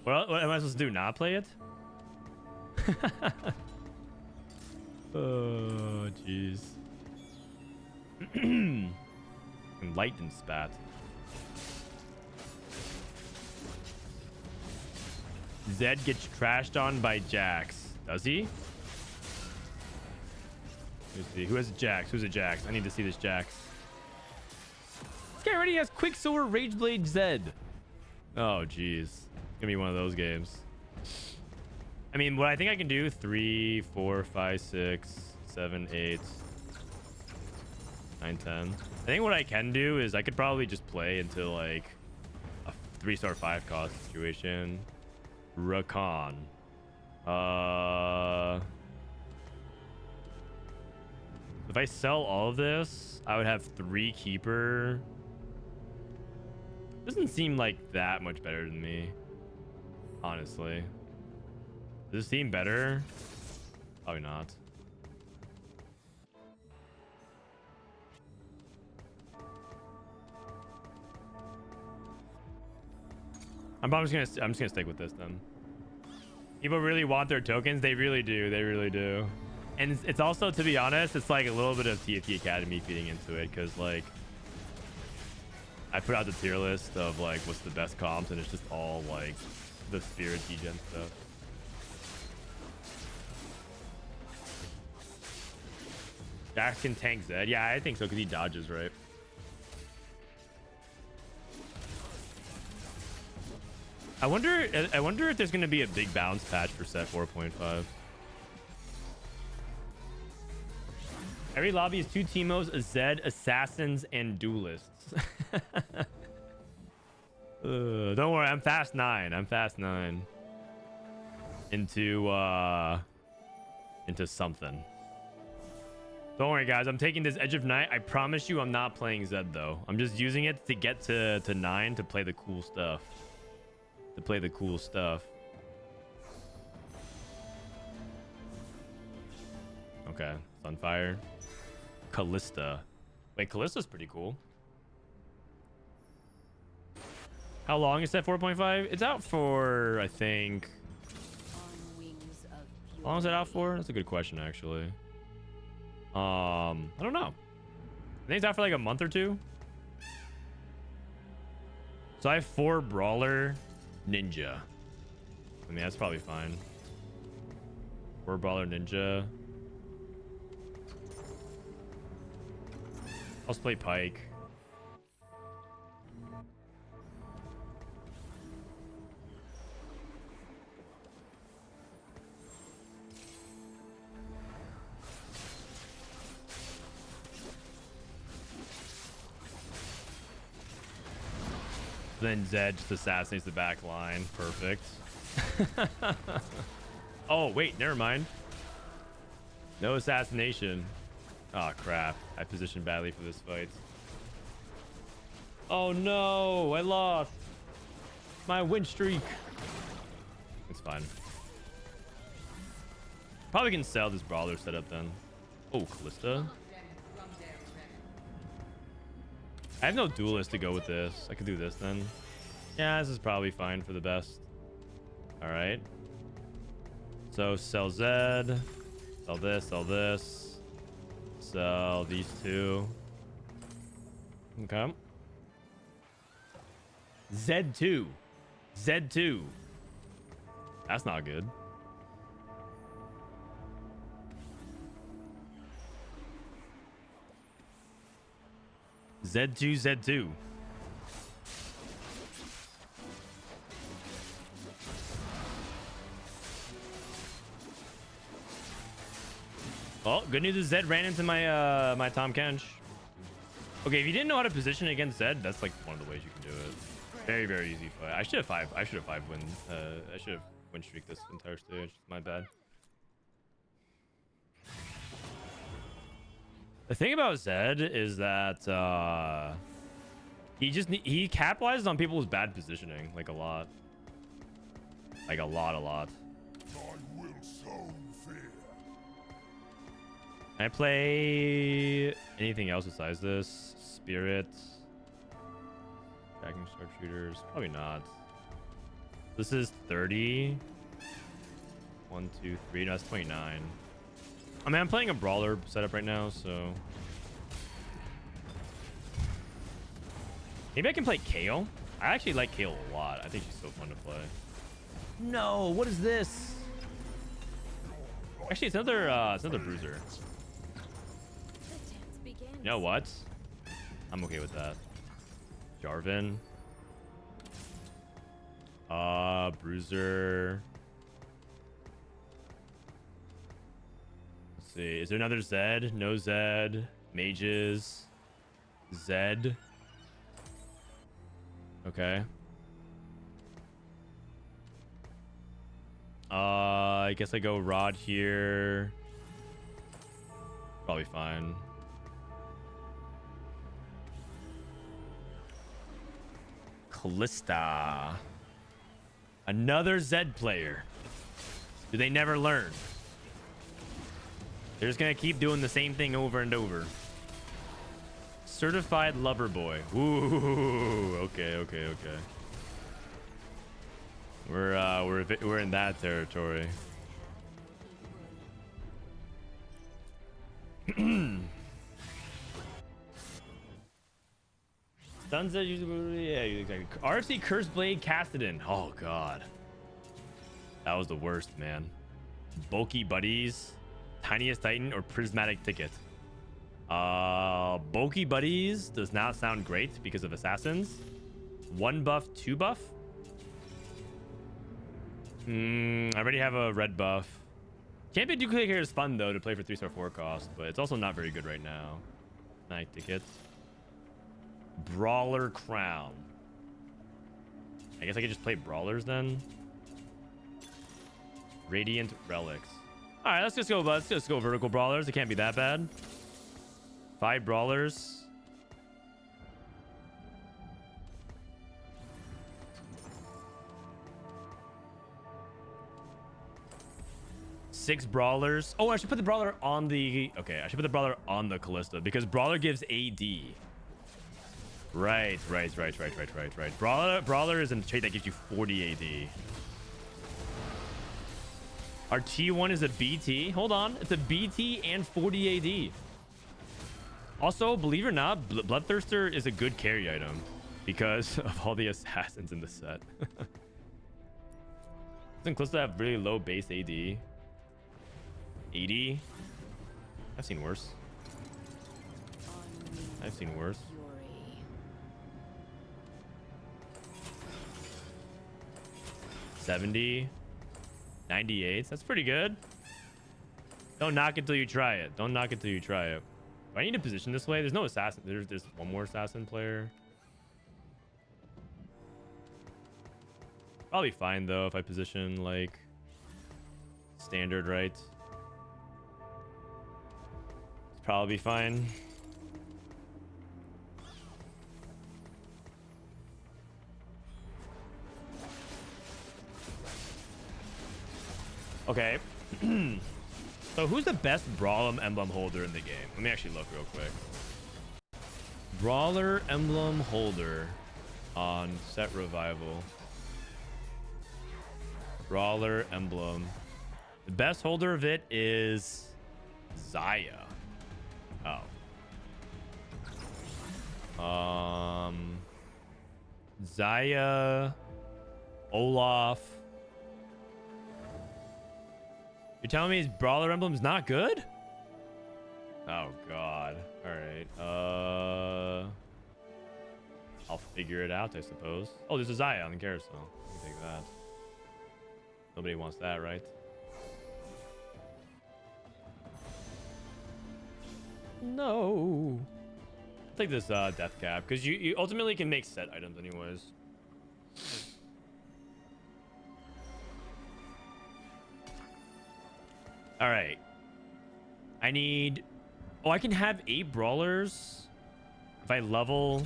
What am I supposed to do? Not play it? Oh, jeez. Enlightened Spat. Zed gets trashed on by Jax. Does he? Let's see. Who has Jax? Who's a Jax? I need to see this Jax. This guy already has Quicksilver Rageblade Zed. Oh, jeez. It's gonna be one of those games. I mean, what I think I can do, 3, 4, 5, 6, 7, 8, 9, 10. I think what I can do is I could probably just play into like a 3-star 5-cost situation. Rakan. If I sell all of this, I would have 3 keeper. Doesn't seem like that much better than me, honestly. Does it seem better? Probably not. I'm just gonna stick with this then. People really want their tokens. They really do. They really do. And it's also, to be honest, it's like a little bit of TFT Academy feeding into it, because like I put out the tier list of like what's the best comps, and it's just all like the spirit degen stuff. Dax can tank Zed. Yeah, I think so, because he dodges, right? I wonder if there's gonna be a big bounce patch for set 4.5. Every lobby is 2 Teemos, a Zed, assassins, and duelists. Don't worry, I'm fast 9. I'm fast 9. Into something. Don't worry, guys. I'm taking this Edge of Night. I promise you I'm not playing Zed, though. I'm just using it to get to 9 to play the cool stuff. Okay, Sunfire. Callista. Wait, Callista's pretty cool. How long is that 4.5? It's out for, I think... How long is it out for? That's a good question, actually. I don't know. I think it's out for like a month or 2. So I have 4 Brawler Ninja. I mean, that's probably fine. 4 Brawler Ninja. Let's play Pike. Then Zed just assassinates the back line. Perfect. Oh, wait, never mind. No assassination. Oh, crap. I positioned badly for this fight. Oh, no. I lost my win streak. It's fine. Probably can sell this Brawler setup then. Oh, Callista. I have no duelist to go with this. I could do this then. Yeah, this is probably fine for the best. All right. So sell Zed. Sell this. Sell this. Sell these 2. Okay. Z2. Z2. That's not good. Z2, Z2. Well, good news is Zed ran into my my Tom Kench. Okay, if you didn't know how to position against Zed, that's like one of the ways you can do it. Very, very easy fight. I should have 5 win. I should have win streak this entire stage. My bad. The thing about Zed is that he capitalizes on people's bad positioning like a lot. Like a lot. Can I play anything else besides this? Spirit. Tracking sharpshooters. Probably not. This is 30. 1, 2, 3. No, that's 29. I mean, I'm playing a Brawler setup right now, so... Maybe I can play Kale? I actually like Kale a lot. I think she's so fun to play. No, what is this? Actually, it's another Bruiser. You know what? I'm okay with that. Jarvan. Bruiser. Let's see. Is there another Zed? No Zed. Mages. Zed. Okay. I guess I go Rod here. Probably fine. Callista. Another Zed player. Do they never learn? They're just gonna keep doing the same thing over and over. Certified lover boy. Ooh, okay. We're in that territory. Stuns are usually, yeah, exactly. RFC Curse Blade Cassidy. Oh god, that was the worst, man. Bulky Buddies, Tiniest Titan, or Prismatic Ticket. Bulky Buddies does not sound great because of assassins. 1 buff, 2 buff. I already have a red buff. Champion Duplicator is fun though to play for 3-star 4 cost, but it's also not very good right now. Night tickets. Brawler Crown. I guess I could just play Brawlers then. Radiant Relics. All right, let's just go vertical Brawlers. It can't be that bad. 5 Brawlers. Six Brawlers. Oh, I should put the Brawler on the... Okay, I should put the Brawler on the Callista because Brawler gives AD. Right. Brawler is a trait that gives you 40 AD. Our T1 is a BT. Hold on. It's a BT and 40 AD. Also, believe it or not, Bloodthirster is a good carry item because of all the assassins in the set. Doesn't Callista have really low base AD? 80? I've seen worse. 70. 98. That's pretty good. Don't knock it till you try it. Do I need to position this way? There's no assassin. There's one more assassin player. Probably fine though if I position like standard right. It's probably fine. Okay. So who's the best Brawler emblem holder in the game? Let me actually look real quick. Brawler emblem holder on set revival. Brawler emblem. The best holder of it is Zaya. Oh. Zaya, Olaf. You're telling me his Brawler emblem is not good? Oh god. All right. I'll figure it out, I suppose. Oh, there's a Zaya on the carousel. Let me take that. Nobody wants that, right? No. I'll take this death cap because you ultimately can make set items anyways. All right. I need... Oh, I can have 8 Brawlers if I level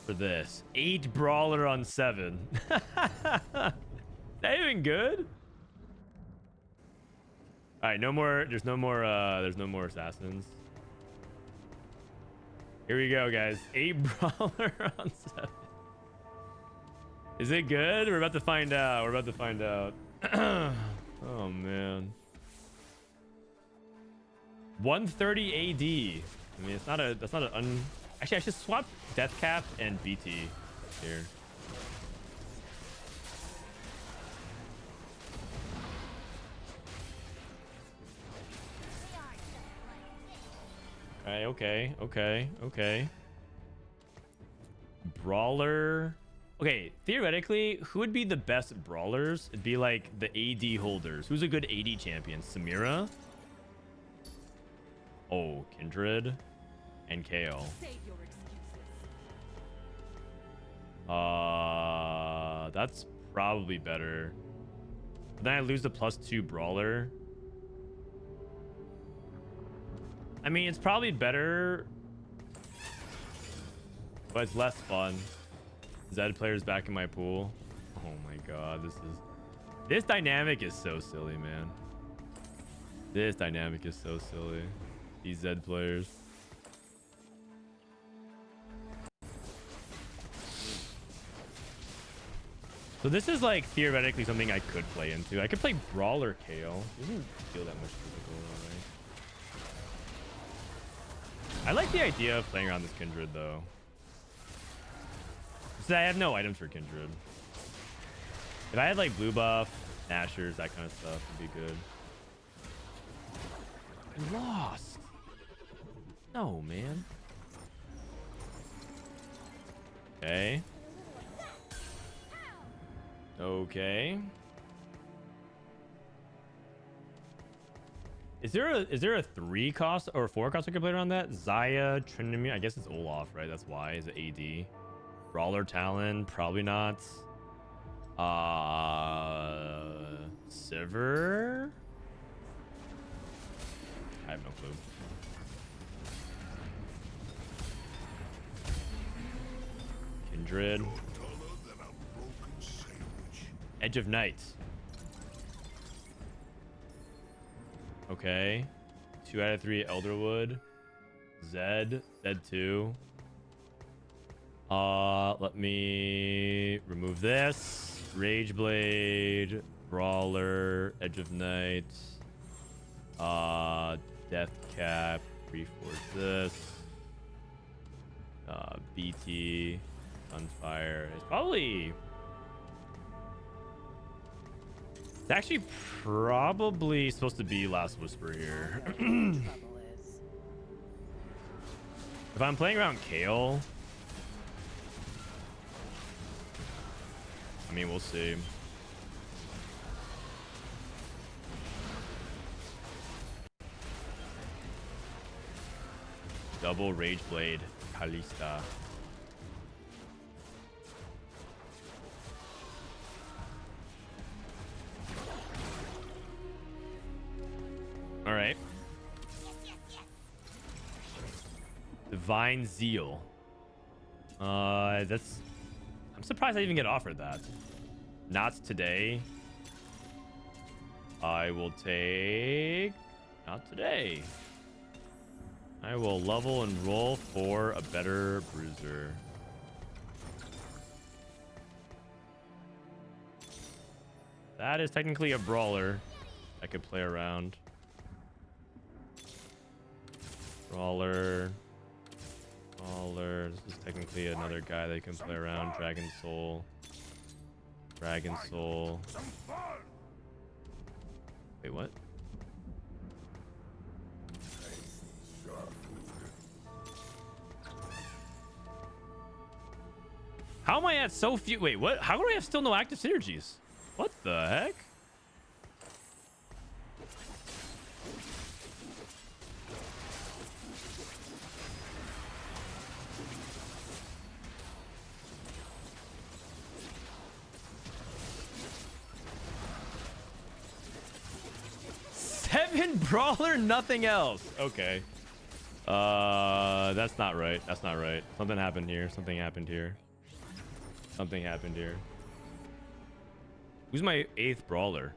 for this. 8 Brawler on 7. That even good? All right, no more. There's no more assassins. Here we go, guys. 8 Brawler on 7. Is it good? We're about to find out. Oh man. 130 AD. I mean, that's not an Actually, I should swap Death Cap and BT here. Okay. Brawler. Okay, theoretically, who would be the best Brawlers? It'd be like the AD holders. Who's a good AD champion? Samira? Oh, Kindred and Kale. That's probably better. But then I lose the +2 Brawler. I mean, it's probably better, but it's less fun. Zed players back in my pool. Oh my god, this dynamic is so silly, man. This dynamic is so silly. These Zed players. So this is like theoretically something I could play into. I could play Brawler KO. Doesn't feel that much physical, alright. I like the idea of playing around this Kindred though. So I have no items for Kindred. If I had like blue buff, Nashers, that kind of stuff would be good. I lost. No, man. Okay. Okay. Is there a 3 cost or 4 cost I could play around that? Zaya, Trinity, I guess it's Olaf, right? That's why. Is it AD? Brawler Talon, probably not. Sivir? I have no clue. Kindred. Edge of Night. Okay. 2 out of 3 Elderwood. Zed 2. Let me remove this. Rage Blade, Brawler, Edge of Night, Death Cap, reforge this. BT, Gunfire. It's actually probably supposed to be Last Whisper here. If I'm playing around Kale, I mean, we'll see. Double Rage Blade, Kalista. All right. Divine Zeal. I'm surprised I even get offered that. Not today. I will take... Not today. I will level and roll for a better bruiser. That is technically a brawler I could play around. Brawler. This is technically another guy that you can play around. Dragon Soul. Wait, what? How am I at so few? Wait, what? How do I have still no active synergies? What the heck? Brawler, nothing else. Okay. That's not right. That's not right. Something happened here. Something happened here. Who's my 8th brawler?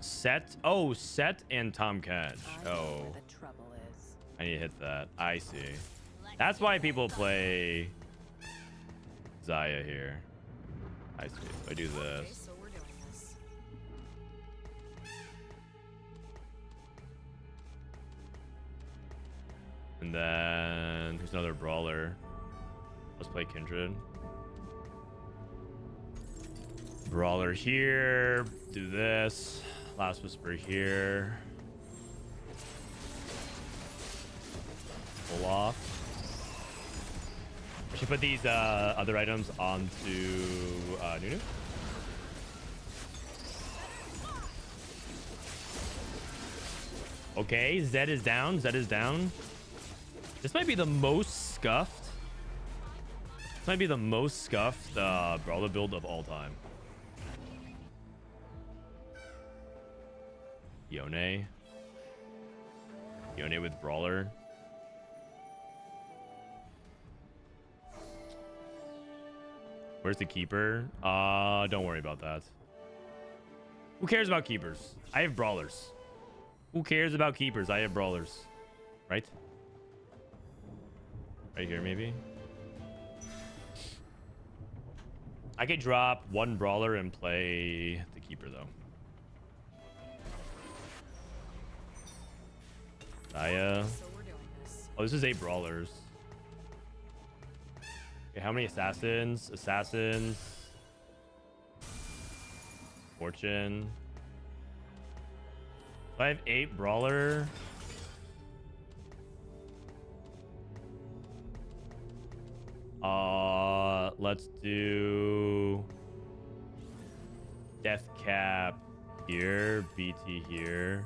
Set. Oh, Set and Tom Catch. Oh. I need to hit that. I see. That's why people play Zaya here. I see. If I do this. And then who's another brawler? Let's play Kindred. Brawler here. Do this. Last Whisper here. Pull off. I should put these other items onto Nunu. Okay, Zed is down. This might be the most scuffed. Brawler build of all time. Yone with Brawler. Where's the keeper? Don't worry about that. Who cares about keepers? I have brawlers. Who cares about keepers? I have brawlers. Right? Right here, maybe? I could drop one brawler and play the keeper, though. Aya. Oh, this is 8 brawlers. Okay, how many assassins? Assassins. Fortune. So I have 8 brawler. Let's do Death Cap here, BT here.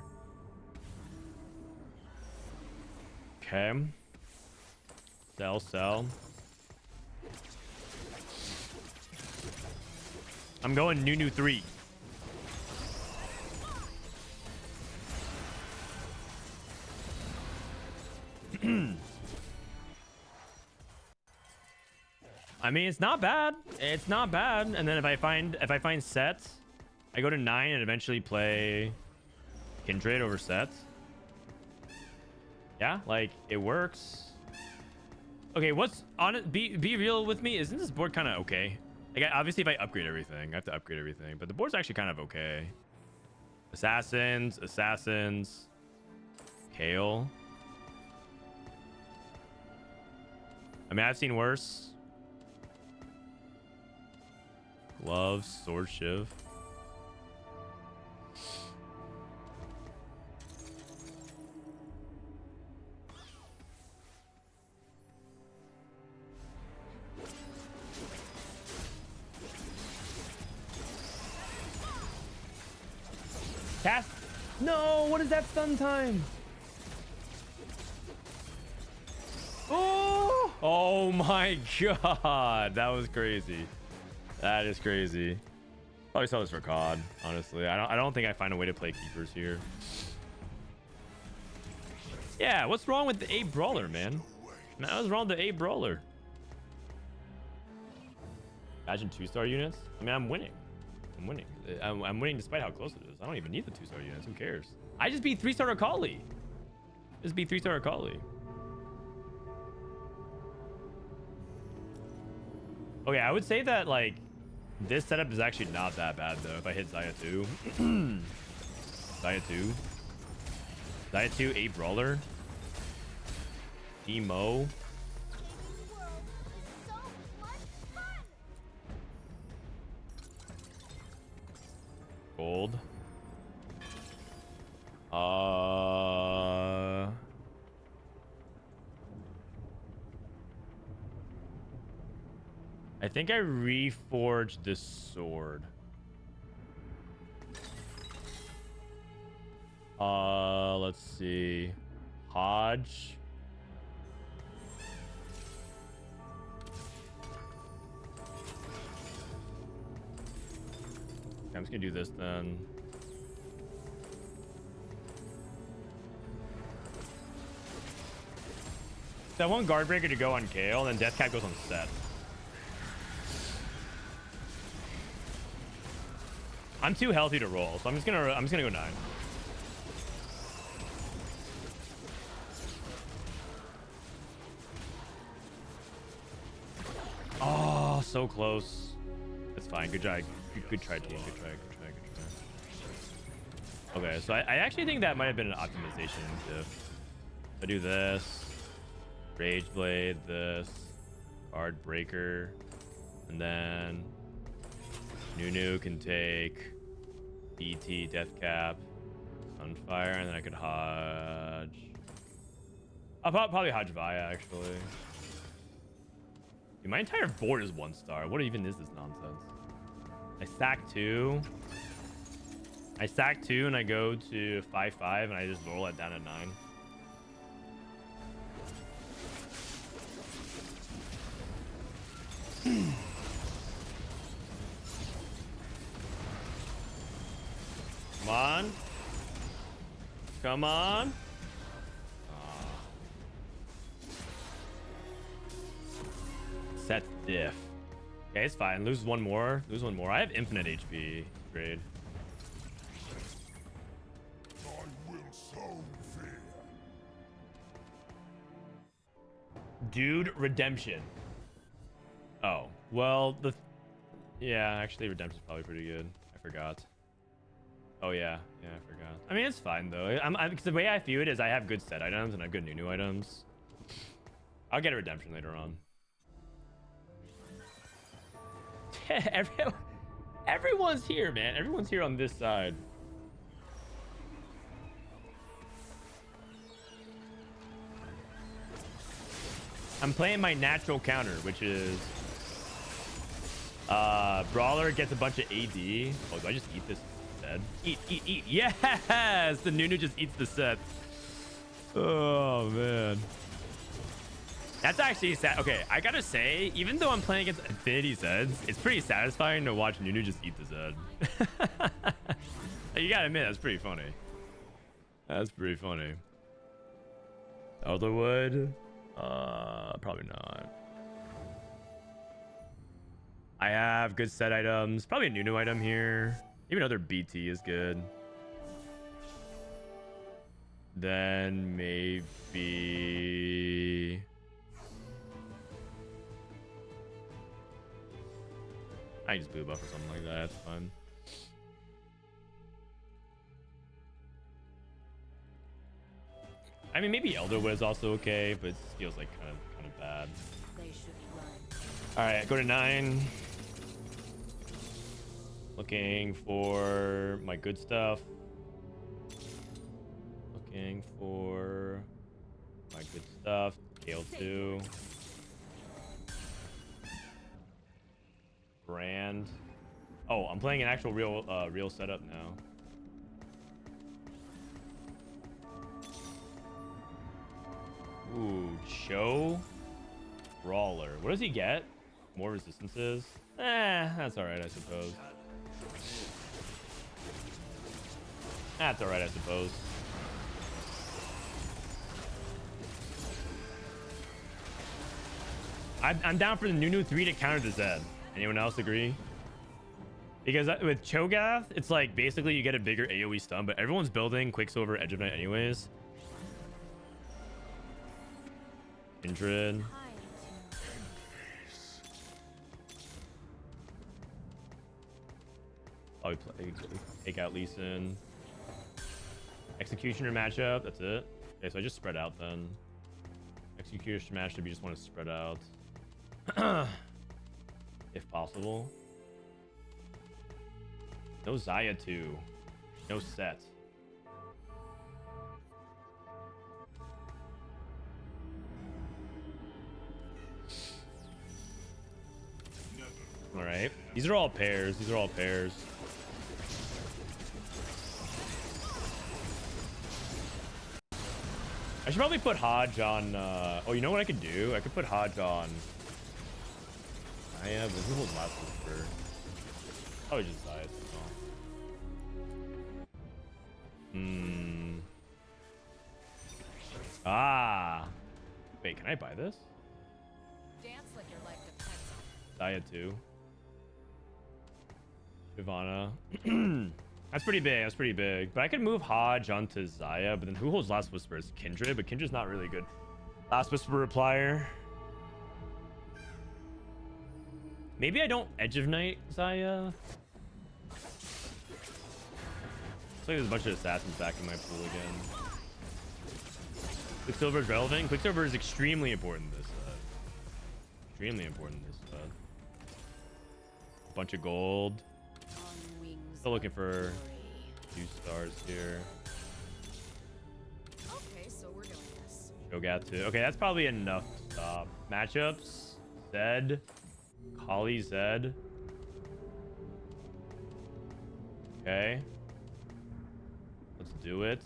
Okay. Sell. I'm going Nunu 3. I mean, it's not bad. It's not bad. And then if I find set, I go to 9 and eventually play Kindred over set. Yeah, like it works. Okay, what's on it? Be real with me. Isn't this board kind of okay? Like, obviously, if I upgrade everything, I have to upgrade everything. But the board's actually kind of okay. Assassins. Kale. I mean, I've seen worse. Gloves, sword, shiv. Cast. No, what is that stun time? Oh my god, that was crazy. That is crazy. Probably sell this for COD, honestly. I don't think I find a way to play keepers here. Yeah, what's wrong with the 8 brawler, man? What's wrong with the 8 brawler? Imagine 2-star units. I mean, I'm winning. I'm winning despite how close it is. I don't even need the 2-star units. Who cares? I just beat 3-star Akali. Just beat 3-star Akali. Okay, I would say that, like, this setup is actually not that bad, though, if I hit Xayah 2. Xayah 2, 8 brawler. Emo. Gold. I think I reforged this sword. Let's see. Hodge. I'm just gonna do this then. So I want Guard Breaker to go on Kale, and then Death Cap goes on Set. I'm too healthy to roll, so I'm just gonna go 9. Oh, so close. It's fine. Good try. Good try, team. Good try. Okay, so I actually think that might have been an optimization. If I do this, Rage Blade, this, Guard Breaker, and then Nunu can take BT, Death Cap, Sunfire, and then I could Hodge. I'll probably Hodge Vaya, actually. Dude, my entire board is 1-star. What even is this nonsense? I sack 2. And I go to 5-5, and I just roll it down to 9. Come on. Come on. Set diff. Okay, it's fine. Lose one more. Lose one more. I have infinite HP. Great. Dude, redemption. Oh, well, yeah, actually, redemption's probably pretty good. I forgot. Oh, yeah. Yeah, I forgot. I mean, it's fine, though. Because the way I view it is I have good set items and I have good new items. I'll get a redemption later on. Everyone's here, man. Everyone's here on this side. I'm playing my natural counter, which is Brawler gets a bunch of AD. Oh, do I just eat this instead? Eat. Yes! The Nunu just eats the set. Oh, man. That's actually sad. Okay, I gotta say, even though I'm playing against Infinity Zeds, it's pretty satisfying to watch Nunu just eat the Zed. You gotta admit, that's pretty funny. That's pretty funny. Elderwood? Probably not. I have good set items. Probably a Nunu item here. Even another BT is good. Then maybe... I just blue buff or something like that. That's fun. I mean, maybe Elderwood is also okay, but it feels like kind of bad. All right, go to 9. Looking for my good stuff. Looking for my good stuff. Gale 2. Brand. Oh, I'm playing an actual real setup now. Ooh, Cho. Brawler. What does he get? More resistances? That's alright, I suppose. That's alright, I suppose. I'm down for the Nunu 3 to counter the Zed. Anyone else agree? Because with Cho'Gath, it's like basically you get a bigger AoE stun, but everyone's building Quicksilver Edge of Night anyways. Kindred. Probably take out Lee Sin. Executioner matchup, that's it. Okay, so I just spread out then. Executioner matchup, you just want to spread out. If possible. No Xayah 2. No set. All right. These are all pairs. These are all pairs. I should probably put Hodge on... oh, you know what I could do? I could put Hodge on... I have... Who holds last whisper? Probably just Xayah. Ah. Wait, can I buy this? Dance like your life depends Xayah on 2. Shyvana. That's pretty big. That's pretty big. But I could move Hodge onto Xayah, but then who holds Last Whisper? It's Kindred, but Kindred's not really good. Last Whisper replier. Maybe I don't Edge of Night Xayah. Looks like there's a bunch of assassins back in my pool again. Quicksilver is relevant. Quicksilver is extremely important this extremely important this bunch of gold. Still looking for 2 stars here. Okay, so we're doing this. Cho'Gath 2. Okay, that's probably enough to stop. Matchups. Zed. Kali Zed. Okay. Let's do it.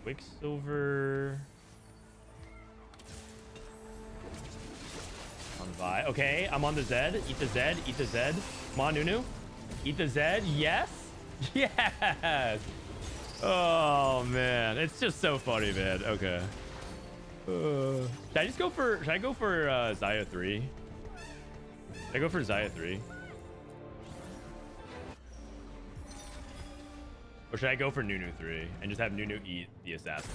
Quicksilver on Vi. Okay, I'm on the Zed. Eat the Zed. Eat the Zed. Come on, Nunu. Eat the Zed. Yes. Yes. Oh man, it's just so funny, man. Okay. Should I just go for? Should I go for Xayah 3? Should I go for Xayah 3? Or should I go for Nunu 3 and just have Nunu eat the assassin?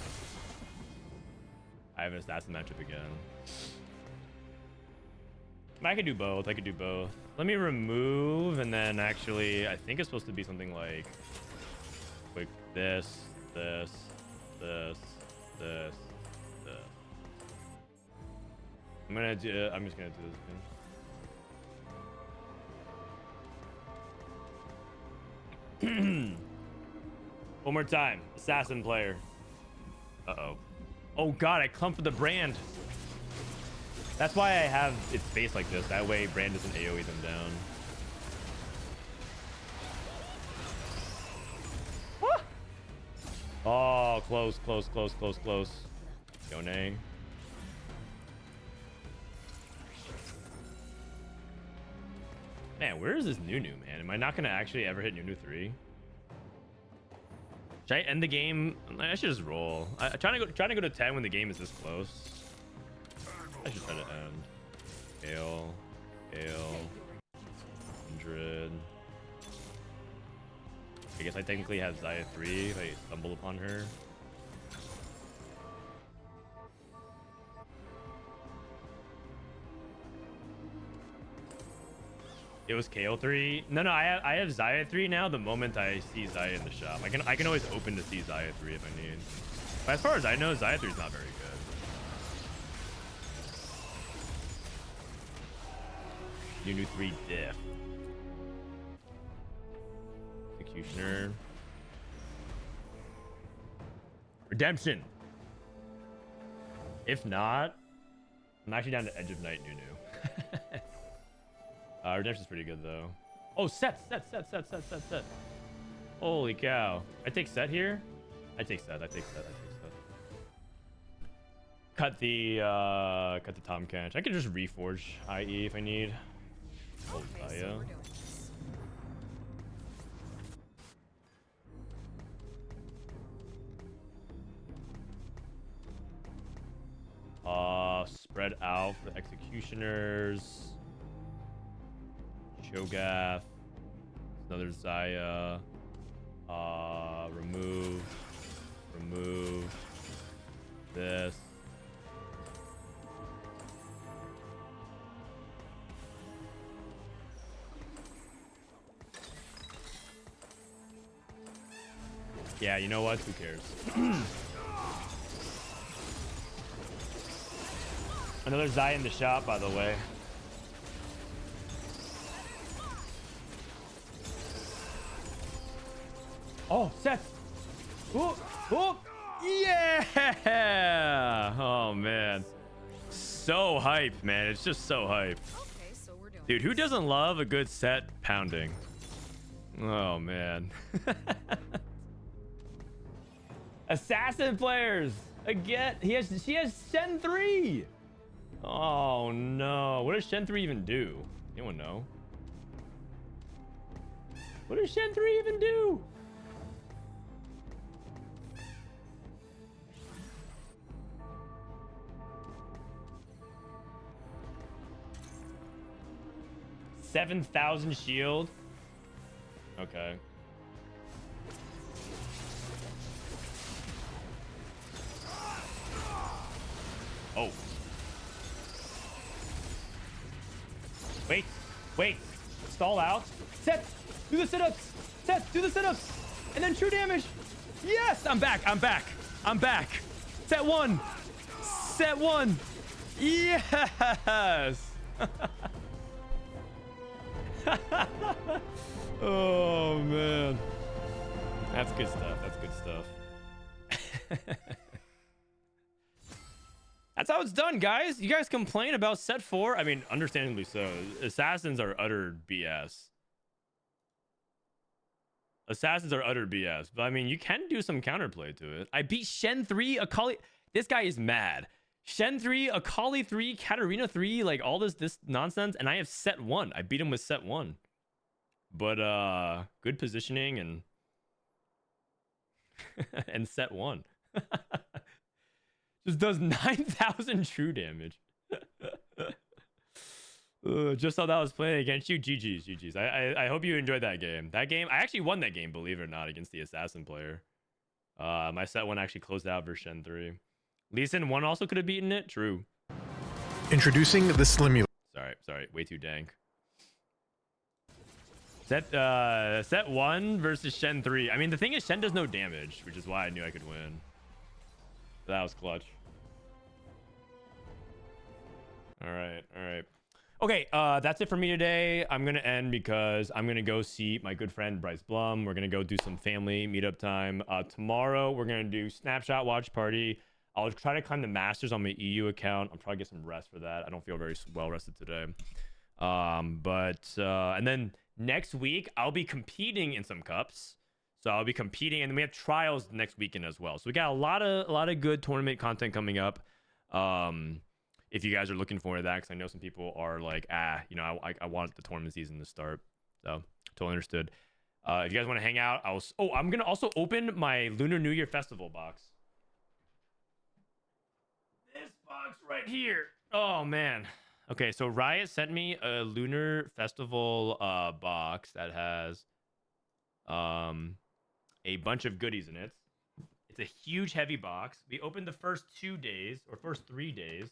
I have an assassin matchup again. I could do both. I could do both. Let me remove, and then actually, I think it's supposed to be something like this, this, this, this, this. I'm gonna do. I'm just gonna do this again. One more time. Assassin player. Uh-oh. Oh god, I clumped for the brand. That's why I have its face like this. That way brand doesn't AoE them down. Ah! Oh, close, close, close, close, close. Yone. Man, where is this Nunu, man? Am I not gonna actually ever hit Nunu 3? Should I end the game? I should just roll. I'm trying to go to 10 when the game is this close. I should try to end. Gale. 100. I guess I technically have Xayah 3 if I stumble upon her. It was KO 3. No, I have Xayah 3 now. The moment I see Xayah in the shop, I can always open to see Xayah 3 if I need. But as far as I know, Xayah 3 is not very good. Nunu 3 diff. Executioner. Redemption. If not, I'm actually down to Edge of Night Nunu. Redemption's pretty good though. Oh, set. Holy cow. I take set here? I take set. Cut the Tom Catch. I could just reforge IE if I need. Oh, Okay, so we're doing this. Spread out for the executioners. Cho'Gath. Another Xayah. Remove this. Yeah, you know what? Who cares? Another Xayah in the shop, by the way. Oh, Seth! Oh, yeah! Oh man, so hyped, man. It's just so hyped. Okay, so we're doing Dude, who this. doesn't love a good set pounding? Oh man. Assassin players again. She has Shen 3. Oh no. What does Shen 3 even do? Anyone know? What does Shen 3 even do? $7,000 shield. Okay. Oh. Wait. Stall out. Set. Do the sit-ups. Set. Do the sit-ups. And then true damage. Yes. I'm back. Set one. Yes. Oh man. That's good stuff. That's how it's done, guys. You guys complain about set 4. I mean, understandably so. Assassins are utter BS. But I mean, you can do some counterplay to it. I beat Shen 3, Akali. This guy is mad. Shen 3, Akali 3, Katarina 3, like all this nonsense. And I have set 1. I beat him with set 1. But good positioning and and set 1. Just does 9,000 true damage. Just thought I was playing against you. GG's. I hope you enjoyed that game. That game, I actually won that game, believe it or not, against the assassin player. My set 1 actually closed out versus Shen 3. Lee Sin 1 also could have beaten it. True. Introducing the Slimulator. Sorry. Way too dank. Set 1 versus Shen 3. I mean, the thing is, Shen does no damage, which is why I knew I could win. That was clutch. All right. Okay, that's it for me today. I'm gonna end because I'm gonna go see my good friend Bryce Blum. We're gonna go do some family meetup time. Tomorrow we're gonna do snapshot watch party. I'll try to climb the masters on my EU account. I'll probably get some rest for that. I don't feel very well rested today. And then next week I'll be competing in some cups. So I'll be competing, and then we have trials next weekend as well. So we got a lot of good tournament content coming up. If you guys are looking forward to that, because I know some people are like, I want the tournament season to start. So totally understood. If you guys want to hang out, I'm gonna also open my Lunar New Year Festival box. This box right here. Oh man. Okay, so Riot sent me a Lunar Festival box that has a bunch of goodies in it. It's a huge, heavy box. We opened the first 2 days, or first 3 days.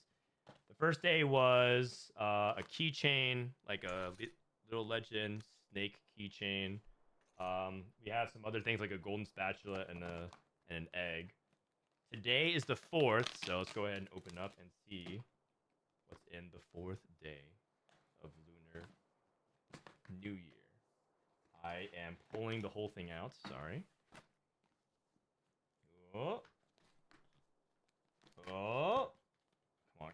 The first day was a keychain, like a little legend snake keychain. We have some other things like a golden spatula and an egg. Today is the 4th, so let's go ahead and open up and see what's in the 4th day of Lunar New Year. I am pulling the whole thing out. Sorry. Oh. Come on.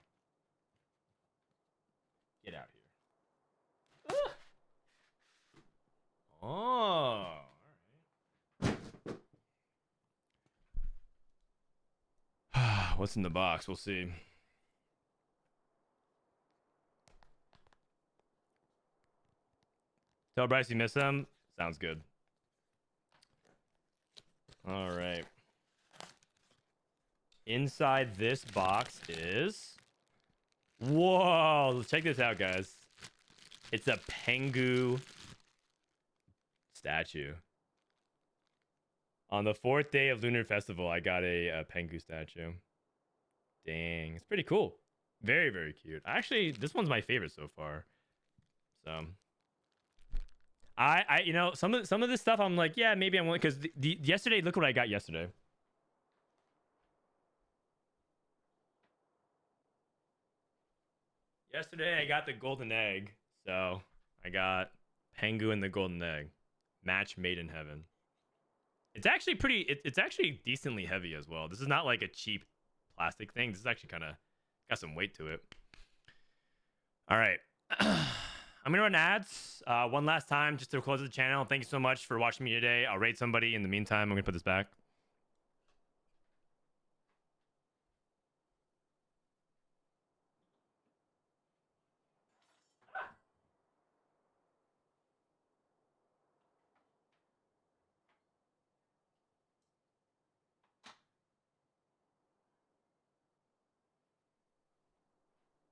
Get out here. Oh. All right. What's in the box? We'll see. Tell Bryce you miss him. Sounds good. All right. Inside this box is... Whoa! Check this out, guys. It's a Pengu statue. On the 4th day of Lunar Festival, I got a Pengu statue. Dang. It's pretty cool. Very, very cute. Actually, this one's my favorite so far. So... some of this stuff I'm like, yeah, maybe I want, because yesterday, look what I got yesterday. Yesterday I got the golden egg, so I got Pengu and the golden egg, match made in heaven. It's actually it's actually decently heavy as well. This is not like a cheap plastic thing. This is actually kind of got some weight to it. All right. I'm going to run ads one last time just to close the channel. Thank you so much for watching me today. I'll rate somebody. In the meantime, I'm going to put this back.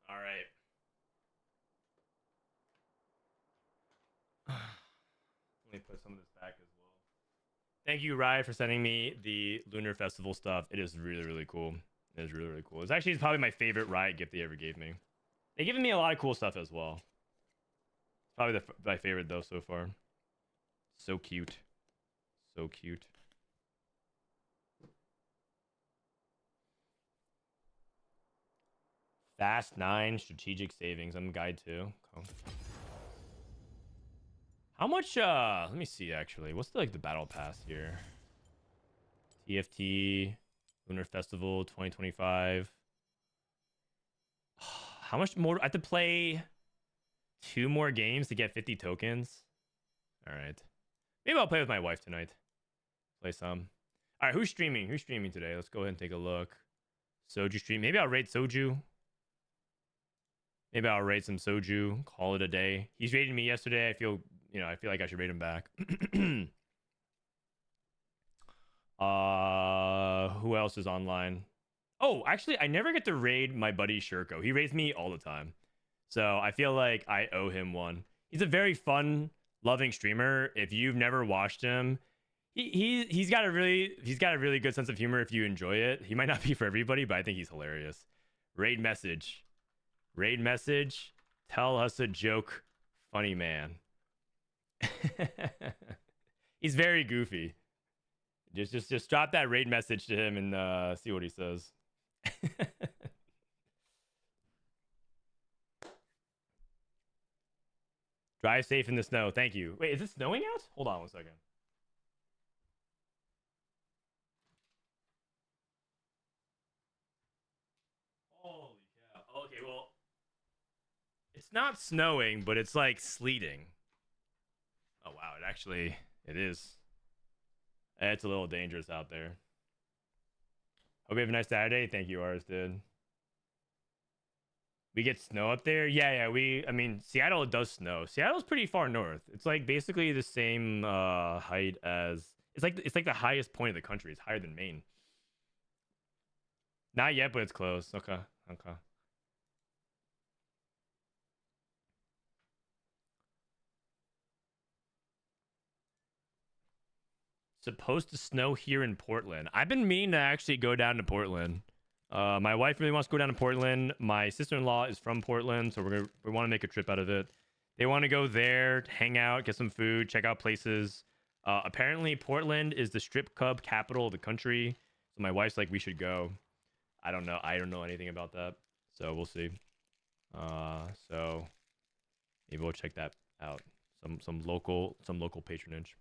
All right. Let me put some of this back as well. Thank you, Riot, for sending me the Lunar Festival stuff. It is really, really cool. It is really, really cool. It's actually probably my favorite Riot gift they ever gave me. They've given me a lot of cool stuff as well. It's probably my favorite, though, so far. So cute. So cute. Fast 9 strategic savings. I'm guide 2. Cool. How much let me see actually. What's the battle pass here? TFT Lunar Festival 2025. How much more? I have to play 2 more games to get 50 tokens. All right. Maybe I'll play with my wife tonight. Play some. All right, who's streaming? Who's streaming today? Let's go ahead and take a look. Soju stream. Maybe I'll raid Soju. Maybe I'll raid some Soju. Call it a day. He's raided me yesterday. I feel like I should rate him back. Who else is online? Oh, actually, I never get to raid my buddy Shurko. He raids me all the time. So I feel like I owe him one. He's a very fun, loving streamer. If you've never watched him, he's got a really good sense of humor if you enjoy it. He might not be for everybody, but I think he's hilarious. Raid message. Tell us a joke, funny man. He's very goofy. Just drop that raid message to him and see what he says. Drive safe in the snow. Thank you. Wait, is it snowing out? Hold on one second. Holy cow. Okay, well, it's not snowing, but it's like sleeting. Oh, wow. It is. It's a little dangerous out there. Hope you have a nice Saturday. Thank you, ours did. We get snow up there? Yeah. I mean, Seattle does snow. Seattle's pretty far north. It's like basically the same height as... It's like the highest point of the country. It's higher than Maine. Not yet, but it's close. Okay. Supposed to snow here in Portland. I've been meaning to actually go down to Portland. My wife really wants to go down to Portland. My sister-in-law is from Portland, so we want to make a trip out of it. They want to go there, hang out, get some food, check out places. Apparently, Portland is the strip club capital of the country. So my wife's like, we should go. I don't know. I don't know anything about that, so we'll see. So maybe we'll check that out. Some local patronage.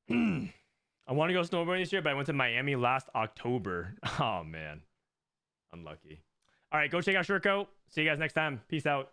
I want to go snowboarding this year, but I went to Miami last October. Oh, man. Unlucky. All right, go check out Shurko. See you guys next time. Peace out.